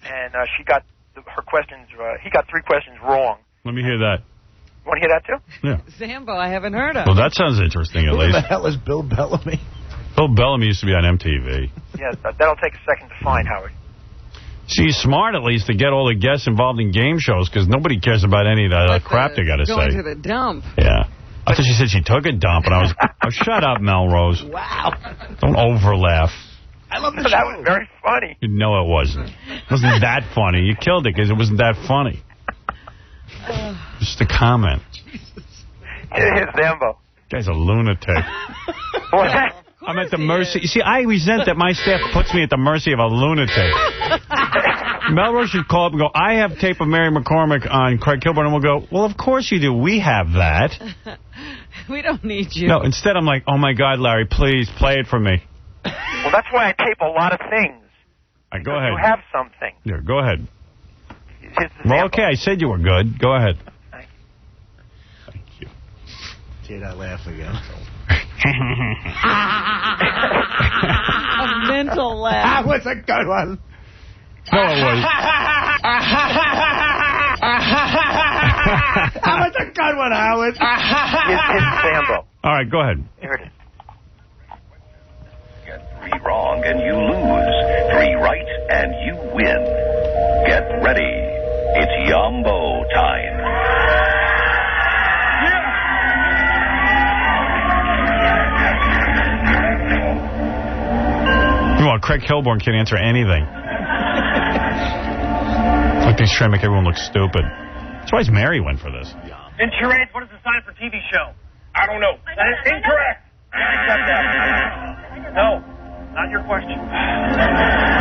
F: and she got her questions. He got 3 questions wrong.
R: Let me hear that.
F: You want to hear that too?
R: Yeah.
I: Zambo, I haven't heard of.
R: Well, that sounds interesting, at least.
K: Who the hell is Bill Bellamy?
R: Bill Bellamy used to be on MTV.
F: Yeah, that'll take a second to find, Howard.
R: See, he's smart, at least, to get all the guests involved in game shows, because nobody cares about any of that crap they got to say.
I: Going to the dump.
R: Yeah. I thought she said she took a dump, and I was... Oh, shut up, Melrose.
K: Wow.
R: Don't over-laugh.
K: I love the
F: show. That was very funny.
R: No, it wasn't. It wasn't that funny. You killed it because it wasn't that funny. Just a comment.
F: Here's Zambo.
R: Guy's a lunatic.
F: What?
R: I'm at the mercy. You see, I resent that my staff puts me at the mercy of a lunatic. Melrose should call up and go, I have tape of Mary McCormick on Craig Kilborn, and we'll go, well, of course you do. We have that.
I: We don't need you.
R: No, instead I'm like, oh, my God, Larry, please play it for me.
F: Well, that's why I tape a lot of things.
R: All right, go ahead.
F: You have something.
R: Yeah, go ahead. Well, okay, I said you were good. Go ahead.
F: Thank
K: you. See that laugh again.
I: A mental laugh.
K: That was a good one.
R: No, it was.
K: That was a good one, Howard.
F: It's Zambo.
R: All right, go ahead.
F: Here it is.
J: Get 3 wrong and you lose. 3 right and you win. Get ready. It's Yumbo time.
R: Well, Craig Kilborn can't answer anything. Look, he's trying to make everyone look stupid. That's why Mary went for this.
F: In charades, what is the sign for TV show? I don't know. That is incorrect. Accept that. No, not your question.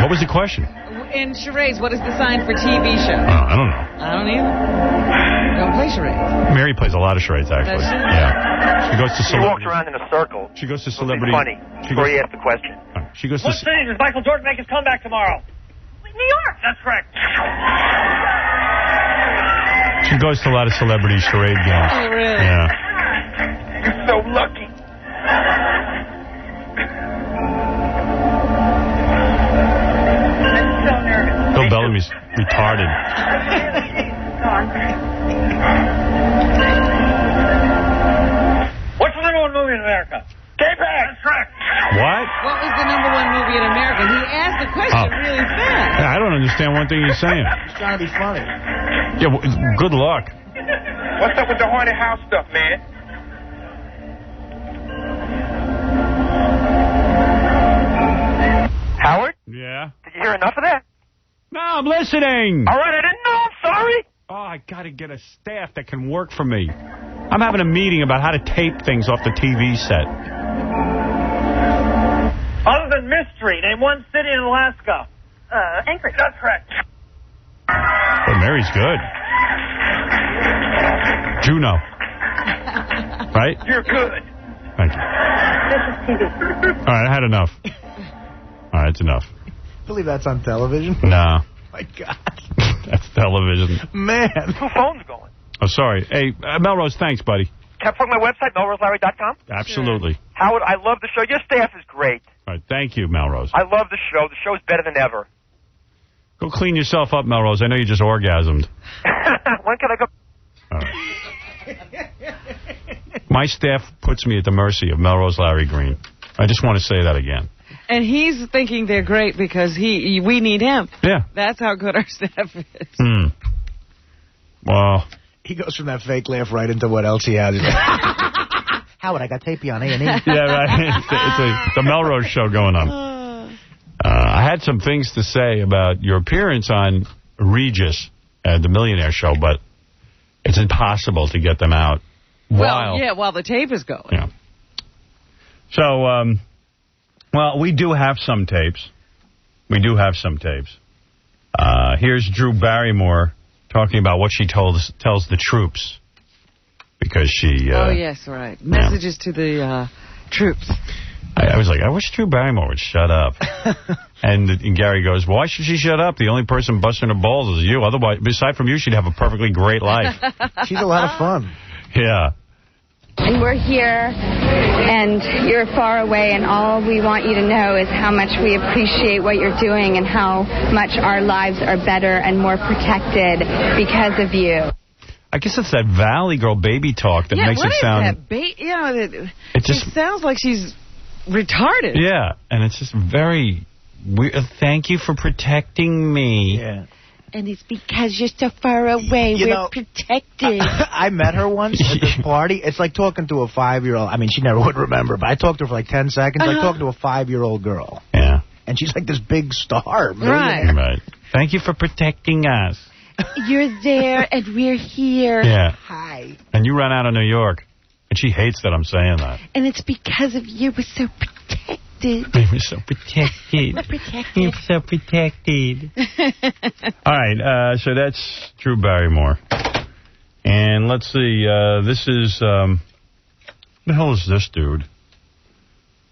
R: What was the question?
I: In charades, what is the sign for TV show?
R: I don't know.
I: I don't either. Don't play charades.
R: Mary plays a lot of charades, actually.
I: Does she?
R: Yeah. She goes to
F: She walks around in a circle.
R: She goes to
F: It'll be
R: celebrity.
F: funny before he asks the question.
R: She goes
F: What
R: to.
F: city does Michael Jordan make his comeback tomorrow?
U: New York.
F: That's correct.
R: She goes to a lot of celebrity charade games.
I: Oh, really?
R: Yeah.
F: You're so lucky.
U: I'm so nervous.
R: Bill Bellamy's retarded.
U: Go on.
F: What's the number 1 movie in America? K-Pax. That's correct.
R: What?
I: What was the number 1 movie in America? He asked the question really fast.
R: I don't understand one thing he's saying.
K: He's trying to be funny.
R: Yeah, well, good luck.
F: What's up with the haunted house stuff, man? Howard?
R: Yeah?
F: Did you hear enough of that?
R: No, I'm listening.
F: All right, I didn't know. I'm sorry.
R: Oh, I got to get a staff that can work for me. I'm having a meeting about how to tape things off the TV set.
F: Other than mystery, name 1 city in Alaska.
U: Anchorage.
F: That's correct.
R: But Mary's good. Juneau. Right?
F: You're good.
R: Thank you.
K: This is TV.
R: All right, I had enough. All right, it's enough.
K: I believe that's on television.
R: No.
K: My God.
R: That's television.
K: Man.
F: 2 phones going.
R: Oh, sorry. Hey, Melrose, thanks, buddy.
F: Can I plug my website, melroselarry.com?
R: Absolutely.
F: Sure. Howard, I love the show. Your staff is great.
R: All right, thank you, Melrose.
F: I love the show. The show's better than ever.
R: Go clean yourself up, Melrose. I know you just orgasmed.
F: When can I go?
R: All right. My staff puts me at the mercy of Melrose Larry Green. I just want to say that again.
I: And he's thinking they're great because we need him.
R: Yeah.
I: That's how good our staff is.
R: Well.
K: He goes from that fake laugh right into what else he has. He's like, Howard, I got tapey on A&E.
R: Yeah, right. It's the Melrose show going on. I had some things to say about your appearance on Regis at the Millionaire Show, but it's impossible to get them out
I: while the tape is going.
R: Yeah. So, well, we do have some tapes. Here's Drew Barrymore talking about what she tells the troops. Because she...
I: oh, yes, right. Messages to the troops.
R: I was like, I wish Drew Barrymore would shut up. and Gary goes, why should she shut up? The only person busting her balls is you. Otherwise, aside from you, she'd have a perfectly great life.
K: She's a lot of fun.
R: Yeah.
M: And we're here, and you're far away, and all we want you to know is how much we appreciate what you're doing and how much our lives are better and more protected because of you.
R: I guess it's that Valley Girl baby talk that makes it sound...
I: It just sounds like she's retarded.
R: Yeah, and it's just very... thank you for protecting me.
K: Yeah.
M: And it's because you're so far away. We're protected.
K: I met her once at this party. It's like talking to a 5-year-old. I mean, she never would remember, but I talked to her for like 10 seconds. Like talking to a 5-year-old girl.
R: Yeah.
K: And she's like this big star.
R: Right. Thank you for protecting us.
M: You're there, and we're here.
R: Yeah.
M: Hi.
R: And you run out of New York. And she hates that I'm saying that.
M: And it's because of you. We're so protected.
R: We're so protected. We're so protected. All right, so that's Drew Barrymore. And let's see, this is, what the hell is this dude?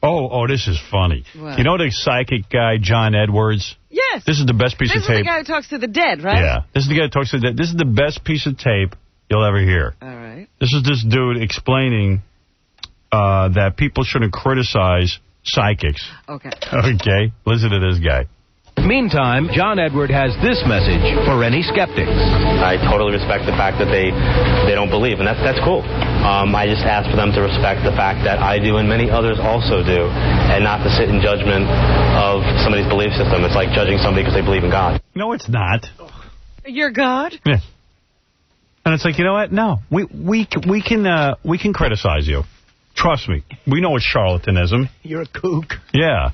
R: Oh, this is funny.
I: What?
R: You know the psychic guy, John Edwards?
I: Yes.
R: This is the best piece of tape.
I: This is the guy who talks to the dead, right?
R: Yeah. This is the guy who talks to the dead. This is the best piece of tape you'll ever hear.
I: All right.
R: This is this dude explaining that people shouldn't criticize psychics.
I: Okay.
R: Okay. Listen to this guy.
N: Meantime, John Edward has this message for any skeptics.
O: I totally respect the fact that they don't believe, and that's cool. I just ask for them to respect the fact that I do and many others also do, and not to sit in judgment of somebody's belief system. It's like judging somebody because they believe in God.
R: No, it's not.
I: You're God?
R: Yeah. And it's like, you know what? No, we can criticize you. Trust me. We know it's charlatanism.
K: You're a kook.
R: Yeah.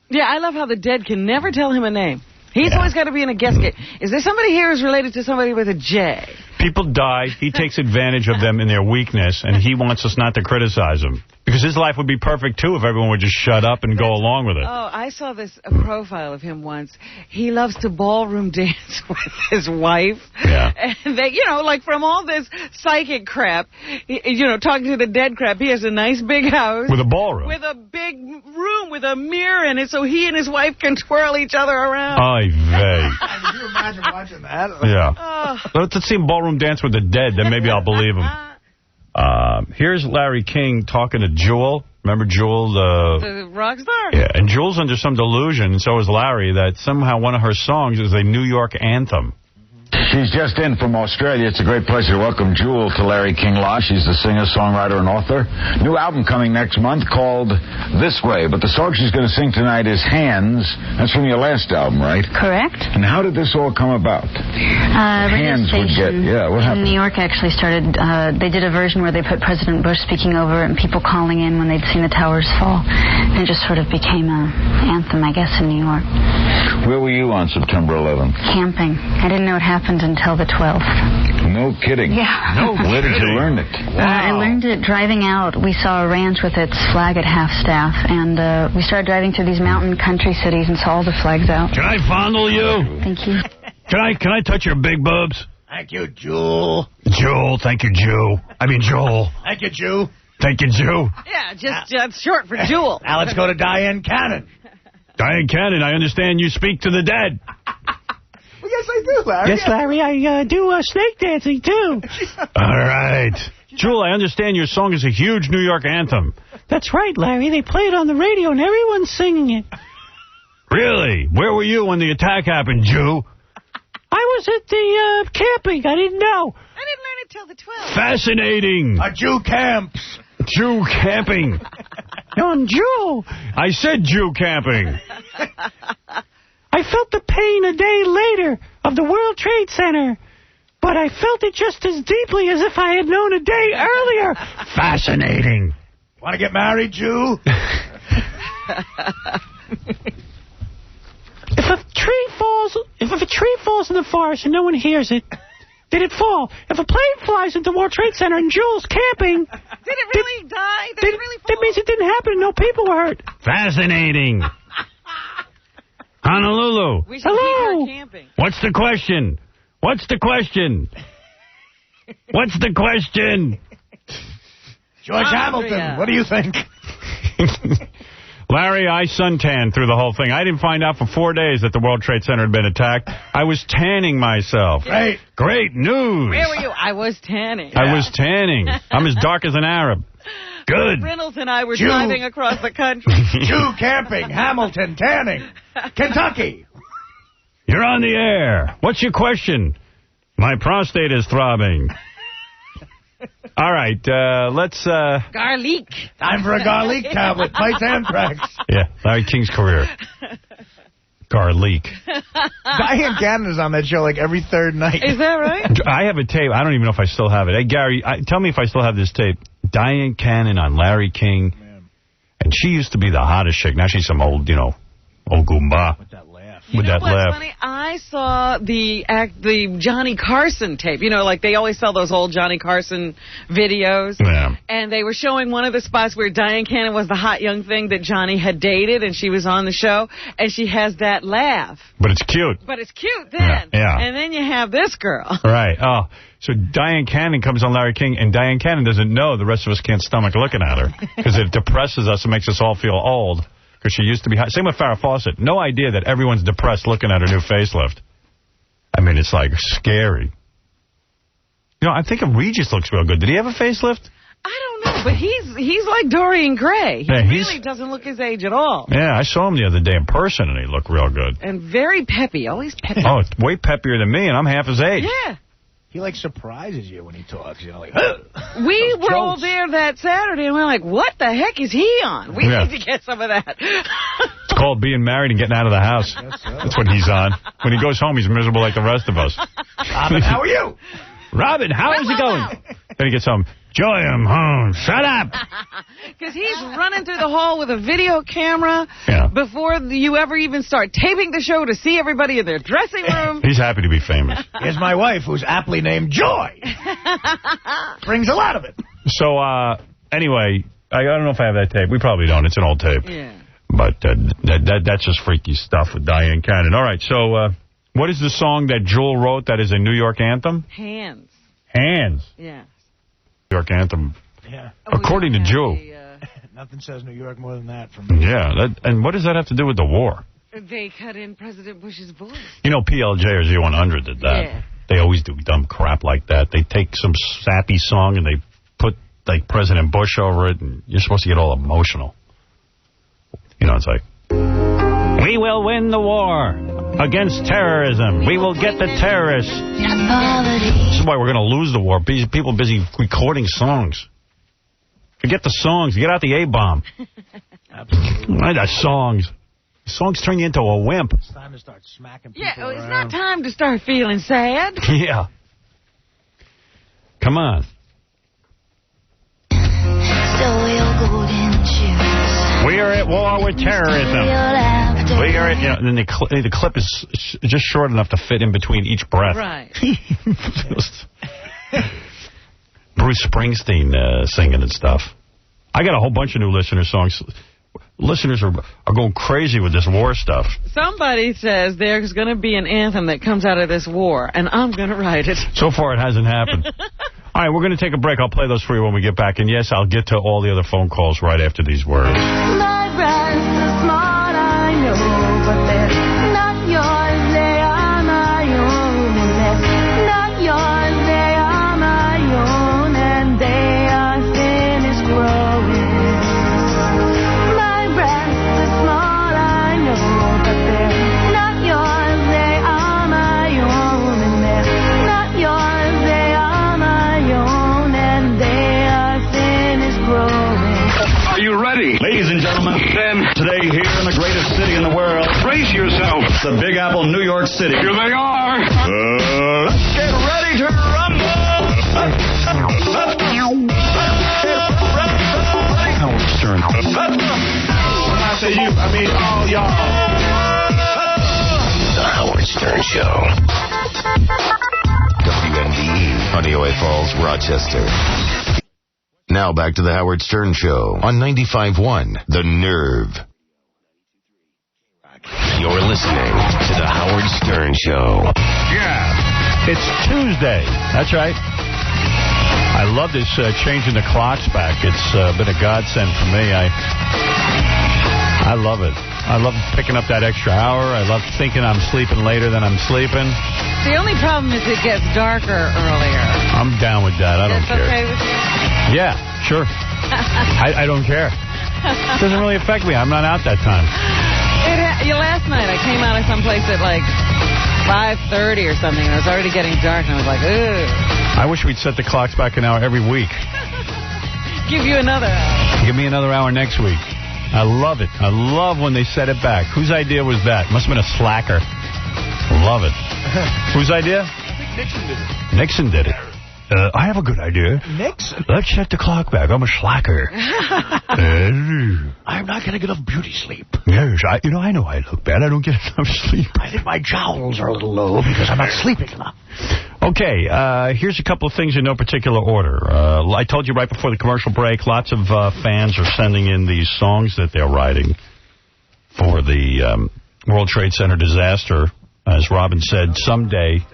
I: Yeah, I love how the dead can never tell him a name. He's always got to be in a guest gate. Is there somebody here who's related to somebody with a J?
R: People die. He takes advantage of them in their weakness, and he wants us not to criticize them. Because his life would be perfect, too, if everyone would just shut up and go along with it.
I: Oh, I saw this profile of him once. He loves to ballroom dance with his wife.
R: Yeah.
I: And they, like from all this psychic crap, talking to the dead crap, he has a nice big house.
R: With a ballroom.
I: With a big room with a mirror in it so he and his wife can twirl each other around.
R: Ay vey.
K: Can you imagine watching that?
R: Yeah. Let's see him ballroom dance with the dead, then maybe I'll believe him. Here's Larry King talking to Jewel. Remember Jewel?
I: The rock star?
R: Yeah, and Jewel's under some delusion, and so is Larry, that somehow one of her songs is a New York anthem.
S: She's just in from Australia. It's a great pleasure to welcome Jewel to Larry King Law. She's the singer, songwriter, and author. New album coming next month called This Way. But the song she's going to sing tonight is Hands. That's from your last album, right?
T: Correct.
S: And how did this all come about? Hands would get, what happened?
T: In New York actually started, they did a version where they put President Bush speaking over it and people calling in when they'd seen the towers fall. And it just sort of became an anthem, I guess, in New York.
S: Where were you on September 11th?
T: Camping. I didn't know it happened until the 12th.
S: No kidding.
T: Yeah.
S: No Where did you learn it?
T: I learned it driving out. We saw a ranch with its flag at half-staff, and we started driving through these mountain country cities and saw all the flags out.
R: Can I fondle you?
T: Thank you.
R: Can I touch your big boobs?
K: Thank you, Jewel.
R: Jewel, thank you, Jew. I mean, Joel.
K: Thank you, Jew.
R: Take a Jew.
I: Yeah, just short for Jewel.
K: Now let's go to Diane Cannon.
R: Diane Cannon, I understand you speak to the dead.
K: Well, yes, I do, Larry.
A: Yes, Larry, I do snake dancing, too.
R: All right. Jewel, I understand your song is a huge New York anthem.
A: That's right, Larry. They play it on the radio, and everyone's singing it.
R: Really? Where were you when the attack happened, Jew?
A: I was at the camping. I didn't know.
I: I didn't learn it till the 12th.
R: Fascinating.
K: A Jew camps.
R: Jew camping.
A: On Jew.
R: I said Jew camping.
A: I felt the pain a day later of the World Trade Center, but I felt it just as deeply as if I had known a day earlier.
R: Fascinating.
K: Want to get married, Jew?
A: If a tree falls in the forest and no one hears it, did it fall? If a plane flies into the World Trade Center and Jules camping...
I: Did it really die? Did it really fall?
A: That means it didn't happen and no people were hurt.
R: Fascinating. Honolulu.
I: We should keep her camping.
R: What's the question? What's the question? What's the question?
K: George Hamilton, what do you think?
R: Larry, I suntanned through the whole thing. I didn't find out for 4 days that the World Trade Center had been attacked. I was tanning myself. Great news.
I: Where were you? I was tanning.
R: I was tanning. I'm as dark as an Arab. Good.
I: Reynolds and I were driving across the country.
K: Jew camping, Hamilton, tanning, Kentucky.
R: You're on the air. What's your question? My prostate is throbbing. All right, let's...
I: Garlic.
K: Time for a garlic tablet. Fights anthrax.
R: Yeah, Larry King's career. Garlic.
K: Diane Cannon is on that show like every third night.
I: Is that right?
R: I have a tape. I don't even know if I still have it. Hey, Gary, tell me if I still have this tape. Diane Cannon on Larry King. Man. And she used to be the hottest chick. Now she's some old, old goomba. With that laugh.
I: You know what's funny? I saw the Johnny Carson tape. Like they always sell those old Johnny Carson videos.
R: Yeah.
I: And they were showing one of the spots where Diane Cannon was the hot young thing that Johnny had dated, and she was on the show, and she has that laugh.
R: But it's cute.
I: But it's cute then.
R: Yeah.
I: And then you have this girl.
R: Right. Oh, so Diane Cannon comes on Larry King, and Diane Cannon doesn't know the rest of us can't stomach looking at her because it depresses us and makes us all feel old. Because she used to be hot. Same with Farrah Fawcett. No idea that everyone's depressed looking at her new facelift. I mean, it's like scary. I think Regis looks real good. Did he have a facelift?
I: I don't know, but he's like Dorian Gray. He really doesn't look his age at all.
R: Yeah, I saw him the other day in person, and he looked real good.
I: And very peppy, always peppy.
R: Oh, it's way peppier than me, and I'm half his age.
I: Yeah.
K: He, surprises you when he talks. Like,
I: we rolled there that Saturday, and we're like, what the heck is he on? We need to get some of that.
R: It's called being married and getting out of the house. That's what he's on. When he goes home, he's miserable like the rest of us.
K: Robin, how are you?
R: Robin, how is it going? Then he gets home. Joy, I'm home. Shut up.
I: Because he's running through the hall with a video camera before you ever even start taping the show to see everybody in their dressing room.
R: He's happy to be famous.
K: Here's my wife, who's aptly named Joy. Brings a lot of it.
R: So, anyway, I don't know if I have that tape. We probably don't. It's an old tape.
I: Yeah.
R: But that's just freaky stuff with Diane Cannon. All right, so what is the song that Jewel wrote that is a New York anthem?
I: Hands.
R: Hands.
I: Yeah.
R: New York anthem.
K: Yeah.
R: According to Jew.
K: Nothing says New York more than that for me.
R: Yeah. And what does that have to do with the war?
I: They cut in President Bush's voice.
R: PLJ or Z100 did that.
I: Yeah.
R: They always do dumb crap like that. They take some sappy song and they put, President Bush over it, and you're supposed to get all emotional. It's like, we will win the war against terrorism. We will get the terrorists. This is why we're going to lose the war. People busy recording songs. Forget the songs. Get out the A-bomb. Absolutely. The songs. Songs turn you into a wimp.
K: It's time to start smacking people
I: around. It's not time to start feeling sad.
R: Yeah. Come on. We are at war with terrorism. We are at, and then the clip is just short enough to fit in between each breath.
I: Right.
R: Bruce Springsteen singing and stuff. I got a whole bunch of new listener songs. Listeners are going crazy with this war stuff.
I: Somebody says there's going to be an anthem that comes out of this war, and I'm going to write it.
R: So far, it hasn't happened. All right, we're going to take a break. I'll play those for you when we get back. And, yes, I'll get to all the other phone calls right after these words.
B: My breasts are smart, I know, but they're not yours. They are my own, and they're not yours. They are my own, and they are finished growing. My breasts are smart, I know, but they're not yours. They are my own, and they're not yours. They are my own, and they are finished growing.
J: Are you ready? Ladies and gentlemen, today here in the greatest city in the world, brace yourself. It's the Big Apple, New York City. Here they are. Let's get ready to rumble. Howard Stern. When I say you, I mean all y'all. The Howard Stern Show. WNDE, Honeyway Falls, Rochester. Now back to the Howard Stern Show on 95.1 The Nerve. You're listening to the Howard Stern Show.
R: Yeah, it's Tuesday. That's right. I love this changing the clocks back. It's been a godsend for me. I love it. I love picking up that extra hour. I love thinking I'm sleeping later than I'm sleeping.
I: The only problem is it gets darker earlier.
R: I'm down with that. I don't care.
I: That's okay with you?
R: Yeah, sure. I don't care. It doesn't really affect me. I'm not out that time.
I: Last night I came out of someplace at like 5:30 or something, and it was already getting dark, and I was like, ugh.
R: I wish we'd set the clocks back an hour every week.
I: Give you another hour.
R: Give me another hour next week. I love it. I love when they set it back. Whose idea was that? Must have been a slacker. Love it. Whose idea?
K: I think Nixon did it.
R: Nixon did it. I have a good idea.
K: Nixon?
R: Let's set the clock back. I'm a slacker.
K: I'm not going to get enough beauty sleep.
R: Yes, I know I look bad. I don't get enough sleep.
K: I think my jowls are a little low because I'm not sleeping enough.
R: Okay, here's a couple of things in no particular order. I told you right before the commercial break, lots of fans are sending in these songs that they're writing for the World Trade Center disaster. As Robin said, someday...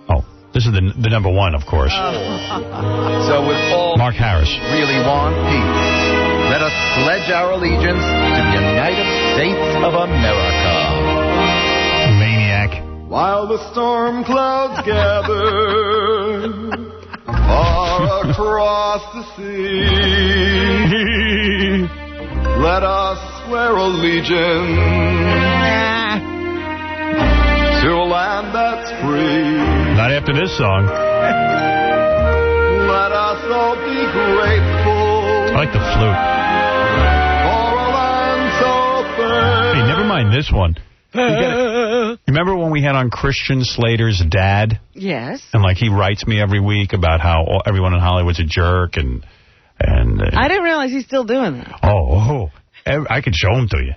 R: Oh, this is the number one, of course.
D: So with all
R: Mark Harris.
D: Really want peace, let us pledge our allegiance to the United States of America.
R: Maniac.
B: While the storm clouds gather far across the sea, let us swear allegiance to a land that's free.
R: Not after this song.
B: Let us all be grateful.
R: I like the flute.
B: For a land so fair.
R: Hey, never mind this one. You remember when we had on Christian Slater's dad?
I: Yes.
R: And like he writes me every week about how everyone in Hollywood's a jerk and
I: I didn't realize he's still doing that.
R: I could show him to you.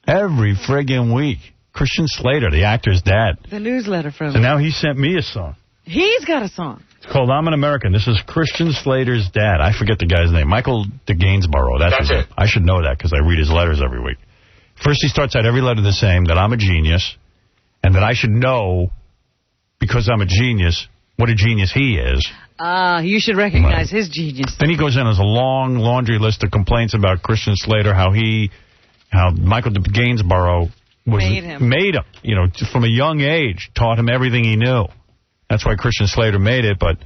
R: Every friggin' week. Christian Slater, the actor's dad.
I: The newsletter from
R: So now he sent me a song.
I: He's got a song.
R: It's called I'm an American. This is Christian Slater's dad. I forget the guy's name. Michael de Gainsborough. That's his name. I should know that because I read his letters every week. First, he starts out every letter the same, that I'm a genius, and that I should know, because I'm a genius, what a genius he is.
I: You should recognize his genius.
R: Then he goes in as a long laundry list of complaints about Christian Slater, how Michael de Gainsborough made him, from a young age, taught him everything he knew. That's why Christian Slater made it, but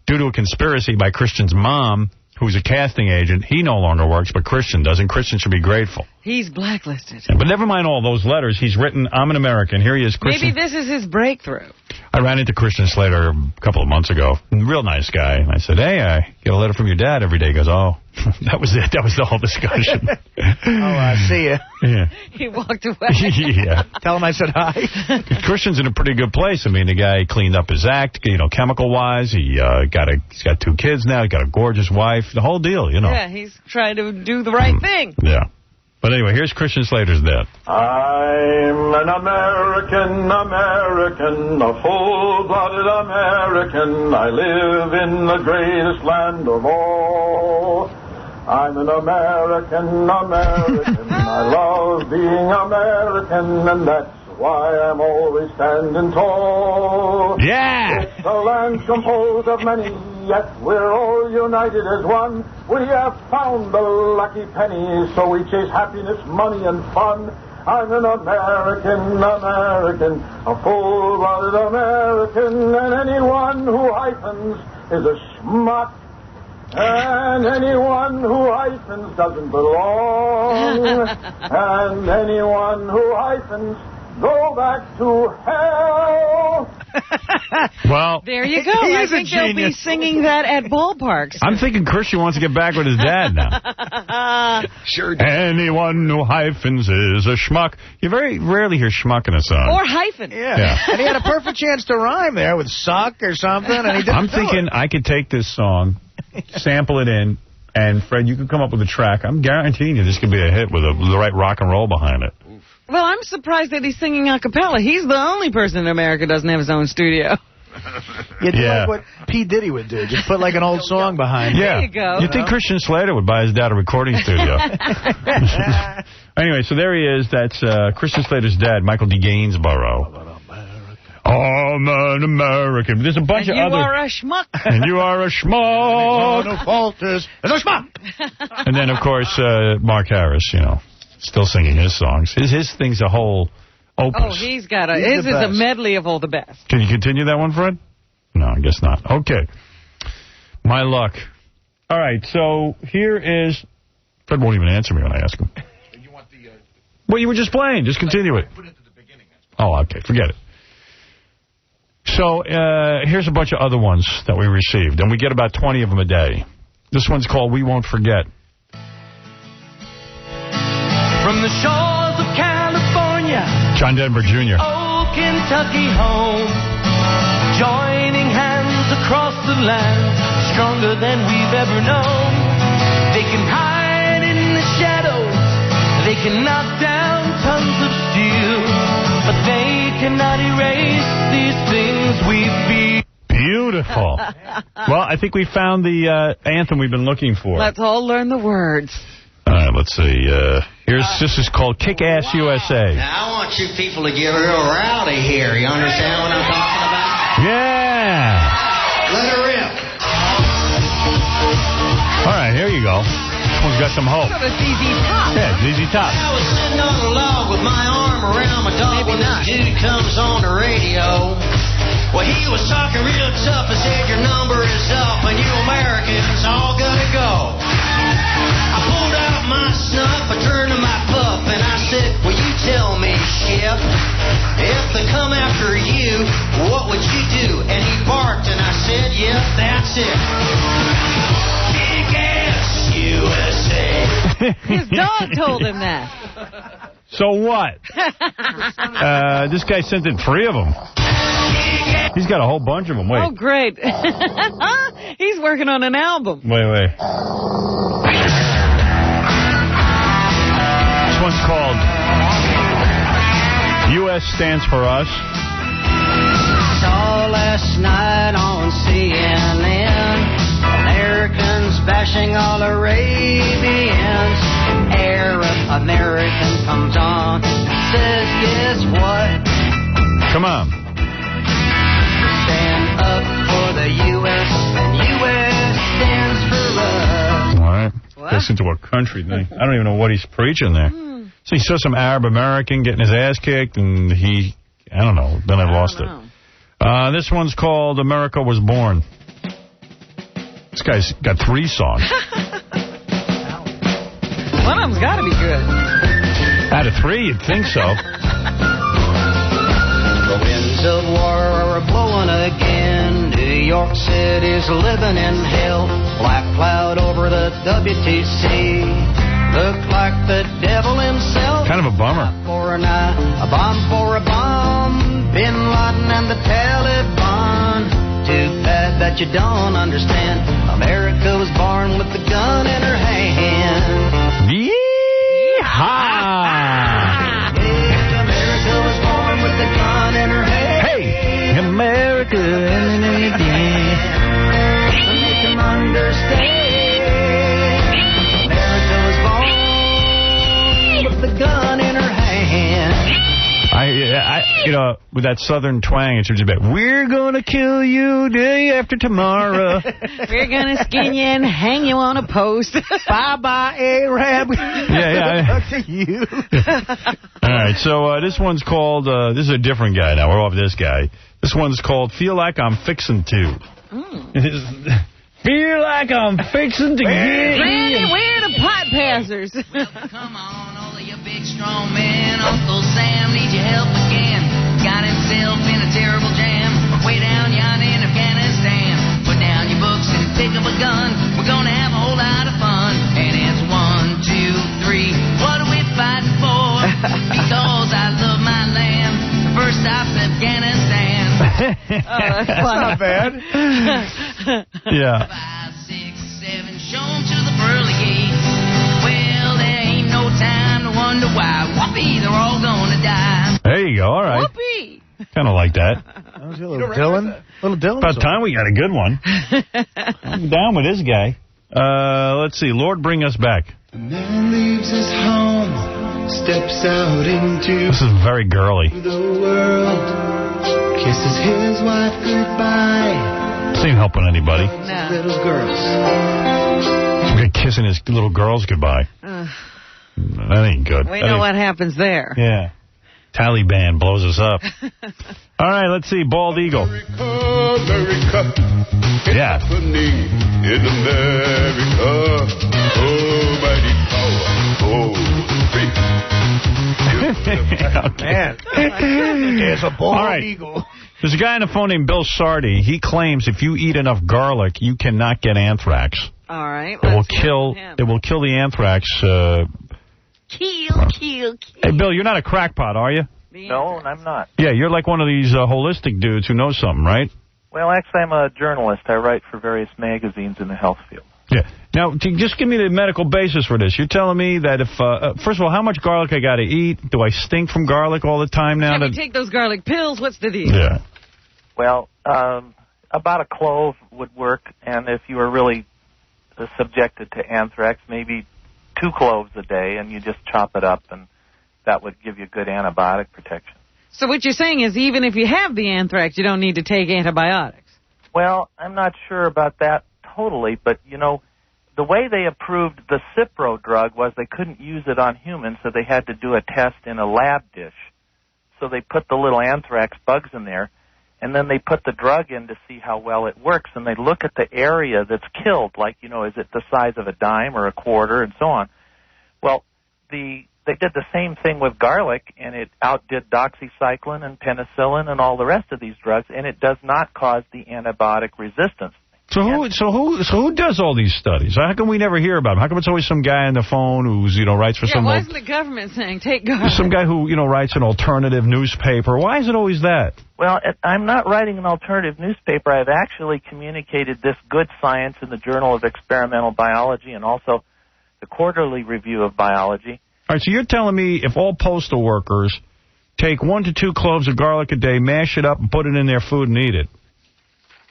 R: due to a conspiracy by Christian's mom, who's a casting agent, he no longer works, but Christian does, and Christian should be grateful.
I: He's blacklisted.
R: But never mind all those letters. He's written, I'm an American. Here he is, Christian.
I: Maybe this is his breakthrough.
R: I ran into Christian Slater a couple of months ago. Real nice guy. And I said, hey, I get a letter from your dad every day. He goes, oh, that was it. That was the whole discussion.
K: See ya.
R: Yeah.
I: He walked away.
R: Yeah.
K: Tell him I said hi.
R: Christian's in a pretty good place. I mean, the guy cleaned up his act, chemical-wise. He's got 2 kids now. He's got a gorgeous wife. The whole deal,
I: Yeah, he's trying to do the right thing.
R: Yeah. But anyway, here's Christian Slater's dad.
B: I'm an American, a full-blooded American. I live in the greatest land of all. I'm an American. I love being American, and that's why I'm always standing tall.
R: Yeah!
B: It's a land composed of many
C: yet we're all united as one. We have found the lucky penny, so we chase happiness, money, and fun. I'm an American, a full-blooded American, and anyone who hyphens is a schmuck. And anyone who hyphens doesn't belong. And anyone who hyphens, go back to hell.
R: Well,
I: there you go. I think they'll be singing that at ballparks.
R: I'm thinking Christian wants to get back with his dad now.
K: Sure.
R: Anyone who hyphens is a schmuck. You very rarely hear schmuck in a song.
I: Or hyphen.
K: Yeah. And he had a perfect chance to rhyme there with suck or something, and he didn't.
R: I'm thinking I could take this song, sample it in, and Fred, you could come up with a track. I'm guaranteeing you this could be a hit with the right rock and roll behind it.
I: Well, I'm surprised that he's singing a cappella. He's the only person in America who doesn't have his own studio.
K: You do like what P. Diddy would do. Just put like an old song behind it.
I: There you go.
R: You'd think Christian Slater would buy his dad a recording studio. Anyway, so there he is. That's Christian Slater's dad, Michael D. Gainsborough. I'm an American. There's a bunch of other...
I: And you are a schmuck.
R: And you are a schmuck.
K: No fault is a schmuck.
R: And then, of course, Mark Harris, you know, still singing his songs. His thing's a whole opus.
I: Oh, he's got his is a medley of all the best.
R: Can you continue that one, Fred? No, I guess not. Okay. My luck. All right, so here is... Fred won't even answer me when I ask him. Well, you were just playing. Just continue it. Oh, okay. Forget it. So here's a bunch of other ones that we received, and we get about 20 of them a day. This one's called We Won't Forget.
B: From the shores of California,
R: John Denver Jr.
B: old Kentucky home, joining hands across the land, stronger than we've ever known. They can hide in the shadows, they can knock down tons of steel, but they cannot erase these things we feel.
R: Beautiful. Well, I think we found the anthem we've been looking for.
I: Let's all learn the words.
R: All right, let's see. This is called Kick-Ass USA.
L: Now, I want you people to get real rowdy here. You understand what I'm talking about?
R: Yeah.
L: Let her rip.
R: All right, here you go. This one's got some hope.
I: It's ZZ Top.
R: Yeah, ZZ Top.
L: I was sitting on a log with my arm around my dog when this dude comes on the radio. Well, he was talking real tough and said your number is up and you Americans all gotta go. I pulled out my snuff, I turned to my pup and I said, will you tell me, Ship, if they come after you, what would you do? And he barked and I said, yep, that's it. Kick-Ass USA.
I: His dog told him that.
R: So what? This guy sent in 3 of them. He's got a whole bunch of them. Wait.
I: Oh, great. He's working on an album.
R: Wait. This one's called U.S. Stands for Us.
L: Saw last night on CNN, Americans bashing all Arabians. Arab American comes on, says, guess what?
R: Come on.
L: Stand up for the U.S. and U.S. stands for us.
R: All right. Gets into a country thing. I don't even know what he's preaching there. So he saw some Arab American getting his ass kicked, and I don't know. Then I lost it. This one's called America Was Born. This guy's got 3 songs.
I: One of them's got to be good.
R: Out of 3, you'd think so.
L: The winds of war are blowing again. New York City's living in hell. Black cloud over the WTC. Look like the devil himself.
R: Kind of a bummer.
L: For a night, a bomb for a bomb. Bin Laden and the Taliban. Too bad that you don't understand. America was born with the gun in her hand.
R: Yee-haw!
L: America was born with the gun in her hand.
R: Hey, America.
L: Make them understand. America was born with the gun in her hand.
R: I with that southern twang, it's just about, we're going to kill you day after tomorrow.
I: We're going to skin you and hang you on a post.
K: Bye-bye, Arab.
R: Yeah.
K: To you.
R: All right, so this one's called, this is a different guy now. We're off this guy. This one's called Feel Like I'm Fixin' To. Feel like I'm fixin' to get
I: Randy, we're the pot passers.
L: Come on, all of you big strong men. Uncle Sam needs your help again. Got himself in a terrible jam. Way down yonder in Afghanistan. Put down your books and pick up a gun. We're gonna have a whole lot of fun. And it's 1, 2, 3. What are we fighting for? Because I love my land. First stop's Afghanistan.
K: That's not bad.
R: Yeah.
L: 5, 6, 7, show 'em to the pearly gates. Well, there ain't no time to wonder why. Whoopee, they're all gonna die.
R: There you go. All right.
I: Whoopee.
R: Kind of like that.
K: That was a little Dylan. Little Dylan.
R: About time we got a good one. I'm down with this guy. Let's see. Lord, bring us back.
E: The man leaves his home, steps out into
R: This is very girly.
E: the world, kisses his wife goodbye.
R: This ain't helping anybody.
I: No.
E: Little girls.
R: We're kissing his little girls goodbye. That ain't good.
I: We know what happens there.
R: Yeah. Taliban blows us up. All right, let's see. Bald Eagle.
E: America.
R: Yeah.
E: Happening in America. Oh, mighty power. Oh,
K: Man. There's a bald
R: All right.
K: eagle.
R: There's a guy on the phone named Bill Sardi. He claims if you eat enough garlic, you cannot get anthrax.
I: All right.
R: It will kill the anthrax.
I: Kill.
R: Hey, Bill, you're not a crackpot, are you?
F: No, I'm not.
R: Yeah, you're like one of these holistic dudes who knows something, right?
F: Well, actually, I'm a journalist. I write for various magazines in the health field.
R: Yeah. Now, just give me the medical basis for this. You're telling me that if, first of all, how much garlic I got to eat? Do I stink from garlic all the time now?
I: Have you take those garlic pills? What's the deal?
R: Yeah.
F: Well, about a clove would work, and if you were really subjected to anthrax, maybe 2 cloves a day, and you just chop it up, and that would give you good antibiotic protection.
I: So what you're saying is even if you have the anthrax, you don't need to take antibiotics.
F: Well, I'm not sure about that totally, but, you know, the way they approved the Cipro drug was they couldn't use it on humans, so they had to do a test in a lab dish. So they put the little anthrax bugs in there, and then they put the drug in to see how well it works, and they look at the area that's killed, like, you know, is it the size of a dime or a quarter, and so on. Well, they did the same thing with garlic, and it outdid doxycycline and penicillin and all the rest of these drugs, and it does not cause the antibiotic resistance.
R: So who does all these studies? How come we never hear about them? How come it's always some guy on the phone who's, writes for some...
I: why isn't the government saying take garlic?
R: Some guy who, writes an alternative newspaper. Why is it always that?
F: Well, I'm not writing an alternative newspaper. I've actually communicated this good science in the Journal of Experimental Biology and also the Quarterly Review of Biology.
R: All right, so you're telling me if all postal workers take 1 to 2 cloves of garlic a day, mash it up, and put it in their food and eat it,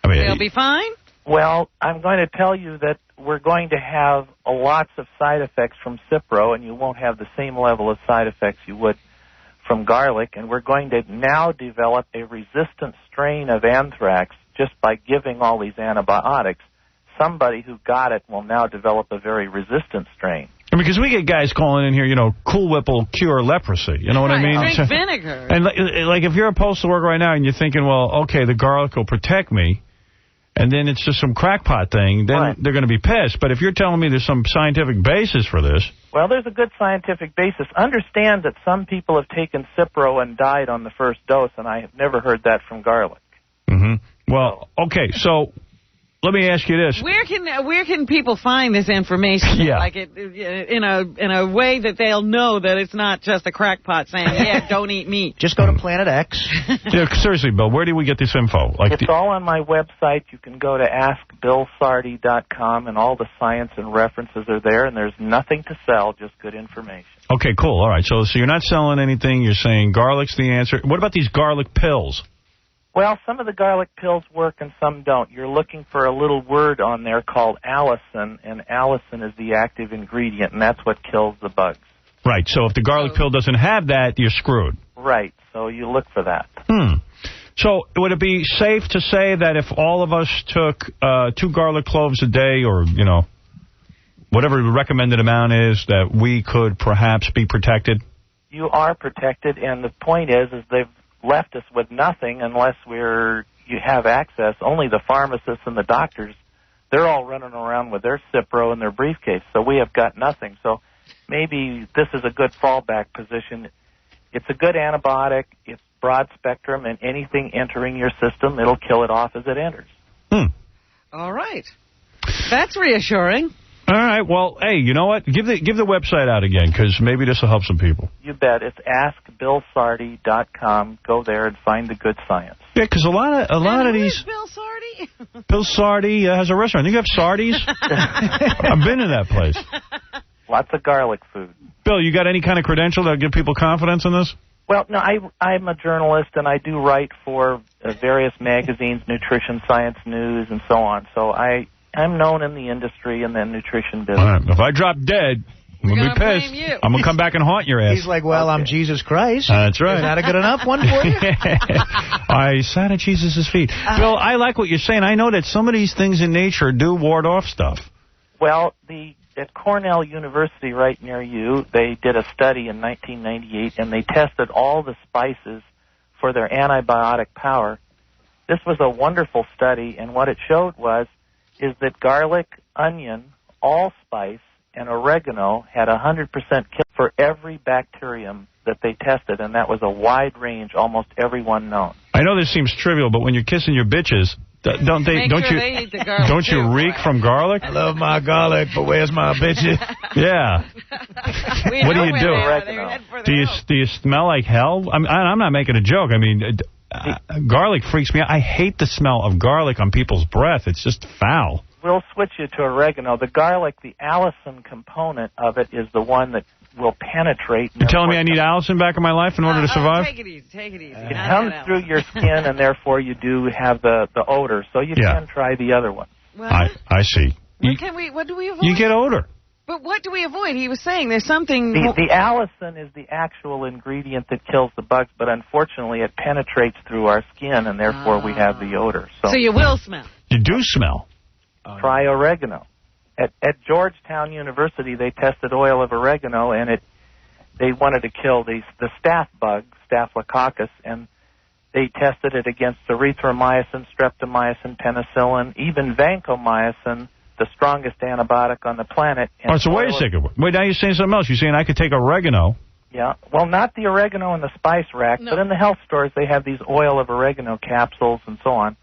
I: they'll be fine?
F: Well, I'm going to tell you that we're going to have lots of side effects from Cipro, and you won't have the same level of side effects you would from garlic, and we're going to now develop a resistant strain of anthrax just by giving all these antibiotics. Somebody who got it will now develop a very resistant strain.
R: Because we get guys calling in here, Cool Whip will cure leprosy. You know what I mean?
I: Drink vinegar.
R: And like if you're a postal worker right now and you're thinking, well, okay, the garlic will protect me, and then it's just some crackpot thing, then they're going to be pissed. But if you're telling me there's some scientific basis for this...
F: Well, there's a good scientific basis. Understand that some people have taken Cipro and died on the first dose, and I have never heard that from garlic.
R: Mm-hmm. Well, okay, so... Let me ask you this.
I: Where can people find this information?
R: Yeah.
I: Like in a way that they'll know that it's not just a crackpot saying, yeah, don't eat meat.
K: Just go to Planet X.
R: Yeah, seriously, Bill, where do we get this info?
F: It's all on my website. You can go to askbillsardi.com, and all the science and references are there, and there's nothing to sell, just good information.
R: Okay, cool. All right, so you're not selling anything. You're saying garlic's the answer. What about these garlic pills?
F: Well, some of the garlic pills work and some don't. You're looking for a little word on there called allicin, and allicin is the active ingredient, and that's what kills the bugs.
R: Right, so if the garlic pill doesn't have that, you're screwed.
F: Right, so you look for that.
R: So would it be safe to say that if all of us took 2 garlic cloves a day, or, you know, whatever the recommended amount is, that we could perhaps be protected?
F: You are protected, and the point is they've left us with nothing unless you have access. Only the pharmacists and the doctors, they're all running around with their Cipro in their briefcase, so we have got nothing. So maybe this is a good fallback position. It's a good antibiotic. It's broad spectrum, and anything entering your system, it'll kill it off as it enters.
I: All right. That's reassuring.
R: All right. Well, hey, you know what? Give the website out again, because maybe this will help some people.
F: You bet. It's askbillsardi.com. Go there and find the good science.
R: Yeah, because a lot of these...
I: Bill Sardi?
R: Bill Sardi has a restaurant. You have Sardi's? I've been to that place.
F: Lots of garlic food.
R: Bill, you got any kind of credential that give people confidence in this?
F: Well, no, I'm a journalist, and I do write for various magazines, Nutrition, Science News, and so on. So I'm known in the industry and the nutrition business.
R: All right. If I drop dead, I'm going to be pissed. I'm going to come back and haunt your ass.
K: He's like, well, I'm Jesus Christ.
R: That's right.
K: Is that a good enough one for you?
R: I sat at Jesus' feet. Bill, I like what you're saying. I know that some of these things in nature do ward off stuff.
F: Well, at Cornell University right near you, they did a study in 1998, and they tested all the spices for their antibiotic power. This was a wonderful study, and what it showed is that garlic, onion, allspice, and oregano had 100% kill for every bacterium that they tested, and that was a wide range, almost every one known.
R: I know this seems trivial, but when you're kissing your bitches, don't you reek from garlic?
K: I love my garlic, but where's my bitches?
R: Yeah. What do you do? Do you smell like hell? I'm not making a joke. I mean, garlic freaks me out. I hate the smell of garlic on people's breath. It's just foul.
F: We'll switch you to oregano. The garlic, the allicin component of it, is the one that will penetrate.
R: You're telling me I need allicin back in my life in order to survive?
I: Take it easy.
F: It comes through your skin, and therefore you do have the odor. So you can try the other one.
R: I see.
I: What do we avoid?
R: You get odor.
I: But what do we avoid? He was saying there's something...
F: The allicin is the actual ingredient that kills the bugs, but unfortunately it penetrates through our skin, and therefore we have the odor.
I: So you will smell.
R: You do smell.
F: Try oregano. At Georgetown University, they tested oil of oregano, and they wanted to kill the staph bug, Staphylococcus, and they tested it against erythromycin, streptomycin, penicillin, even vancomycin, the strongest antibiotic on the planet.
R: All right, so wait a second. Wait, now you're saying something else. You're saying I could take oregano.
F: Yeah, well, not the oregano in the spice rack, but in the health stores they have these oil of oregano capsules and so on.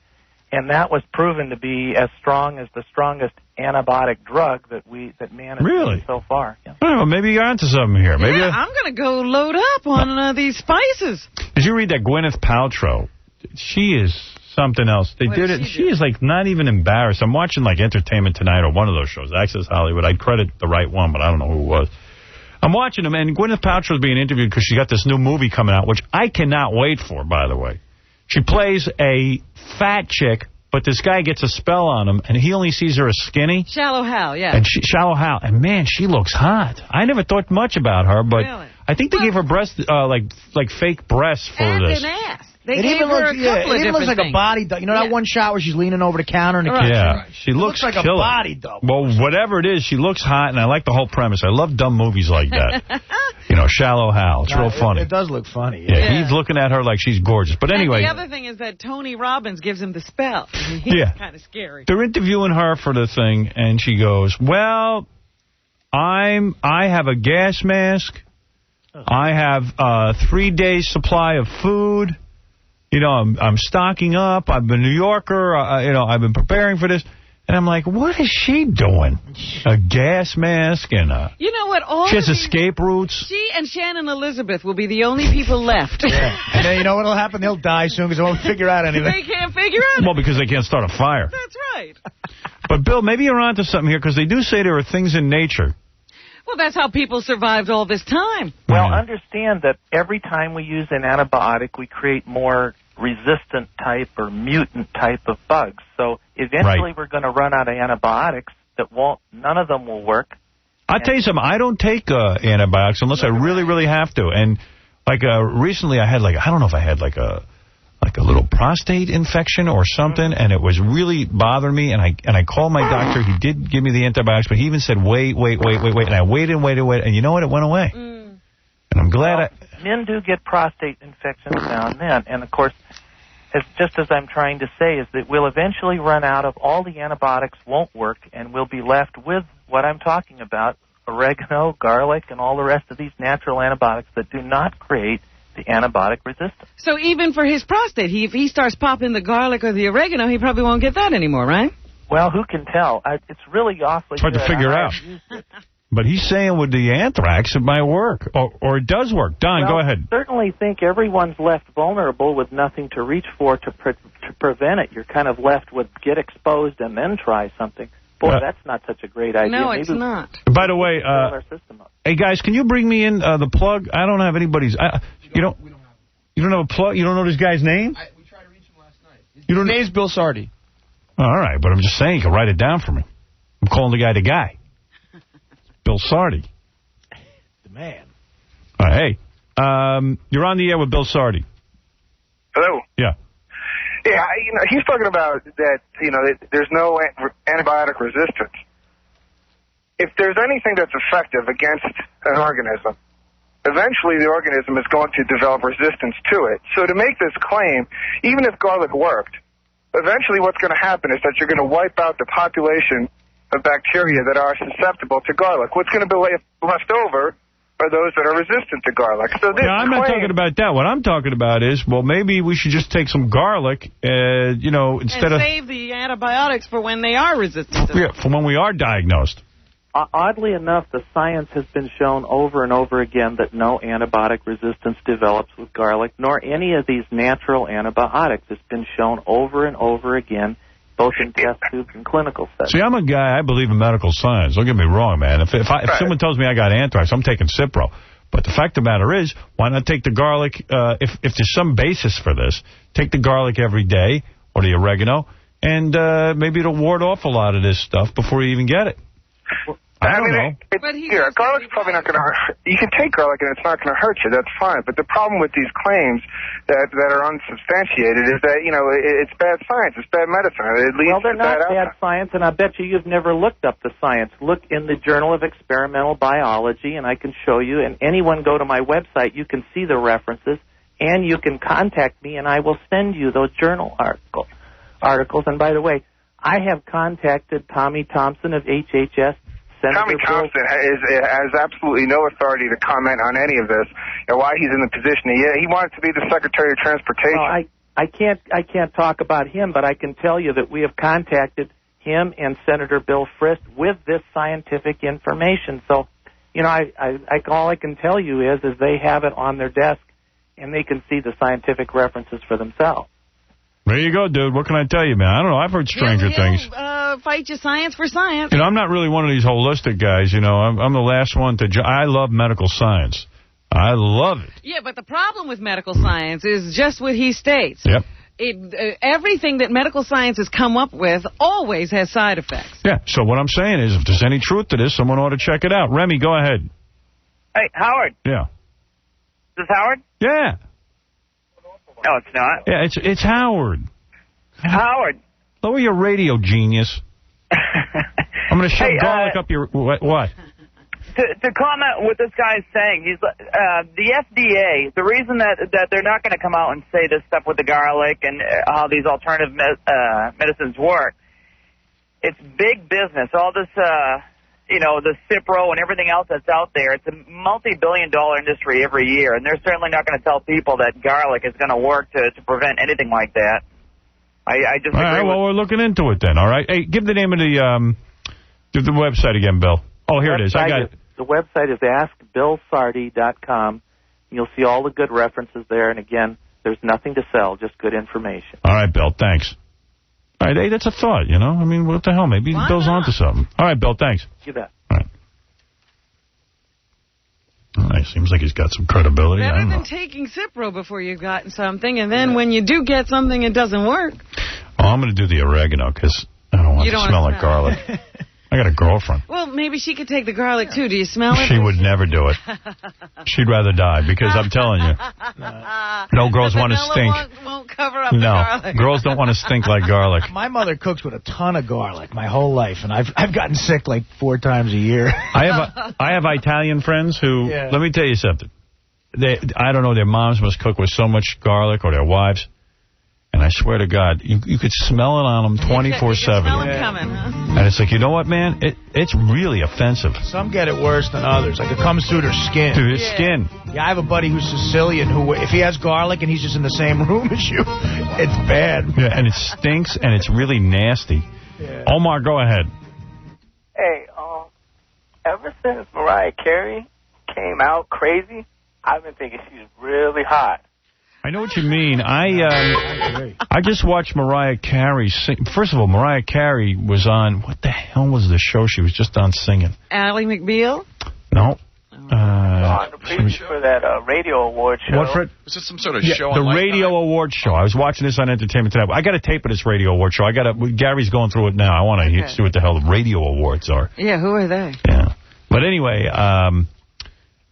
F: And that was proven to be as strong as the strongest antibiotic drug that man has seen so far. Yeah.
R: Oh, well, maybe you're onto something here. Maybe
I: I'm going to go load up on these spices.
R: Did you read that Gwyneth Paltrow? She is something else. They did it. She is like not even embarrassed. I'm watching like Entertainment Tonight or one of those shows, Access Hollywood. I'd credit the right one, but I don't know who it was. I'm watching them, and Gwyneth Paltrow is being interviewed because she got this new movie coming out, which I cannot wait for, by the way. She plays a fat chick, but this guy gets a spell on him, and he only sees her as skinny.
I: Shallow Hal, yeah.
R: And Shallow Hal. And, man, she looks hot. I never thought much about her, but I think they gave her breasts, like fake breasts for this.
I: And an ass.
K: It even looks like a body double. You know that one shot where she's leaning over the counter in the kitchen?
R: Yeah, she looks
K: like
R: killer.
K: a body double.
R: Well, whatever it is, she looks hot, and I like the whole premise. I love dumb movies like that. You know, Shallow Hal. It's real funny.
K: It does look funny.
R: Yeah, he's looking at her like she's gorgeous. But anyway.
I: And the other thing is that Tony Robbins gives him the spell. He's kind of scary.
R: They're interviewing her for the thing, and she goes, well, I have a gas mask. I have a 3 days supply of food. You know, I'm stocking up. I'm a New Yorker. I've been preparing for this. And I'm like, what is she doing? A gas mask and
I: You know what?
R: She has escape routes.
I: She and Shannon Elizabeth will be the only people left.
K: Yeah. And then you know what will happen? They'll die soon because they won't figure out anything.
I: They can't figure out.
R: Well, because they can't start a fire.
I: That's right.
R: But, Bill, maybe you're onto something here because they do say there are things in nature.
I: Well, that's how people survived all this time.
F: Well, understand that every time we use an antibiotic, we create more resistant type or mutant type of bugs. So eventually we're going to run out of antibiotics none of them will work.
R: I'll tell you something, I don't take antibiotics unless I really, really have to. And Like, recently I had, like, I don't know if I had, like a little prostate infection or something, and it was really bothering me, and I called my doctor. He did give me the antibiotics, but he even said, wait, and I waited, and you know what? It went away. And I'm glad
F: men do get prostate infections now and then, and of course, just as I'm trying to say, is that we'll eventually run out of all the antibiotics won't work, and we'll be left with what I'm talking about, oregano, garlic, and all the rest of these natural antibiotics that do not create the antibiotic resistance.
I: So even for his prostate, if he starts popping the garlic or the oregano, he probably won't get that anymore, right?
F: Well, who can tell? It's really awfully
R: hard to figure out. But he's saying with the anthrax, it might work, or it does work. Don, go ahead.
F: I certainly think everyone's left vulnerable with nothing to reach for to prevent it. You're kind of left with get exposed and then try something. Boy, that's not such a great idea.
I: No, it's not.
R: By the way, hey, guys, can you bring me in the plug? I don't have anybody's... You don't have a plug? You don't know this guy's name?
H: We tried to reach him last night.
R: His
H: name's Bill Sardi.
R: All right, but I'm just saying, you can write it down for me. I'm calling the guy. Bill Sardi.
K: The man.
R: All right, hey, you're on the air with Bill Sardi.
P: Hello.
R: Yeah.
P: Yeah, he's talking about that, that there's no antibiotic resistance. If there's anything that's effective against an organism, eventually the organism is going to develop resistance to it. So to make this claim, even if garlic worked, eventually what's going to happen is that you're going to wipe out the population of bacteria that are susceptible to garlic. What's going to be left over are those that are resistant to garlic. So this
R: I'm not talking about that. What I'm talking about is, well, maybe we should just take some garlic, instead of...
I: save the antibiotics for when they are resistant to
R: Yeah, for when we are diagnosed.
F: Oddly enough, the science has been shown over and over again that no antibiotic resistance develops with garlic, nor any of these natural antibiotics. It's been shown over and over again, both in test tubes and clinical studies.
R: See, I'm a guy, I believe in medical science. Don't get me wrong, man. If someone tells me I got anthrax, I'm taking Cipro. But the fact of the matter is, why not take the garlic, if there's some basis for this, take the garlic every day, or the oregano, and maybe it'll ward off a lot of this stuff before you even get it. I don't know.
P: Garlic's probably not going to hurt. You can take garlic and it's not going to hurt you. That's fine. But the problem with these claims that are unsubstantiated is that, it's bad science. It's bad medicine. It leads
F: they're
P: to
F: not bad science, and I bet you've never looked up the science. Look in the Journal of Experimental Biology, and I can show you. And anyone go to my website, you can see the references, and you can contact me, and I will send you those journal articles. And by the way, I have contacted Tommy Thompson of HHS.
P: Tommy Thompson has absolutely no authority to comment on any of this and why he's in the position he wanted to be the Secretary of Transportation.
F: Well, I can't talk about him, but I can tell you that we have contacted him and Senator Bill Frist with this scientific information. So, all I can tell you is they have it on their desk and they can see the scientific references for themselves.
R: There you go, dude. What can I tell you, man? I don't know. I've heard stranger things.
I: Fight your science for science.
R: I'm not really one of these holistic guys. I'm the last one to... I love medical science. I love it.
I: Yeah, but the problem with medical science is just what he states.
R: Yep.
I: Everything that medical science has come up with always has side effects.
R: Yeah, so what I'm saying is if there's any truth to this, someone ought to check it out. Remy, go ahead.
Q: Hey, Howard.
R: Yeah.
Q: Is this Howard?
R: Yeah.
Q: No, it's not.
R: Yeah, it's Howard.
Q: Howard.
R: Lower your radio, genius. I'm going to shove garlic up your... What?
Q: To comment what this guy's saying, he's the FDA, the reason that they're not going to come out and say this stuff with the garlic and how these alternative medicines work, it's big business. All this, the Cipro and everything else that's out there, it's a multi-billion-dollar industry every year, and they're certainly not going to tell people that garlic is going to work to prevent anything like that. I just agree.
R: All right, well, we're looking into it then, all right? Hey, give the name of give the website again, Bill. Oh, here it is. I got it.
F: The website is askbillsardi.com. You'll see all the good references there, and again, there's nothing to sell, just good information.
R: All right, Bill, thanks. All right, hey, that's a thought, I mean, what the hell? Maybe Bill's onto something. All right, Bill, thanks.
F: You bet.
R: All right. All right, seems like he's got some credibility.
I: Better than taking Cipro before you've gotten something, and then when you do get something, it doesn't work.
R: Oh, I'm going to do the oregano, because I don't want it to smell like garlic. I got a girlfriend.
I: Well, maybe she could take the garlic, too. Do you smell it?
R: She would never do it. She'd rather die, because I'm telling you, no girls want to stink.
I: Won't cover up the garlic.
R: Girls don't want to stink like garlic.
K: My mother cooks with a ton of garlic my whole life, and I've gotten sick like 4 times a year.
R: I have Italian friends who, let me tell you something. I don't know, their moms must cook with so much garlic, or their wives. And I swear to God, you could smell it on them 24/7.
I: Smell them coming, huh?
R: And it's like, you know what, man? It's really offensive.
K: Some get it worse than others. Like, it comes through their skin.
R: Through his skin.
K: Yeah, I have a buddy who's Sicilian who, if he has garlic and he's just in the same room as you, it's bad.
R: Yeah, and it stinks, and it's really nasty. Yeah. Omar, go ahead.
G: Hey, ever since Mariah Carey came out crazy, I've been thinking she's really hot.
R: I know what you mean. I just watched Mariah Carey sing. First of all, Mariah Carey was on, what the hell was the show she was just on singing?
I: Ally McBeal?
R: No.
G: On the preview for that radio award show.
R: What, Fred?
H: Was this some sort of show on
R: the radio award show. I was watching this on Entertainment Tonight. I got a tape of this radio award show. Gary's going through it now. I want to see what the hell the radio awards are.
I: Yeah, who are they?
R: Yeah. But anyway,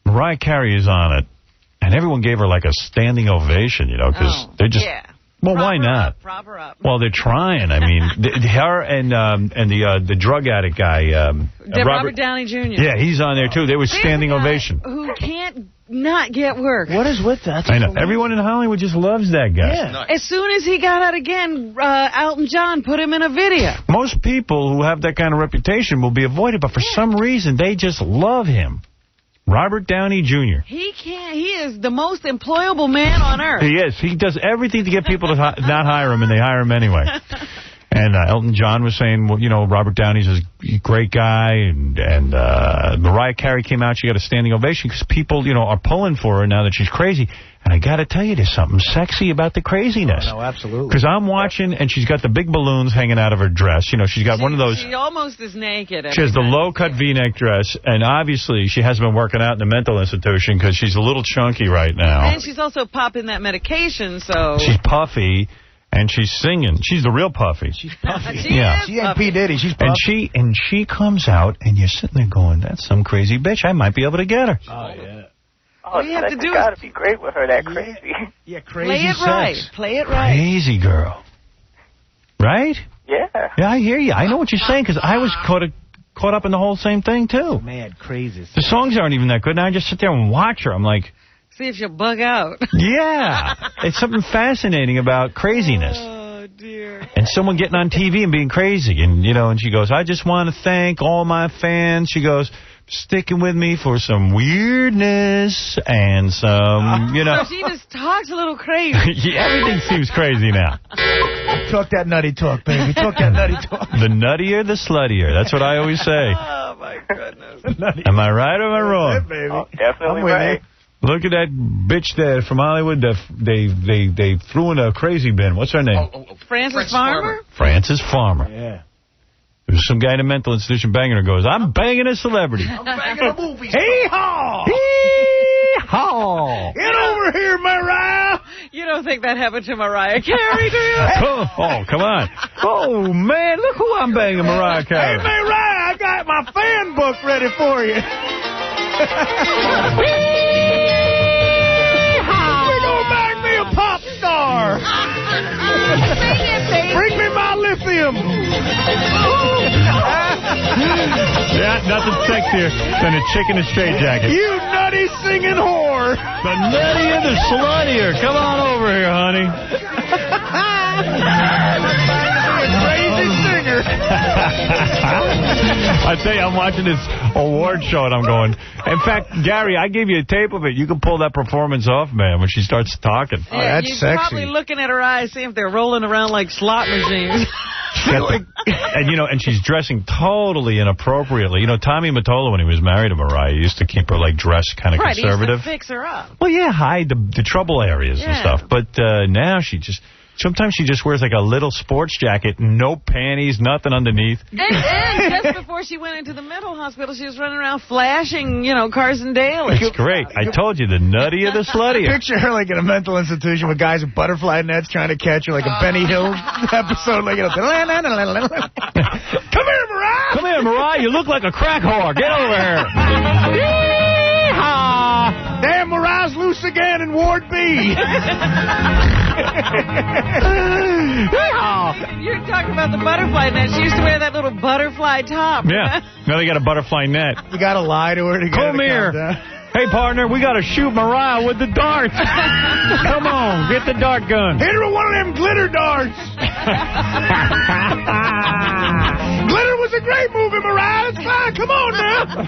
R: Mariah Carey is on it. And everyone gave her like a standing ovation, you know, because they're just... Yeah. Well, why not?
I: Prop her up.
R: Well, they're trying. I mean, her and the drug addict guy...
I: Robert Downey Jr.
R: Yeah, he's on there, too. They were standing ovation.
I: Who can't not get work.
K: What is with that?
R: I know. Everyone in Hollywood just loves that guy.
I: Yeah. Nice. As soon as he got out again, Elton John put him in a video.
R: Most people who have that kind of reputation will be avoided, but for some reason, they just love him. Robert Downey Jr.
I: He is the most employable man on earth.
R: He is. He does everything to get people to not hire him, and they hire him anyway. And Elton John was saying, well, you know, Robert Downey's a great guy, and Mariah Carey came out. She got a standing ovation because people, you know, are pulling for her now that she's crazy. And I got to tell you, there's something sexy about the craziness.
K: Oh, no, absolutely.
R: Because I'm watching, and she's got the big balloons hanging out of her dress. You know, she's got one of those.
I: She almost is naked.
R: She has the low-cut V-neck dress, and obviously she hasn't been working out in a mental institution because she's a little chunky right now.
I: And she's also popping that medication, so...
R: She's puffy. And she's singing. She's the real Puffy.
K: She's Puffy.
R: She
K: and P. Diddy. She's Puffy.
R: And she comes out, and you're sitting there going, that's some crazy bitch. I might be able to get her.
K: Oh, yeah.
G: All you have to do is... got to be great with her, that crazy.
K: Yeah, crazy
I: Play it
K: sex.
I: right. Play it right.
R: Crazy girl. Right?
G: Yeah.
R: Yeah, I hear you. I know what you're saying, because I was caught up in the whole same thing, too.
K: Mad, crazy.
R: The songs aren't even that good. Now I just sit there and watch her. I'm like...
I: See if she'll bug out.
R: Yeah. It's something fascinating about craziness.
I: Oh, dear.
R: And someone getting on TV and being crazy. And, you know, and she goes, I just want to thank all my fans. She goes, sticking with me for some weirdness and some, you know.
I: So she just talks a little crazy.
R: Yeah, everything seems crazy now.
K: Talk that nutty talk, baby. Talk that nutty talk.
R: The nuttier, the sluttier. That's what I always say.
I: Oh, my goodness.
R: Am I right or am I wrong?
K: It, baby.
G: Oh, definitely right.
R: Look at that bitch there from Hollywood. They threw in a crazy bin. What's her name?
I: Frances Farmer?
R: Frances Farmer.
K: Yeah.
R: There's some guy in a mental institution banging her goes, I'm banging a celebrity.
K: I'm banging a movie star.
R: Hee-haw! Hee-haw!
K: Get over here, Mariah!
I: You don't think that happened to Mariah Carey, do you?
R: Oh, come on. Oh, man, look who I'm banging, Mariah Carey.
K: Hey, Mariah, I got my fan book ready for you. We're going to bang me a pop star. Bring me my lithium.
R: Yeah, nothing sexier than a chick in a straitjacket.
K: You nutty singing whore.
R: The nuttier, the sluttier. Come on over here, honey.
K: Crazy singer.
R: I tell you, I'm watching this award show and I'm going, in fact, Gary, I gave you a tape of it. You can pull that performance off, man, when she starts talking.
I: Yeah,
K: that's
I: you're
K: sexy.
I: probably looking at her eyes, seeing if they're rolling around like slot machines.
R: And, you know, and she's dressing totally inappropriately. You know, Tommy Mottola, when he was married to Mariah, used to keep her, like, dressed kind of conservative.
I: Right, he used to fix her up.
R: Well, yeah, hide the trouble areas and stuff. But now she just... Sometimes she just wears like a little sports jacket, no panties, nothing underneath.
I: And just before she went into the mental hospital, she was running around flashing, you know, Carson Daly.
R: It's great. I told you, the nuttier, the sluttier.
K: Picture her like in a mental institution with guys with butterfly nets trying to catch her, like a Benny Hill episode. Like, come here, Mariah.
R: Come here, Mariah, you look like a crack whore. Get over here. Yeehaw!
K: Damn, Mariah's loose again in Ward B.
I: You're talking about the butterfly net. She used to wear that little butterfly top.
R: Yeah. Now they got a butterfly net.
K: You got to lie to her to get her to
R: Come here.
K: calm down.
R: Hey, partner, we got to shoot Mariah with the darts. Come on, get the dart gun.
K: Hit her with one of them glitter darts. Glitter was a great movie, Mariah. It's fine. Come on now.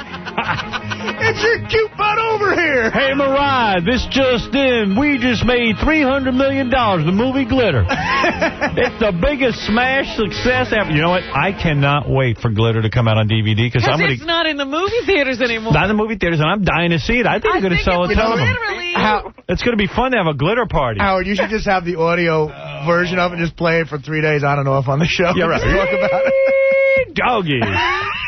K: Get your cute butt over here.
R: Hey, Mariah, this just in. We just made $300 million, the movie Glitter. It's the biggest smash success ever. You know what? I cannot wait for Glitter to come out on DVD because I'm going to...
I: it's not in the movie theaters anymore.
R: Not in the movie theaters, and I'm dying to see it. I think they're going to sell a ton of them. It's going to be fun to have a glitter party.
K: Howard, you should just have the audio version of it and just play it for 3 days on and off on the show.
R: Yeah, right.
K: Talk about it.
R: Doggy.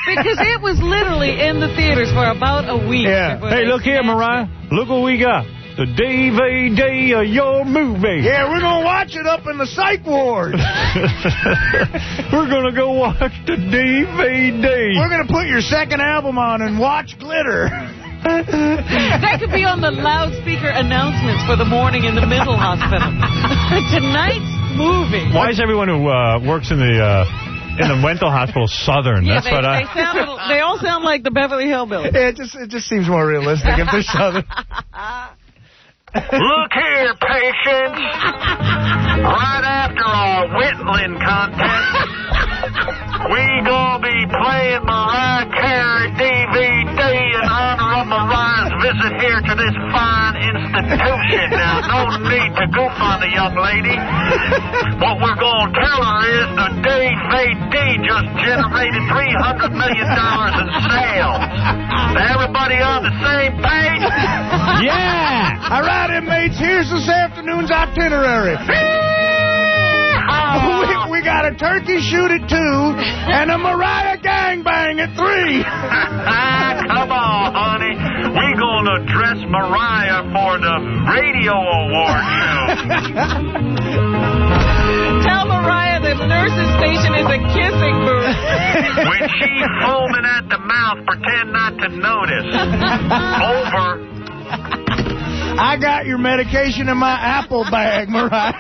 I: Because it was literally in the theaters for about a week.
R: Yeah. Hey, look here, Mariah. Look what we got. The DVD of your movie.
K: Yeah, we're going to watch it up in the psych ward.
R: We're going to go watch the DVD.
K: We're going to put your second album on and watch Glitter.
I: That could be on the loudspeaker announcements for the morning in the mental hospital. Tonight's movie.
R: Why is everyone who works in the mental hospital Southern?
I: Yeah,
R: That's what
I: they all sound like the Beverly Hillbillies.
K: Yeah, it just seems more realistic if they're Southern.
U: Look here, patients. Right after our whittling contest, we gonna be playing Mariah Carey DVD in honor of Mariah's visit here to this fine institution. Now, no need to goof on the young lady. What we're gonna tell her is the DVD just generated $300 million in sales. Everybody on the same page?
K: Yeah! All right, inmates, here's this afternoon's itinerary. We got a turkey shoot at 2 and a Mariah gangbang at 3.
U: Come on, honey. We gonna dress Mariah for the radio award show.
I: Tell Mariah the nurse's station is a kissing booth.
U: When she's foaming at the mouth, pretend not to notice. Over.
K: I got your medication in my apple bag, Mariah.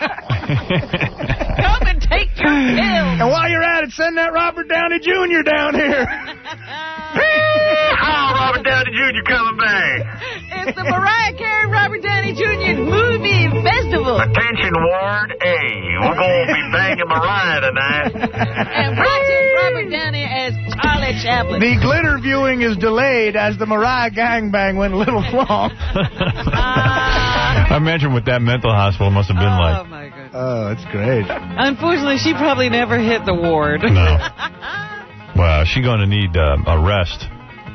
I: Come and take your pills.
K: And while you're at it, send that Robert Downey Jr. down here.
U: How Robert Downey Jr. coming back?
I: It's the Mariah Carey Robert Downey Jr. movie festival.
U: Attention, Ward A. We're going to be banging Mariah tonight.
I: And watching Robert Downey as Charlie Chaplin.
K: The glitter viewing is delayed as the Mariah gangbang went a little long.
R: I imagine what that mental hospital must have been like.
I: Oh, my goodness.
K: Oh, it's great.
I: Unfortunately, she probably never hit the ward.
R: No. Well, she's going to need a rest,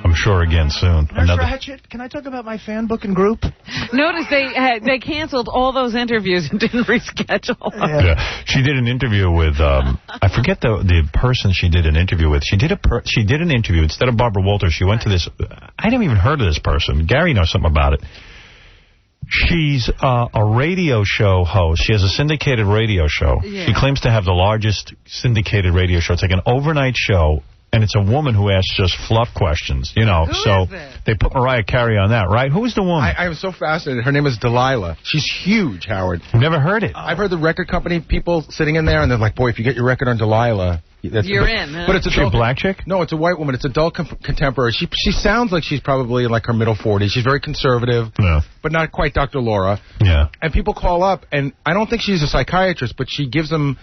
R: I'm sure, again soon.
K: Nurse Ratchet, can I talk about my fan booking group?
I: Notice they canceled all those interviews and didn't reschedule.
R: Yeah. She did an interview with, I forget the person she did an interview with. She did an interview. Instead of Barbara Walters, she went to this, I never even heard of this person. Gary knows something about it. She's a radio show host. She has a syndicated radio show. Yeah. She claims to have the largest syndicated radio show. It's like an overnight show, and it's a woman who asks just fluff questions, you know. So they put Mariah Carey on that, right? Who is the woman?
H: I was so fascinated. Her name is Delilah. She's huge, Howard.
R: Never heard it.
H: I've heard the record company people sitting in there, and they're like, boy, if you get your record on Delilah...
I: You're in, huh?
H: But it's
R: a black chick?
H: No, it's a white woman. It's adult contemporary. She sounds like she's probably in like her middle 40s. She's very conservative, but not quite Dr. Laura.
R: Yeah.
H: And people call up, and I don't think she's a psychiatrist, but she gives them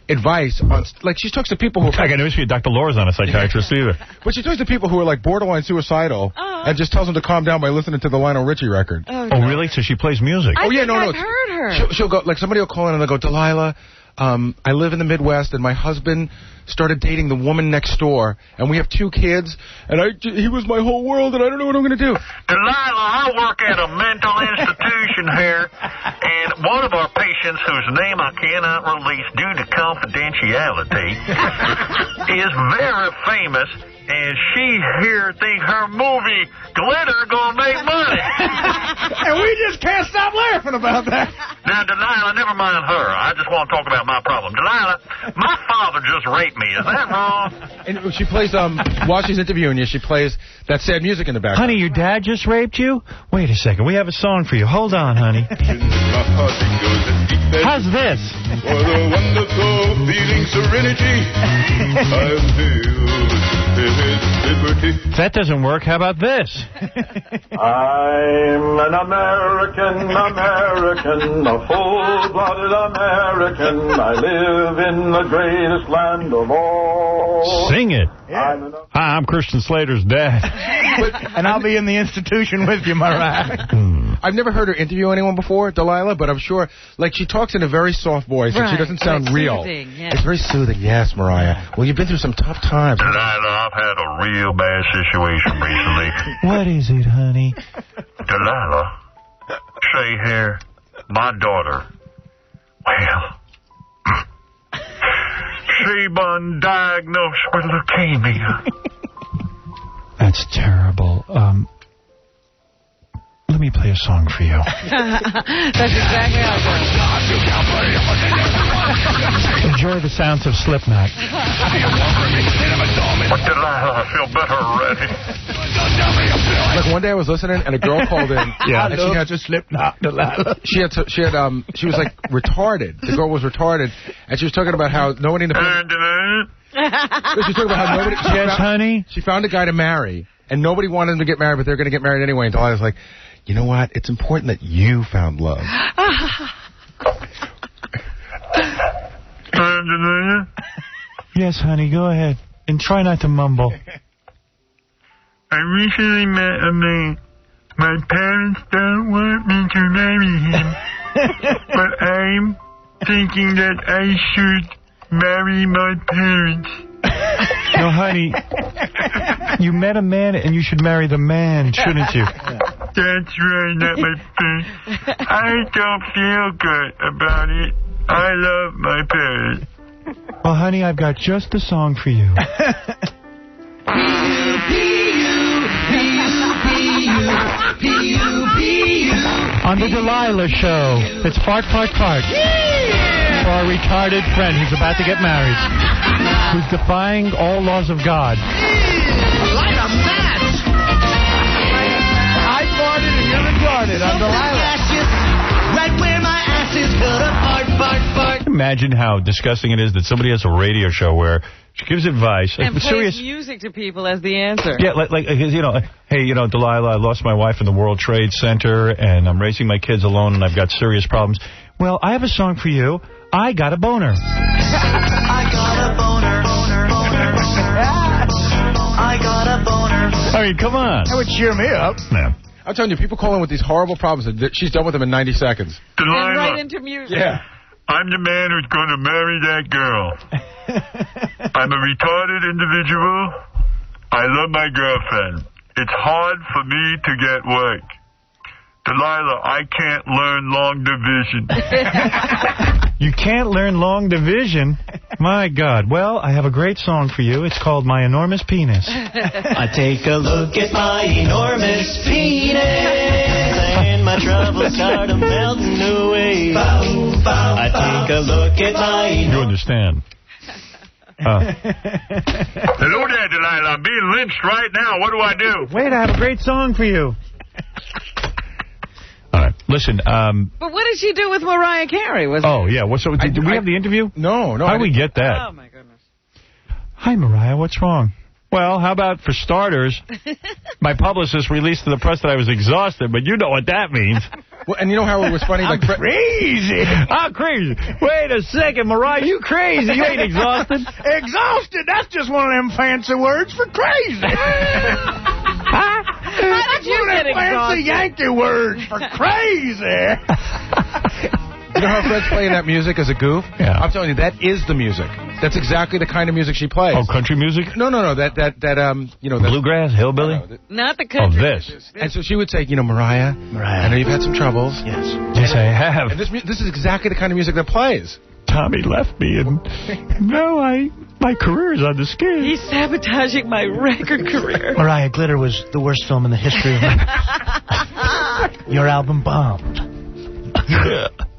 H: advice on, like, she talks to people who...
R: I got news for you. Dr. Laura's not a psychiatrist either.
H: But she talks to people who are like borderline suicidal and just tells them to calm down by listening to the Lionel Richie record.
R: Oh, really? So she plays music?
I: I've heard her.
H: She'll go, like, somebody will call in and they'll go, Delilah, I live in the Midwest, and my husband started dating the woman next door, and we have 2 kids, and he was my whole world, and I don't know what I'm going to do.
U: Delilah, I work at a mental institution here, and one of our patients, whose name I cannot release due to confidentiality, is very famous, and she here think her movie Glitter gonna make money.
K: And we just can't stop laughing about that.
U: Now, Delilah, never mind her. I just want to talk about my problem. Delilah, my father just raped me. Is that wrong?
H: And she plays, while she's interviewing you, she plays that sad music in the background.
R: Honey, your dad just raped you? Wait a second. We have a song for you. Hold on, honey. How's this?
E: What a wonderful feeling, serenity. I feel liberty.
R: If that doesn't work, how about this?
C: I'm an American, a full-blooded American. I live in the greatest land of all.
R: Sing it. Hi, I'm Christian Slater's dad.
K: And I'll be in the institution with you, Mariah.
H: I've never heard her interview anyone before, Delilah, but I'm sure, like, she talks in a very soft voice, and she doesn't sound real.
I: Soothing, yeah.
H: It's very soothing. Yes, Mariah. Well, you've been through some tough times.
U: Delilah, I've had a real bad situation recently.
R: What is it, honey?
U: Delilah, say here, my daughter, well, she been diagnosed with leukemia.
R: That's terrible. Let me play a song for you.
I: That's exactly how it goes.
R: Enjoy the sounds of Slipknot.
U: But Delilah, I feel better already.
H: Like, one day I was listening, and a girl called in.
K: Yeah,
H: and she had
K: to Slipknot, Delilah.
H: She was like retarded. The girl was retarded, and she was talking about how nobody in the family. She was talking about how nobody.
R: Honey.
H: She found a guy to marry, and nobody wanted him to get married, but they're going to get married anyway. And Delilah's like, you know what? It's important that you found love.
R: Yes, honey, go ahead. And try not to mumble.
U: I recently met a man. My parents don't want me to marry him. But I'm thinking that I should marry my parents.
R: No, honey, you met a man and you should marry the man, shouldn't you?
U: That's right, not my parents. I don't feel good about it. I love my parents.
R: Well, honey, I've got just the song for you. On the Delilah Show, it's part. For our retarded friend who's about to get married, who's defying all laws of God.
L: Light a match!
K: I farted and you're retarded. I'm Delilah.
L: Right where my ass is gonna fart.
R: Imagine how disgusting it is that somebody has a radio show where she gives advice.
I: And plays
R: serious
I: music to people as the answer.
R: Yeah, like you know, hey, you know, Delilah, I lost my wife in the World Trade Center, and I'm raising my kids alone, and I've got serious problems. Well, I have a song for you. I got a boner.
L: I got a boner. I got a boner.
R: I mean, come on.
K: That would cheer me up.
R: Yeah.
H: I'm telling you, people call in with these horrible problems, and she's done with them in 90 seconds.
U: Delilah,
I: And right into music.
H: Yeah.
U: I'm the man who's going to marry that girl. I'm a retarded individual. I love my girlfriend. It's hard for me to get work. Delilah, I can't learn long division.
R: You can't learn long division? My God. Well, I have a great song for you. It's called My Enormous Penis.
L: I take a look at my enormous penis, and my troubles start melting away. I take a look at my
R: You understand.
U: Hello there, Delilah. I'm being lynched right now. What do I do?
R: Wait, I have a great song for you. All right, listen.
I: But what did she do with Mariah Carey? Did
R: we have the interview?
H: No.
R: How do we get that?
I: Oh, my goodness.
R: Hi, Mariah. What's wrong? Well, how about, for starters, my publicist released to the press that I was exhausted, but you know what that means.
H: Well, and you know how it was funny?
R: I'm crazy. I'm crazy. Wait a second, Mariah, you crazy. You ain't exhausted.
K: Exhausted? That's just one of them fancy words for crazy.
I: How did you get exhausted?
K: Fancy Yankee words for crazy.
H: You know how Fred's playing that music as a goof?
R: Yeah.
H: I'm telling you, that is the music. That's exactly the kind of music she plays.
R: Oh, country music?
H: No. That you know,
R: bluegrass, hillbilly?
I: Not the country.
R: Oh, this.
H: And so she would say, you know, Mariah, I know you've had some troubles.
K: Yes.
R: Yes, I have.
H: And this is exactly the kind of music that plays.
R: Tommy left me, and now my career is on the skids.
I: He's sabotaging my record career.
K: Mariah, Glitter was the worst film in the history of Your album bombed.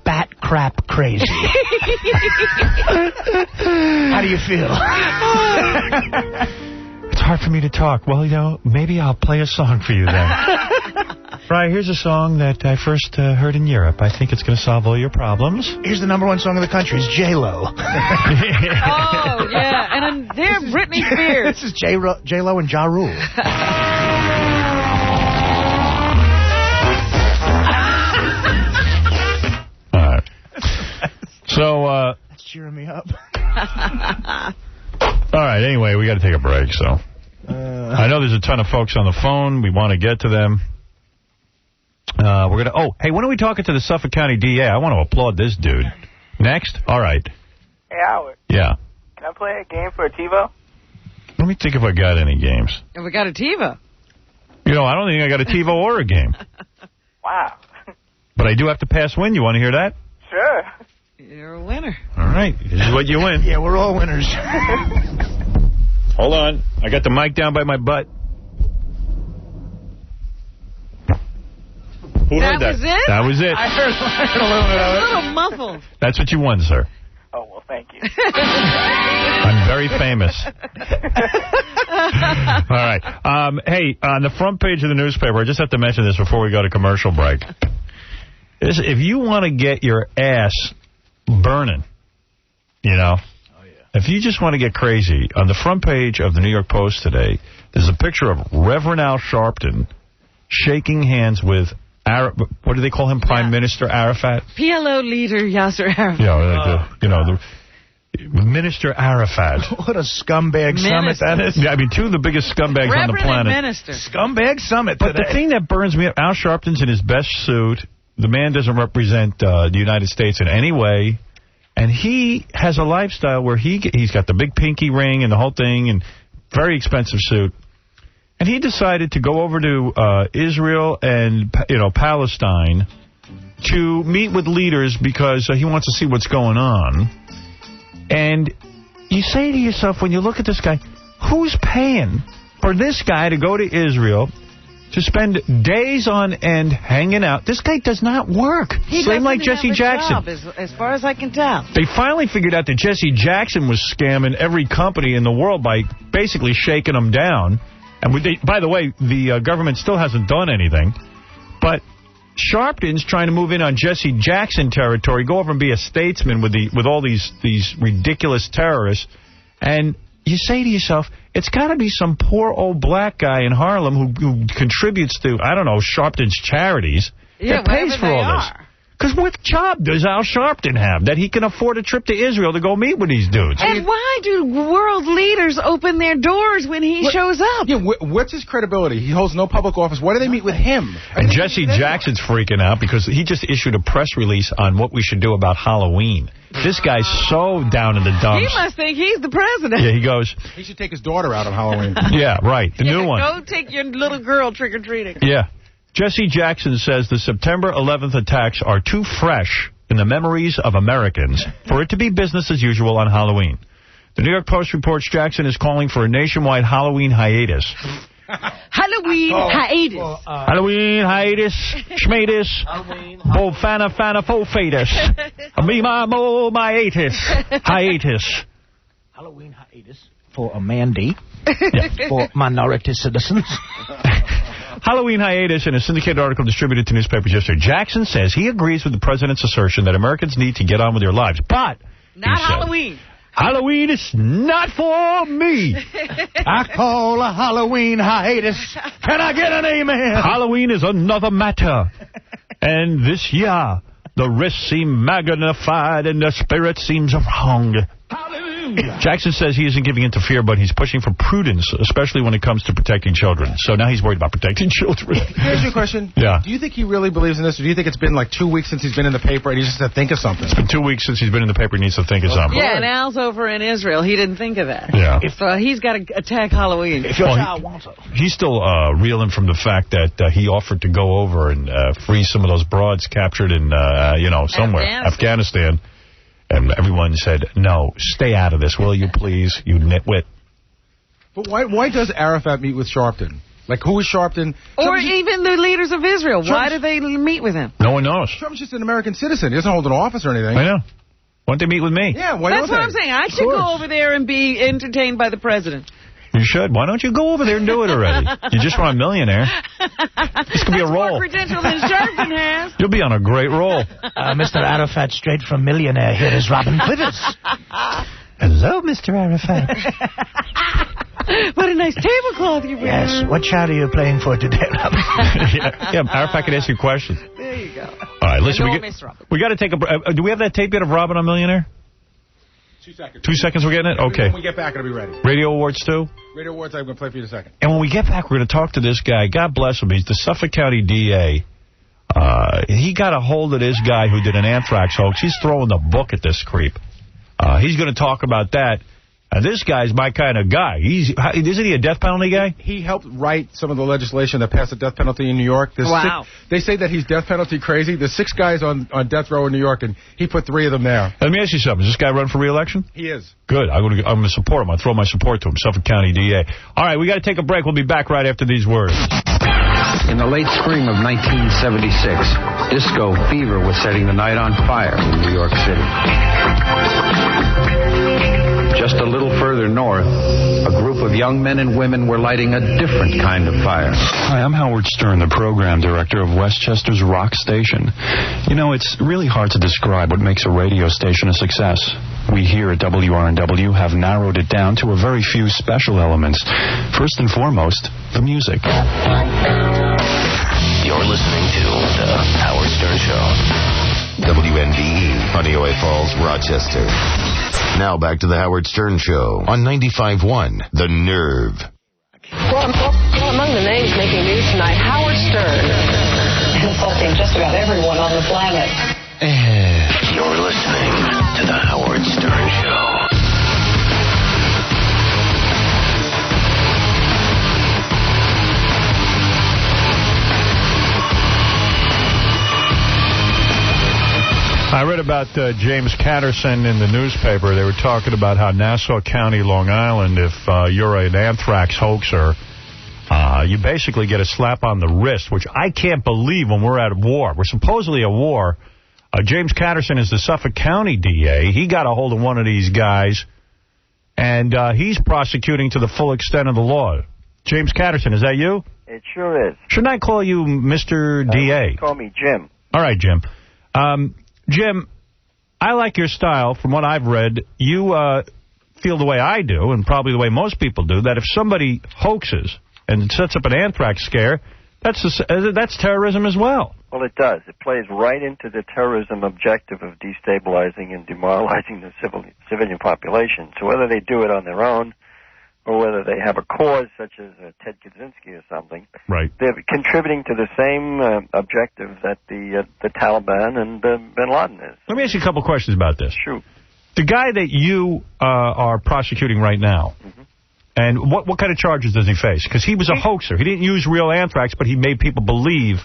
K: Bat crap crazy. How do you feel?
R: It's hard for me to talk. Well, maybe I'll play a song for you then. Right, here's a song that I first heard in Europe. I think it's going to solve all your problems.
K: Here's the #1 song of the country. It's J-Lo.
I: Oh, yeah. And they're Britney Spears.
K: This is J-Lo and Ja Rule.
R: All right. So,
K: that's cheering me up.
R: All right, anyway, we got to take a break, so. I know there's a ton of folks on the phone. We want to get to them. We're going to... Oh, hey, when are we talking to the Suffolk County DA? I want to applaud this dude. Next? All right.
G: Hey, Howard.
R: Yeah.
G: Can I play a game for a TiVo?
R: Let me think if I got any games.
I: And we got a TiVo.
R: I don't think I got a TiVo or a game.
G: Wow.
R: But I do have to pass win. You want to hear that?
G: Sure.
I: You're a winner.
R: All right. This is what you win.
K: Yeah, we're all winners.
R: Hold on. I got the mic down by my butt. Who heard that?
I: Was it?
R: That was it.
K: I heard a little bit of it.
I: A little muffled.
R: That's what you won, sir.
G: Oh, well, thank you.
R: I'm very famous. All right. Hey, on the front page of the newspaper, I just have to mention this before we go to commercial break. If you want to get your ass burning, if you just want to get crazy, on the front page of the New York Post today, there's a picture of Reverend Al Sharpton shaking hands with, what do they call him, Prime Minister Arafat?
I: PLO leader Yasser Arafat.
R: Yeah, Minister Arafat.
K: What a scumbag summit that is.
R: Yeah, I mean, two of the biggest scumbags on the planet.
I: Minister.
K: Scumbag summit
R: But
K: today.
R: the thing that burns me up, Al Sharpton's in his best suit. The man doesn't represent the United States in any way. And he has a lifestyle where he's got the big pinky ring and the whole thing and very expensive suit. And he decided to go over to Israel and, Palestine to meet with leaders because he wants to see what's going on. And you say to yourself, when you look at this guy, who's paying for this guy to go to Israel to spend days on end hanging out? This guy does not work. Same like Jesse Jackson.
I: Job, as far as I can tell.
R: They finally figured out that Jesse Jackson was scamming every company in the world by basically shaking them down. And by the way, the government still hasn't done anything. But Sharpton's trying to move in on Jesse Jackson territory, go over and be a statesman with all these ridiculous terrorists. And you say to yourself, it's got to be some poor old black guy in Harlem who contributes to, I don't know, Sharpton's charities that pays for all this. Because what job does Al Sharpton have that he can afford a trip to Israel to go meet with these dudes?
I: And why do world leaders open their doors when he shows up?
H: Yeah, what's his credibility? He holds no public office. Why do they meet with him?
R: And Jesse Jackson's freaking out because he just issued a press release on what we should do about Halloween. This guy's so down in the dumps.
I: He must think he's the president.
R: Yeah, he goes...
H: He should take his daughter out on Halloween.
R: Yeah, right. The new one.
I: Go take your little girl trick-or-treating.
R: Yeah. Jesse Jackson says the September 11th attacks are too fresh in the memories of Americans for it to be business as usual on Halloween. The New York Post reports Jackson is calling for a nationwide Halloween hiatus.
I: Halloween hiatus.
R: Halloween hiatus. Schmatus. Bo fana fo fatus. Me my mo my atus. Hiatus.
K: Halloween hiatus for a Mandy. For minority citizens.
R: Halloween hiatus in a syndicated article distributed to newspapers yesterday. Jackson says he agrees with the president's assertion that Americans need to get on with their lives. But,
I: not Halloween.
R: Halloween is not for me.
K: I call a Halloween hiatus. Can I get an amen?
R: Halloween is another matter. And this year, the risks seem magnified and the spirit seems wrong. Jackson says he isn't giving in to fear, but he's pushing for prudence, especially when it comes to protecting children. So now he's worried about protecting children.
H: Here's your question.
R: Yeah.
H: Do you think he really believes in this, or do you think it's been like 2 weeks since he's been in the paper and he just has to think of something?
R: It's been 2 weeks since he's been in the paper. He needs to think of something.
I: Yeah, and Al's over in Israel. He didn't think of that.
R: Yeah.
I: So he's got to attack Halloween.
K: If your child wants it.
R: He's still reeling from the fact that he offered to go over and free some of those broads captured in, somewhere, Afghanistan. And everyone said, no, stay out of this, will you please, you nitwit.
H: But why does Arafat meet with Sharpton? Like, who is Sharpton?
I: Or even the leaders of Israel. Why do they meet with him?
R: No one knows.
H: Trump's just an American citizen. He doesn't hold an office or anything.
R: I know. Why don't they meet with me?
H: Yeah, why
I: That's
H: don't
I: what
H: they?
I: I'm saying. I should go over there and be entertained by the president.
R: You should. Why don't you go over there and do it already? You just want a millionaire. This could be a role.
I: More credential than Sharpton has.
R: You'll be on a great roll.
K: Mr. Arafat, straight from Millionaire, here is Robin Quivers. Hello, Mr. Arafat.
I: What a nice tablecloth you bring.
K: Yes, what child are you playing for today, Robin?
R: yeah, Arafat can ask you questions.
I: There you go.
R: All right, listen, we got to take a... do we have that tape yet of Robin on Millionaire?
H: 2 seconds.
R: 2 seconds, we're getting it? Okay.
H: When we get back, it'll be ready.
R: Radio Awards, too?
H: Radio Awards, I'm going to play for you in a second.
R: And when we get back, we're going to talk to this guy. God bless him. He's the Suffolk County DA. He got a hold of this guy who did an anthrax hoax. He's throwing the book at this creep. He's going to talk about that. This guy's my kind of guy. Isn't he a death penalty guy?
H: He helped write some of the legislation that passed the death penalty in New York.
I: Wow.
H: They say that he's death penalty crazy. There's 6 guys on death row in New York, and he put 3 of them there.
R: Let me ask you something. Is this guy running for re-election?
H: He is.
R: Good. I'm going to support him. I'll throw my support to him, Suffolk County DA. All right, we got to take a break. We'll be back right after these words.
M: In the late spring of 1976, disco fever was setting the night on fire in New York City. Just a little further north, a group of young men and women were lighting a different kind of fire.
V: Hi, I'm Howard Stern, the program director of Westchester's Rock Station. You know, it's really hard to describe what makes a radio station a success. We here at WRNW have narrowed it down to a very few special elements. First and foremost, the music.
W: You're listening to The Howard Stern Show. WNDE, Honeoye Falls, Rochester. Now back to The Howard Stern Show on 95.1 The Nerve.
X: Well, among the names making news tonight, Howard Stern. Insulting just about everyone on the planet.
W: You're listening to The Howard Stern Show.
R: I read about James Catterson in the newspaper. They were talking about how Nassau County, Long Island, if you're an anthrax hoaxer, you basically get a slap on the wrist, which I can't believe when we're at war. We're supposedly at war. James Catterson is the Suffolk County DA. He got a hold of one of these guys, and he's prosecuting to the full extent of the law. James Catterson, is that you?
Y: It sure is.
R: Shouldn't I call you Mr. DA?
Y: Call me Jim.
R: All right, Jim. Jim, I like your style. From what I've read, you feel the way I do, and probably the way most people do, that if somebody hoaxes and sets up an anthrax scare, that's terrorism as well.
Y: Well, it does. It plays right into the terrorism objective of destabilizing and demoralizing the civilian population. So whether they do it on their own or whether they have a cause such as Ted Kaczynski or something,
R: right,
Y: they're contributing to the same objective that the Taliban and bin Laden is.
R: Let me ask you a couple questions about this.
Y: Shoot.
R: The guy that you are prosecuting right now, and what kind of charges does he face? Because he was a hoaxer. He didn't use real anthrax, but he made people believe.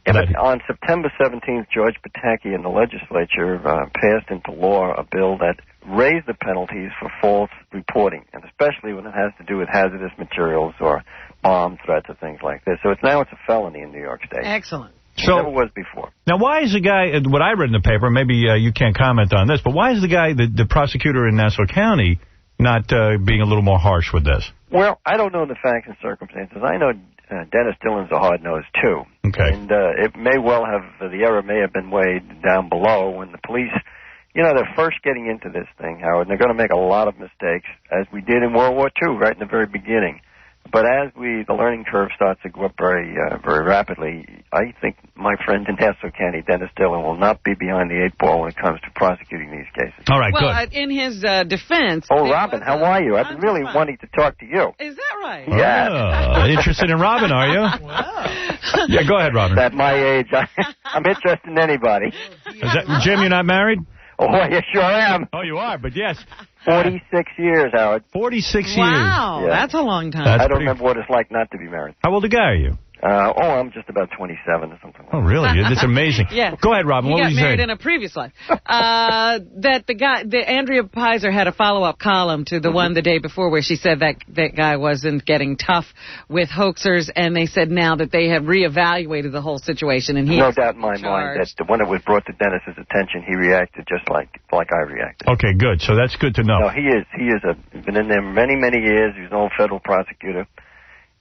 Y: On September 17th, George Pataki and the legislature passed into law a bill that raised the penalties for false reporting, and especially when it has to do with hazardous materials or bomb threats or things like this. So it's a felony in New York State.
I: Excellent.
Y: It never was before.
R: Now, why is the guy, what I read in the paper, maybe you can't comment on this, but why is the guy, the prosecutor in Nassau County, not being a little more harsh with this?
Y: Well, I don't know the facts and circumstances. I know Dennis Dillon's a hard-nosed, too.
R: Okay.
Y: And it may well have, the error may have been weighed down below when the police, they're first getting into this thing, Howard, and they're going to make a lot of mistakes, as we did in World War II, right in the very beginning. But as the learning curve starts to go up very rapidly, I think my friend in Nassau County, Dennis Dillon, will not be behind the 8 ball when it comes to prosecuting these cases.
R: All right,
I: good. In his defense...
Y: Oh, Robin, how are you? I've been really wanting to talk to you.
I: Is that right?
Y: Yeah.
R: Interested in Robin, are you? Yeah, go ahead, Robin.
Y: At my age, I'm interested in anybody.
R: Jim, you're not married?
Y: Oh, I sure am.
R: Oh, you are, but yes.
Y: 46 years, Howard.
R: 46 years.
I: Wow,
Y: Yeah.
I: that's a long time.
Y: I don't remember what it's like not to be married.
R: How old a guy are you?
Y: I'm just about 27 or something.
R: Oh, really? That's amazing.
I: Yeah.
R: Go ahead, Robin.
I: He
R: What
I: got
R: was you
I: married
R: saying?
I: in a previous life. That Andrea Pizer had a follow-up column to the one the day before where she said that guy wasn't getting tough with hoaxers, and they said now that they have reevaluated the whole situation, and
Y: No doubt in my mind that when it was brought to Dennis's attention, he reacted just like I reacted.
R: Okay, good. So that's good to know.
Y: No, he's been in there many, many years. He's an old federal prosecutor.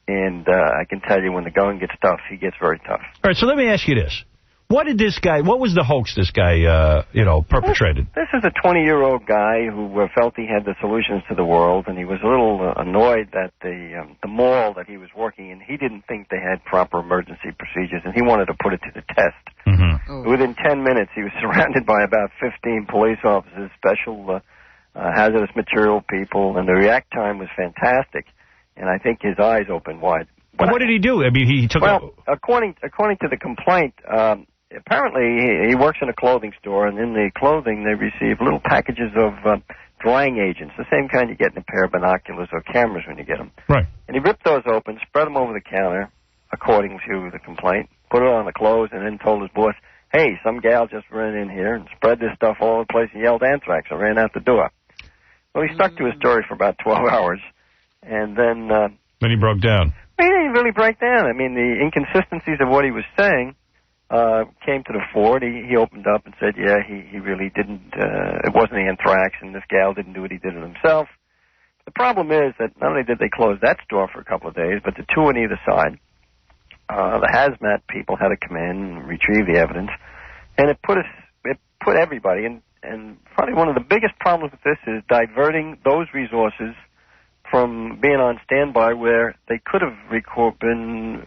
Y: And I can tell you when the going gets tough, he gets very tough.
R: All right, so let me ask you this. What was the hoax this guy, perpetrated?
Y: This is a 20-year-old guy who felt he had the solutions to the world, and he was a little annoyed that the mall that he was working in, he didn't think they had proper emergency procedures, and he wanted to put it to the test.
R: Mm-hmm.
Y: Within 10 minutes, he was surrounded by about 15 police officers, special hazardous material people, and the react time was fantastic. And I think his eyes opened wide.
R: But what did he do? I mean, he took.
Y: Well, according to the complaint, apparently he works in a clothing store, and in the clothing they receive little packages of drying agents, the same kind you get in a pair of binoculars or cameras when you get them.
R: Right.
Y: And he ripped those open, spread them over the counter, according to the complaint, put it on the clothes, and then told his boss, "Hey, some gal just ran in here and spread this stuff all over the place and yelled anthrax and ran out the door." Well, he stuck to his story for about 12 hours. And then
R: he broke down.
Y: He didn't really break down. I mean, the inconsistencies of what he was saying came to the fore. He opened up and said, yeah, he really didn't, it wasn't anthrax, and this gal didn't do it, he did it himself. The problem is that not only did they close that store for a couple of days, but the two on either side, the hazmat people had to come in and retrieve the evidence, and it put everybody, and probably one of the biggest problems with this is diverting those resources from being on standby where they could have been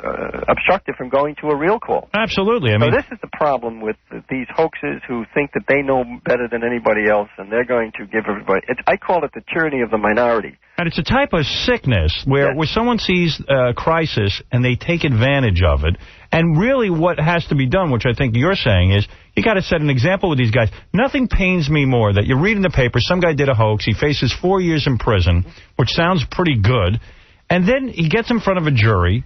Y: obstructed from going to a real call.
R: Absolutely. I mean,
Y: so this is the problem with these hoaxers who think that they know better than anybody else, and they're going to give everybody... I call it the tyranny of the minority.
R: And it's a type of sickness where someone sees a crisis and they take advantage of it. And really what has to be done, which I think you're saying, is you got to set an example with these guys. Nothing pains me more that you read in the paper, some guy did a hoax, he faces 4 years in prison, which sounds pretty good, and then he gets in front of a jury,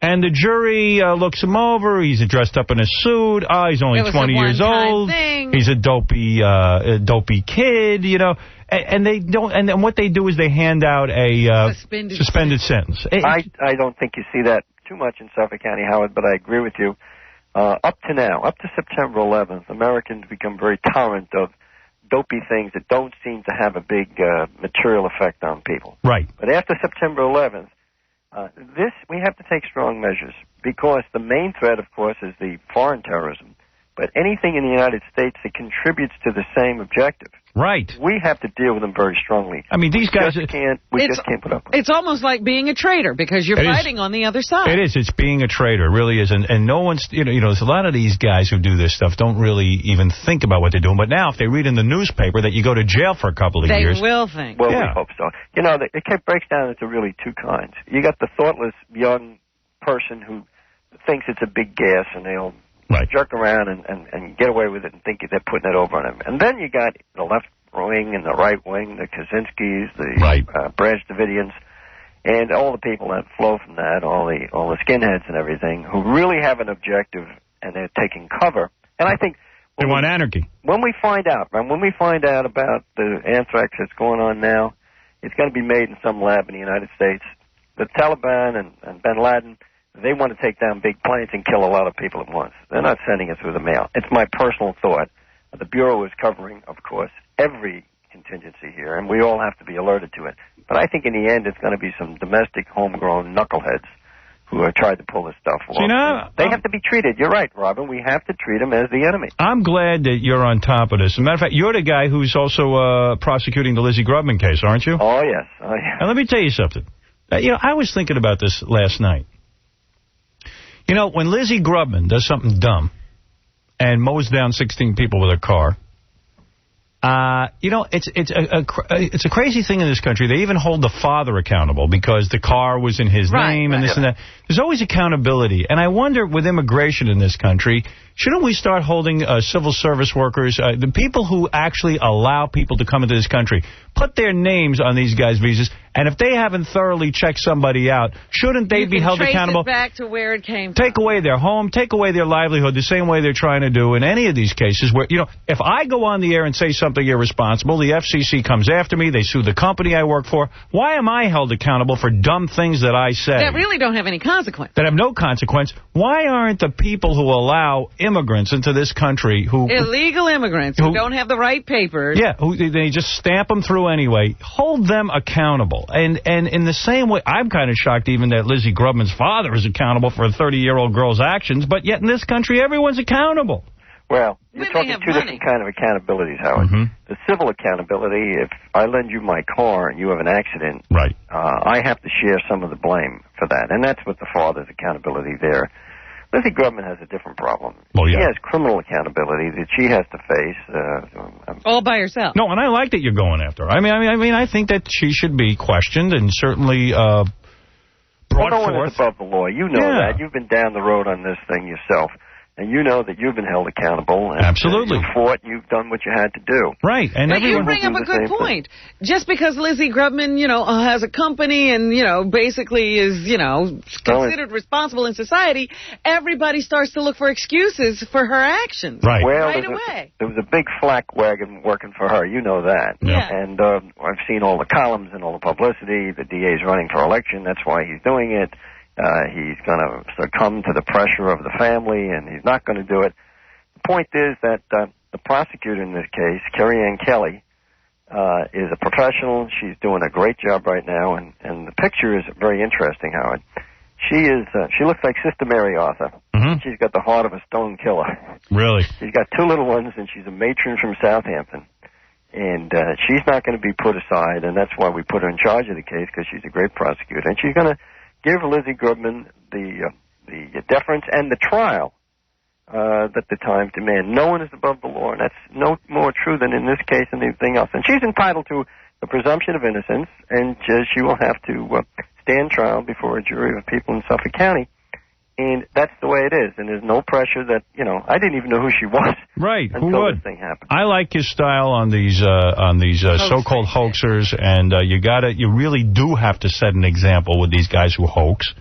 R: and the jury looks him over, he's dressed up in a suit, he's only 20 years old, he's a dopey kid, you know, and they don't, and what they do is they hand out a suspended sentence.
Y: I don't think you see that too much in Suffolk County, Howard, but I agree with you. Up to September 11th, Americans become very tolerant of dopey things that don't seem to have a big material effect on people.
R: Right.
Y: But after September 11th, we have to take strong measures, because the main threat, of course, is the foreign terrorism. But anything in the United States that contributes to the same objective,
R: right,
Y: we have to deal with them very strongly.
R: I mean, these guys
Y: just can't put up with it.
I: It's almost like being a traitor, because you're fighting on the other side.
R: It is. It's being a traitor. It really is. And no one's, you know, there's a lot of these guys who do this stuff don't really even think about what they're doing. But now, if they read in the newspaper that you go to jail for a couple of years.
I: They will think.
Y: Well, we hope so. You know, it breaks down into really two kinds. You got the thoughtless young person who thinks it's a big gas, and they'll jerk around and get away with it and think they're putting it over on him. And then you got the left wing and the right wing, the Kaczynskis, the Branch Davidians, and all the people that flow from that, all the skinheads and everything, who really have an objective, and they're taking cover. And I think
R: they want anarchy.
Y: When we find out about the anthrax that's going on now, it's going to be made in some lab in the United States. The Taliban and bin Laden, they want to take down big planes and kill a lot of people at once. They're not sending it through the mail. It's my personal thought. The Bureau is covering, of course, every contingency here, and we all have to be alerted to it. But I think in the end it's going to be some domestic, homegrown knuckleheads who have tried to pull this stuff off. They have to be treated. You're right, Robin. We have to treat them as the enemy.
R: I'm glad that you're on top of this. As a matter of fact, you're the guy who's also prosecuting the Lizzie Grubman case, aren't you?
Y: Oh, yes. Oh, yes.
R: And let me tell you something. I was thinking about this last night. You know, when Lizzie Grubman does something dumb and mows down 16 people with her car, it's a crazy thing in this country. They even hold the father accountable because the car was in his name and this and that. There's always accountability. And I wonder, with immigration in this country, shouldn't we start holding civil service workers, the people who actually allow people to come into this country, put their names on these guys' visas, and if they haven't thoroughly checked somebody out, shouldn't they be held accountable?
I: Trace it back to where it came from.
R: Take away their home, take away their livelihood, the same way they're trying to do in any of these cases where, you know, if I go on the air and say something irresponsible, the FCC comes after me, they sue the company I work for. Why am I held accountable for dumb things that I say?
I: That really don't have any consequence.
R: That have no consequence. Why aren't the people who allow immigrants into this country who...
I: Illegal immigrants who don't have the right papers.
R: Yeah, who they just stamp them through anyway. Hold them accountable. And in the same way, I'm kind of shocked even that Lizzie Grubman's father is accountable for a 30-year-old girl's actions, but yet in this country, everyone's accountable.
Y: Well, you're talking two different kind of accountabilities, Howard. The civil accountability, if I lend you my car and you have an accident,
R: right?
Y: I have to share some of the blame for that, and that's what the father's accountability there. Lizzie Grubman has a different problem.
R: Well, yeah.
Y: She has criminal accountability that she has to face.
I: All by herself.
R: No, and I like that you're going after her. I mean, I think that she should be questioned and certainly brought
Y: no one
R: forth.
Y: is above the law. You know that. You've been down the road on this thing yourself. And you know that you've been held accountable. And,
R: absolutely.
Y: You fought, you've done what you had to do.
R: Right. And
I: but you bring up a good point. Just because Lizzie Grubman, you know, has a company and, you know, basically is, you know, considered responsible in society, everybody starts to look for excuses for her actions.
Y: Right. Well,
I: right away.
Y: There was a big flak wagon working for her. You know that.
I: Yeah.
Y: And I've seen all the columns and all the publicity. The DA's running for election. That's why he's doing it. He's going to succumb to the pressure of the family, and he's not going to do it. The point is that the prosecutor in this case, Kerry Ann Kelly, is a professional. She's doing a great job right now, and the picture is very interesting, Howard. She looks like Sister Mary Arthur. She's got the heart of a stone killer.
R: Really?
Y: She's got two little ones, and she's a matron from Southampton. And she's not going to be put aside, and that's why we put her in charge of the case, because she's a great prosecutor. And she's going to give Lizzie Grubman the deference and the trial that the times demand. No one is above the law, and that's no more true than in this case and anything else. And she's entitled to the presumption of innocence, and she will have to stand trial before a jury of people in Suffolk County. And that's the way it is. And there's no pressure that, you know, I didn't even know who she was.
R: Right.
Y: Until
R: who would?
Y: This thing happened.
R: I like your style on these so-called hoaxers, and you really do have to set an example with these guys who hoax.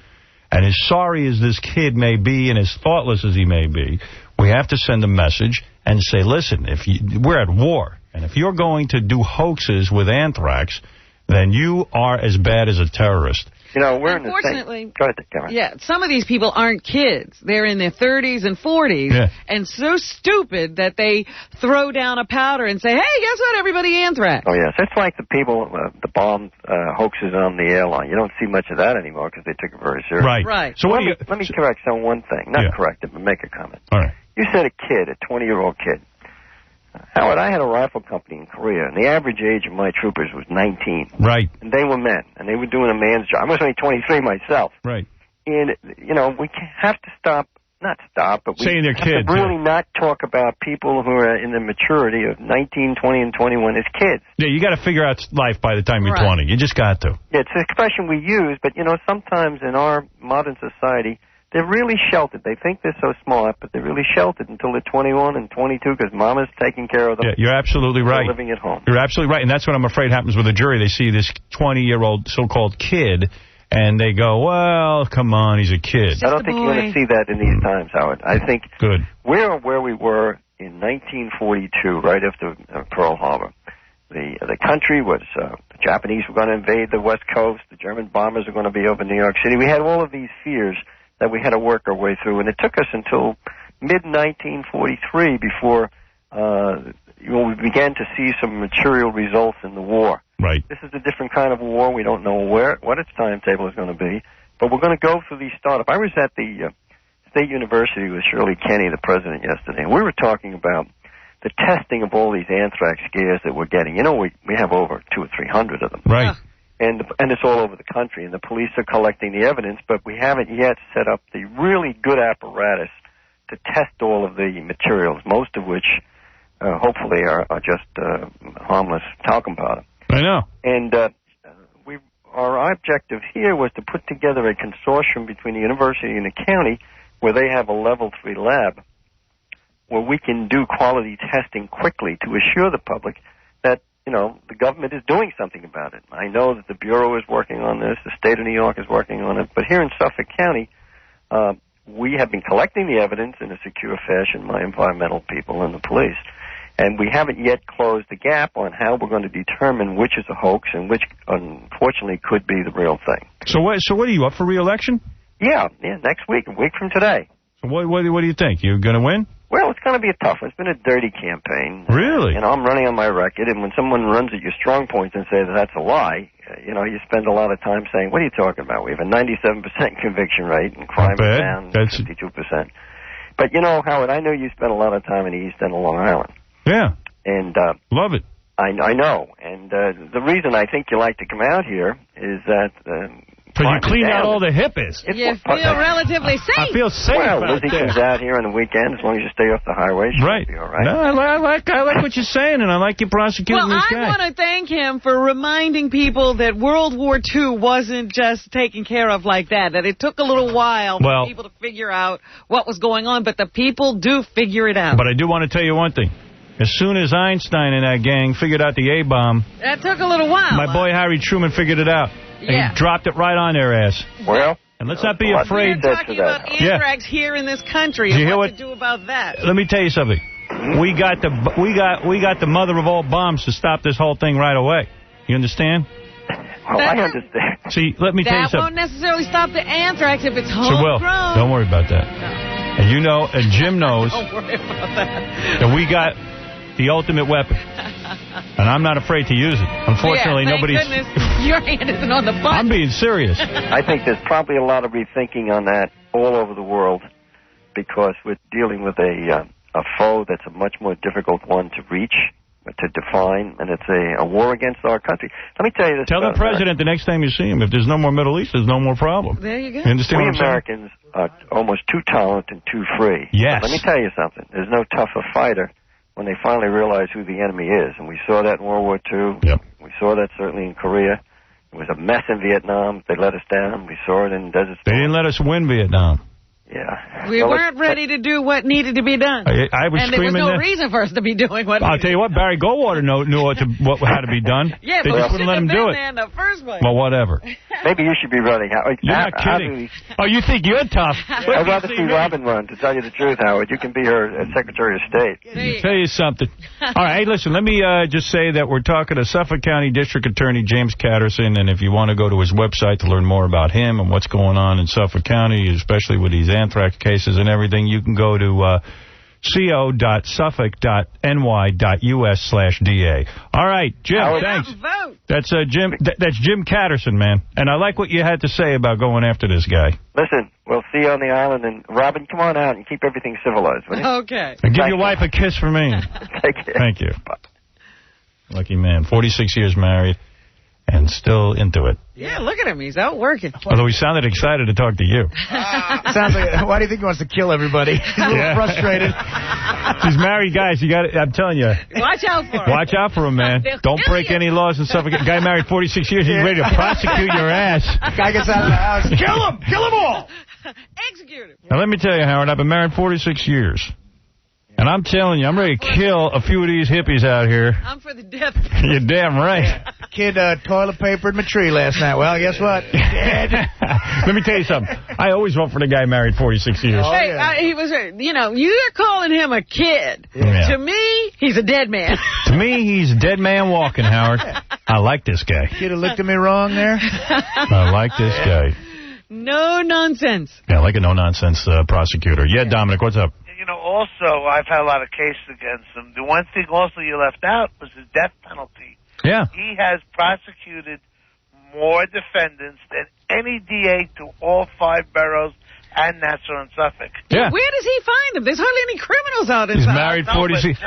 R: And as sorry as this kid may be and as thoughtless as he may be, we have to send a message and say, listen, we're at war, and if you're going to do hoaxes with anthrax, then you are as bad as a terrorist.
Y: You know, we're in the
I: Unfortunately,
Y: Go ahead, Karen.
I: yeah, some of these people aren't kids. They're in their 30s and 40s, and so stupid that they throw down a powder and say, hey, guess what, everybody, anthrax.
Y: Oh, yes. It's like the people, the bomb hoaxes on the airline. You don't see much of that anymore because they took it very seriously.
R: Right.
Y: So let me correct on one thing. Not correct it, but make a comment.
R: All right.
Y: You said a kid, a 20-year-old kid. Howard, I had a rifle company in Korea, and the average age of my troopers was 19.
R: Right.
Y: And they were men, and they were doing a man's job. I was only 23 myself.
R: Right.
Y: And, you know, we have to but we
R: saying they're
Y: have
R: kids,
Y: to really not talk about people who are in the maturity of 19, 20, and 21 as kids.
R: Yeah, you got to figure out life by the time you're 20. You just got to.
Y: Yeah, it's an expression we use, but, you know, sometimes in our modern society, they're really sheltered. They think they're so smart, but they're really sheltered until they're 21 and 22 because mama's taking care of them.
R: Yeah, you're absolutely right.
Y: They're living at home.
R: You're absolutely right, and that's what I'm afraid happens with a jury. They see this 20-year-old so-called kid, and they go, well, come on, he's a kid.
Y: I don't think you're going to see that in these times, Howard. I think we're where we were in 1942, right after Pearl Harbor. The country was, the Japanese were going to invade the West Coast. The German bombers were going to be over New York City. We had all of these fears that we had to work our way through, and it took us until mid-1943 before we began to see some material results in the war.
R: Right.
Y: This is a different kind of war. We don't know what its timetable is going to be, but we're going to go through these startups. I was at the State University with Shirley Kenny, the president, yesterday, and we were talking about the testing of all these anthrax scares that we're getting. You know, we have over 200 or 300 of them.
R: Right.
Y: And it's all over the country, and the police are collecting the evidence, but we haven't yet set up the really good apparatus to test all of the materials, most of which hopefully are just harmless talcum powder.
R: I know.
Y: And our objective here was to put together a consortium between the university and the county where they have a level 3 lab where we can do quality testing quickly to assure the public that, the government is doing something about it. I know that the Bureau is working on this, the state of New York is working on it, but here in Suffolk County, we have been collecting the evidence in a secure fashion, my environmental people and the police, and we haven't yet closed the gap on how we're going to determine which is a hoax and which, unfortunately, could be the real thing.
R: So what are you, up for re-election?
Y: Yeah, next week, a week from today.
R: So what do you think? You going to win?
Y: Well, it's going to be a tough one. It's been a dirty campaign.
R: Really?
Y: I'm running on my record, and when someone runs at your strong points and says that's a lie, you spend a lot of time saying, what are you talking about? We have a 97% conviction rate, and crime is down 52%. But, Howard, I know you spent a lot of time in the East End of Long Island.
R: Yeah.
Y: And
R: love it.
Y: I know. And the reason I think you like to come out here is that...
R: Because you clean out all the hippies.
I: You feel relatively safe.
R: I feel safe
Y: Well,
R: out
Y: Lizzie
R: there.
Y: comes out here on the weekend. As long as you stay off the highway, she'll be all right.
R: No, I like what you're saying, and I like you prosecuting this guy.
I: I want to thank him for reminding people that World War II wasn't just taken care of like that it took a little while for people to figure out what was going on, but the people do figure it out.
R: But I do want to tell you one thing. As soon as Einstein and that gang figured out the A-bomb...
I: That took a little while.
R: My boy Harry Truman figured it out.
I: Yeah.
R: And he dropped it right on their ass.
Y: Well...
R: And let's not be afraid...
I: We're talking about anthrax here in this country and what to do about that.
R: Let me tell you something. We got the mother of all bombs to stop this whole thing right away. You understand?
Y: Well, I understand.
R: See, let me tell you
I: That
R: something.
I: won't necessarily stop the anthrax if it's
R: So, Will,
I: homegrown.
R: don't worry about that. And and Jim knows
I: Don't worry about that.
R: that we got the ultimate weapon. And I'm not afraid to use it. Unfortunately,
I: thank
R: nobody's...
I: goodness your hand isn't on the button.
R: I'm being serious.
Y: I think there's probably a lot of rethinking on that all over the world because we're dealing with a foe that's a much more difficult one to reach, to define, and it's a war against our country. Let me tell you this.
R: Tell the president the next time you see him, if there's no more Middle East, there's no more problem.
I: There you go.
R: You understand
Y: we
R: what I'm saying?
Y: Americans are almost too tolerant and too free.
R: Yes.
Y: But let me tell you something. There's no tougher fighter when they finally realize who the enemy is. And we saw that in World War II.
R: Yep.
Y: We saw that certainly in Korea. It was a mess in Vietnam. They let us down. We saw it in Desert Storm.
R: They didn't let us win Vietnam.
Y: Yeah.
I: We weren't ready to do what needed to be done.
R: I was
I: and there was
R: screaming
I: no
R: that.
I: reason for us to be doing what
R: I'll tell you what, Barry Goldwater knew how to be done.
I: Yeah,
R: they
I: but
R: just
I: we
R: wouldn't let him
I: shouldn't
R: do
I: have been
R: it.
I: there in the first place.
R: Well, whatever.
Y: Maybe you should be running.
R: You're not kidding. Oh, you think you're tough?
Y: I'd rather see Robin run, to tell you the truth, Howard. You can be her Secretary of State.
R: I'll tell you something. All right, hey, listen, let me just say that we're talking to Suffolk County District Attorney James Catterson, and if you want to go to his website to learn more about him and what's going on in Suffolk County, especially with these anthrax cases and everything, you can go to co.suffolk.ny.us/DA. All right, Jim, thanks. That's Jim Catterson, man. And I like what you had to say about going after this guy.
Y: Listen, we'll see you on the island. And, Robin, come on out and keep everything civilized, will you?
I: Okay.
R: And give your wife a kiss for me.
Y: Take care.
R: Thank you. Lucky man. 46 years married and still into it.
I: Yeah, look at him. He's out working.
R: Although he sounded excited to talk to you.
K: Sounds like, why do you think he wants to kill everybody? He's a little frustrated.
R: These married guys, I'm telling you.
I: Watch out for him.
R: Watch out for him, man.
I: They'll
R: Don't
I: kill
R: break
I: you.
R: any laws and stuff. Guy married 46 years, he's ready to prosecute your ass.
K: Guy gets out of the house. Kill him! Kill them all!
I: Execute him.
R: Now, let me tell you, Howard, I've been married 46 years. And I'm telling you, I'm ready to kill a few of these hippies out here.
I: I'm for the death.
R: You're damn right.
K: Kid toilet papered my tree last night. Well, guess what? Dead.
R: Let me tell you something. I always vote for the guy married 46 years.
I: Hey, he was, you're calling him a kid.
R: Yeah.
I: To me, he's a dead man.
R: To me, he's a dead man walking, Howard. I like this guy.
K: Kid who looked at me wrong there.
R: I like this guy.
I: No nonsense.
R: Yeah, I like a no-nonsense prosecutor. Yeah, Dominic, what's up?
A: Also, I've had a lot of cases against him. The one thing also you left out was the death penalty.
R: Yeah.
A: He has prosecuted more defendants than any DA to all 5 boroughs and Nassau and Suffolk.
R: Yeah.
I: Where does he find them? There's hardly any criminals out in
R: He's
I: Suffolk.
R: married 46.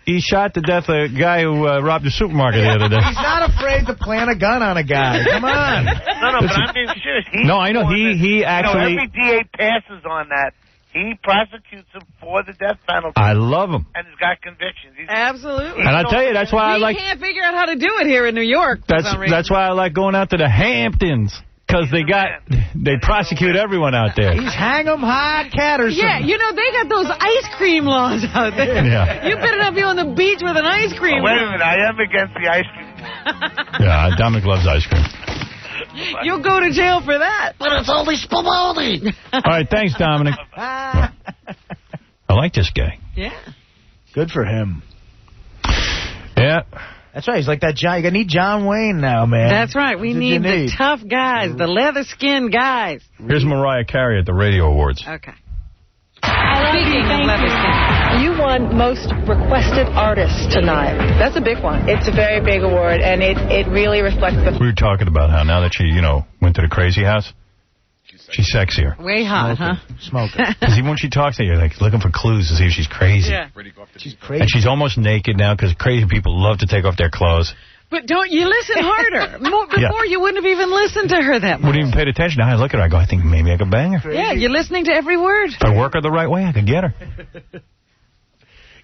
R: He shot to death a guy who robbed a supermarket the other day.
K: He's not afraid to plant a gun on a guy. Come on.
A: No, but I'm being serious.
R: No, I know. He actually...
A: every DA passes on that. He prosecutes him for the death penalty.
R: I love him.
A: And he's got convictions.
I: Absolutely.
R: And I'll tell you, that's why I like...
I: We can't figure out how to do it here in New York for some reason.
R: That's why I like going out to the Hamptons. Because they prosecute everyone out there.
K: He's hang 'em high, Catterson.
I: Yeah, you know, they got those ice cream laws out there.
R: Yeah.
I: You better not be on the beach with an ice cream.
A: Wait a minute, I am against the ice cream.
R: Yeah, Dominic loves ice cream.
I: You'll go to jail for that.
L: But it's only spumoni.
R: All right, thanks, Dominic. I like this guy.
I: Yeah.
K: Good for him.
R: Yeah.
K: That's right. He's like that John. You need John Wayne now, man.
I: That's right. We need the tough guys, the leather-skinned guys.
R: Here's Mariah Carey at the Radio Awards.
I: Okay.
X: Speaking of leather-skinned, you won Most Requested Artist tonight. That's a big one. It's a very big award, and it really reflects the...
R: We were talking about how now that she, went to the crazy house, she's sexier.
I: Way hot, huh?
K: Smoking.
R: Because even when she talks to you, you're like looking for clues to see if she's crazy.
I: Yeah.
K: She's crazy.
R: And she's almost naked now because crazy people love to take off their clothes.
I: But don't you listen harder. Before you wouldn't have even listened to her that much.
R: Wouldn't even paid attention. Now I look at her, I go, I think maybe I could bang her.
I: Yeah, you're listening to every word.
R: If I work her the right way, I could get her.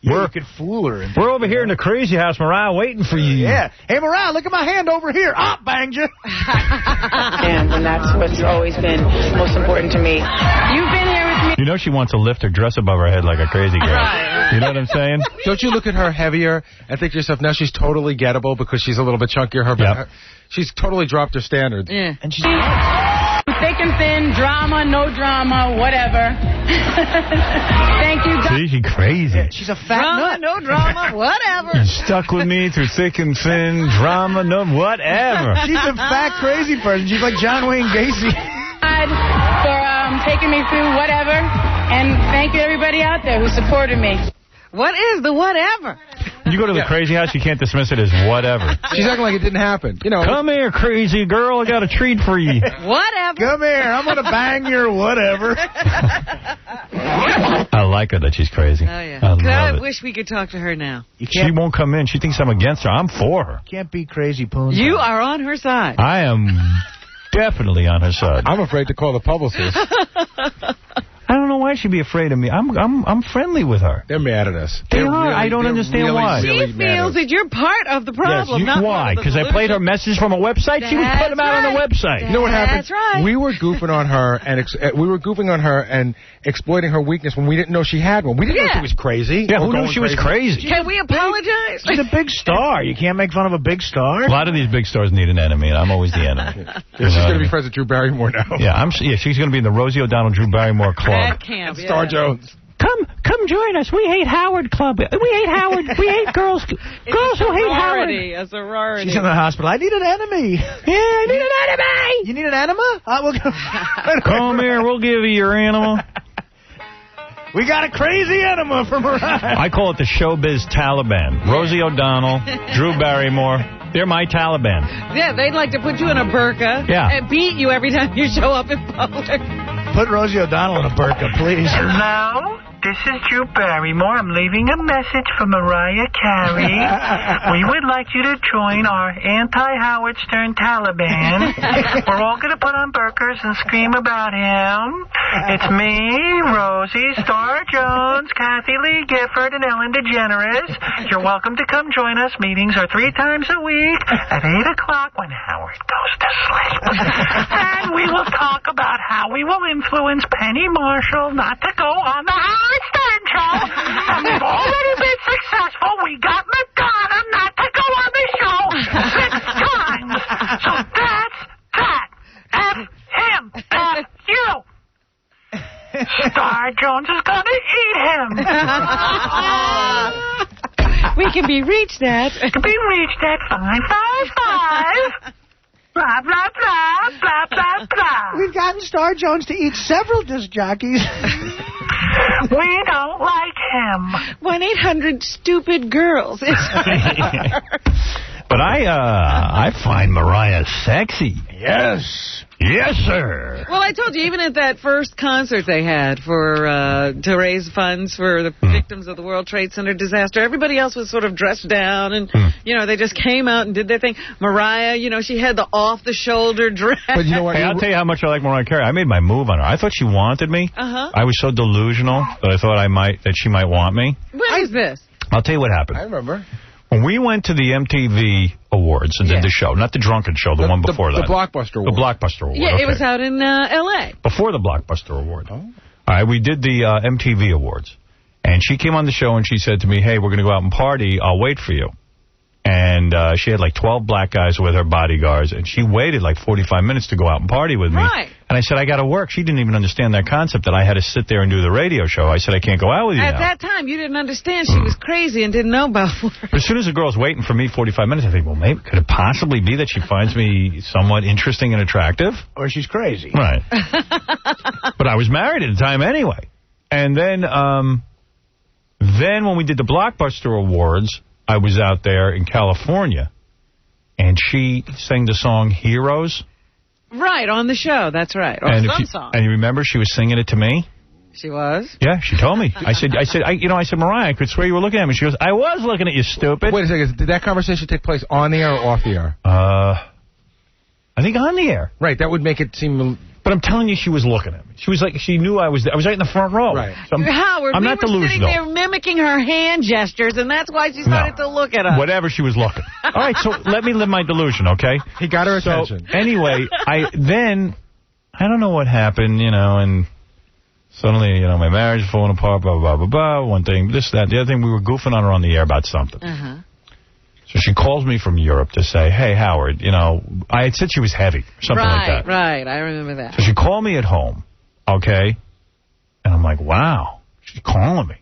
K: You could fool her.
R: We're over here in the crazy house, Mariah, waiting for you.
K: Yeah. Hey, Mariah, look at my hand over here. Ah, banged you.
X: And that's what's always been most important to me. You've been here with me.
R: You know she wants to lift her dress above her head like a crazy girl.
I: Right.
R: You know what I'm saying?
H: Don't you look at her heavier and think to yourself, now she's totally gettable because she's a little bit chunkier. She's totally dropped her standards.
I: Yeah.
K: And she's...
X: Thick and thin, drama, no drama, whatever. Thank you, God.
R: See, she's crazy.
K: She's a fat
I: Drama,
K: nut.
I: no drama, whatever.
R: You stuck with me through thick and thin, drama, no, whatever.
K: She's a fat, crazy person. She's like John Wayne Gacy.
X: For taking me through whatever, and thank you everybody out there who supported me.
I: What is the whatever?
R: When you go to the crazy house, you can't dismiss it as whatever.
H: She's acting like it didn't happen.
R: Come here, crazy girl. I got a treat for you.
I: Whatever.
K: Come here. I'm going to bang your whatever.
R: I like her that she's crazy.
I: Oh, yeah.
R: I love it.
I: wish we could talk to her now.
R: She won't come in. She thinks I'm against her. I'm for her.
K: Can't be crazy, Poon.
I: You are on her side.
R: I am definitely on her side.
H: I'm afraid to call the publicist.
R: I don't know why she'd be afraid of me. I'm friendly with her.
H: They're mad at us.
R: They are. I don't understand why.
I: She feels that you're part of the problem.
R: Yes, why? Because I played her message from a website? She would put them out on the website.
H: You know what happened?
I: That's right.
H: We were goofing on her and exploiting her weakness when we didn't know she had one. We didn't know she was crazy.
R: Yeah, who knew she was crazy?
I: Can we apologize?
K: She's a big star. You can't make fun of a big star.
R: A lot of these big stars need an enemy, and I'm always the enemy.
H: She's going to be friends with Drew Barrymore now.
R: Yeah, she's going to be in the Rosie O'Donnell Drew Barrymore Club.
I: That camp,
H: Star Jones.
R: Come join us. We hate Howard Club. We hate Howard. We hate girls. Girls who hate Howard.
I: A sorority.
K: She's in the hospital. I need an enemy.
R: Yeah, I need an enemy.
K: You need an enema? We'll go.
R: Come here. We'll give you your animal.
K: We got a crazy enema for Mariah.
R: I call it the showbiz Taliban. Rosie O'Donnell, Drew Barrymore. They're my Taliban.
I: Yeah, they'd like to put you in a burqa and beat you every time you show up in public.
K: Put Rosie O'Donnell in a burqa, please.
J: Hello? This is Drew Barrymore. I'm leaving a message for Mariah Carey. We would like you to join our anti-Howard Stern Taliban. We're all going to put on burqas and scream about him. It's me, Rosie, Star Jones, Kathy Lee Gifford, and Ellen DeGeneres. You're welcome to come join us. Meetings are 3 times a week at 8 o'clock when Howard goes to sleep. And we will talk about how we will influence Penny Marshall not to go on the Howard Stern Show. And we've already been successful. We got Madonna not to go on the show 6 times. So that's that. F him. F you. Star Jones is going to eat him.
I: We can be reached at
J: 555. Blah, blah, blah, blah, blah, blah.
K: We've gotten Star Jones to eat several disc jockeys.
J: We don't like him.
I: 1-800-STUPID-GIRLS.
R: But I find Mariah sexy.
K: Yes.
R: Yes, sir.
I: Well, I told you, even at that first concert they had for to raise funds for the victims of the World Trade Center disaster, everybody else was sort of dressed down and, they just came out and did their thing. Mariah, she had the off-the-shoulder dress.
H: But you know what?
R: Hey, I'll tell you how much I like Mariah Carey. I made my move on her. I thought she wanted me. I was so delusional that I thought that she might want me.
I: When is this?
R: I'll tell you what happened.
H: I remember.
R: When we went to the MTV Awards and did the show, not the Drunken Show, the one before that.
H: The Blockbuster Award.
R: The Blockbuster Award.
I: Yeah, it was out in L.A.
R: Before the Blockbuster Award. All right, we did the MTV Awards. And she came on the show and she said to me, hey, we're going to go out and party. I'll wait for you. And she had like 12 black guys with her bodyguards. And she waited like 45 minutes to go out and party with me.
I: Right.
R: And I said, I got to work. She didn't even understand that concept that I had to sit there and do the radio show. I said, I can't go out with you
I: At
R: now.
I: that time, you didn't understand she was crazy and didn't know about work.
R: But as soon as the girl's waiting for me 45 minutes, I think, well, maybe could it possibly be that she finds me somewhat interesting and attractive?
K: Or she's crazy.
R: Right. But I was married at the time anyway. And then when we did the Blockbuster Awards, I was out there in California, and she sang the song Heroes.
I: Right, on the show. That's right. Or some song.
R: And you remember she was singing it to me?
I: She was?
R: Yeah, she told me. I said, Mariah, I could swear you were looking at me. She goes, I was looking at you, stupid.
H: Wait a second. Did that conversation take place on the air or off the air?
R: I think on the air.
H: Right, that would make it seem...
R: But I'm telling you, she was looking at me. She was like, she knew I was there. I was right in the front row.
H: Right.
R: So
I: Howard,
R: I'm not
I: we were sitting
R: delusional.
I: there mimicking her hand gestures, and that's why she started to look at us.
R: Whatever she was looking. All right, so let me live my delusion, okay?
H: He got her attention.
R: Anyway, I don't know what happened, and suddenly, my marriage is falling apart, blah, blah, blah, blah, one thing, this, that, the other thing. We were goofing on her on the air about something.
I: Uh-huh.
R: So she calls me from Europe to say, hey, Howard, I had said she was heavy, something like that.
I: Right, I remember that.
R: So she called me at home, okay? And I'm like, wow, she's calling me.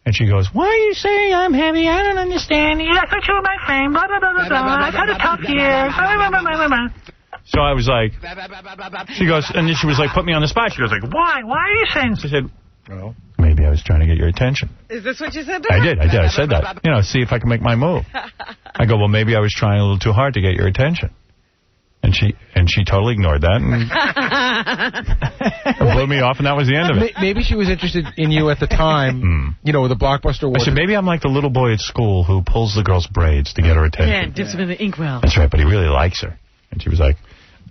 R: And she goes, why are you saying I'm heavy? I don't understand.
J: Yeah, that's what you were my friend. Blah, blah, blah, blah, blah. I've had a tough year. Blah, blah, blah, blah, blah.
R: So I was like, she goes, and then she was like, put me on the spot. She goes like,
J: Why? Why are you saying?
R: She said, well, maybe I was trying to get your attention.
I: Is this what you said to her?
R: I did. I said that. See if I can make my move. I go, well, maybe I was trying a little too hard to get your attention. And she totally ignored that and blew me off, and that was the end of it.
H: Maybe she was interested in you at the time, with the Blockbuster Award.
R: I said, maybe I'm like the little boy at school who pulls the girl's braids to get her attention.
I: Yeah, dips them in the inkwell.
R: That's right, but he really likes her. And she was like,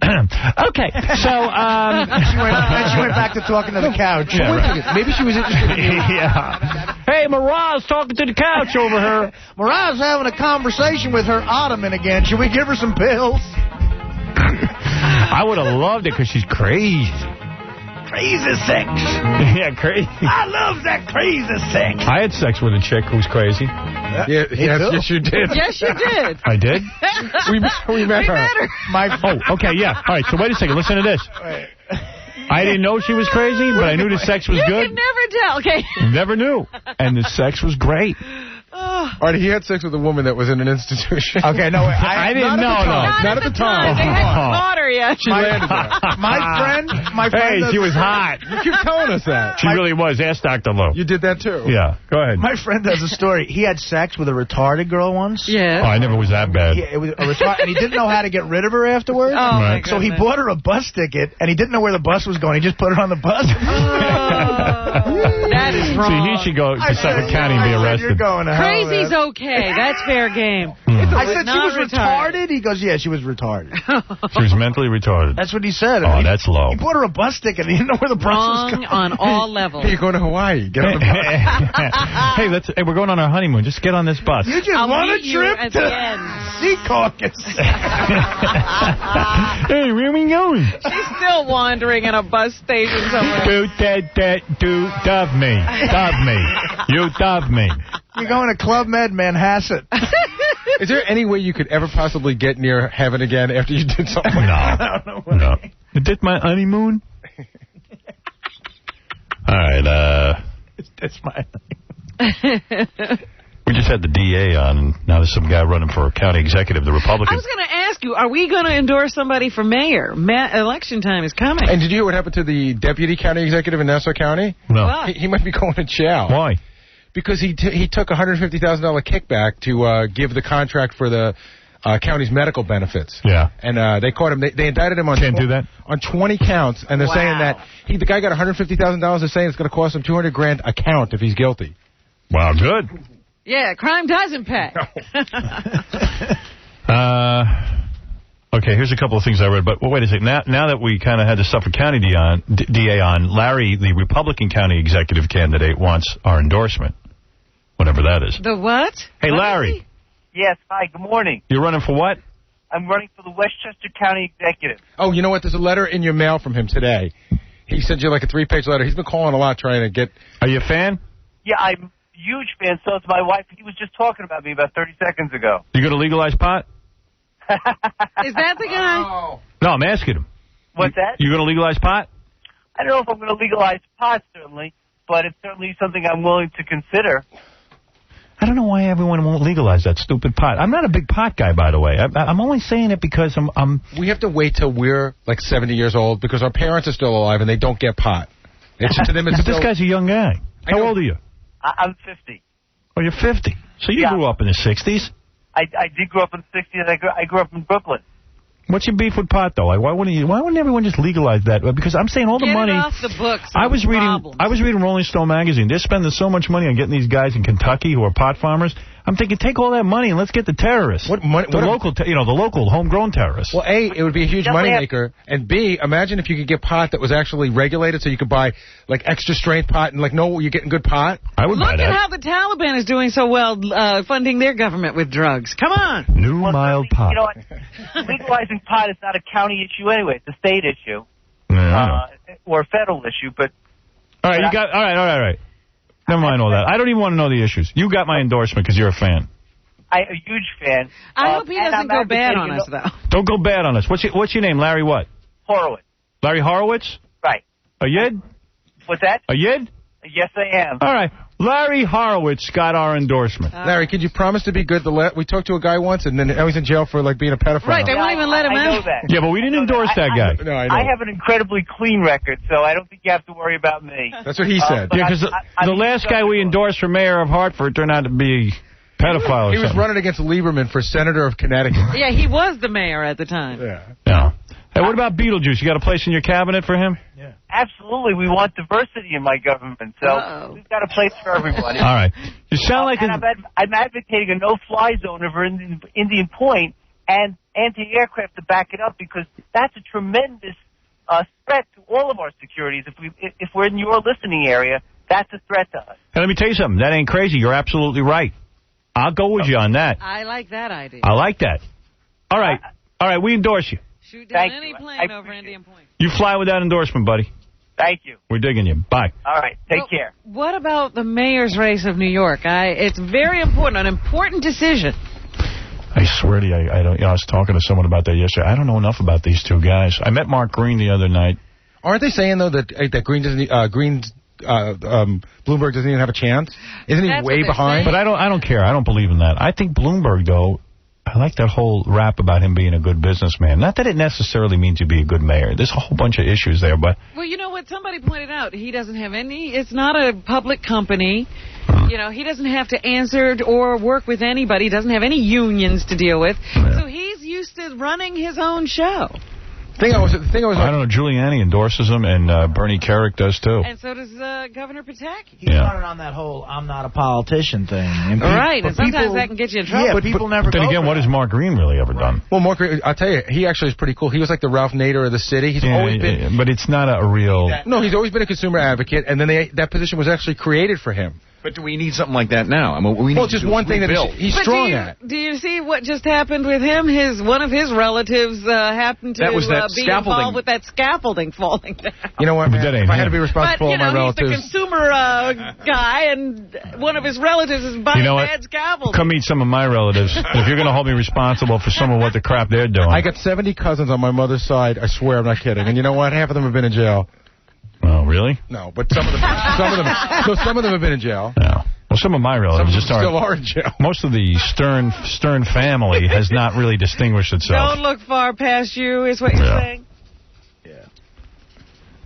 R: okay, so
K: she went back to talking to the couch.
R: Yeah, right.
H: Maybe she was interested in you.
R: Yeah. Hey, Mariah's talking to the couch over here.
K: Mariah's having a conversation with her ottoman again. Should we give her some pills?
R: I would have loved it because she's crazy.
K: Crazy sex.
R: Yeah, crazy.
K: I love that crazy sex.
R: I had sex with a chick who was crazy.
H: Yes, you did.
I: Yes, you did.
R: I did?
H: we met her.
R: Okay, yeah. All right, so wait a second. Listen to this. I didn't know she was crazy, but I knew the sex was good.
I: You can never tell, okay?
R: Never knew. And the sex was great.
H: Artie, he had sex with a woman that was in an institution.
K: Okay, no, wait.
R: I didn't know.
H: Not at the time.
I: They hadn't caught her yet.
H: She landed there.
K: My friend.
R: Hey, she was hot.
H: You keep telling us that.
R: She really was. Ask Dr. Lou.
H: You did that too.
R: Yeah, go ahead.
K: My friend has a story. He had sex with a retarded girl once.
I: Yeah.
R: Oh, I never was that bad.
K: Yeah, it was a and he didn't know how to get rid of her afterwards.
I: Oh, right.
K: So he bought her a bus ticket, and he didn't know where the bus was going. He just put her on the bus.
I: That is wrong.
R: See, he should go to Suffolk County and be arrested.
K: You're going to hell,
I: Crazy's
K: man.
I: okay. That's fair game.
K: I said she was retarded. He goes, yeah, she was retarded.
R: She was mentally retarded.
K: That's what he said.
R: Oh, that's low.
K: He bought her a bus ticket. He didn't know where the bus was going.
I: On all levels.
H: Hey, you're going to Hawaii. Get on the bus.
R: Hey, we're going on our honeymoon. Just get on this bus.
K: You just want a trip to Sea Caucus.
R: Hey, where are we going?
I: She's still wandering in a bus station somewhere.
R: Dove me. You dove me.
K: You're going to Club Med Manhasset.
H: Is there any way you could ever possibly get near heaven again after you did something like that?
R: No. You did my honeymoon? All right,
K: That's my...
R: We just had the DA on, and now there's some guy running for county executive, the Republican.
I: I was going to ask you, are we going to endorse somebody for mayor? Election time is coming.
H: And did you hear what happened to the deputy county executive in Nassau County?
R: No.
H: He might be going to jail.
R: Why?
H: Because he took a $150,000 kickback to give the contract for the county's medical benefits.
R: Yeah.
H: And they caught him. They indicted him on
R: Can't do that?
H: On 20 counts, and they're saying that the guy got $150,000. They're saying it's going to cost him $200,000 a count if he's guilty.
R: Wow, good.
I: Yeah, crime doesn't pay.
R: Okay, here's a couple of things I read. But wait a second. Now that we kind of had the Suffolk County DA on, Larry, the Republican county executive candidate, wants our endorsement, whatever that is.
I: The what?
R: Hey, Larry.
D: Yes, hi, good morning.
R: You're running for what?
D: I'm running for the Westchester County Executive.
H: Oh, you know what? There's a letter in your mail from him today. He sent you like a 3-page letter. He's been calling a lot trying to get...
R: Are you a fan?
D: Yeah, I'm a huge fan. So is my wife. He was just talking about me about 30 seconds ago.
R: You going to legalize pot?
I: Is that the guy?
R: No, I'm asking him.
D: What's that?
R: You going to legalize pot?
D: I don't know if I'm going to legalize pot, certainly, but it's certainly something I'm willing to consider.
R: I don't know why everyone won't legalize that stupid pot. I'm not a big pot guy, by the way. I'm only saying it because I'm...
H: We have to wait till we're like 70 years old because our parents are still alive and they don't get pot. It's to them. It's
R: but this guy's a young guy. How old are you?
D: I'm 50.
R: Oh, you're 50. So you grew up in the 60s?
D: I did grow up in the 60s. I grew up in Brooklyn.
R: What's your beef with pot, though? Like, why wouldn't everyone just legalize that? Because I'm saying all the money...
I: Get it off the books.
R: I was reading Rolling Stone magazine. They're spending so much money on getting these guys in Kentucky who are pot farmers. I'm thinking, take all that money and let's get the terrorists. The local homegrown terrorists.
H: Well, A, it would be a huge moneymaker, and B, imagine if you could get pot that was actually regulated so you could buy, like, extra strength pot and, like, know you're getting good pot.
R: I would buy that.
I: Look at how the Taliban is doing so well funding their government with drugs. Come on.
R: New mild pot.
D: You know what? Legalizing pot is not a county issue anyway. It's a state issue. Or a federal issue, but...
R: All right. Never mind all that. I don't even want to know the issues. You got my endorsement because you're a fan.
D: I'm a huge fan.
I: I hope he doesn't go bad on us, though.
R: Don't go bad on us. What's your name? Larry what?
D: Horowitz.
R: Larry Horowitz?
D: Right.
R: A Yid?
D: What's that?
R: A Yid?
D: Yes, I am.
R: All right. Larry Horowitz got our endorsement.
H: Larry, could you promise to be good? We talked to a guy once, and then now he's in jail for like being a pedophile.
I: Right, they won't even let him
D: I
I: in.
D: know that.
R: Yeah, but we didn't endorse that guy.
H: No, I know.
D: I have an incredibly clean record, so I don't think you have to worry about me.
H: That's what he said.
R: Yeah, because the last guy we endorsed for mayor of Hartford turned out to be a pedophile or
H: He was
R: something.
H: running against Lieberman for senator of Connecticut.
I: Yeah, he was the mayor at the time.
R: Yeah. Hey, what about Beetlejuice? You got a place in your cabinet for him?
D: Yeah. Absolutely. We want diversity in my government, so we've got a place for everybody.
R: All right. You sound like
D: I'm advocating a no-fly zone over Indian Point and anti-aircraft to back it up because that's a tremendous threat to all of our securities. If we're in your listening area, that's a threat to us.
R: Hey, let me tell you something. That ain't crazy. You're absolutely right. I'll go with you on that.
I: I like that idea.
R: I like that. All right. We endorse you.
I: Shoot down any plane over Indian Point.
R: You fly with that endorsement, buddy.
D: Thank you.
R: We're digging you. Bye.
D: All right. Take care.
I: What about the mayor's race of New York? It's very important, an important decision.
R: I swear to you, I was talking to someone about that yesterday. I don't know enough about these two guys. I met Mark Green the other night.
H: Aren't they saying, though, that Bloomberg doesn't even have a chance? Isn't he way behind?
R: But I don't care. I don't believe in that. I think Bloomberg, though, I like that whole rap about him being a good businessman. Not that it necessarily means to be a good mayor. There's a whole bunch of issues there, but...
I: Well, you know what? Somebody pointed out he doesn't have any... It's not a public company. You know, he doesn't have to answer or work with anybody. He doesn't have any unions to deal with. Yeah. So he's used to running his own show.
R: I don't know. Giuliani endorses him, and Bernie Carrick does, too.
I: And so does Governor Pataki.
K: He's running on that whole I'm not a politician thing. And
I: right, and sometimes that can get you in trouble.
K: Yeah, but people never
R: Then again, what has Mark Green really ever done?
H: Well, Mark Green, I'll tell you, he actually is pretty cool. He was like the Ralph Nader of the city. He's always been...
R: But it's not a real...
H: No, he's always been a consumer advocate, and then that position was actually created for him.
N: But do we need something like that now? I mean, we need
H: just one thing that he's strong at.
I: Do you see what just happened with him? One of his relatives happened to be involved with that scaffolding falling down.
H: You know what, man? If I had to be responsible for my relatives...
I: he's the consumer guy, and one of his relatives is buying bad scaffolding.
R: Come meet some of my relatives. If you're going to hold me responsible for some of what the crap they're doing.
H: I got 70 cousins on my mother's side. I swear, I'm not kidding. And you know what? Half of them have been in jail.
R: Oh, really?
H: No, but some of them have been in jail.
R: No. Well, some of my relatives
H: still are in jail.
R: Most of the Stern family has not really distinguished itself.
I: Don't look far past you, is what you're saying.
R: Yeah.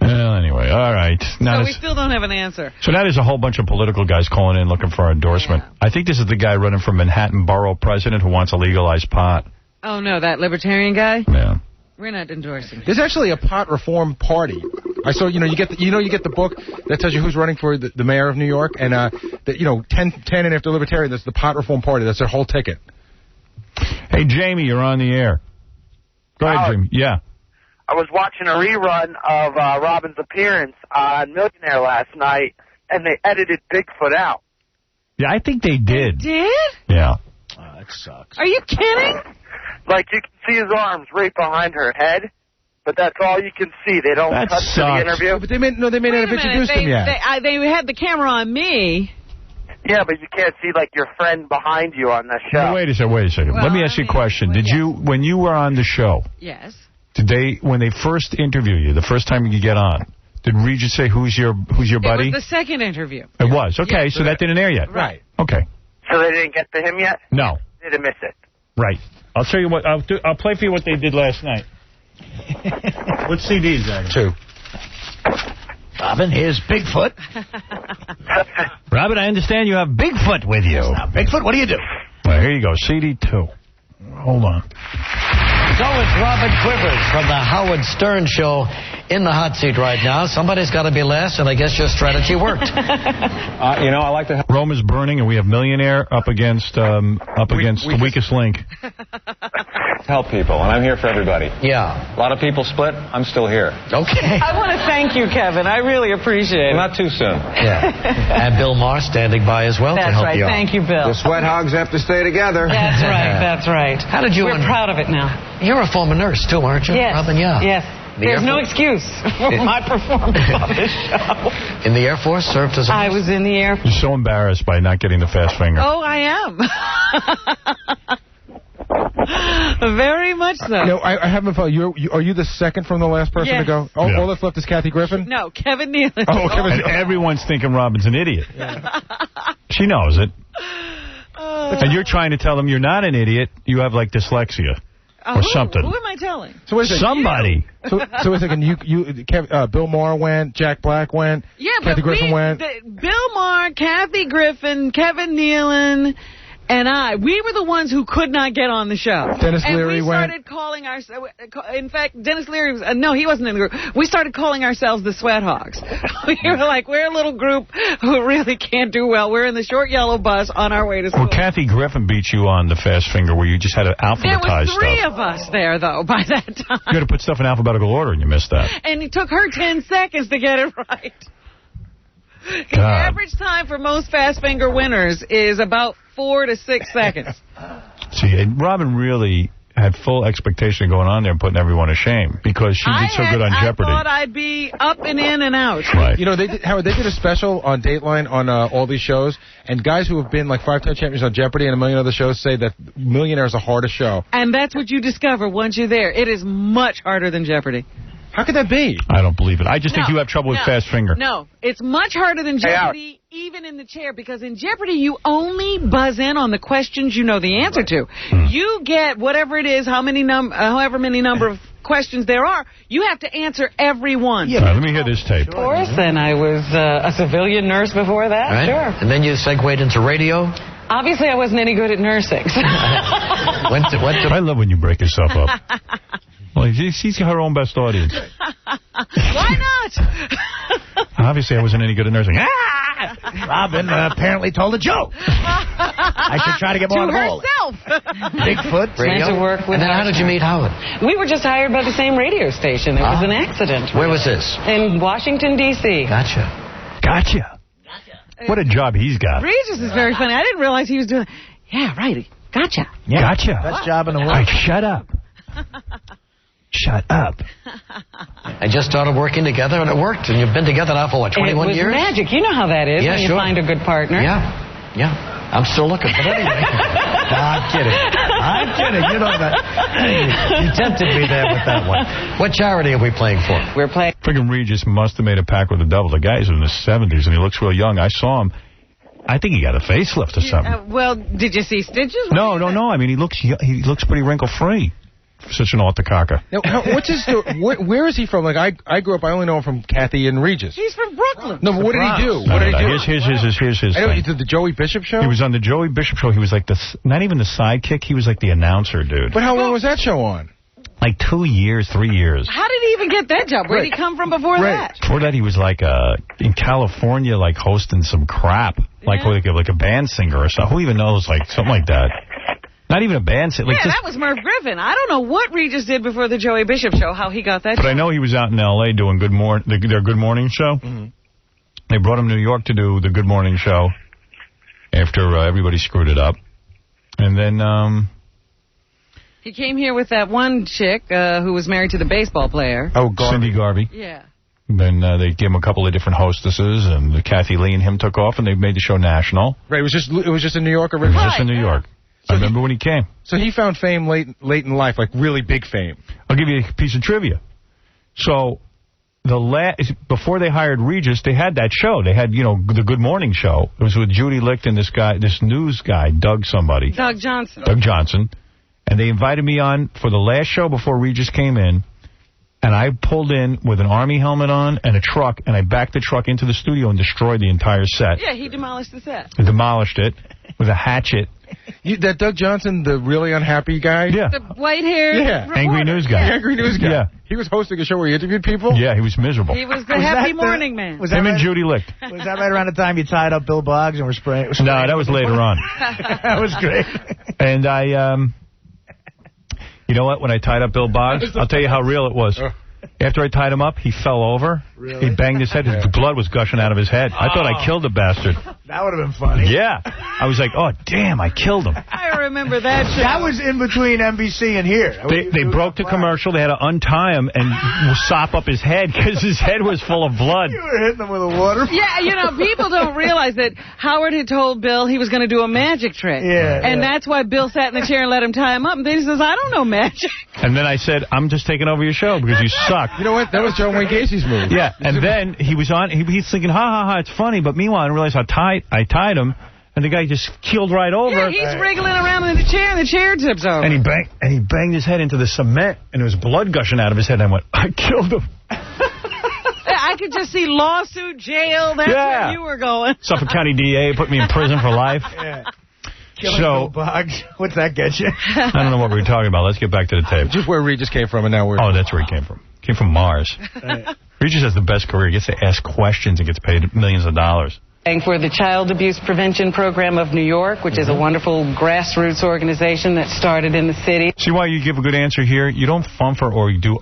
R: Well, anyway, all right.
I: So we still don't have an answer.
R: So now there's a whole bunch of political guys calling in looking for our endorsement. Yeah. I think this is the guy running for Manhattan Borough president who wants to legalize pot.
I: Oh, no, that libertarian guy?
R: Yeah.
I: We're not endorsing.
H: There's actually a pot reform party. I saw, you get the book that tells you who's running for the mayor of New York, and 10 and after libertarian, that's the pot reform party. That's their whole ticket.
R: Hey, Jamie, you're on the air. Go ahead, Jamie. Yeah.
O: I was watching a rerun of Robin's appearance on Millionaire last night, and they edited Bigfoot out.
R: Yeah, I think they did.
I: Did?
R: Yeah.
K: That sucks.
I: Are you kidding?
O: Like, you can see his arms right behind her head, but that's all you can see. They don't cut to the interview.
H: But they may not have introduced him yet.
I: They had the camera on me.
O: Yeah, but you can't see, like, your friend behind you on the show.
R: Now, wait a second.
I: Well,
R: Let me ask you a question. When you were on the show,
I: Yes.
R: when they first interview you, the first time you get on, did Regis say who's your buddy?
I: It was the second interview.
R: It was. Okay,
I: Yeah.
R: so that didn't air yet.
I: Right.
R: Okay.
O: So they didn't get to him yet?
R: No.
O: They didn't miss it.
R: Right. I'll tell you what. I'll play for you what they did last night. What CDs, Zach?
K: 2. Robin, here's Bigfoot.
R: Robin, I understand you have Bigfoot with you.
K: Now, Bigfoot, what do you do?
R: Well, here you go. CD 2. Hold on.
B: So it's Robin Quivers from the Howard Stern Show in the hot seat right now. Somebody's got to be last, and I guess your strategy worked.
R: I like to have Rome is burning, and we have Millionaire up against the weakest link.
P: Help people, and I'm here for everybody.
B: Yeah.
P: A lot of people split. I'm still here.
B: Okay.
I: I want to thank you, Kevin. I really appreciate it.
P: Not too soon.
B: Yeah. And Bill Maher standing by as well to help you out.
I: Thank you, Bill.
P: The sweat hogs have to stay together.
I: That's right. That's right.
B: How did you...
I: We're proud of it now.
B: You're a former nurse, too, aren't you,
I: Yes.
B: Robin? Yeah.
I: Yes. There's no excuse for my performance on this show.
B: In the Air Force, served as a...
I: I was in the Air Force.
R: You're so embarrassed by not getting the fast finger.
I: Oh, I am. Very much so.
H: No, I haven't found are you the second from the last person
I: Yes.
H: to go? Oh,
R: Yeah.
H: all that's left is Kathy Griffin?
I: No, Kevin Nealon.
H: Oh, Kevin.
R: And everyone's thinking Robin's an idiot. She knows it. And you're trying to tell them you're not an idiot. You have, like, dyslexia. Or something.
I: Who am I telling?
H: So wait a second.
R: Somebody.
H: So wait a second. Bill Maher went, Jack Black went,
I: Yeah,
H: Kathy
I: but
H: Griffin went.
I: Bill Maher, Kathy Griffin, Kevin Nealon, and we were the ones who could not get on the show.
H: Dennis Leary
I: and we started calling ourselves, in fact, Dennis Leary, no, he wasn't in the group. We started calling ourselves the Sweat Hogs. We were like, we're a little group who really can't do well. We're in the short yellow bus on our way to school.
R: Well, Kathy Griffin beat you on the fast finger where you just had to alphabetize
I: There were 3
R: stuff.
I: of us there, though, by that time.
R: You had to put stuff in alphabetical order, and you missed that.
I: And it took her 10 seconds to get it right. The
R: God.
I: average time for most fast finger winners is about 4 to 6 seconds.
R: See, and Robin really had full expectation of going on there and putting everyone to shame because she did so good on Jeopardy.
I: I thought I'd be up and in and out.
R: Right.
H: You know, Howard, they did a special on Dateline on all these shows, and guys who have been like 5-time champions on Jeopardy and a million other shows say that Millionaire is the hardest show.
I: And that's what you discover once you're there. It is much harder than Jeopardy.
H: How could that be?
R: I don't believe it. I just think you have trouble with fast finger.
I: No, it's much harder than Jeopardy, even in the chair, because in Jeopardy you only buzz in on the questions you know the answer to. You get whatever it is, however many number of questions there are, you have to answer every one.
R: Yeah, let me hear this tape.
I: Of course, and I was a civilian nurse before that,
B: Right?
I: sure.
B: And then you segued into radio.
I: Obviously, I wasn't any good at nursing.
R: I love when you break yourself up. Well, she's her own best audience.
I: Why not?
R: Obviously, I wasn't any good at nursing.
K: Robin apparently told a joke. I should try to get more on the ball.
I: herself.
K: Bigfoot,
B: Radio.
I: Went to work with
B: And then how did you meet Howard?
I: We were just hired by the same radio station. It was an accident.
B: Where was this?
I: In Washington, D.C.
B: Gotcha.
R: What a job he's got.
I: Regis is very funny. I didn't realize he was doing... Yeah, right. Gotcha.
R: Yeah. Gotcha.
K: Best job in the world.
R: All right, shut up. Shut up.
B: I just started working together, and it worked. And you've been together now for, what, 21 years?
I: It was magic. You know how that is when you
B: sure.
I: find a good partner.
B: Yeah. I'm still looking. But anyway. No, I'm kidding. You know that. You tempted me there with that one. What charity are we playing for?
I: We're playing...
R: Friggin' Regis must have made a pact with the devil. The guy's in his 70s, and he looks real young. I saw him. I think he got a facelift or something.
I: well, did you see stitches?
R: No. I mean, he looks pretty wrinkle-free. Such an altacaca.
H: Now, what's his story? Where is he from? Like, I grew up, I only know him from Kathy and Regis.
I: He's from Brooklyn.
H: No, but what did he do?
R: What did he do? Here's his
H: I know,
R: thing.
H: he did the Joey Bishop show?
R: He was on the Joey Bishop show. He was like not even the sidekick. He was like the announcer, dude.
H: But how long was that show on?
R: Like 2 years, 3 years.
I: How did he even get that job? Where did he come from before that?
R: Before that, he was like in California, like hosting some crap, like a band singer or something. Who even knows? Like something like that. Not even a band singer.
I: Yeah, that was Merv Griffin. I don't know what Regis did before the Joey Bishop show, how he got that
R: But
I: job.
R: I know he was out in L.A. doing their Good Morning show.
H: Mm-hmm.
R: They brought him to New York to do the Good Morning show after everybody screwed it up. And then...
I: He came here with that one chick who was married to the baseball player.
R: Oh, Cindy Garvey.
I: Yeah.
R: Then they gave him a couple of different hostesses, and Kathy Lee and him took off, and they made the show national.
H: Right, it was just in New York originally?
R: It was just in New York. So I remember when he came.
H: So he found fame late in life, like really big fame.
R: I'll give you a piece of trivia. So before they hired Regis, they had that show. They had, the Good Morning Show. It was with Judy Licht and this news guy, Doug Johnson. And they invited me on for the last show before Regis came in. And I pulled in with an Army helmet on and a truck, and I backed the truck into the studio and destroyed the entire set.
I: Yeah, he demolished the set.
R: He demolished it with a hatchet.
H: That Doug Johnson, the really unhappy guy?
R: Yeah.
I: The white-haired reporter.
R: Angry news guy.
H: The angry news guy.
R: Yeah.
H: He was hosting a show where he interviewed people?
R: Yeah, he was miserable.
I: He was the happy morning man.
K: Was that
R: him and Judy Licht.
K: Was that right around the time you tied up Bill Boggs and were spraying?
R: No, that was later on.
K: That was great.
R: And I, you know what? When I tied up Bill Boggs, I'll tell you how real it was. After I tied him up, he fell over. Really? He banged his head. His blood was gushing out of his head. I thought I killed the bastard.
K: That would have been funny.
R: Yeah. I was like, oh, damn, I killed him.
I: I remember that show.
K: That was in between NBC and here.
R: They broke the commercial. They had to untie him and sop up his head because his head was full of blood.
K: You were hitting him with a water.
I: Yeah, people don't realize that Howard had told Bill he was going to do a magic trick. And that's why Bill sat in the chair and let him tie him up. And then he says, I don't know magic.
R: And then I said, I'm just taking over your show because you suck.
H: You know what? That was John Wayne Gacy's move.
R: Yeah, and then he was on. He's thinking, ha, ha, ha, it's funny. But meanwhile, I realized I tied him, and the guy just keeled right over.
I: Yeah, he's wriggling around in the chair, and the chair tips over.
R: And he banged his head into the cement, and there was blood gushing out of his head. And I went, I killed him.
I: I could just see lawsuit, jail. That's where you were going.
R: Suffolk County DA put me in prison for life.
K: Yeah. Bill Boggs. What's that get you?
R: I don't know what we were talking about. Let's get back to the tape.
H: Just where Regis came from, and now we're...
R: Oh, that's where he came from. Came from Mars. Regis has the best career. He gets to ask questions and gets paid millions of dollars.
I: For the Child Abuse Prevention Program of New York, which is a wonderful grassroots organization that started in the city.
R: See why you give a good answer here? You don't fumfer or you do,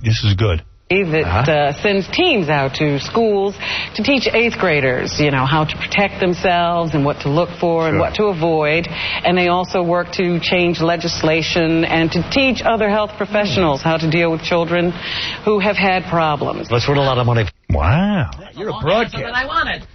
R: this is good.
I: That sends teams out to schools to teach 8th graders, how to protect themselves and what to look for and what to avoid. And they also work to change legislation and to teach other health professionals how to deal with children who have had problems.
B: Let's win a lot of money.
R: Wow.
K: You're a broadcaster.
E: Than I wanted.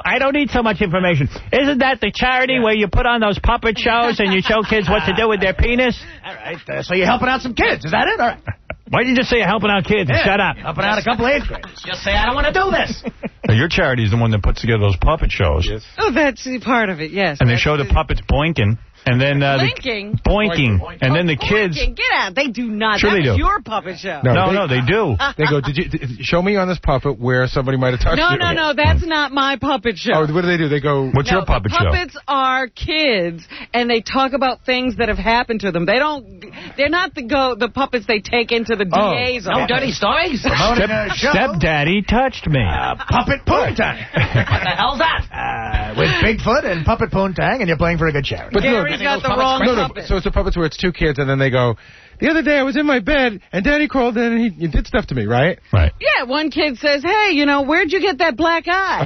R: I don't need so much information. Isn't that the charity where you put on those puppet shows and you show kids what to do with their penis?
K: All right. So you're helping out some kids. Is that it? All right.
R: Why didn't you just say you're helping out kids and shut up?
K: Helping out a couple 8th graders.
E: Just say I don't want to do this.
R: Now, your charity is the one that puts together those puppet shows.
H: Yes.
I: Oh, that's part of it, yes.
R: And they show the puppets boinking. And then
I: Blinking?
R: Boinking. And then the kids...
I: Boinking. Get out. They do not.
R: Sure
I: that
R: they
I: was
R: do.
I: your puppet show.
R: No, they do.
H: They go, show me on this puppet where somebody might have touched you.
I: No, that's not my puppet show.
H: Oh, what do? They go...
R: What's your puppet show?
I: Puppets are kids, and they talk about things that have happened to them. They're not the puppets they take into the DA's office.
E: No dirty stories?
R: Stepdaddy touched me.
K: Puppet Poontang.
E: What the hell's that?
K: With Bigfoot and Puppet Poontang, and you're playing for a good charity.
I: But Gary's got the wrong puppet.
H: So it's the puppets where it's 2 kids, and then they go, the other day I was in my bed, and Daddy crawled in, and he did stuff to me, right?
R: Right.
I: Yeah, one kid says, hey, where'd you get that black eye?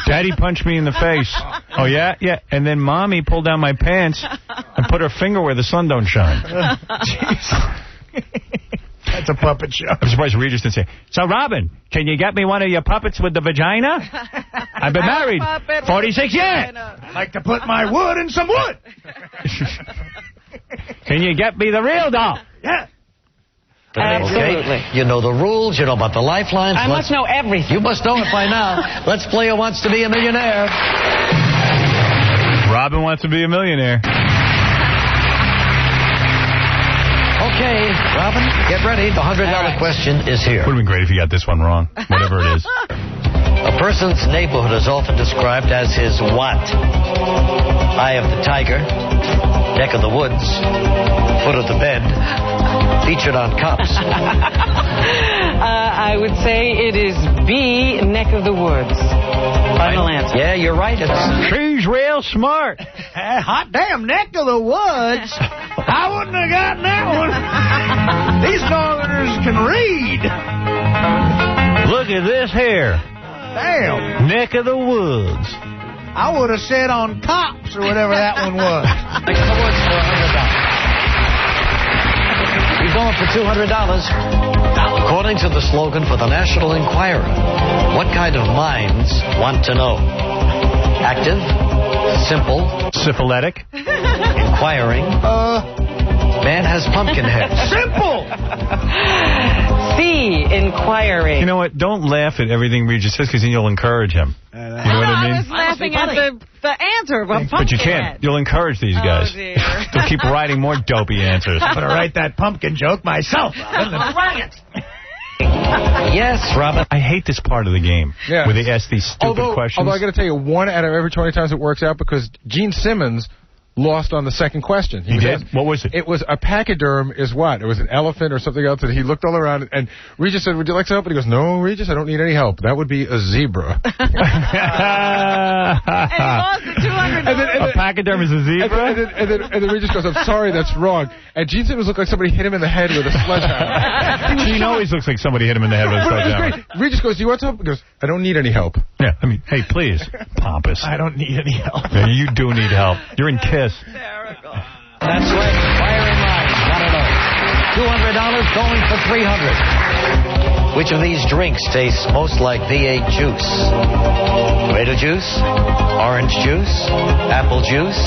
R: Daddy punched me in the face. Oh, yeah? Yeah. And then Mommy pulled down my pants and put her finger where the sun don't shine.
K: Jeez. That's a puppet show.
R: I'm surprised Regis didn't say, so, Robin, can you get me one of your puppets with the vagina? I've been married 46 years.
K: I'd like to put my wood in some wood.
R: Can you get me the real doll?
K: Yeah.
I: Absolutely.
B: You know the rules. You know about the lifelines.
I: I must know everything.
B: You must know it by now. Let's play Who Wants to Be a Millionaire.
R: Robin wants to be a millionaire.
B: Okay, Robin, get ready. The $100 question is here.
R: Would have been great if you got this one wrong, whatever it is.
B: A person's neighborhood is often described as his what? Eye of the tiger, neck of the woods, foot of the bed, featured on Cops.
I: I would say it is B, neck of the woods. Final answer.
B: Yeah, you're right.
R: She's real smart.
K: Hot damn, neck of the woods. I wouldn't have gotten that one. These northerners can read.
R: Look at this here.
K: Damn.
R: Neck of the woods.
K: I would have said on cops or whatever that one was.
B: Next to the woods for $100. You're going for $200. According to the slogan for the National Enquirer, what kind of minds want to know? Active, simple,
R: syphilitic,
B: inquiring. Man has pumpkin head.
K: Simple.
I: C, inquiring.
R: You know what? Don't laugh at everything Regis says, because then you'll encourage him. You know what I mean?
I: I was laughing at the answer of a pumpkin
R: But you can't.
I: head.
R: You'll encourage these guys.
I: Oh, dear.
R: They'll keep writing more dopey answers.
K: I'm going to write that pumpkin joke myself.
B: Write it. Yes, Robin.
R: I hate this part of the game where they ask these stupid questions.
H: Although I got to tell you, 1 out of every 20 times it works out because Gene Simmons lost on the second question.
R: He did? What was it?
H: It was a pachyderm is what? It was an elephant or something else, and he looked all around, and Regis said, would you like some help? And he goes, no, Regis, I don't need any help. That would be a zebra.
I: And he lost the $200.
R: A pachyderm is a zebra?
H: And then Regis goes, I'm sorry, that's wrong. And Gene Simmons looked like somebody hit him in the head with a sledgehammer.
R: Gene always looks like somebody hit him in the head with a sledgehammer.
H: Regis goes, do you want some help? He goes, I don't need any help.
R: Yeah, I mean, hey, please. Pompous.
K: I don't need any help.
R: Yeah, you do need help. You're in KISS.
I: Hysterical.
B: That's right. Inquiring minds want to know. $200 going for $300. Which of these drinks tastes most like V8 juice? Tomato juice, orange juice, apple juice,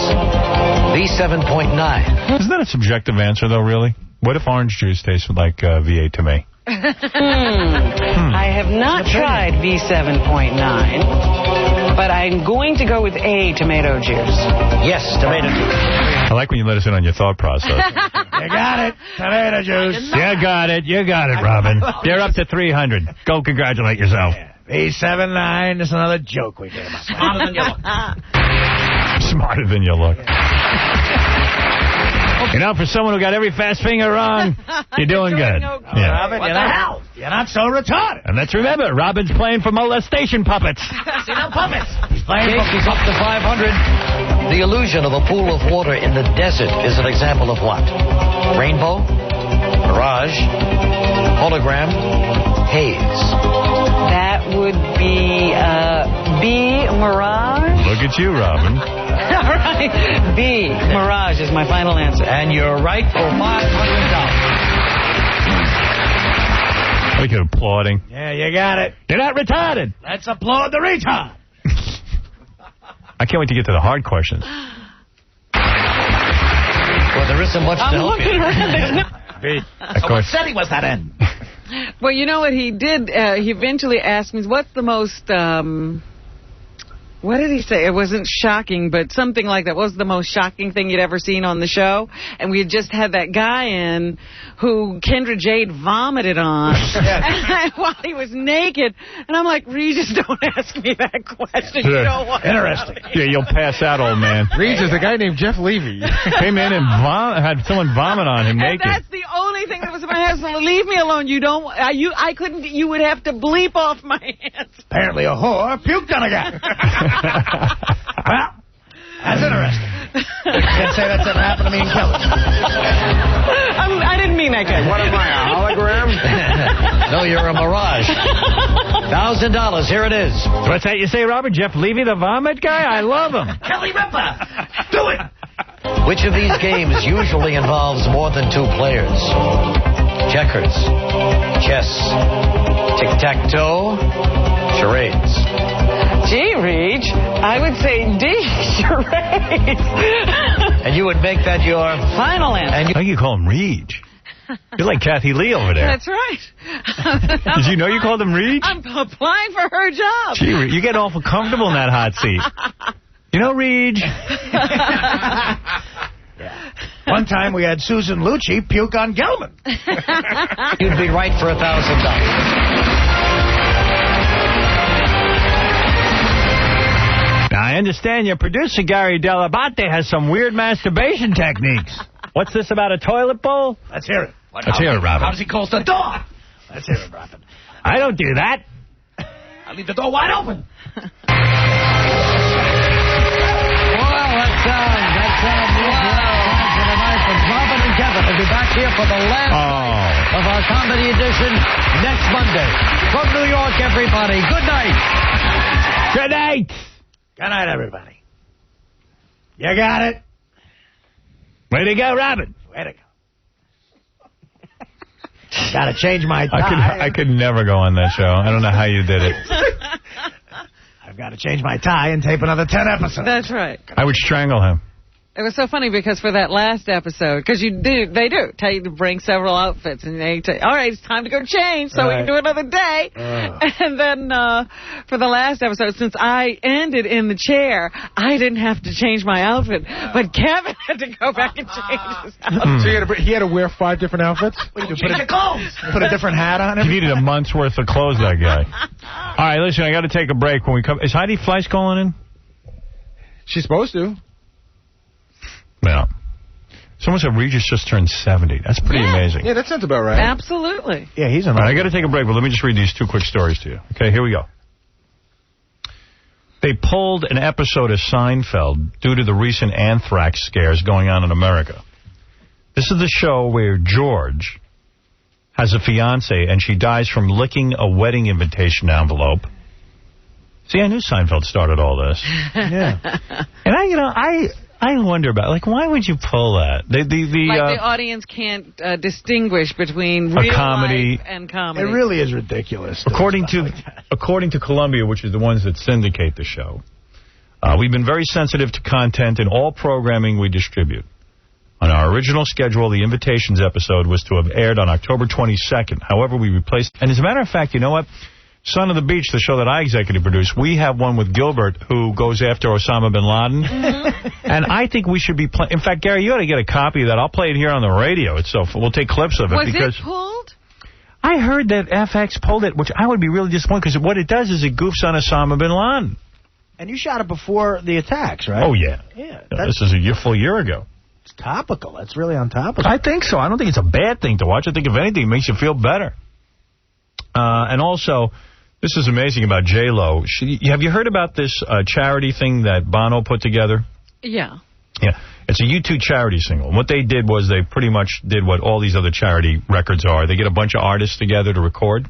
B: V7.9.
R: Isn't that a subjective answer, though, really? What if orange juice tastes like V8 to me?
I: I have not tried V7.9, but I'm going to go with A, tomato juice.
B: Yes, tomato juice.
R: I like when you let us in on your thought process.
K: You got it. Tomato juice.
R: You got it. You got it, Robin. You're up to 300. Go congratulate yourself.
K: V7.9 is another joke we came up with.
B: Smarter than you look.
R: Smarter than you look. You know, for someone who got every fast finger wrong, you're doing good. Yeah.
K: Robin, you're not so retarded.
R: And let's remember, Robin's playing for molestation puppets.
B: See, no puppets. Casey's up to 500. The illusion of a pool of water in the desert is an example of what? Rainbow, mirage, hologram, haze.
I: That would be B, mirage.
R: Look at you, Robin.
I: All right. B, mirage is my final answer.
B: And you're right for $500.
R: Look at applauding.
K: Yeah, you got it.
R: You're not retarded.
K: Let's applaud the retard.
R: I can't wait to get to the hard questions.
B: Well, there isn't much to help you.
R: Of course.
B: What city was that in?
I: Well, you know what he did? He eventually asked me, what's the most... what did he say? It wasn't shocking, but something like that. What was the most shocking thing you'd ever seen on the show? And we had just had that guy in who Kendra Jade vomited on while he was naked. And I'm like, Regis, don't ask me that question. You don't want
K: Interesting.
R: Yeah, you'll pass out, old man.
H: Regis, the guy named Jeff Levy.
R: Came in and had someone vomit on him naked.
I: And that's the only thing that was in my head. So leave me alone. You don't... I couldn't... You would have to bleep off my hands.
K: Apparently a whore puked on a guy. Well, that's interesting. Can't say that's ever happened to me in Kelly.
I: I didn't mean that, guy.
P: What am I, a hologram?
B: No, you're a mirage. $1,000. Here it is.
R: What's that you say, Robert? Jeff Levy, the vomit guy? I love him.
B: Kelly Ripper. Do it. Which of these games usually involves more than 2 players? Checkers, chess, tic-tac-toe, charades.
I: Gee, Reach, I would say D, charades.
B: And you would make that your
I: final answer.
R: How you call him Reach? You're like Kathy Lee over there.
I: That's right.
R: Did you know you called him Reach?
I: I'm applying for her job.
R: Gee, you get awful comfortable in that hot seat. You know, Reach.
K: One time we had Susan Lucci puke on Gelman.
B: You'd be right for $1,000.
R: Now, I understand your producer, Gary Delabate, has some weird masturbation techniques. What's this about a toilet bowl?
K: Let's hear it.
R: Let's hear it, Robin.
B: How does he close the door?
K: Let's hear it, Robin.
R: I don't do that.
B: I leave the door wide open. Well, that's for tonight from Robin and Kevin. We'll be back here for the last night of our comedy edition next Monday. From New York, everybody, good night.
R: Good night.
K: Good night, everybody. You got it.
R: Way to go, Robin.
K: Way to go. Got to change my tie.
R: I could never go on that show. I don't know how you did it.
K: I've got to change my tie and tape another 10 episodes.
I: That's right.
R: I would strangle him.
I: It was so funny because for that last episode, because they do tell you to bring several outfits, and they say, all right, it's time to go change so we can do another day. And then for the last episode, since I ended in the chair, I didn't have to change my outfit, but Kevin had to go back and change his outfit.
H: So he had to wear 5 different outfits?
K: Put a different hat on him?
R: He needed a month's worth of clothes, that guy. All right, listen, I got to take a break. When we come, is Heidi Fleiss calling in?
H: She's supposed to.
R: Yeah. Someone said Regis just turned 70. That's pretty amazing.
H: Yeah, that sounds about right.
I: Absolutely.
K: Yeah, he's
R: All right, I got to take a break, but let me just read these 2 quick stories to you. Okay, here we go. They pulled an episode of Seinfeld due to the recent anthrax scares going on in America. This is the show where George has a fiance and she dies from licking a wedding invitation envelope. See, I knew Seinfeld started all this.
K: Yeah.
R: And I wonder about, like, why would you pull that?
I: The audience can't distinguish between real
R: comedy
I: life and comedy.
K: It really is ridiculous.
R: According to Columbia, which is the ones that syndicate the show, we've been very sensitive to content in all programming we distribute. On our original schedule, the Invitations episode was to have aired on October 22nd. However, we replaced... And as a matter of fact, you know what? Son of the Beach, the show that I executive produce, we have one with Gilbert who goes after Osama bin Laden. And I think we should be playing... In fact, Gary, you ought to get a copy of that. I'll play it here on the radio. We'll take clips of it.
I: Was it pulled?
R: I heard that FX pulled it, which I would be really disappointed because what it does is it goofs on Osama bin Laden.
K: And you shot it before the attacks, right?
R: Oh, yeah.
K: Yeah.
R: This is a full year ago.
K: It's topical. That's really on topical.
R: I think so. I don't think it's a bad thing to watch. I think, if anything, it makes you feel better. And also... This is amazing about J-Lo. Have you heard about this charity thing that Bono put together?
I: Yeah.
R: Yeah. It's a U2 charity single. And what they did was they pretty much did what all these other charity records are. They get a bunch of artists together to record.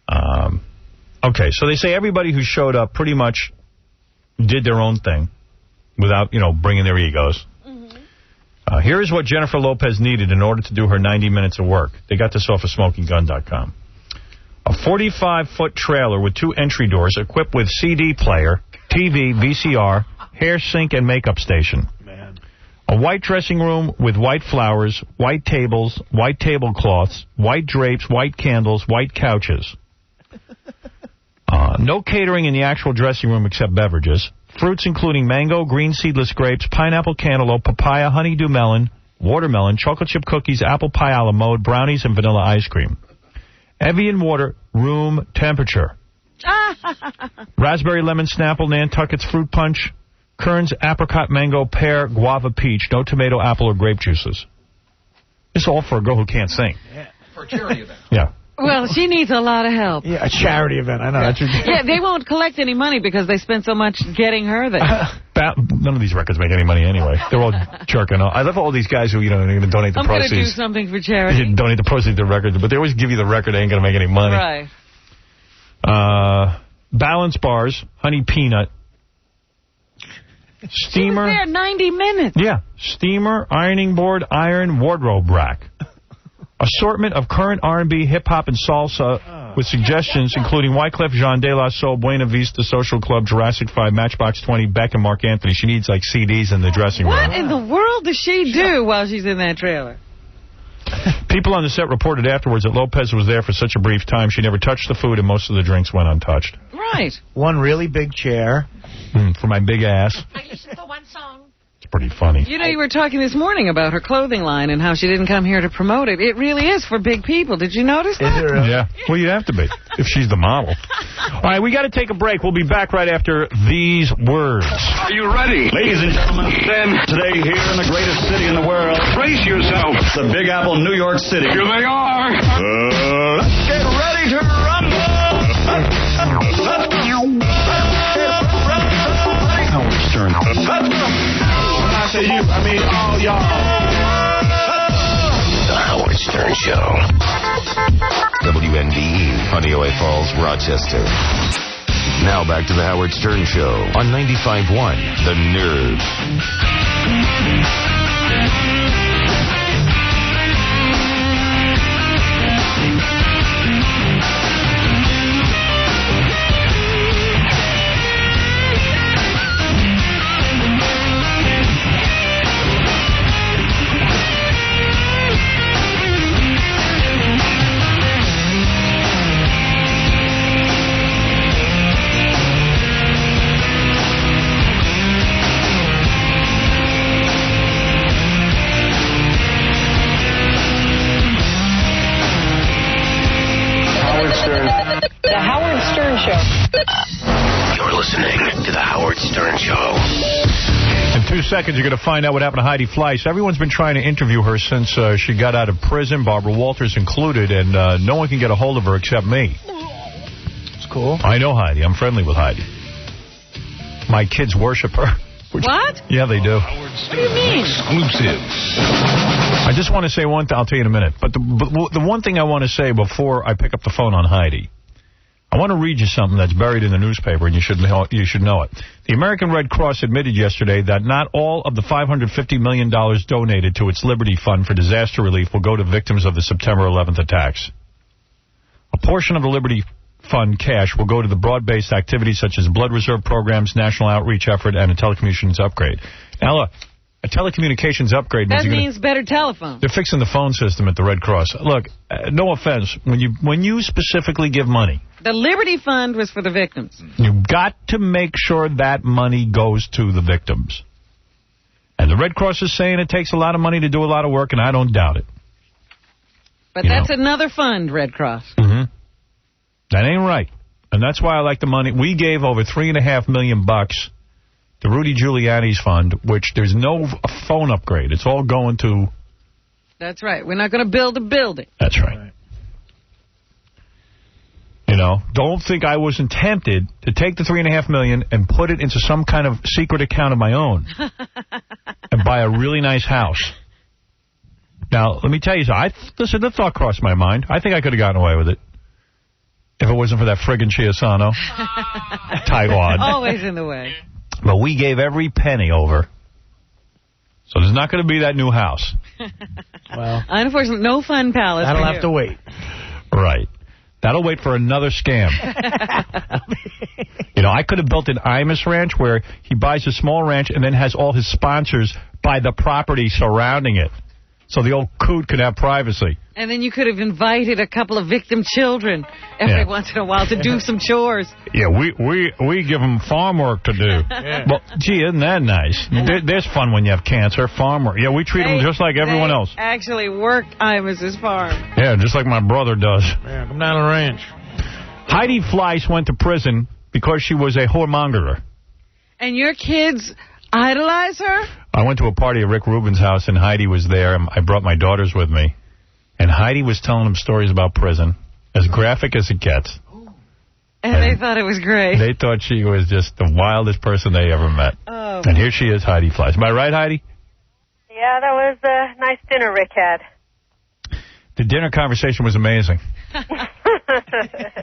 R: Okay, so they say everybody who showed up pretty much did their own thing without, bringing their egos. Mm-hmm. Here is what Jennifer Lopez needed in order to do her 90 minutes of work. They got this off of SmokingGun.com. A 45-foot trailer with 2 entry doors equipped with CD player, TV, VCR, hair sink, and makeup station.
K: Man.
R: A white dressing room with white flowers, white tables, white tablecloths, white drapes, white candles, white couches. No catering in the actual dressing room except beverages. Fruits including mango, green seedless grapes, pineapple cantaloupe, papaya, honeydew melon, watermelon, chocolate chip cookies, apple pie a la mode, brownies, and vanilla ice cream. Evian water, room temperature. Raspberry, lemon, Snapple, Nantucket's fruit punch, Kern's apricot, mango, pear, guava, peach, no tomato, apple, or grape juices. This is all for a girl who can't sing.
N: Yeah. For a charity event.
R: Yeah.
I: Well, she needs a lot of help.
K: Yeah, a charity event. I know.
I: Yeah, they won't collect any money because they spent so much getting her there.
R: None of these records make any money anyway. They're all jerking off. I love all these guys who, are going to donate the proceeds.
I: I'm going to do something for charity.
R: Donate the proceeds to the record, but they always give you the record. They ain't going to make any money.
I: Right.
R: Balance bars, honey peanut. Steamer.
I: She was there 90 minutes.
R: Yeah. Steamer, ironing board, iron, wardrobe rack. Assortment of current R&B, hip-hop, and salsa with suggestions including Wyclef Jean, De La Soul, Buena Vista, Social Club, Jurassic 5, Matchbox 20, Beck, and Mark Anthony. She needs, CDs in the dressing room.
I: What in the world does she do while she's in that trailer?
R: People on the set reported afterwards that Lopez was there for such a brief time she never touched the food and most of the drinks went untouched.
I: Right.
K: One really big chair.
R: For my big ass.
E: I listened to one song.
R: Pretty funny.
I: You were talking this morning about her clothing line and how she didn't come here to promote it. It really is for big people. Did you notice that?
K: Really?
R: Yeah. Well, you'd have to be if she's the model. All right, we got to take a break. We'll be back right after these words.
C: Are you ready? Ladies and gentlemen, then today here in the greatest city in the world, brace yourself. It's the Big Apple, New York City. Here they are. Let's get ready to rumble.
V: Howard Stern.
C: I mean, all y'all.
W: The Howard Stern Show. WNDE, Honeywell Falls, Rochester. Now back to the Howard Stern Show on 95.1 The Nerve.
X: The Howard Stern Show.
F: You're listening to The Howard Stern Show.
R: In 2 seconds, you're going to find out what happened to Heidi Fleiss. Everyone's been trying to interview her since she got out of prison, Barbara Walters included, and no one can get a hold of her except me.
K: It's cool.
R: I know Heidi. I'm friendly with Heidi. My kids worship her.
I: What?
R: Yeah, they do.
I: What do you mean?
R: Exclusive. I just want to say one thing. I'll tell you in a minute. But the one thing I want to say before I pick up the phone on Heidi, I want to read you something that's buried in the newspaper, and you should know it. The American Red Cross admitted yesterday that not all of the $550 million donated to its Liberty Fund for disaster relief will go to victims of the September 11th attacks. A portion of the Liberty Fund cash will go to the broad-based activities such as blood reserve programs, national outreach effort, and a telecommunications upgrade. Now, look, a telecommunications upgrade
I: means better telephone.
R: They're fixing the phone system at the Red Cross. Look, no offense, when you specifically give money,
I: the Liberty Fund was for the victims.
R: You've got to make sure that money goes to the victims. And the Red Cross is saying it takes a lot of money to do a lot of work, and I don't doubt it.
I: But that's another fund, Red Cross.
R: Mm-hmm. That ain't right. And that's why I like the money. We gave over $3.5 million to Rudy Giuliani's fund, which there's no phone upgrade. It's all going to...
I: That's right. We're not going to build a building.
R: That's right. You know, don't think I wasn't tempted to take the $3.5 million and put it into some kind of secret account of my own and buy a really nice house. Now, let me tell you something. Listen, the thought crossed my mind. I think I could have gotten away with it if it wasn't for that friggin' Chiasano. Tightwad.
I: Always in the way.
R: But we gave every penny over. So there's not going to be that new house.
K: Well,
I: unfortunately, no fun palace.
K: That'll have to wait.
R: Right. That'll wait for another scam. You know, I could have built an Imus ranch where he buys a small ranch and then has all his sponsors buy the property surrounding it. So the old coot could have privacy.
I: And then you could have invited a couple of victim children every once in a while to do some chores.
R: Yeah, we give them farm work to do. Yeah. Well, gee, isn't that nice? There's fun when you have cancer, farm work. Yeah, we treat them just like everyone else.
I: Actually work Imus's farm.
R: Yeah, just like my brother does.
K: Yeah, come down the ranch.
R: Heidi Fleiss went to prison because she was a whoremongerer.
I: And your kids idolize her?
R: I went to a party at Rick Rubin's house, and Heidi was there, and I brought my daughters with me. And Heidi was telling them stories about prison, as graphic as it gets.
I: And they thought it was great.
R: They thought she was just the wildest person they ever met.
I: Oh.
R: And here she is, Heidi Fleiss. Am I right, Heidi?
X: Yeah, that was a nice dinner Rick had.
R: The dinner conversation was amazing.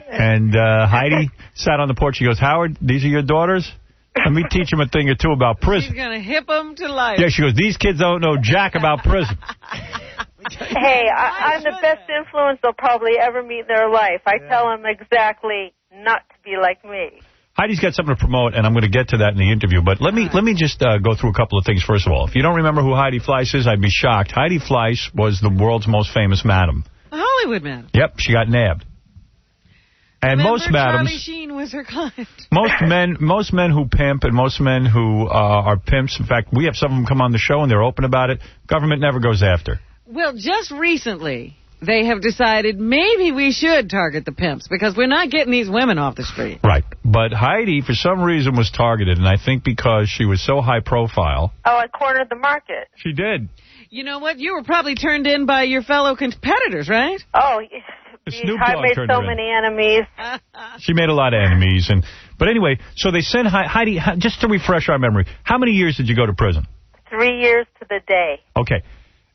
R: And Heidi sat on the porch. She goes, Howard, these are your daughters? Let me teach them a thing or two about prison.
I: She's going to hip them to life.
R: Yeah, she goes, these kids don't know jack about prison.
X: Hey, I'm the best influence they'll probably ever meet in their life. I tell them exactly not to be like me.
R: Heidi's got something to promote, and I'm going to get to that in the interview. But let me just go through a couple of things. First of all, if you don't remember who Heidi Fleiss is, I'd be shocked. Heidi Fleiss was the world's most famous madam.
I: A Hollywood madam.
R: Yep, she got nabbed. And most madams,
I: Charlie Sheen was her client.
R: most men who pimp and most men who are pimps. In fact, we have some of them come on the show and they're open about it. Government never goes after.
I: Well, just recently they have decided maybe we should target the pimps because we're not getting these women off the street.
R: Right, but Heidi for some reason was targeted, and I think because she was so high profile.
X: Oh, I cornered the market.
R: She did.
I: You know what? You were probably turned in by your fellow competitors, right?
X: Oh.
R: I
X: made so many enemies.
R: She made a lot of enemies. But anyway, so they sent Heidi, just to refresh our memory, how many years did you go to prison?
X: 3 years to the day.
R: Okay.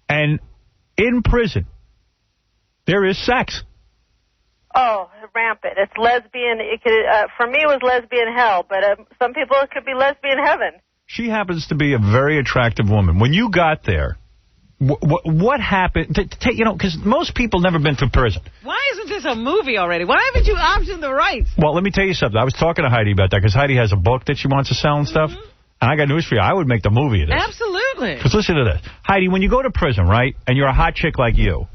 R: And in prison, there is sex.
G: Oh, rampant. It's lesbian. It could, for me, it was lesbian hell, but some people it could be lesbian heaven.
R: She happens to be a very attractive woman. When you got there, what happened? Because most people never been to prison.
I: Why isn't this a movie already? Why haven't you optioned the rights?
R: Well, let me tell you something. I was talking to Heidi about that because Heidi has a book that she wants to sell and stuff. And I got news for you. I would make the movie of this.
I: Absolutely.
R: Because listen to this. Heidi, when you go to prison, right, and you're a hot chick like you,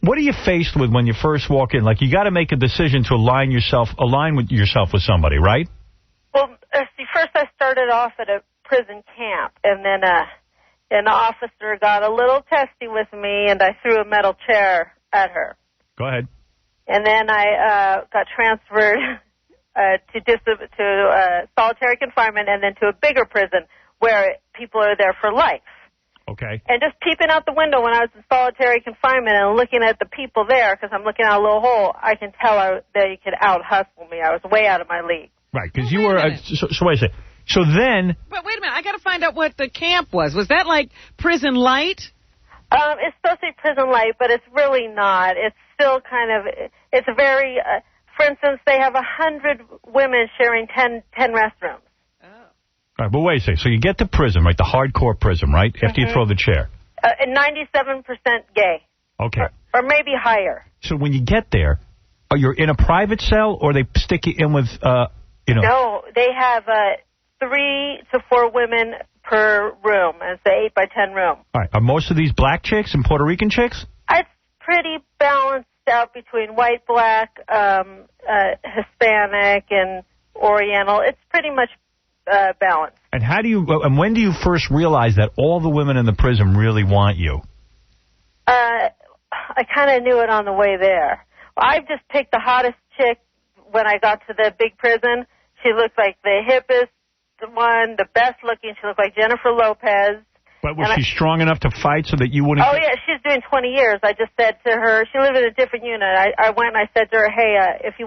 R: what are you faced with when you first walk in? Like, you got to make a decision to align with yourself with somebody, right?
G: Well, see, first I started off at a prison camp, and then an officer got a little testy with me, and I threw a metal chair at her.
R: Go ahead.
G: And then I got transferred to solitary confinement, and then to a bigger prison where people are there for life.
R: Okay.
G: And just peeping out the window when I was in solitary confinement and looking at the people there, because I'm looking out a little hole, I can tell they could out-hustle me. I was way out of my league.
R: Right, because you were... So wait a second. So then...
I: But wait a minute. I got to find out what the camp was. Was that like prison light?
G: It's supposed to be prison light, but it's really not. It's still kind of... It's very... for instance, they have 100 women sharing 10 restrooms.
R: All right, but wait a second. So you get to prison, right, the hardcore prison, right, after you throw the chair.
G: 97% gay.
R: Okay.
G: Or maybe higher.
R: So when you get there, are you in a private cell, or they stick you in with,
G: No, they have 3 to 4 women per room. It's an 8 by 10 room.
R: All right. Are most of these black chicks and Puerto Rican chicks?
G: It's pretty balanced out between white, black, Hispanic, and Oriental. It's pretty much balance.
R: And and when do you first realize that all the women in the prison really want you?
G: I kind of knew it on the way there. I just picked the hottest chick when I got to the big prison. She looked like the hippest one, the best looking. She looked like Jennifer Lopez.
R: But was she strong enough to fight so that you wouldn't...
G: Oh, yeah, she's doing 20 years. I just said to her, she lived in a different unit. I went and I said to her, hey, if you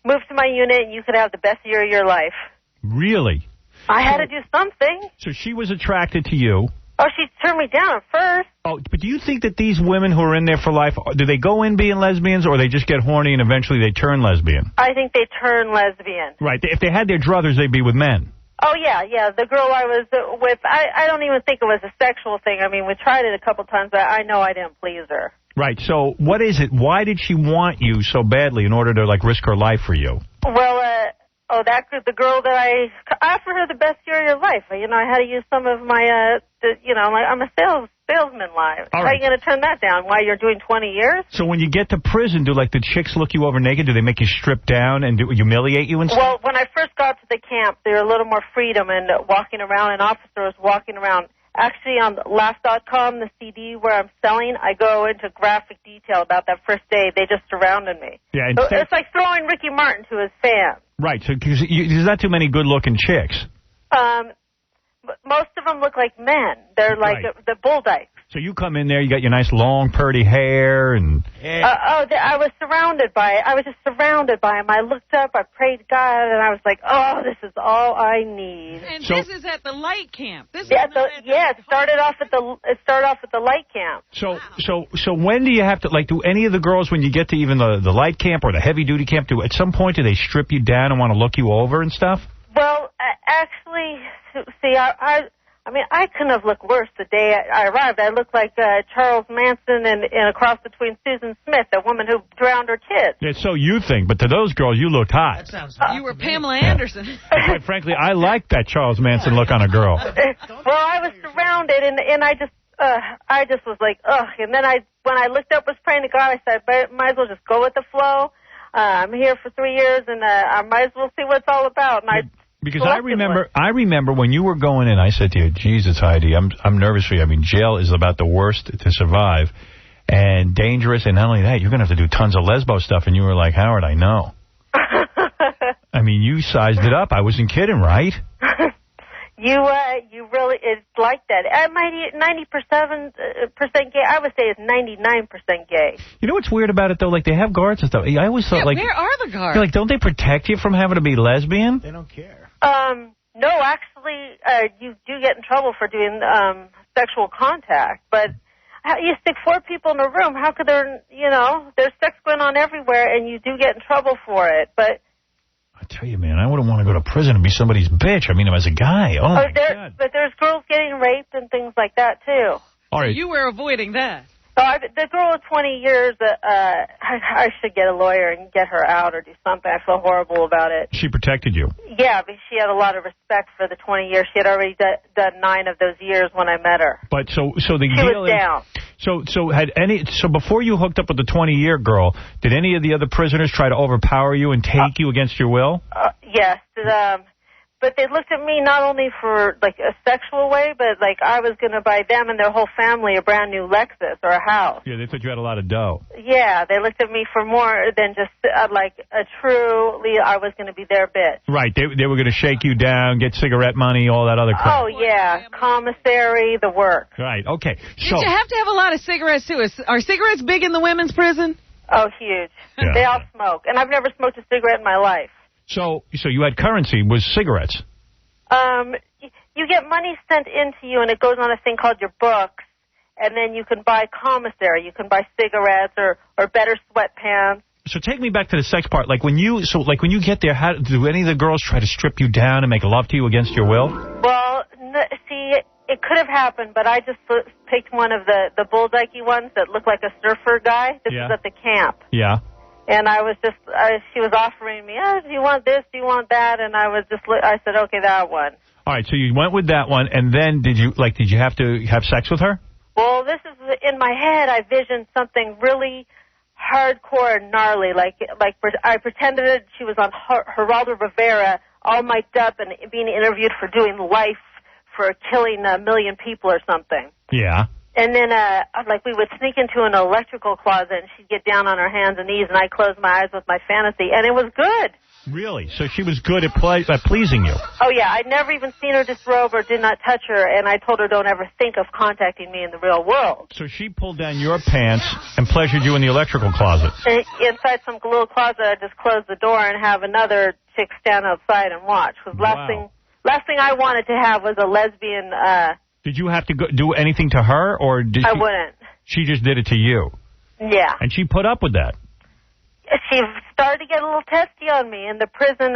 G: move to my unit, you could have the best year of your life.
R: Really?
G: I had to do something.
R: So she was attracted to you.
G: Oh, she turned me down at first.
R: Oh, but do you think that these women who are in there for life, do they go in being lesbians, or they just get horny and eventually they turn lesbian?
G: I think they turn lesbian.
R: Right. If they had their druthers, they'd be with men.
G: Oh, yeah. The girl I was with, I don't even think it was a sexual thing. I mean, we tried it a couple times, but I know I didn't please her.
R: Right. So what is it? Why did she want you so badly in order to, like, risk her life for you?
G: Well, the girl that I offered her the best year of your life. You know, I had to use some of my, I'm a salesman live.
R: All right.
G: How are you going to turn that down? Why, you're doing 20 years?
R: So when you get to prison, do, like, the chicks look you over naked? Do they make you strip down and humiliate you and stuff?
G: Well, when I first got to the camp, there was a little more freedom and walking around. An officer was walking around. Actually, on Laugh.com, the CD where I'm selling, I go into graphic detail about that first day. They just surrounded me.
R: Yeah,
G: so it's like throwing Ricky Martin to his fans.
R: Right, so cause there's not too many good-looking chicks.
G: Most of them look like men. They're like the bull dykes.
R: So you come in there, you got your nice long, purdy hair, and...
G: I was surrounded by it. I was just surrounded by him. I looked up, I prayed to God, and I was like, oh, this is all I need.
I: And this is at the light camp.
G: It started off at the light camp.
R: So when do you have to, like, do any of the girls, when you get to even the light camp or the heavy-duty camp, at some point do they strip you down and want to look you over and stuff?
G: Well, actually, see, I couldn't have looked worse the day I arrived. I looked like Charles Manson and a cross between Susan Smith, that woman who drowned her kids.
R: Yeah, so you think, but to those girls, you looked hot.
I: That sounds hot. You were Pamela Anderson.
R: Quite frankly, I like that Charles Manson look on a girl.
G: Well, I was surrounded, and I just was like, ugh. And then when I looked up, was praying to God, I said, but might as well just go with the flow. I'm here for 3 years, and I might as well see what it's all about. And
R: Because I remember when you were going in, I said to you, Jesus, Heidi, I'm nervous for you. I mean, jail is about the worst to survive and dangerous. And not only that, you're going to have to do tons of lesbo stuff. And you were like, Howard, I know. I mean, you sized it up. I wasn't kidding, right?
G: You really, it's like that. I might 97% gay. I would say it's 99% gay.
R: You know what's weird about it, though? Like, they have guards and stuff. I always thought, like...
I: where are the guards?
R: Like, don't they protect you from having to be lesbian?
K: They don't care.
G: No, actually, you do get in trouble for doing sexual contact. But you stick 4 people in a room. How could there, there's sex going on everywhere, and you do get in trouble for it. But
R: I tell you, man, I wouldn't want to go to prison and be somebody's bitch. I mean, as a guy. Oh, my God.
G: But there's girls getting raped and things like that, too.
R: All right.
I: You were avoiding that.
G: So the girl with 20 years, I should get a lawyer and get her out or do something. I feel horrible about it.
R: She protected you.
G: Yeah, but she had a lot of respect for the 20 years. She had already done 9 of those years when I met her.
R: But so the
G: she
R: deal
G: was down.
R: So before you hooked up with the 20-year girl, did any of the other prisoners try to overpower you and take you against your will?
G: Yes. But they looked at me not only for, like, a sexual way, but, like, I was going to buy them and their whole family a brand new Lexus or a house.
R: Yeah, they thought you had a lot of dough.
G: Yeah, they looked at me for more than just, like, I was going to be their bitch.
R: Right, they were going to shake you down, get cigarette money, all that other crap.
G: Oh, yeah, commissary, the work.
R: Right, okay.
I: Did you have to have a lot of cigarettes, too? Are cigarettes big in the women's prison?
G: Oh, huge.
R: Yeah.
G: They all smoke, and I've never smoked a cigarette in my life.
R: So you had currency, was cigarettes.
G: You get money sent into you, and it goes on a thing called your books, and then you can buy commissary. You can buy cigarettes or better sweatpants.
R: So take me back to the sex part. Like when you get there, do any of the girls try to strip you down and make love to you against your will?
G: Well, see, it could have happened, but I just picked one of the bulldikey ones that looked like a surfer guy. This is at the camp.
R: Yeah.
G: And I was she was offering me, do you want this, do you want that? And I said, okay, that one.
R: All right, so you went with that one, and then did you have to have sex with her?
G: Well, this is, in my head, I visioned something really hardcore and gnarly. Like I pretended that she was on Geraldo Rivera, all mic'd up and being interviewed for doing life for killing 1 million people or something.
R: Yeah.
G: And then, we would sneak into an electrical closet, and she'd get down on her hands and knees, and I'd close my eyes with my fantasy, and it was good.
R: Really? So she was good at pleasing you?
G: Oh, yeah. I'd never even seen her disrobe or did not touch her, and I told her don't ever think of contacting me in the real world.
R: So she pulled down your pants and pleasured you in the electrical closet?
G: And inside some little closet, I'd just close the door and have another chick stand outside and watch. Because last thing I wanted to have was a lesbian...
R: Did you have to do anything to her, or did
G: I wouldn't.
R: She just did it to you?
G: Yeah.
R: And she put up with that?
G: She started to get a little testy on me, and the prison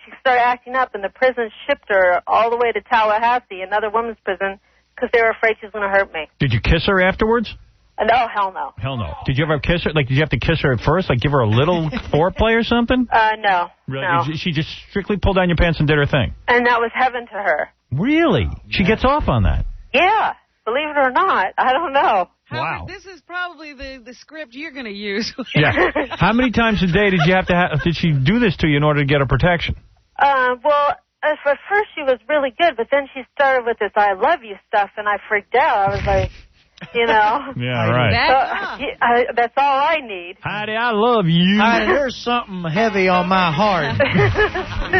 G: she started acting up, and the prison shipped her all the way to Tallahassee, another women's prison, because they were afraid she was going to hurt me.
R: Did you kiss her afterwards?
G: No, hell no.
R: Hell no. Did you ever kiss her? Like, did you have to kiss her at first? Like, give her a little foreplay or something?
G: No.
R: Really?
G: No.
R: She just strictly pulled down your pants and did her thing?
G: And that was heaven to her.
R: Really? She gets off on that?
G: Yeah. Believe it or not. I don't know.
R: Wow.
I: This is probably the script you're going to use.
R: Yeah. How many times a day did you have to did she do this to you in order to get her protection?
G: Well, at first she was really good, but then she started with this I love you stuff, and I freaked out. I was like...
R: Yeah, right.
G: So, that's all I need.
R: Heidi, I love you.
K: Heidi, there's something heavy on my heart.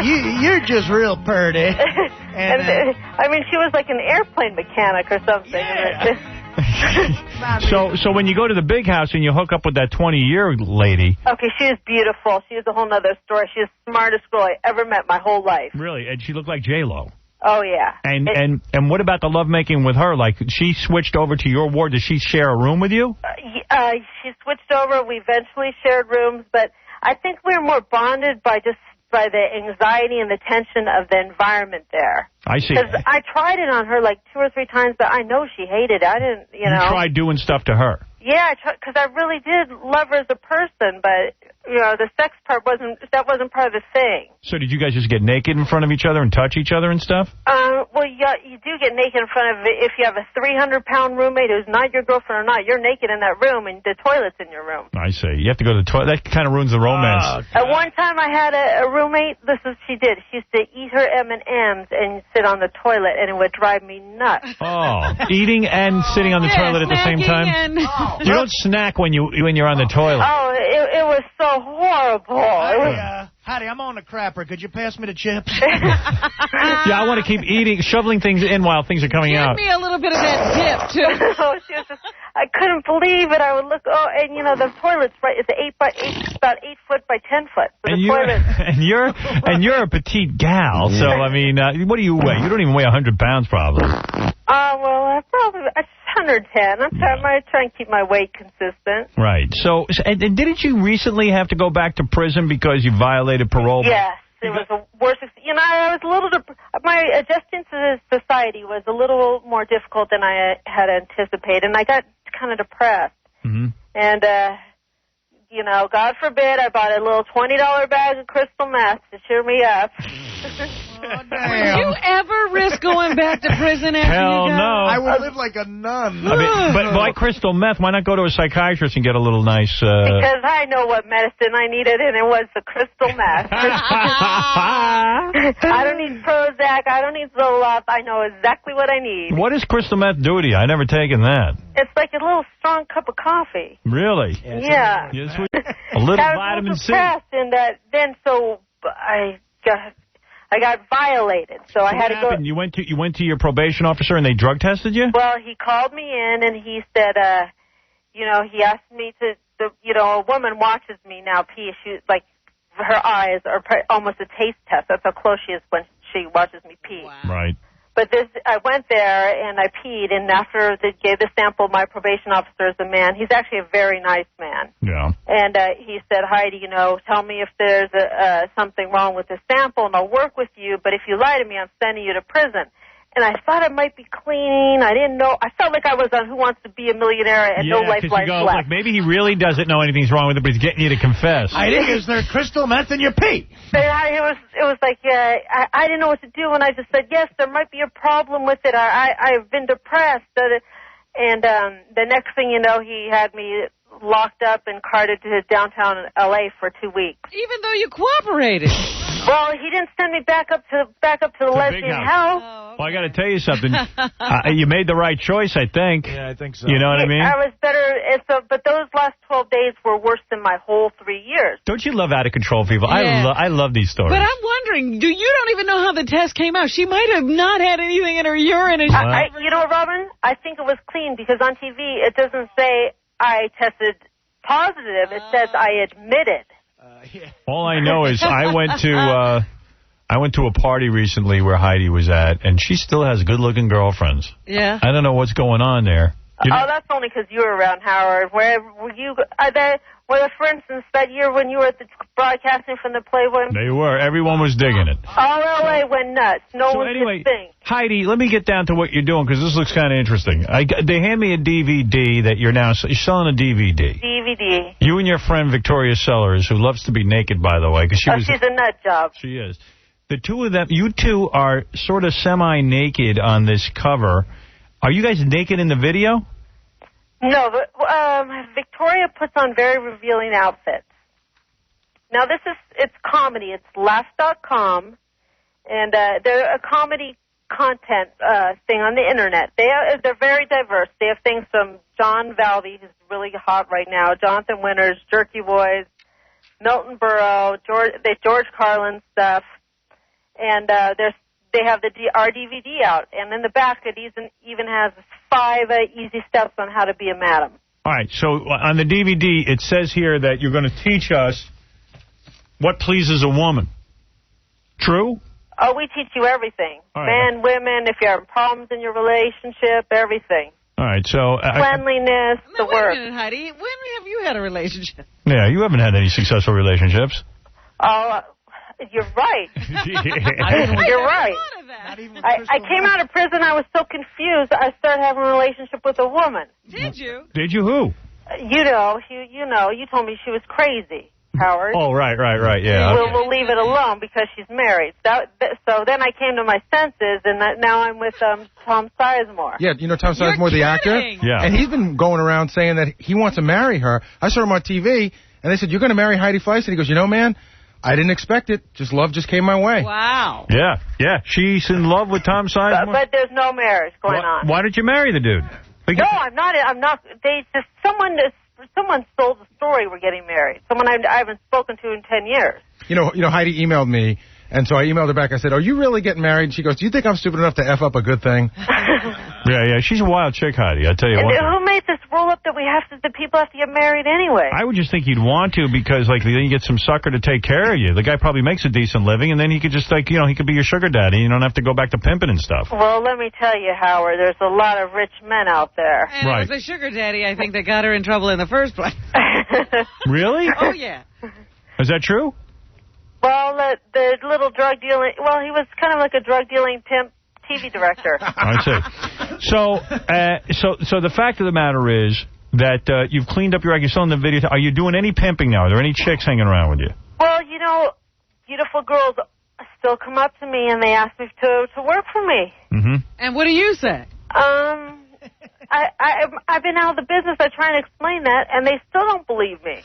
K: You're just real pretty.
G: And I mean, she was like an airplane mechanic or something.
K: Yeah.
R: So when you go to the big house and you hook up with that 20-year lady...
G: Okay, she was beautiful. She was a whole other story. She was the smartest girl I ever met my whole life.
R: Really? And she looked like J-Lo.
G: Oh, yeah.
R: And what about the lovemaking with her? Like, she switched over to your ward. Does she share a room with you?
G: She switched over. We eventually shared rooms, but I think we were more bonded by the anxiety and the tension of the environment there.
R: I see.
G: Because I tried it on her like 2 or 3 times, but I know she hated it. I didn't, you know.
R: You tried doing stuff to her.
G: Yeah, because I really did love her as a person, but, you know, the sex part wasn't part of the thing.
R: So did you guys just get naked in front of each other and touch each other and stuff?
G: Well, you do get naked in front of, if you have a 300-pound roommate who's not your girlfriend or not, you're naked in that room, and the toilet's in your room.
R: I see. You have to go to the toilet. That kind of ruins the romance.
G: At one time I had a roommate, this is what she did. She used to eat her M&Ms and sit on the toilet, and it would drive me nuts.
R: Oh, eating and sitting on the toilet at the same time? You don't snack when you're on the toilet.
G: Oh, it was so horrible.
K: Heidi, I'm on the crapper. Could you pass me the chips?
R: Yeah, I want to keep shoveling things in while things are coming out.
I: Give me a little bit of that dip, too.
G: I couldn't believe it. I would look, and you know, the toilet's right. It's about 8 foot by 10 foot. So
R: And
G: the toilet.
R: and you're a petite gal, so I mean, what do you weigh? You don't even weigh 100 pounds, probably.
G: Well, probably 110. I'm trying to keep my weight consistent.
R: Right. So, and didn't you recently have to go back to prison because you violated parole?
G: Yes, it was the worst. You know, I was a little. My adjusting to society was a little more difficult than I had anticipated, and I got kind of depressed.
R: Mm-hmm.
G: And you know, God forbid, I bought a little $20 bag of crystal meth to cheer me up.
I: Would you ever risk going back to prison after
R: Hell
I: you got
R: no.
K: I would live like a nun.
R: I mean, but why crystal meth? Why not go to a psychiatrist and get a little nice...
G: Because I know what medicine I needed, and it was the crystal meth. I don't need Prozac. I don't need Zoloft. I know exactly what I need.
R: What does crystal meth do to you? I never taken that.
G: It's like a little strong cup of coffee.
R: Really?
G: Yeah.
R: Yes, a little vitamin C.
G: And then so I got violated, so I had to go.
R: You went to your probation officer and they drug tested you?
G: Well, he called me in and he said, you know, he asked me to, you know, a woman watches me now pee. She like her eyes are almost a taste test. That's how close she is when she watches me pee.
I: Wow.
R: Right.
G: But I went there and I peed, and after they gave the sample, my probation officer is a man. He's actually a very nice man.
R: Yeah.
G: And he said, Heidi, you know, tell me if there's something wrong with the sample, and I'll work with you. But if you lie to me, I'm sending you to prison. And I thought it might be clean. I didn't know. I felt like I was on Who Wants to Be a Millionaire and no lifeline left.
R: Like, maybe he really doesn't know anything's wrong with it, but he's getting you to confess.
K: I think is there crystal meth in your pee?
G: It was like, I didn't know what to do, and I just said, yes, there might be a problem with it. I've been depressed. And the next thing you know, he had me locked up and carted to downtown L.A. for 2 weeks.
I: Even though you cooperated.
G: Well, he didn't send me back up to the lesbian hell.
R: Well, I got to tell you something. You made the right choice, I think.
K: Yeah, I think so.
R: You know what I mean?
G: I was better. But those last 12 days were worse than my whole 3 years.
R: Don't you love out of control people?
I: Yeah.
R: I love these stories.
I: But I'm wondering, you don't even know how the test came out. She might have not had anything in her urine. And
G: you know what, Robin? I think it was clean because on TV it doesn't say I tested positive. It says I admitted.
R: All I know is I went to a party recently where Heidi was at, and she still has good-looking girlfriends.
I: Yeah.
R: I don't know what's going on there.
G: That's only because you were around, Howard. Where were you? For instance, that year when you were at the broadcasting from the Playboy.
R: They were. Everyone was digging it.
G: All L.A. went nuts. No one could think.
R: Heidi, let me get down to what you're doing, because this looks kind of interesting. They hand me a DVD that you're selling a DVD.
G: DVD.
R: You and your friend Victoria Sellers, who loves to be naked, by the way. She's
G: a nut job.
R: She is. The two of them, you two are sort of semi-naked on this cover. Are you guys naked in the video?
G: No, but Victoria puts on very revealing outfits. Now, it's comedy. It's Laugh.com, and they're a comedy content thing on the Internet. They're very diverse. They have things from John Valvey, who's really hot right now, Jonathan Winters, Jerky Boys, Milton Berle, George Carlin stuff, and they have our DVD out, and in the back it even has 5 easy steps on how to be a madam.
R: All right, so on the DVD, it says here that you're going to teach us what pleases a woman. True?
G: Oh, we teach you everything. Right. Men, women, if you're having problems in your relationship, everything.
R: All right, so...
G: Cleanliness, the work.
I: Wait a minute, Heidi. When have you had a relationship?
R: Yeah, you haven't had any successful relationships.
G: Oh, you're right. You're right. I came out of prison. I was so confused. I started having a relationship with a woman.
I: Did you?
R: Did you? Who?
G: You know. You told me she was crazy, Howard.
R: Oh, right, yeah.
G: We'll leave it alone because she's married. So then I came to my senses, and now I'm with Tom Sizemore.
H: Yeah, you know Tom Sizemore, the actor?
R: Yeah.
H: And he's been going around saying that he wants to marry her. I saw him on TV, and they said, you're going to marry Heidi Fleiss? And he goes, you know, man, I didn't expect it. Love just came my way.
I: Wow.
R: Yeah. She's in love with Tom Sizemore?
G: But there's no marriage going on.
R: Why did you marry the dude?
G: No, I'm not. They just someone sold the story we're getting married. Someone I haven't spoken to in 10 years. You know,
H: Heidi emailed me, and so I emailed her back. I said, are you really getting married? And she goes, do you think I'm stupid enough to F up a good thing?
R: Yeah. She's a wild chick, Heidi. I tell you what.
G: Who made this rule up that the people have to get married anyway.
R: I would just think you'd want to because, like, then you get some sucker to take care of you. The guy probably makes a decent living, and then he could just, like, he could be your sugar daddy. You don't have to go back to pimping and stuff.
G: Well, let me tell you, Howard, there's a lot of rich men out there.
I: And it was the sugar daddy, I think, that got her in trouble in the first place.
R: Really?
I: Oh, yeah.
R: Is that true?
G: Well, the little drug dealing, well, he was kind of like a drug dealing pimp TV director.
R: I see. So the fact of the matter is that you've cleaned up your act. You're still in the video. Are you doing any pimping now? Are there any chicks hanging around with you?
G: Well, beautiful girls still come up to me and they ask me to work for me.
R: Mm-hmm.
I: And what do you say?
G: I've been out of the business. I try and explain that, and they still don't believe me.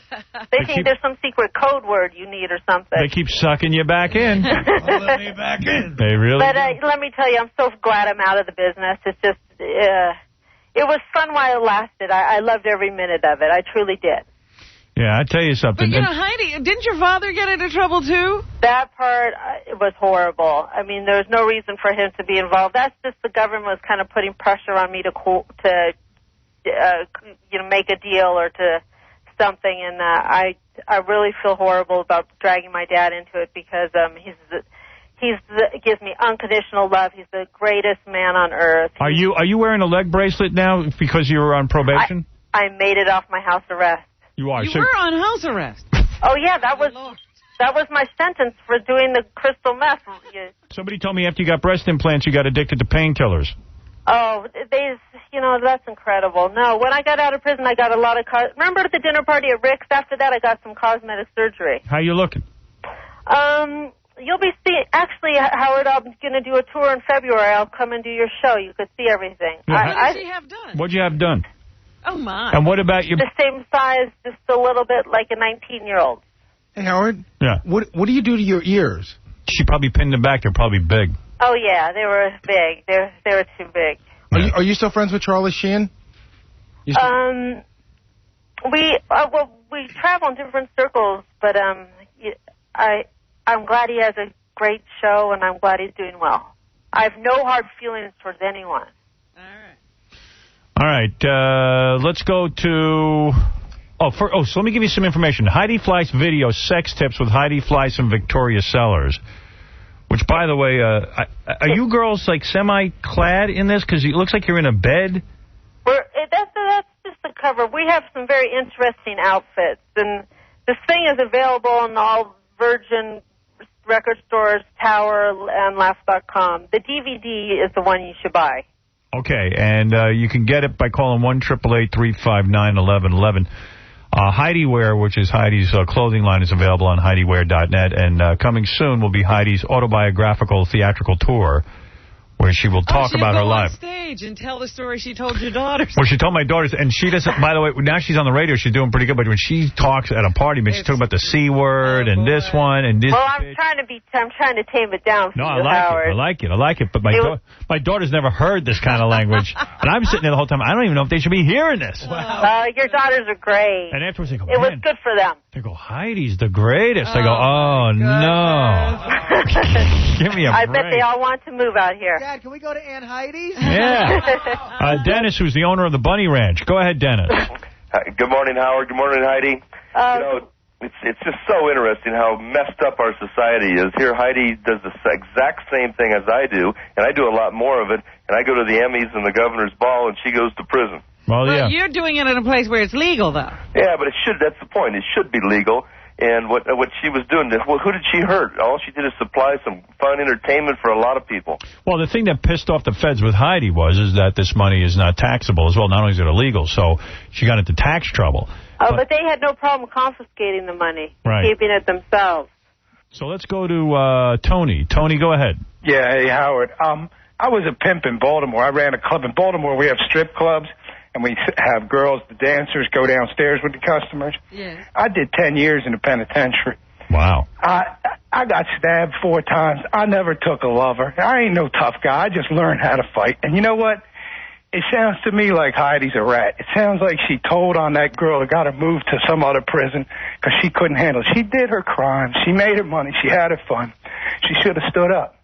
G: They think there's some secret code word you need or something.
R: They keep sucking you back in.
K: Let me back in.
R: They really
G: But let me tell you, I'm so glad I'm out of the business. It's just, it was fun while it lasted. I loved every minute of it. I truly did.
R: Yeah, I tell you something.
I: But, Heidi, didn't your father get into trouble, too?
G: That part, it was horrible. I mean, there was no reason for him to be involved. That's just the government was kind of putting pressure on me to make a deal or to something. And I really feel horrible about dragging my dad into it because he gives me unconditional love. He's the greatest man on earth.
R: Are you wearing a leg bracelet now because you were on probation?
G: I made it off my house arrest.
R: You are.
I: You were on house arrest.
G: Oh, yeah, that was my sentence for doing the crystal meth.
R: Somebody told me after you got breast implants, you got addicted to painkillers.
G: Oh, that's incredible. No, when I got out of prison, I got a lot of... Remember at the dinner party at Rick's? After that, I got some cosmetic surgery.
R: How you looking?
G: You'll be seeing... Actually, Howard, I'm going to do a tour in February. I'll come and do your show. You could see everything.
R: Yeah.
I: What did she have done?
R: What'd you have done?
I: Oh, my.
R: And what about your...
G: The same size, just a little bit like a 19-year-old.
H: Hey, Howard.
R: Yeah.
H: What do you do to your ears?
R: She probably pinned them back. They're probably big.
G: Oh, yeah, they were big. They were too big.
H: Are you still friends with Charlie Sheen?
G: We travel in different circles, but I'm glad he has a great show, and I'm glad he's doing well. I have no hard feelings towards anyone.
R: All right, let's go to... so let me give you some information. Heidi Fleiss video, sex tips with Heidi Fleiss and Victoria Sellers. Which, by the way, are you girls, like, semi-clad in this? Because it looks like you're in a bed.
G: That's just the cover. We have some very interesting outfits. And this thing is available in all Virgin record stores, Tower, and Laugh.com. The DVD is the one you should buy.
R: Okay, and you can get it by calling 1-888-359-1111. Heidi Wear, which is Heidi's clothing line, is available on HeidiWear.net. And coming soon will be Heidi's autobiographical theatrical tour, where she will talk about her life.
I: On stage and tell the story she told your daughters.
R: Well, she told my daughters, and she doesn't, by the way, now she's on the radio, she's doing pretty good, but when she talks at a party, she's talking about the C word and this one and this.
G: Well, I'm trying to tame it down for you, Howard.
R: I like it, but my daughter's never heard this kind of language, and I'm sitting there the whole time, I don't even know if they should be hearing this.
G: Your daughters are great.
R: And afterwards they go,
G: it was good for them.
R: They go, Heidi's the greatest. I go, oh, no. Give me a break.
G: I bet they all want to move out here.
K: Dad, can we go to Aunt Heidi's?
R: Yeah. Dennis, who's the owner of the Bunny Ranch. Go ahead, Dennis.
M: Good morning, Howard. Good morning, Heidi. It's just so interesting how messed up our society is. Here, Heidi does the exact same thing as I do, and I do a lot more of it. And I go to the Emmys and the Governor's Ball, and she goes to prison.
R: Well, yeah.
I: You're doing it in a place where it's legal, though.
M: Yeah, but that's the point. It should be legal. And what she was doing, who did she hurt? All she did is supply some fun entertainment for a lot of people.
R: Well, the thing that pissed off the feds with Heidi is that this money is not taxable as well. Not only is it illegal, so she got into tax trouble.
G: But they had no problem confiscating the money, keeping it themselves.
R: So let's go to Tony. Tony, go ahead.
Q: Yeah, hey, Howard. I was a pimp in Baltimore. I ran a club in Baltimore. We have strip clubs. And we have girls, the dancers, go downstairs with the customers.
I: Yes.
Q: I did 10 years in the penitentiary.
R: Wow.
Q: I got stabbed 4 times. I never took a lover. I ain't no tough guy. I just learned how to fight. And you know what? It sounds to me like Heidi's a rat. It sounds like she told on that girl and got her moved to some other prison because she couldn't handle it. She did her crime. She made her money. She had her fun. She should have stood up.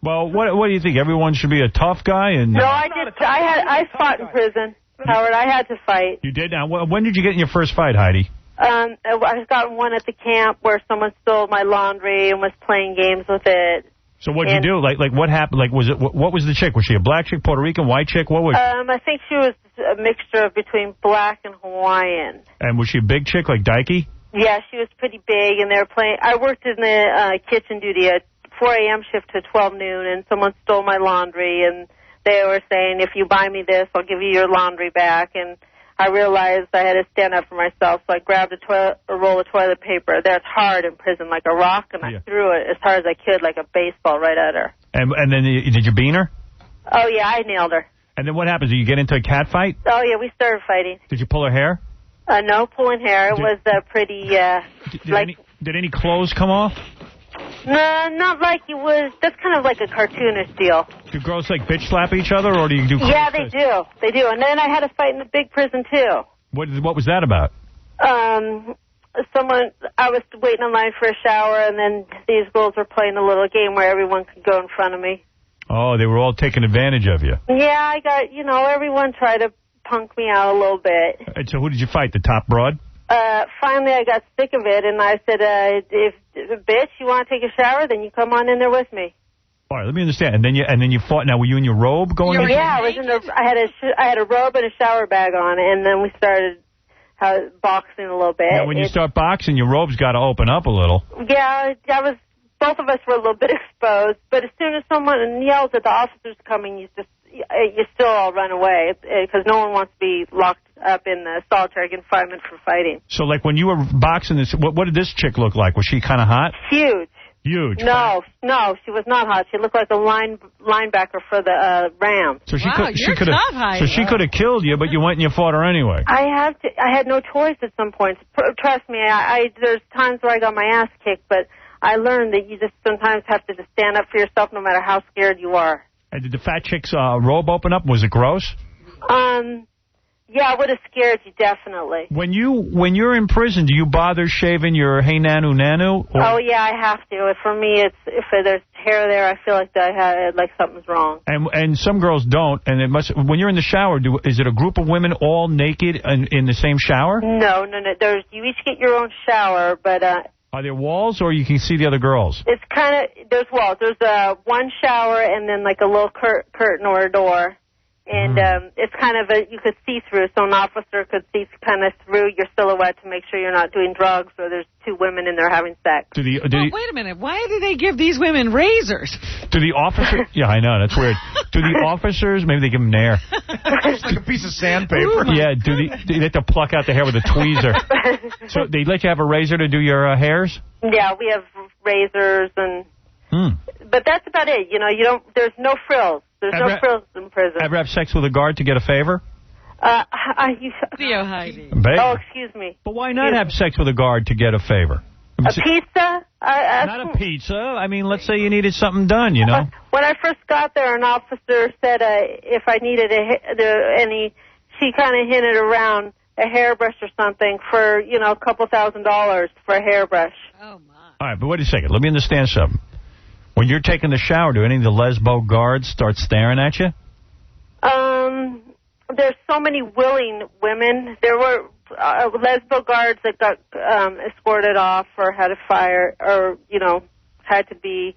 R: Well, what do you think? Everyone should be a tough guy? And
G: No, I fought in prison. Howard, I had to fight.
R: You did? Now, when did you get in your first fight, Heidi?
G: I got one at the camp where someone stole my laundry and was playing games with it.
R: So what'd you do? Like what happened? Like, what was the chick? Was she a black chick, Puerto Rican, white chick? What was she?
G: I think she was a mixture between black and Hawaiian.
R: And was she a big chick, like Dykey?
G: Yeah, she was pretty big, and they were playing. I worked in the kitchen duty at 4 a.m. shift to 12 noon, and someone stole my laundry, and they were saying, if you buy me this, I'll give you your laundry back. And I realized I had to stand up for myself, so I grabbed a roll of toilet paper. That's hard in prison, like a rock, and I threw it as hard as I could, like a baseball, right at her.
R: And then did you bean her?
G: Oh, yeah, I nailed her.
R: And then what happens? Did you get into a cat fight?
G: Oh, yeah, we started fighting.
R: Did you pull her hair?
G: No pulling hair. It was pretty,
R: Did any clothes come off?
G: No, not like it was. That's kind of like a cartoonish deal.
R: Do girls, like, bitch slap each other, or do you do...
G: Yeah, they do. They do. And then I had a fight in the big prison, too.
R: What was that about?
G: I was waiting in line for a shower, and then these girls were playing a little game where everyone could go in front of me.
R: Oh, they were all taking advantage of you.
G: Yeah, I got, everyone tried to punk me out a little bit.
R: And so who did you fight, the top broad?
G: Finally, I got sick of it, and I said, if bitch, you want to take a shower, then you come on in there with me.
R: All right, let me understand. And then you fought. Now, were you in your robe going?
G: Yeah, I was I had a robe and a shower bag on, and then we started boxing a little bit.
R: Now, when you start boxing, your robe's got to open up a little.
G: Yeah, both of us were a little bit exposed, but as soon as someone yells at the officers coming, you still all run away because no one wants to be locked up in the solitary confinement for fighting.
R: So, like, when you were boxing this, what did this chick look like? Was she kind of hot?
G: Huge.
R: Huge.
G: No, she was not hot. She looked like a linebacker for the Rams.
R: So she could have killed you, but you went and you fought her anyway.
G: I had no choice at some points. Trust me, there's times where I got my ass kicked, but I learned that you just sometimes have to just stand up for yourself no matter how scared you are.
R: And did the fat chick's robe open up? Was it gross?
G: Yeah, it would have scared you, definitely.
R: When you're in prison, do you bother shaving your hey nanu nanu?
G: Oh yeah, I have to. For me, if there's hair there, I feel like something's wrong.
R: And some girls don't. And it must. When you're in the shower, is it a group of women all naked in the same shower?
G: No. You each get your own shower, but.
R: Are there walls, or you can see the other girls?
G: It's there's walls. There's one shower and then like a little curtain or a door. And it's kind of you could see through, so an officer could see kind of through your silhouette to make sure you're not doing drugs or there's two women in there having sex.
I: Wait a minute. Why do they give these women razors?
R: Do the officers... Yeah, I know. That's weird. Do the officers... Maybe they give them nair.
K: It's like a piece of sandpaper.
R: Yeah, do they have to pluck out the hair with a tweezer? So they let you have a razor to do your hairs?
G: Yeah, we have razors and... But that's about it. There's no frills. There's no frills in prison.
R: Ever have sex with a guard to get a favor?
I: Theo Heidi.
G: Oh, excuse me.
R: But why not have sex with a guard to get a favor?
G: A pizza?
R: Not a pizza. I mean, let's say you needed something done,
G: When I first got there, an officer said if I needed she kind of hinted around a hairbrush or something for, a couple $1,000s for a hairbrush.
I: Oh, my.
R: All right, but wait a second. Let me understand something. When you're taking the shower, do any of the lesbo guards start staring at you?
G: There's so many willing women. There were lesbo guards that got escorted off or had a fire or, had to be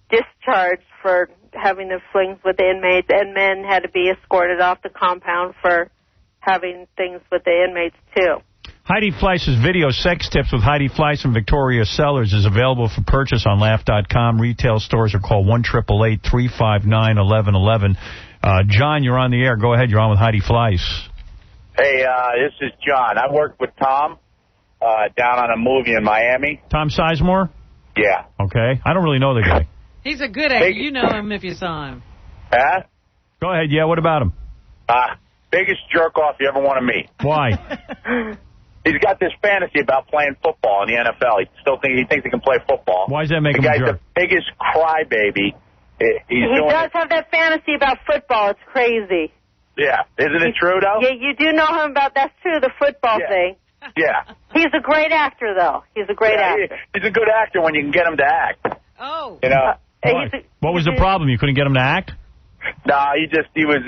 G: discharged for having the flings with the inmates, and men had to be escorted off the compound for having things with the inmates, too.
R: Heidi Fleiss's video, Sex Tips with Heidi Fleiss and Victoria Sellers, is available for purchase on Laugh.com. Retail stores are called 1-888-359-1111. John, you're on the air. Go ahead. You're on with Heidi Fleiss.
A: Hey, this is John. I worked with Tom down on a movie in Miami.
R: Tom Sizemore?
A: Yeah.
R: Okay. I don't really know the guy.
I: He's a good actor. You know him if you saw him.
A: Huh?
R: Go ahead. Yeah, what about him?
A: Biggest jerk-off you ever want to meet.
R: Why?
A: He's got this fantasy about playing football in the NFL. He thinks he can play football.
R: Why does that make him
A: a jerk?
R: The
A: guy's the biggest crybaby.
G: He does have that fantasy about football. It's crazy.
A: Yeah. Isn't it true, though?
G: Yeah, you do know him about that's true, the football thing.
A: Yeah.
G: He's a great actor, though. He's a great actor.
A: He's a good actor when you can get him to act.
I: Oh.
A: You know?
R: What was the problem? You couldn't get him to act?
A: No, he was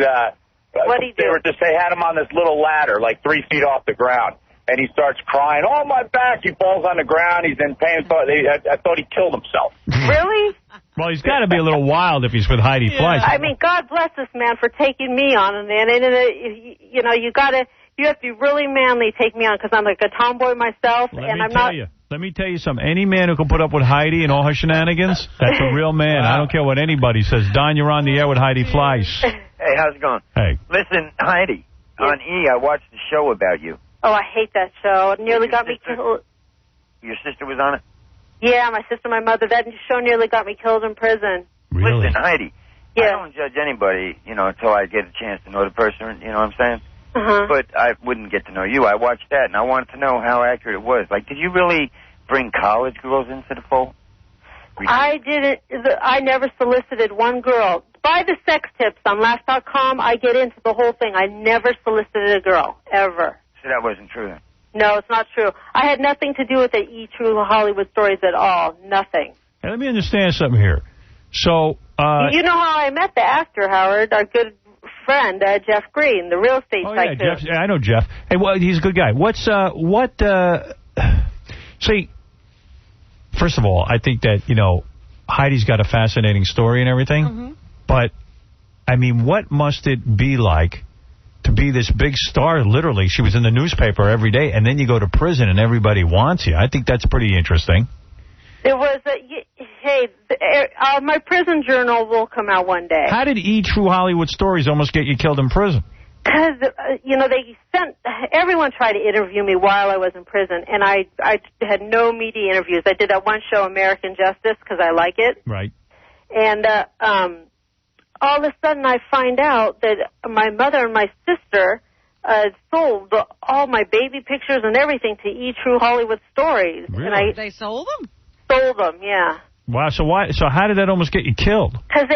G: What'd he do?
A: They had him on this little ladder, like 3 feet off the ground. And he starts crying, oh, my back. He falls on the ground. He's in pain. I thought he killed himself.
G: Really?
R: Well, he's got to be a little wild if he's with Heidi Fleiss.
G: I mean, God bless this man for taking me on. And you know, you have to be really manly to take me on because I'm like a tomboy myself.
R: Let me tell you something. Any man who can put up with Heidi and all her shenanigans, that's a real man. Wow. I don't care what anybody says. Don, you're on the air with Heidi Fleiss.
L: Hey, how's it going?
R: Hey.
L: Listen, Heidi, on E, I watched the show about you.
G: Oh, I hate that show. It nearly got me killed.
L: Your sister was on it?
G: Yeah, my sister, my mother. That show nearly got me killed in prison.
R: Really?
L: Listen, Heidi, I don't judge anybody, you know, until I get a chance to know the person, you know what I'm saying? But I wouldn't get to know you. I watched that, and I wanted to know how accurate it was. Like, did you really bring college girls into the fold?
G: I didn't. I never solicited one girl. By the sex tips on Laugh.com, I get into the whole thing. I never solicited a girl, ever.
L: So that wasn't true then?
G: No, it's not true. I had nothing to do with the E-True Hollywood Stories at all. Nothing.
R: Hey, let me understand something here. So,
G: you know how I met the actor, Howard, our good friend, Jeff Green, the real estate tycoon.
R: Yeah, Jeff, I know Jeff. Hey, well, he's a good guy. See, first of all, I think that, you know, Heidi's got a fascinating story and everything. But, I mean, what must it be like to be this big star? Literally, she was in the newspaper every day, and then you go to prison and everybody wants you. I think that's pretty interesting.
G: It was, my prison journal will come out one day.
R: How did E-True Hollywood Stories almost get you killed in prison?
G: Because, you know, everyone tried to interview me while I was in prison, and I had no media interviews. I did that one show, American Justice, because I like it.
R: Right.
G: And all of a sudden I find out that my mother and my sister sold all my baby pictures and everything to E-True Hollywood Stories.
R: Really?
G: And
I: They sold them?
G: Sold them, yeah.
R: Wow, so how did that almost get you killed?
G: Because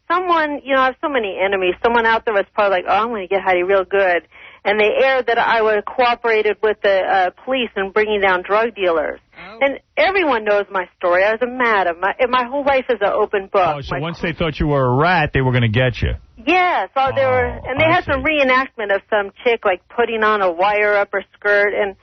G: someone, you know, I have so many enemies. Someone out there was probably like, oh, I'm going to get Heidi real good. And they aired that I would have cooperated with the police in bringing down drug dealers. Oh. And everyone knows my story. I was a madam. My whole life is an open book.
R: Oh, so once they thought you were a rat, they were going to get you.
G: Yeah, so they had some reenactment of some chick, like, putting on a wire up her skirt, and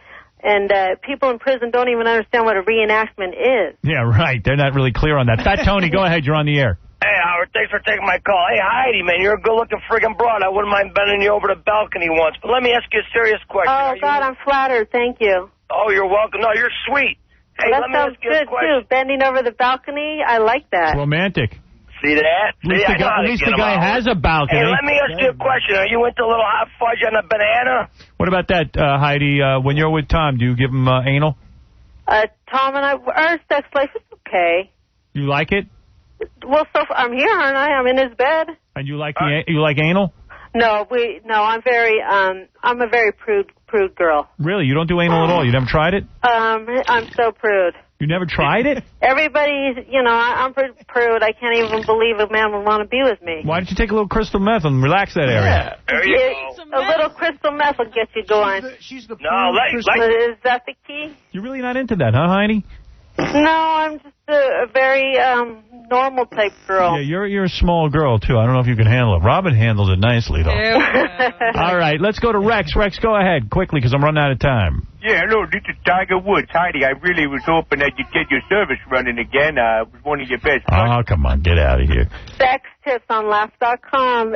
G: people in prison don't even understand what a reenactment is.
R: Yeah, right. They're not really clear on that. Fat Tony, go ahead. You're on the air.
S: Hey, Howard, thanks for taking my call. Hey, Heidi, man, you're a good-looking friggin' broad. I wouldn't mind bending you over the balcony once. But let me ask you a serious question.
G: Oh, God, I'm flattered. Thank you.
S: Oh, you're welcome. No, you're sweet. Hey,
G: well,
S: let me ask you a question.
G: Too. Bending over the balcony, I like that.
R: It's romantic.
S: See that?
R: At least the guy has a balcony.
S: Hey, let me ask you a question. Are you into a little hot fudge on a banana?
R: What about that, Heidi? When you're with Tom, do you give him anal?
G: Tom and our sex life is okay.
R: You like it?
G: Well, I'm here, aren't I? I'm in his bed.
R: And you like you like anal?
G: No, I'm a very prude girl.
R: Really? You don't do anal at all? You never tried it?
G: I'm so prude.
R: You never tried it?
G: Everybody's, I'm prude. I can't even believe a man would want to be with me.
R: Why don't you take a little crystal meth and relax that area?
S: There you go.
G: A little crystal meth will get you going.
K: She's the
G: Is that the key?
R: You're really not into that, huh, Heidi?
G: No, I'm just a very normal type girl.
R: Yeah, you're a small girl, too. I don't know if you can handle it. Robin handles it nicely, though. All right, let's go to Rex. Rex, go ahead, quickly, because I'm running out of time.
T: Yeah, hello, this is Tiger Woods. Heidi, I really was hoping that you'd get your service running again. It was one of your best.
R: Oh, come on, get out of here.
G: Sex tips on Laugh.com.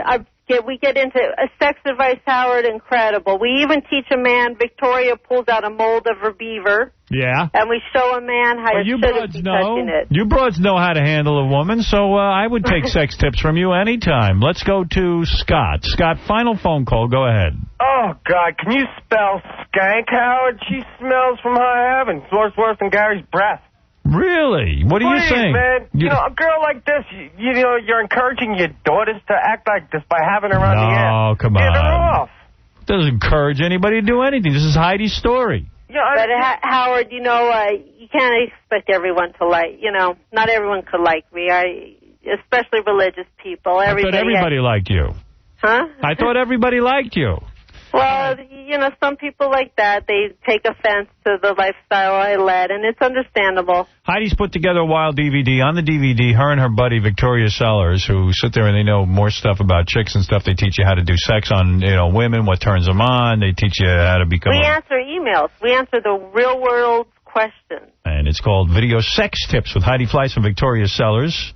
G: We get into sex advice, Howard, incredible. We even teach a man, Victoria pulls out a mold of her beaver.
R: Yeah.
G: And we show a man how to be touching it.
R: You broads know how to handle a woman, so I would take sex tips from you anytime. Let's go to Scott. Scott, final phone call. Go ahead.
O: Oh, God, can you spell skank, Howard? She smells from high heaven. Smells worse than Gary's breath.
R: Really? What are you saying?
O: Man, a girl like this, you're encouraging your daughters to act like this by having her on the air.
R: Oh, come on.
O: Get her off.
R: Doesn't encourage anybody to do anything. This is Heidi's story.
G: Yeah, but Howard, you can't expect everyone to like, not everyone could like me. Especially religious people.
R: I thought everybody liked you.
G: Huh?
R: I thought everybody liked you.
G: Well, some people like that. They take offense to the lifestyle I led, and it's understandable.
R: Heidi's put together a wild DVD. On the DVD, her and her buddy Victoria Sellers, who sit there and they know more stuff about chicks and stuff. They teach you how to do sex on, women, what turns them on. They teach you how to become.
G: We answer emails. We answer the real world questions.
R: And it's called Video Sex Tips with Heidi Fleiss and Victoria Sellers.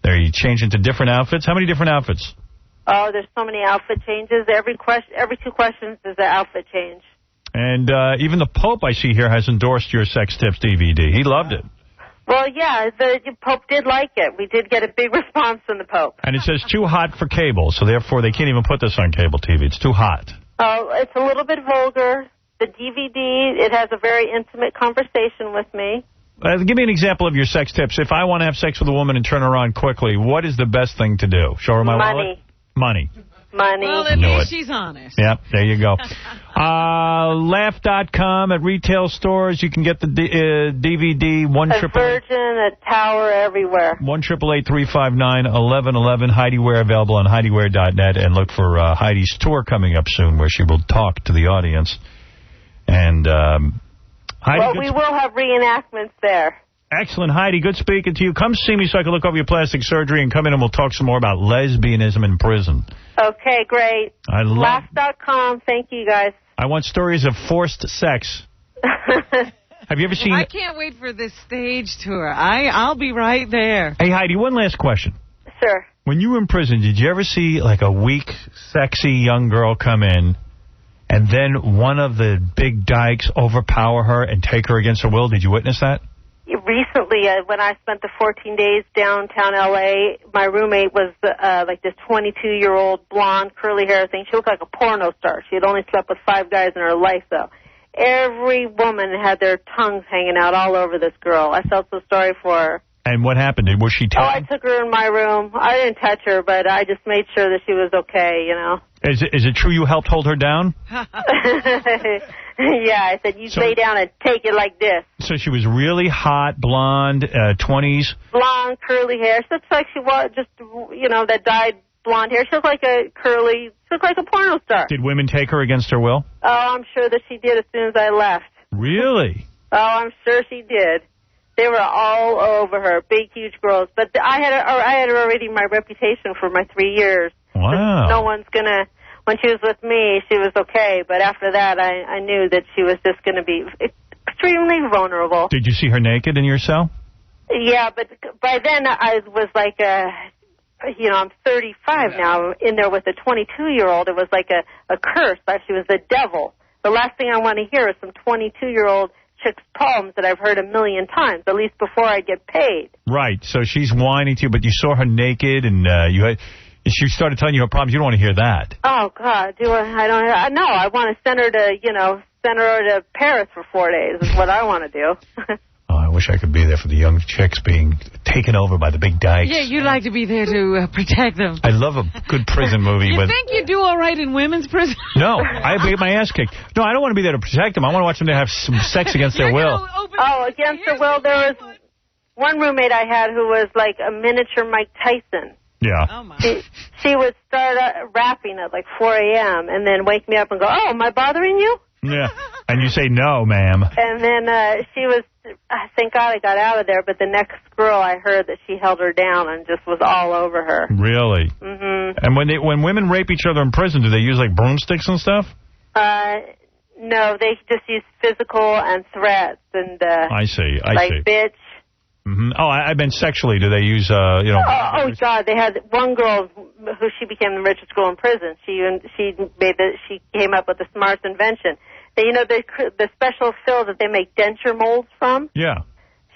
R: They change into different outfits. How many different outfits?
G: Oh, there's so many outfit changes. Every 2 questions is an outfit change.
R: And even the Pope, I see here, has endorsed your Sex Tips DVD. He loved it.
G: Well, yeah, the Pope did like it. We did get a big response from the Pope.
R: And it says too hot for cable, so therefore they can't even put this on cable TV. It's too hot.
G: Oh, it's a little bit vulgar. The DVD, it has a very intimate conversation with me.
R: Give me an example of your sex tips. If I want to have sex with a woman and turn her on quickly, what is the best thing to do? Show her my wallet? Money.
I: Well, at least she's honest.
R: Yep, there you go. Laugh.com at retail stores. You can get the DVD.
G: A Virgin, a Tower, everywhere.
R: 1-888-359-1111. HeidiWare available on HeidiWare.net. And look for Heidi's tour coming up soon where she will talk to the audience. And Heidi,
G: we will have reenactments there.
R: Excellent, Heidi. Good speaking to you. Come see me so I can look over your plastic surgery and come in and we'll talk some more about lesbianism in prison.
G: Okay, great. Laugh.com. Thank you, guys.
R: I want stories of forced sex. Have you ever seen...
I: I can't wait for this stage tour. I'll be right there.
R: Hey, Heidi, one last question.
G: Sure.
R: When you were in prison, did you ever see like a weak, sexy young girl come in and then one of the big dykes overpower her and take her against her will? Did you witness that?
G: Recently, when I spent the 14 days downtown L.A., my roommate was like this 22-year-old blonde, curly hair thing. She looked like a porno star. She had only slept with 5 guys in her life, though. Every woman had their tongues hanging out all over this girl. I felt so sorry for her.
R: And what happened? Was she
G: I took her in my room. I didn't touch her, but I just made sure that she was okay,
R: Is it true you helped hold her down?
G: Yeah, I said, lay down and take it like this.
R: So she was really hot, blonde, 20s?
G: Blonde, curly hair. She looks like she was just, that dyed blonde hair. She looked like a porno star.
R: Did women take her against her will?
G: Oh, I'm sure that she did as soon as I left.
R: Really?
G: Oh, I'm sure she did. They were all over her, big, huge girls. But I had already my reputation for my 3 years.
R: Wow.
G: No one's going to... When she was with me, she was okay, but after that, I knew that she was just going to be extremely vulnerable.
R: Did you see her naked in your cell?
G: Yeah, but by then I was like I'm 35 now, in there with a 22-year-old. It was like a curse. She was the devil. The last thing I want to hear is some 22-year-old chick's poems that I've heard a million times, at least before I get paid.
R: Right, so she's whining to you, but you saw her naked, and she started telling you her problems. You don't want to hear that.
G: Oh, God. I want to send her to Paris for 4 days is what I want to do.
R: Oh, I wish I could be there for the young chicks being taken over by the big dykes.
I: Yeah, you'd like to be there to protect them.
R: I love a good prison movie.
I: You think you do all right in women's prison?
R: No, I get my ass kicked. No, I don't want to be there to protect them. I want to watch them to have some sex against their will.
G: Oh, against their will. There was one roommate I had who was like a miniature Mike Tyson.
R: Yeah.
I: Oh, my.
G: She would start rapping at like 4 a.m. and then wake me up and go, oh, am I bothering you?
R: Yeah. And you say, no, ma'am.
G: And then she was, thank God I got out of there, but the next girl I heard that she held her down and just was all over her.
R: Really?
G: Mm-hmm.
R: And when women rape each other in prison, do they use like broomsticks and stuff?
G: No, they just use physical and threats and
R: I see.
G: bitch.
R: Mm-hmm. Oh, I meant sexually. Do they use,
G: Oh, God. They had one girl who she became the richest girl in prison. She came up with the smartest invention. The special fill that they make denture molds from?
R: Yeah.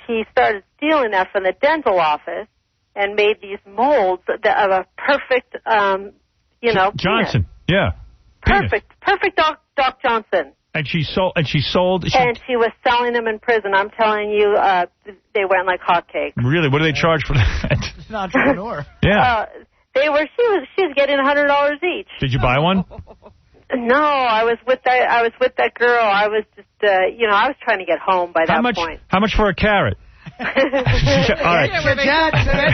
G: She started stealing that from the dental office and made these molds of a perfect,
R: Johnson.
G: penis.
R: Yeah.
G: Perfect Doc Johnson.
R: And she sold.
G: And she was selling them in prison. I'm telling you, they went like hotcakes.
R: Really? What do they charge for that?
K: An entrepreneur.
R: Yeah.
G: She was getting $100 each.
R: Did you buy one?
G: No, I was with that girl. I was just, I was trying to get home by that point.
R: How much for a carrot? All right.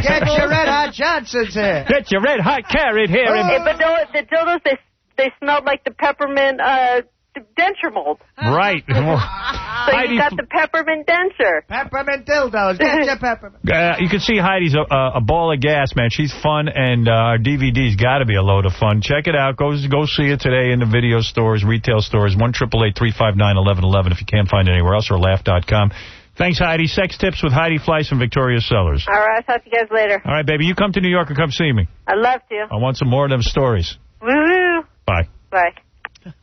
K: Get your red hot Johnsons here.
R: Get your red hot carrot here.
G: But the dildos, they smelled like the peppermint denture mold.
R: Right.
G: So you got the peppermint denture.
K: Peppermint dildos. Get your peppermint.
R: You can see Heidi's a ball of gas, man. She's fun, and our DVD's got to be a load of fun. Check it out. Go see it today in the video stores, retail stores, 1-888-359-1111 if you can't find it anywhere else, or laugh.com. Thanks, Heidi. Sex Tips with Heidi Fleiss and Victoria Sellers.
G: All right, I'll talk to you guys later.
R: All right, baby. You come to New York and come see me.
G: I'd love to.
R: I want some more of them stories.
G: Woo-hoo.
R: Bye.
G: Bye.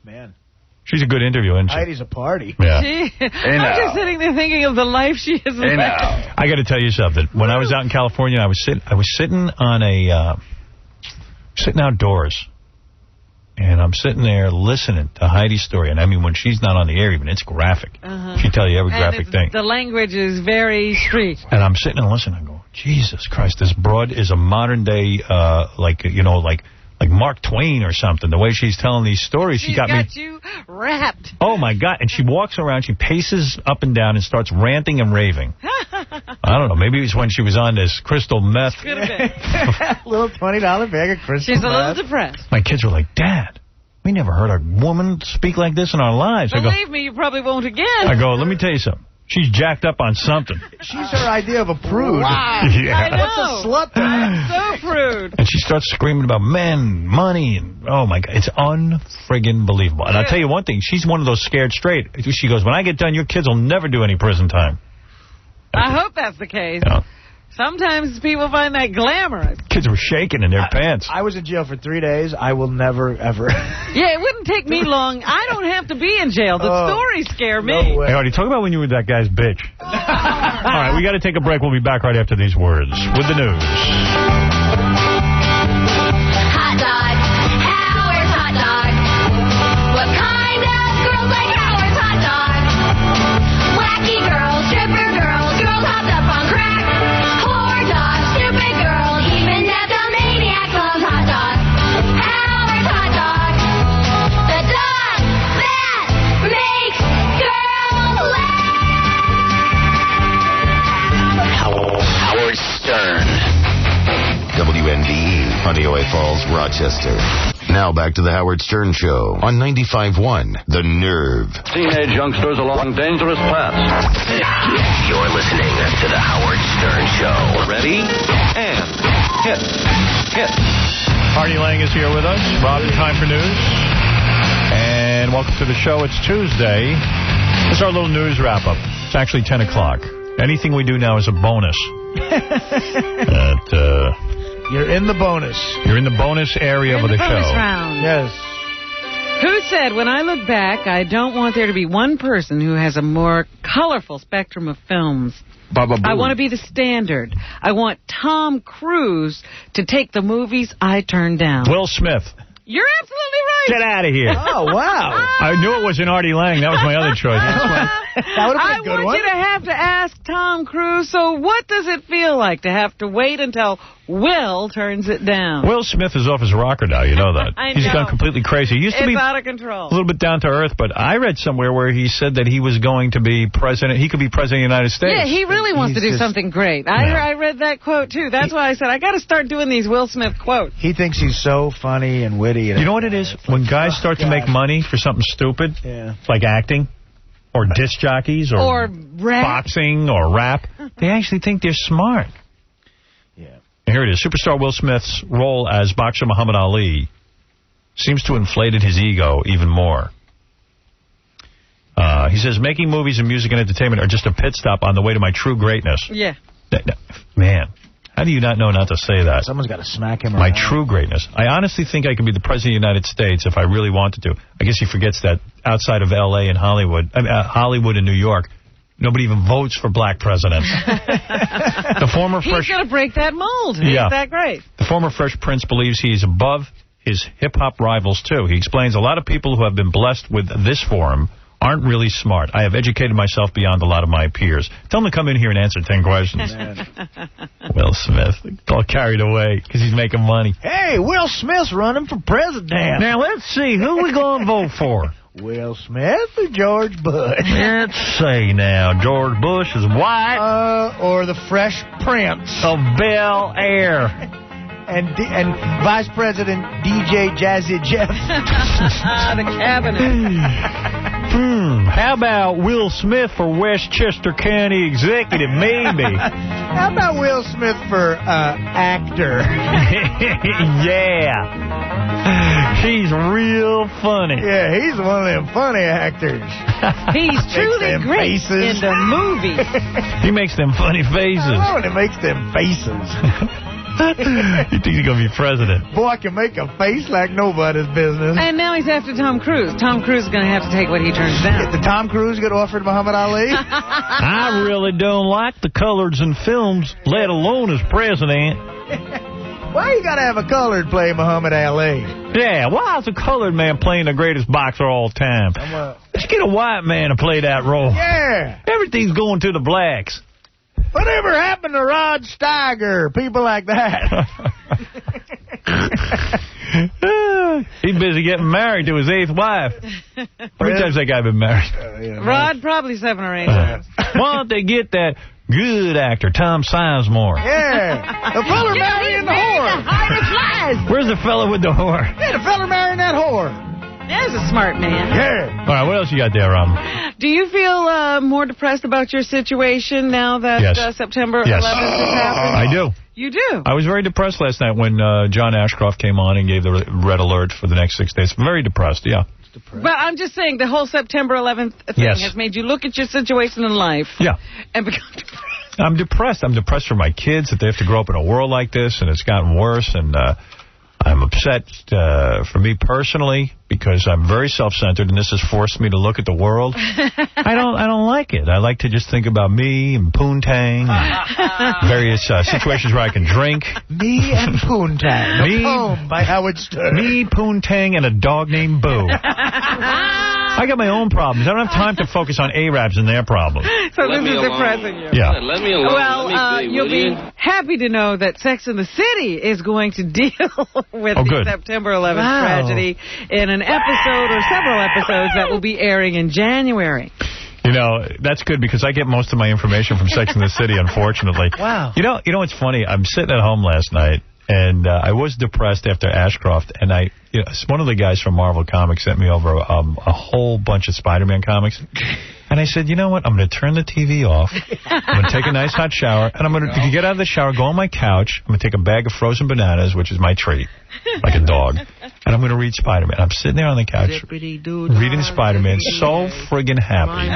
K: Man.
R: She's a good interview, isn't she?
K: Heidi's a party.
R: Yeah.
I: I'm just sitting there thinking of the life she has led.
R: I got to tell you something. When I was out in California, I was sitting on sitting outdoors. And I'm sitting there listening to Heidi's story. And I mean, when she's not on the air even, it's graphic. She'll tell you every graphic thing.
I: The language is very street.
R: And I'm sitting and listening. I go, Jesus Christ, this broad is a modern day, like Mark Twain or something. The way she's telling these stories, she got me
I: you wrapped.
R: Oh, my God. And she walks around, she paces up and down and starts ranting and raving. I don't know. Maybe it was when she was on this crystal meth.
I: Could have been.
K: Little $20 bag of crystal
I: She's a little
K: meth.
I: depressed.
R: My kids were like, Dad, we never heard a woman speak like this in our lives.
I: Believe me, you probably won't again.
R: I go, let me tell you something. She's jacked up on something.
K: She's her idea of a prude.
I: Wow.
R: Yeah.
I: I know.
K: What's a slut?
I: I'm so prude.
R: And she starts screaming about men, money, and oh, my God. It's unfriggin' believable. And I'll tell you one thing. She's one of those scared straight. She goes, when I get done, your kids will never do any prison time.
I: I hope that's the case.
R: Yeah.
I: Sometimes people find that glamorous.
R: Kids were shaking in their pants.
K: I was in jail for 3 days. I will never, ever.
I: Yeah, it wouldn't take me long. I don't have to be in jail. The stories scare me.
R: Hey, Artie, talk about when you were that guy's bitch. All right, we got to take a break. We'll be back right after these words with the news.
D: Hot dog. Howard's hot dog. What kind of girls like Howard's hot dog? Wacky girls, stripper girls, girls hopped up on crack. Whore dog, stupid girl, even depthomaniac loves hot dog. Howard's hot dog. The dog that makes girls laugh.
F: Howard Stern.
W: WNBE, Honeoye Falls, Rochester. Now back to the Howard Stern Show on 95.1 The Nerve.
F: Teenage youngsters along dangerous paths. You're listening to the Howard Stern Show. Ready? And hit.
R: Artie Lang is here with us. Rob, time for news. And welcome to the show. It's Tuesday. This is our little news wrap-up. It's actually 10 o'clock. Anything we do now is a bonus.
K: You're in the bonus.
R: You're in the bonus area of the show.
I: Bonus round.
K: Yes.
I: Who said, when I look back, I don't want there to be one person who has a more colorful spectrum of films. I want to be the standard. I want Tom Cruise to take the movies I turn down.
R: Will Smith.
I: You're absolutely right.
R: Get out of here.
K: Oh, wow.
R: I knew it wasn't Artie Lang. That was my other choice.
K: That would have been a good
I: I want you to have to ask Tom Cruise, so what does it feel like to have to wait until Will turns it down?
R: Will Smith is off his rocker now. You know that.
I: I
R: He's
I: know.
R: gone completely crazy. He used to be
I: out of control.
R: a little bit down to earth, but I read somewhere where he said that he was going to be president. He could be president of the United States.
I: Yeah, he really wants to do something great. I read that quote, too. That's why I said, I got to start doing these Will Smith quotes.
K: He thinks he's so funny and witty.
R: You know what it is? When guys start to make money for something stupid, like acting, or disc jockeys, or
I: rap.
R: boxing, or rap, they actually think they're smart.
K: Yeah.
R: And here it is. Superstar Will Smith's role as boxer Muhammad Ali seems to have inflated his ego even more. He says, making movies and music and entertainment are just a pit stop on the way to my true greatness.
I: Yeah.
R: Man, how do you not know not to say that?
K: Someone's got to smack him
R: My
K: around.
R: true greatness. I honestly think I could be the president of the United States if I really wanted to. I guess he forgets that outside of L.A. and Hollywood, Hollywood and New York, nobody even votes for black presidents. The former
I: He's
R: Fresh...
I: going to break that mold.
R: Yeah.
I: He's that great.
R: The former Fresh Prince believes he's above his hip-hop rivals, too. He explains, a lot of people who have been blessed with this forum aren't really smart. I have educated myself beyond a lot of my peers. Tell him to come in here and answer 10 questions. Will Smith, all carried away because he's making money.
K: Hey, Will Smith's running for president.
R: Now, let's see. Who we going to vote for?
K: Will Smith or George Bush?
R: Let's see now. George Bush is white.
K: Or the Fresh Prince
R: of Bel Air.
K: and Vice President DJ Jazzy Jeff.
I: The cabinet.
R: How about Will Smith for Westchester County Executive, maybe?
K: How about Will Smith for actor?
R: Yeah. He's real funny.
K: Yeah, he's one of them funny actors.
I: He's truly great
K: faces.
I: in the movies.
R: He makes them funny faces.
K: I know, and he makes them faces.
R: You think he's going to be president?
K: Boy, I can make a face like nobody's business.
I: And now he's after Tom Cruise. Tom Cruise is going to have to take what he turns down.
K: Did Tom Cruise get offered Muhammad Ali?
R: I really don't like the colors in films, let alone as president.
K: Why you got to have a colored play Muhammad Ali?
R: Yeah, why is a colored man playing the greatest boxer of all time? Let's get a white man to play that role.
K: Yeah.
R: Everything's going to the blacks.
K: Whatever happened to Rod Steiger? People like that.
R: He's busy getting married to his 8th wife. How many times that guy been married?
I: Rod, probably 7 or 8 times.
R: Why don't they get that good actor, Tom Sizemore?
K: Yeah. The fella marrying the whore.
R: Where's the fella with the whore?
K: Yeah, the fella marrying that whore.
I: There's a smart man.
K: Yeah.
R: All right, what else you got there,
I: Do you feel more depressed about your situation now that September 11th has happened?
R: I do.
I: You do?
R: I was very depressed last night when John Ashcroft came on and gave the red alert for the next 6 days. Very depressed, yeah.
I: But I'm just saying the whole September 11th thing has made you look at your situation in life and become depressed.
R: I'm depressed. I'm depressed for my kids that they have to grow up in a world like this, and it's gotten worse, and I'm upset for me personally because I'm very self-centered, and this has forced me to look at the world. I don't like it. I like to just think about me and Poontang and various situations where I can drink.
K: Me and Poontang.
R: Me,
K: Home by Howard Stern.
R: Me, Poontang, and a dog named Boo. I got my own problems. I don't have time to focus on Arabs and their problems.
I: So this is depressing you.
R: Yeah.
B: Let me alone.
I: Well, you'll be happy to know that Sex and the City is going to deal with the September 11th tragedy in an episode or several episodes that will be airing in January.
R: You know, that's good because I get most of my information from Sex and the City, unfortunately.
K: Wow.
R: You know what's funny? I'm sitting at home last night, and I was depressed after Ashcroft, and one of the guys from Marvel Comics sent me over a whole bunch of Spider-Man comics. And I said, you know what? I'm going to turn the TV off. I'm going to take a nice hot shower. And I'm going to get out of the shower, go on my couch. I'm going to take a bag of frozen bananas, which is my treat, like a dog. And I'm going to read Spider-Man. I'm sitting there on the couch reading Spider-Man, so friggin' happy.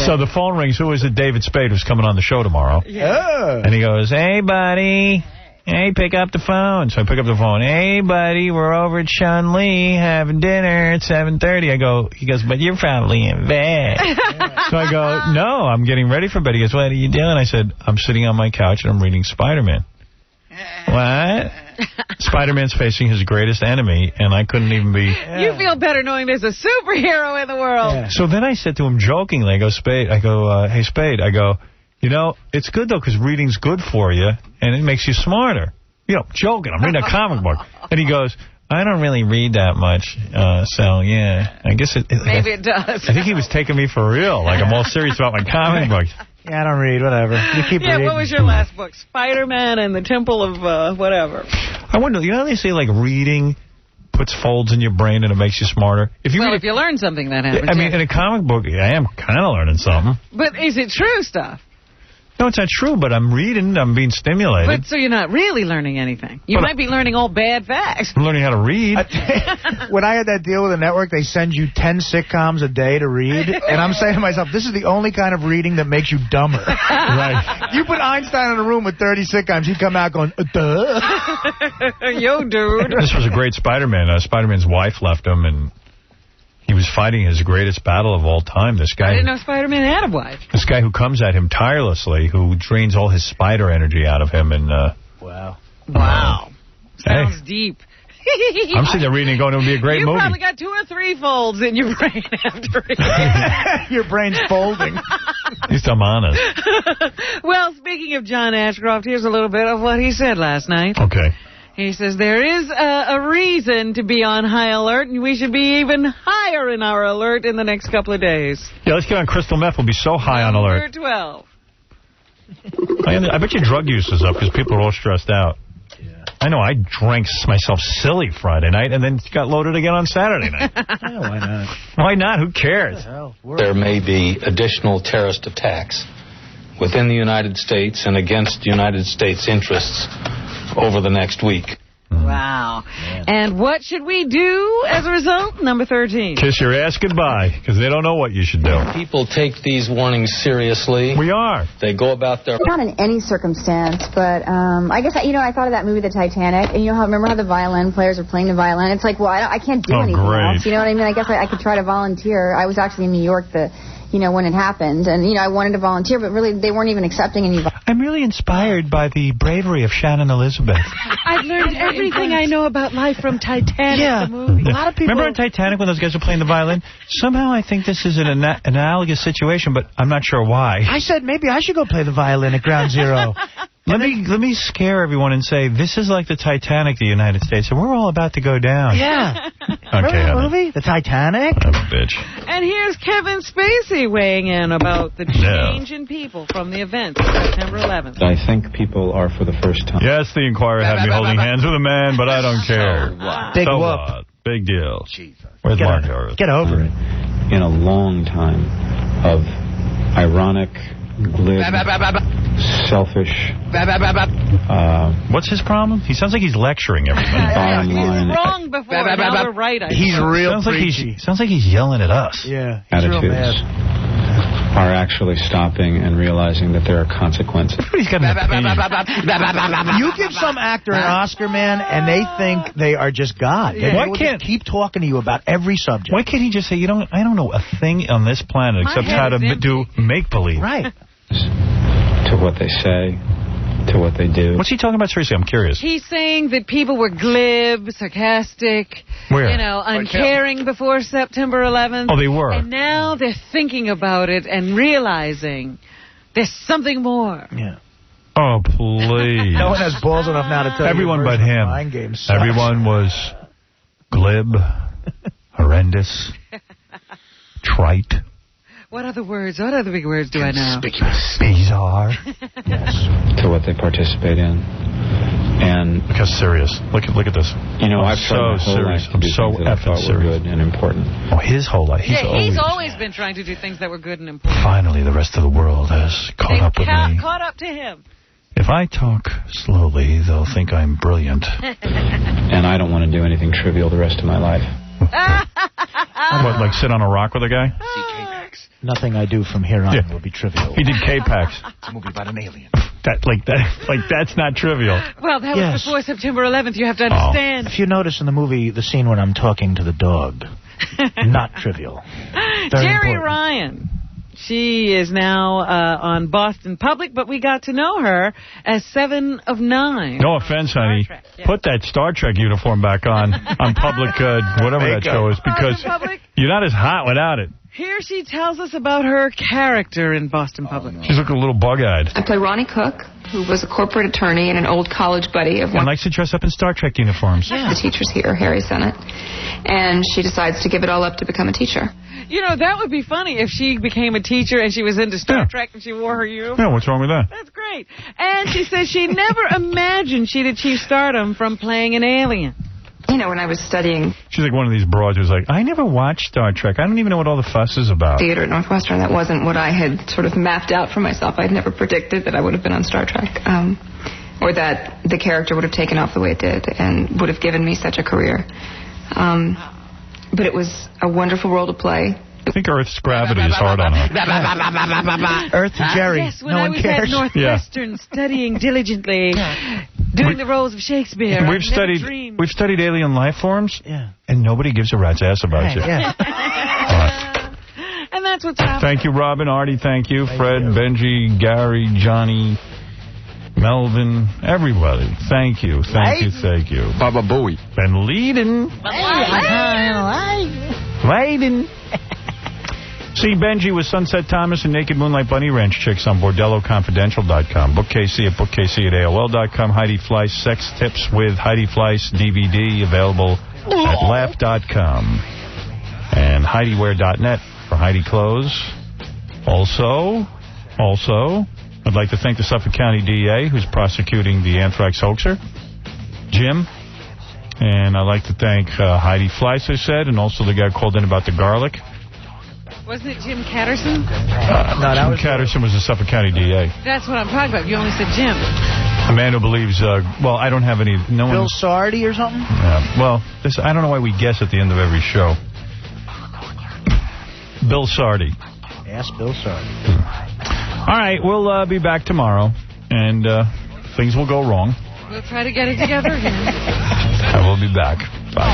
R: So the phone rings. Who is it? David Spade, who's coming on the show tomorrow.
K: Yeah.
R: And he goes, hey, buddy. Hey, pick up the phone. So I pick up the phone. Hey, buddy, we're over at Sean Lee having dinner at 7:30. He goes, but you're probably in bed. So I go, no, I'm getting ready for bed. He goes, what are you doing? I said, I'm sitting on my couch and I'm reading Spider-Man. What? Spider-Man's facing his greatest enemy, and I couldn't even be...
I: You feel better knowing there's a superhero in the world.
R: Yeah. So then I said to him jokingly, I go, Spade, hey, Spade, you know, it's good, though, because reading's good for you, and it makes you smarter. You know, joking. I'm reading a comic book. And he goes, I don't really read that much, so, yeah. I guess
I: maybe it does.
R: I think he was taking me for real, like I'm all serious about my comic books.
K: Yeah, I don't read, whatever. You keep reading.
I: What was your last book? Spider-Man and the Temple of whatever.
R: I wonder, you know how they say, like, reading puts folds in your brain and it makes you smarter? If you
I: learn something, that happens.
R: I mean, in a comic book, I am kind of learning something.
I: But is it true stuff?
R: No, it's not true, but I'm reading. I'm being stimulated.
I: But so you're not really learning anything. You might be learning all bad facts.
R: I'm learning how to read.
K: When I had that deal with the network, they send you 10 sitcoms a day to read. And I'm saying to myself, this is the only kind of reading that makes you dumber.
R: Right.
K: You put Einstein in a room with 30 sitcoms, he'd come out going, duh.
I: Yo, dude.
R: This was a great Spider-Man. Spider-Man's wife left him, and he was fighting his greatest battle of all time. This guy.
I: I didn't know Spider-Man had a wife.
R: This guy who comes at him tirelessly, who drains all his spider energy out of him. And
K: wow.
I: Sounds deep.
R: I'm sitting there reading and going, it would be a great movie.
I: You probably got 2 or 3 folds in your brain after reading.
K: Your brain's folding.
R: At least I'm honest.
I: Well, speaking of John Ashcroft, here's a little bit of what he said last night.
R: Okay.
I: He says, there is a reason to be on high alert, and we should be even higher in our alert in the next couple of days.
R: Yeah, let's get on crystal meth. We'll be so high on alert.
I: Number 12.
R: I bet your drug use is up because people are all stressed out. I know I drank myself silly Friday night and then got loaded again on Saturday night.
K: Yeah, why not?
R: Why not? Who cares?
B: There may be additional terrorist attacks within the United States and against United States interests over the next week.
I: Wow. And what should we do as a result? Number 13.
R: Kiss your ass goodbye, because they don't know what you should do.
B: People take these warnings seriously.
R: We are.
B: They go about their...
J: Not in any circumstance, but I guess, I thought of that movie, The Titanic, and remember how the violin players are playing the violin? It's like, well, I can't do anything else. You know what I mean? I guess I could try to volunteer. I was actually in New York when it happened, and, I wanted to volunteer, but really, they weren't even accepting any...
R: I'm really inspired by the bravery of Shannon Elizabeth.
I: I've learned everything I know about life from Titanic, the movie.
R: A lot of people... Remember on Titanic when those guys were playing the violin? Somehow I think this is an analogous situation, but I'm not sure why.
K: I said maybe I should go play the violin at Ground Zero.
R: Let me scare everyone and say, this is like the Titanic, the United States, and we're all about to go down.
K: Yeah.
R: Okay,
K: that movie? The Titanic?
R: I'm a bitch.
I: And here's Kevin Spacey weighing in about the change in people from the event of September 11th.
V: I think people are, for the first time...
R: Yes, the Inquirer had me holding hands with a man, but I don't care.
K: Big
R: so
K: whoop.
R: what? Big deal. Jesus. Where's Mark Harris?
K: Get over it.
V: In a long time of ironic, glib, selfish...
R: What's his problem? He sounds like he's lecturing everybody.
I: He was wrong before, now we're right.
K: He's real preachy.
R: Sounds like he's yelling at us.
K: Yeah, he's real
V: attitudes
K: mad.
V: are actually stopping and realizing that there are consequences.
R: He's got an opinion.
K: You give some actor an Oscar, man, and they think they are just God. They will just keep talking to you about every subject.
R: Why can't he just say, I don't know a thing on this planet except how to do make-believe.
K: Right.
V: To what they say, to what they do.
R: What's he talking about? Seriously, I'm curious.
I: He's saying that people were glib, sarcastic,
R: Where?
I: uncaring before September 11th.
R: Oh, they were.
I: And now they're thinking about it and realizing there's something more.
K: Yeah.
R: Oh, please.
K: No one has balls enough now to tell
R: everyone
K: you.
R: But him.
K: Mind game sucks.
R: Everyone was glib, horrendous, trite.
I: What other big words do I know?
R: Bizarre.
V: Yes. To what they participate in. And
R: because serious. Look at this.
V: I've tried my whole life to do things that I thought were good and important.
R: Oh, his whole life.
I: He's always been trying to do things that were good and important.
R: Finally, the rest of the world has caught up with me.
I: Caught up to him.
R: If I talk slowly, they'll think I'm brilliant.
V: And I don't want to do anything trivial the rest of my life.
R: What, like sit on a rock with a guy?
K: Nothing I do from here on will be trivial.
R: He did K-Pax.
K: It's a movie about an alien.
R: That's not trivial.
I: Well, that was before September 11th. You have to understand.
K: If you notice in the movie, the scene when I'm talking to the dog, not trivial.
I: Jerry Ryan. She is now on Boston Public, but we got to know her as 7 of 9.
R: No offense, honey. Put that Star Trek uniform back on Public, whatever that show is, because you're not as hot without it.
I: Here she tells us about her character in Boston Public.
R: She's looking a little bug-eyed.
P: I play Ronnie Cook, who was a corporate attorney and an old college buddy of one.
R: And likes to dress up in Star Trek uniforms.
P: The teachers here, Harry Sennett. And she decides to give it all up to become a teacher.
I: That would be funny if she became a teacher and she was into Star Trek and she wore her uniform.
R: Yeah, what's wrong with that?
I: That's great. And she says she never imagined she'd achieve stardom from playing an alien.
P: When I was studying...
R: She's like one of these broads who's like, I never watched Star Trek. I don't even know what all the fuss is about.
P: Theater at Northwestern, that wasn't what I had sort of mapped out for myself. I'd never predicted that I would have been on Star Trek. Or that the character would have taken off the way it did and would have given me such a career. But it was a wonderful role to play.
R: I think Earth's gravity is hard on her.
K: Earth to Jerry.
I: Yes, when I was at Northwestern studying diligently, doing the roles of Shakespeare.
R: We've studied alien life forms, and nobody gives a rat's ass about you.
I: And that's what's happening.
R: Thank you, Robin, Artie, thank you, Fred, Benji, Gary, Johnny, Melvin, everybody. Thank you. Baba Booey. And leading. See Benji with Sunset Thomas and Naked Moonlight Bunny Ranch chicks on BordelloConfidential.com. Book KC at AOL.com. Heidi Fleiss Sex Tips with Heidi Fleiss DVD available at Laugh.com. And HeidiWear.net for Heidi clothes. Also, I'd like to thank the Suffolk County DA who's prosecuting the anthrax hoaxer. Jim. And I'd like to thank Heidi Fleiss, I said, and also the guy called in about the garlic.
I: Wasn't it Jim Catterson?
R: No, Jim Catterson was the Suffolk County DA.
I: That's what I'm talking about. You only said Jim.
R: A man who believes, well, I don't have any... No
K: Bill
R: one,
K: Sardi or something?
R: well, I don't know why we guess at the end of every show. Bill Sardi.
K: Ask Bill Sardi.
R: All right, we'll be back tomorrow, and things will go wrong.
I: We'll try to get it together again.
R: I will be back. Bye.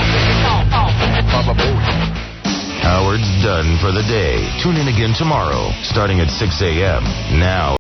W: Howard's done for the day. Tune in again tomorrow, starting at 6 a.m. Now.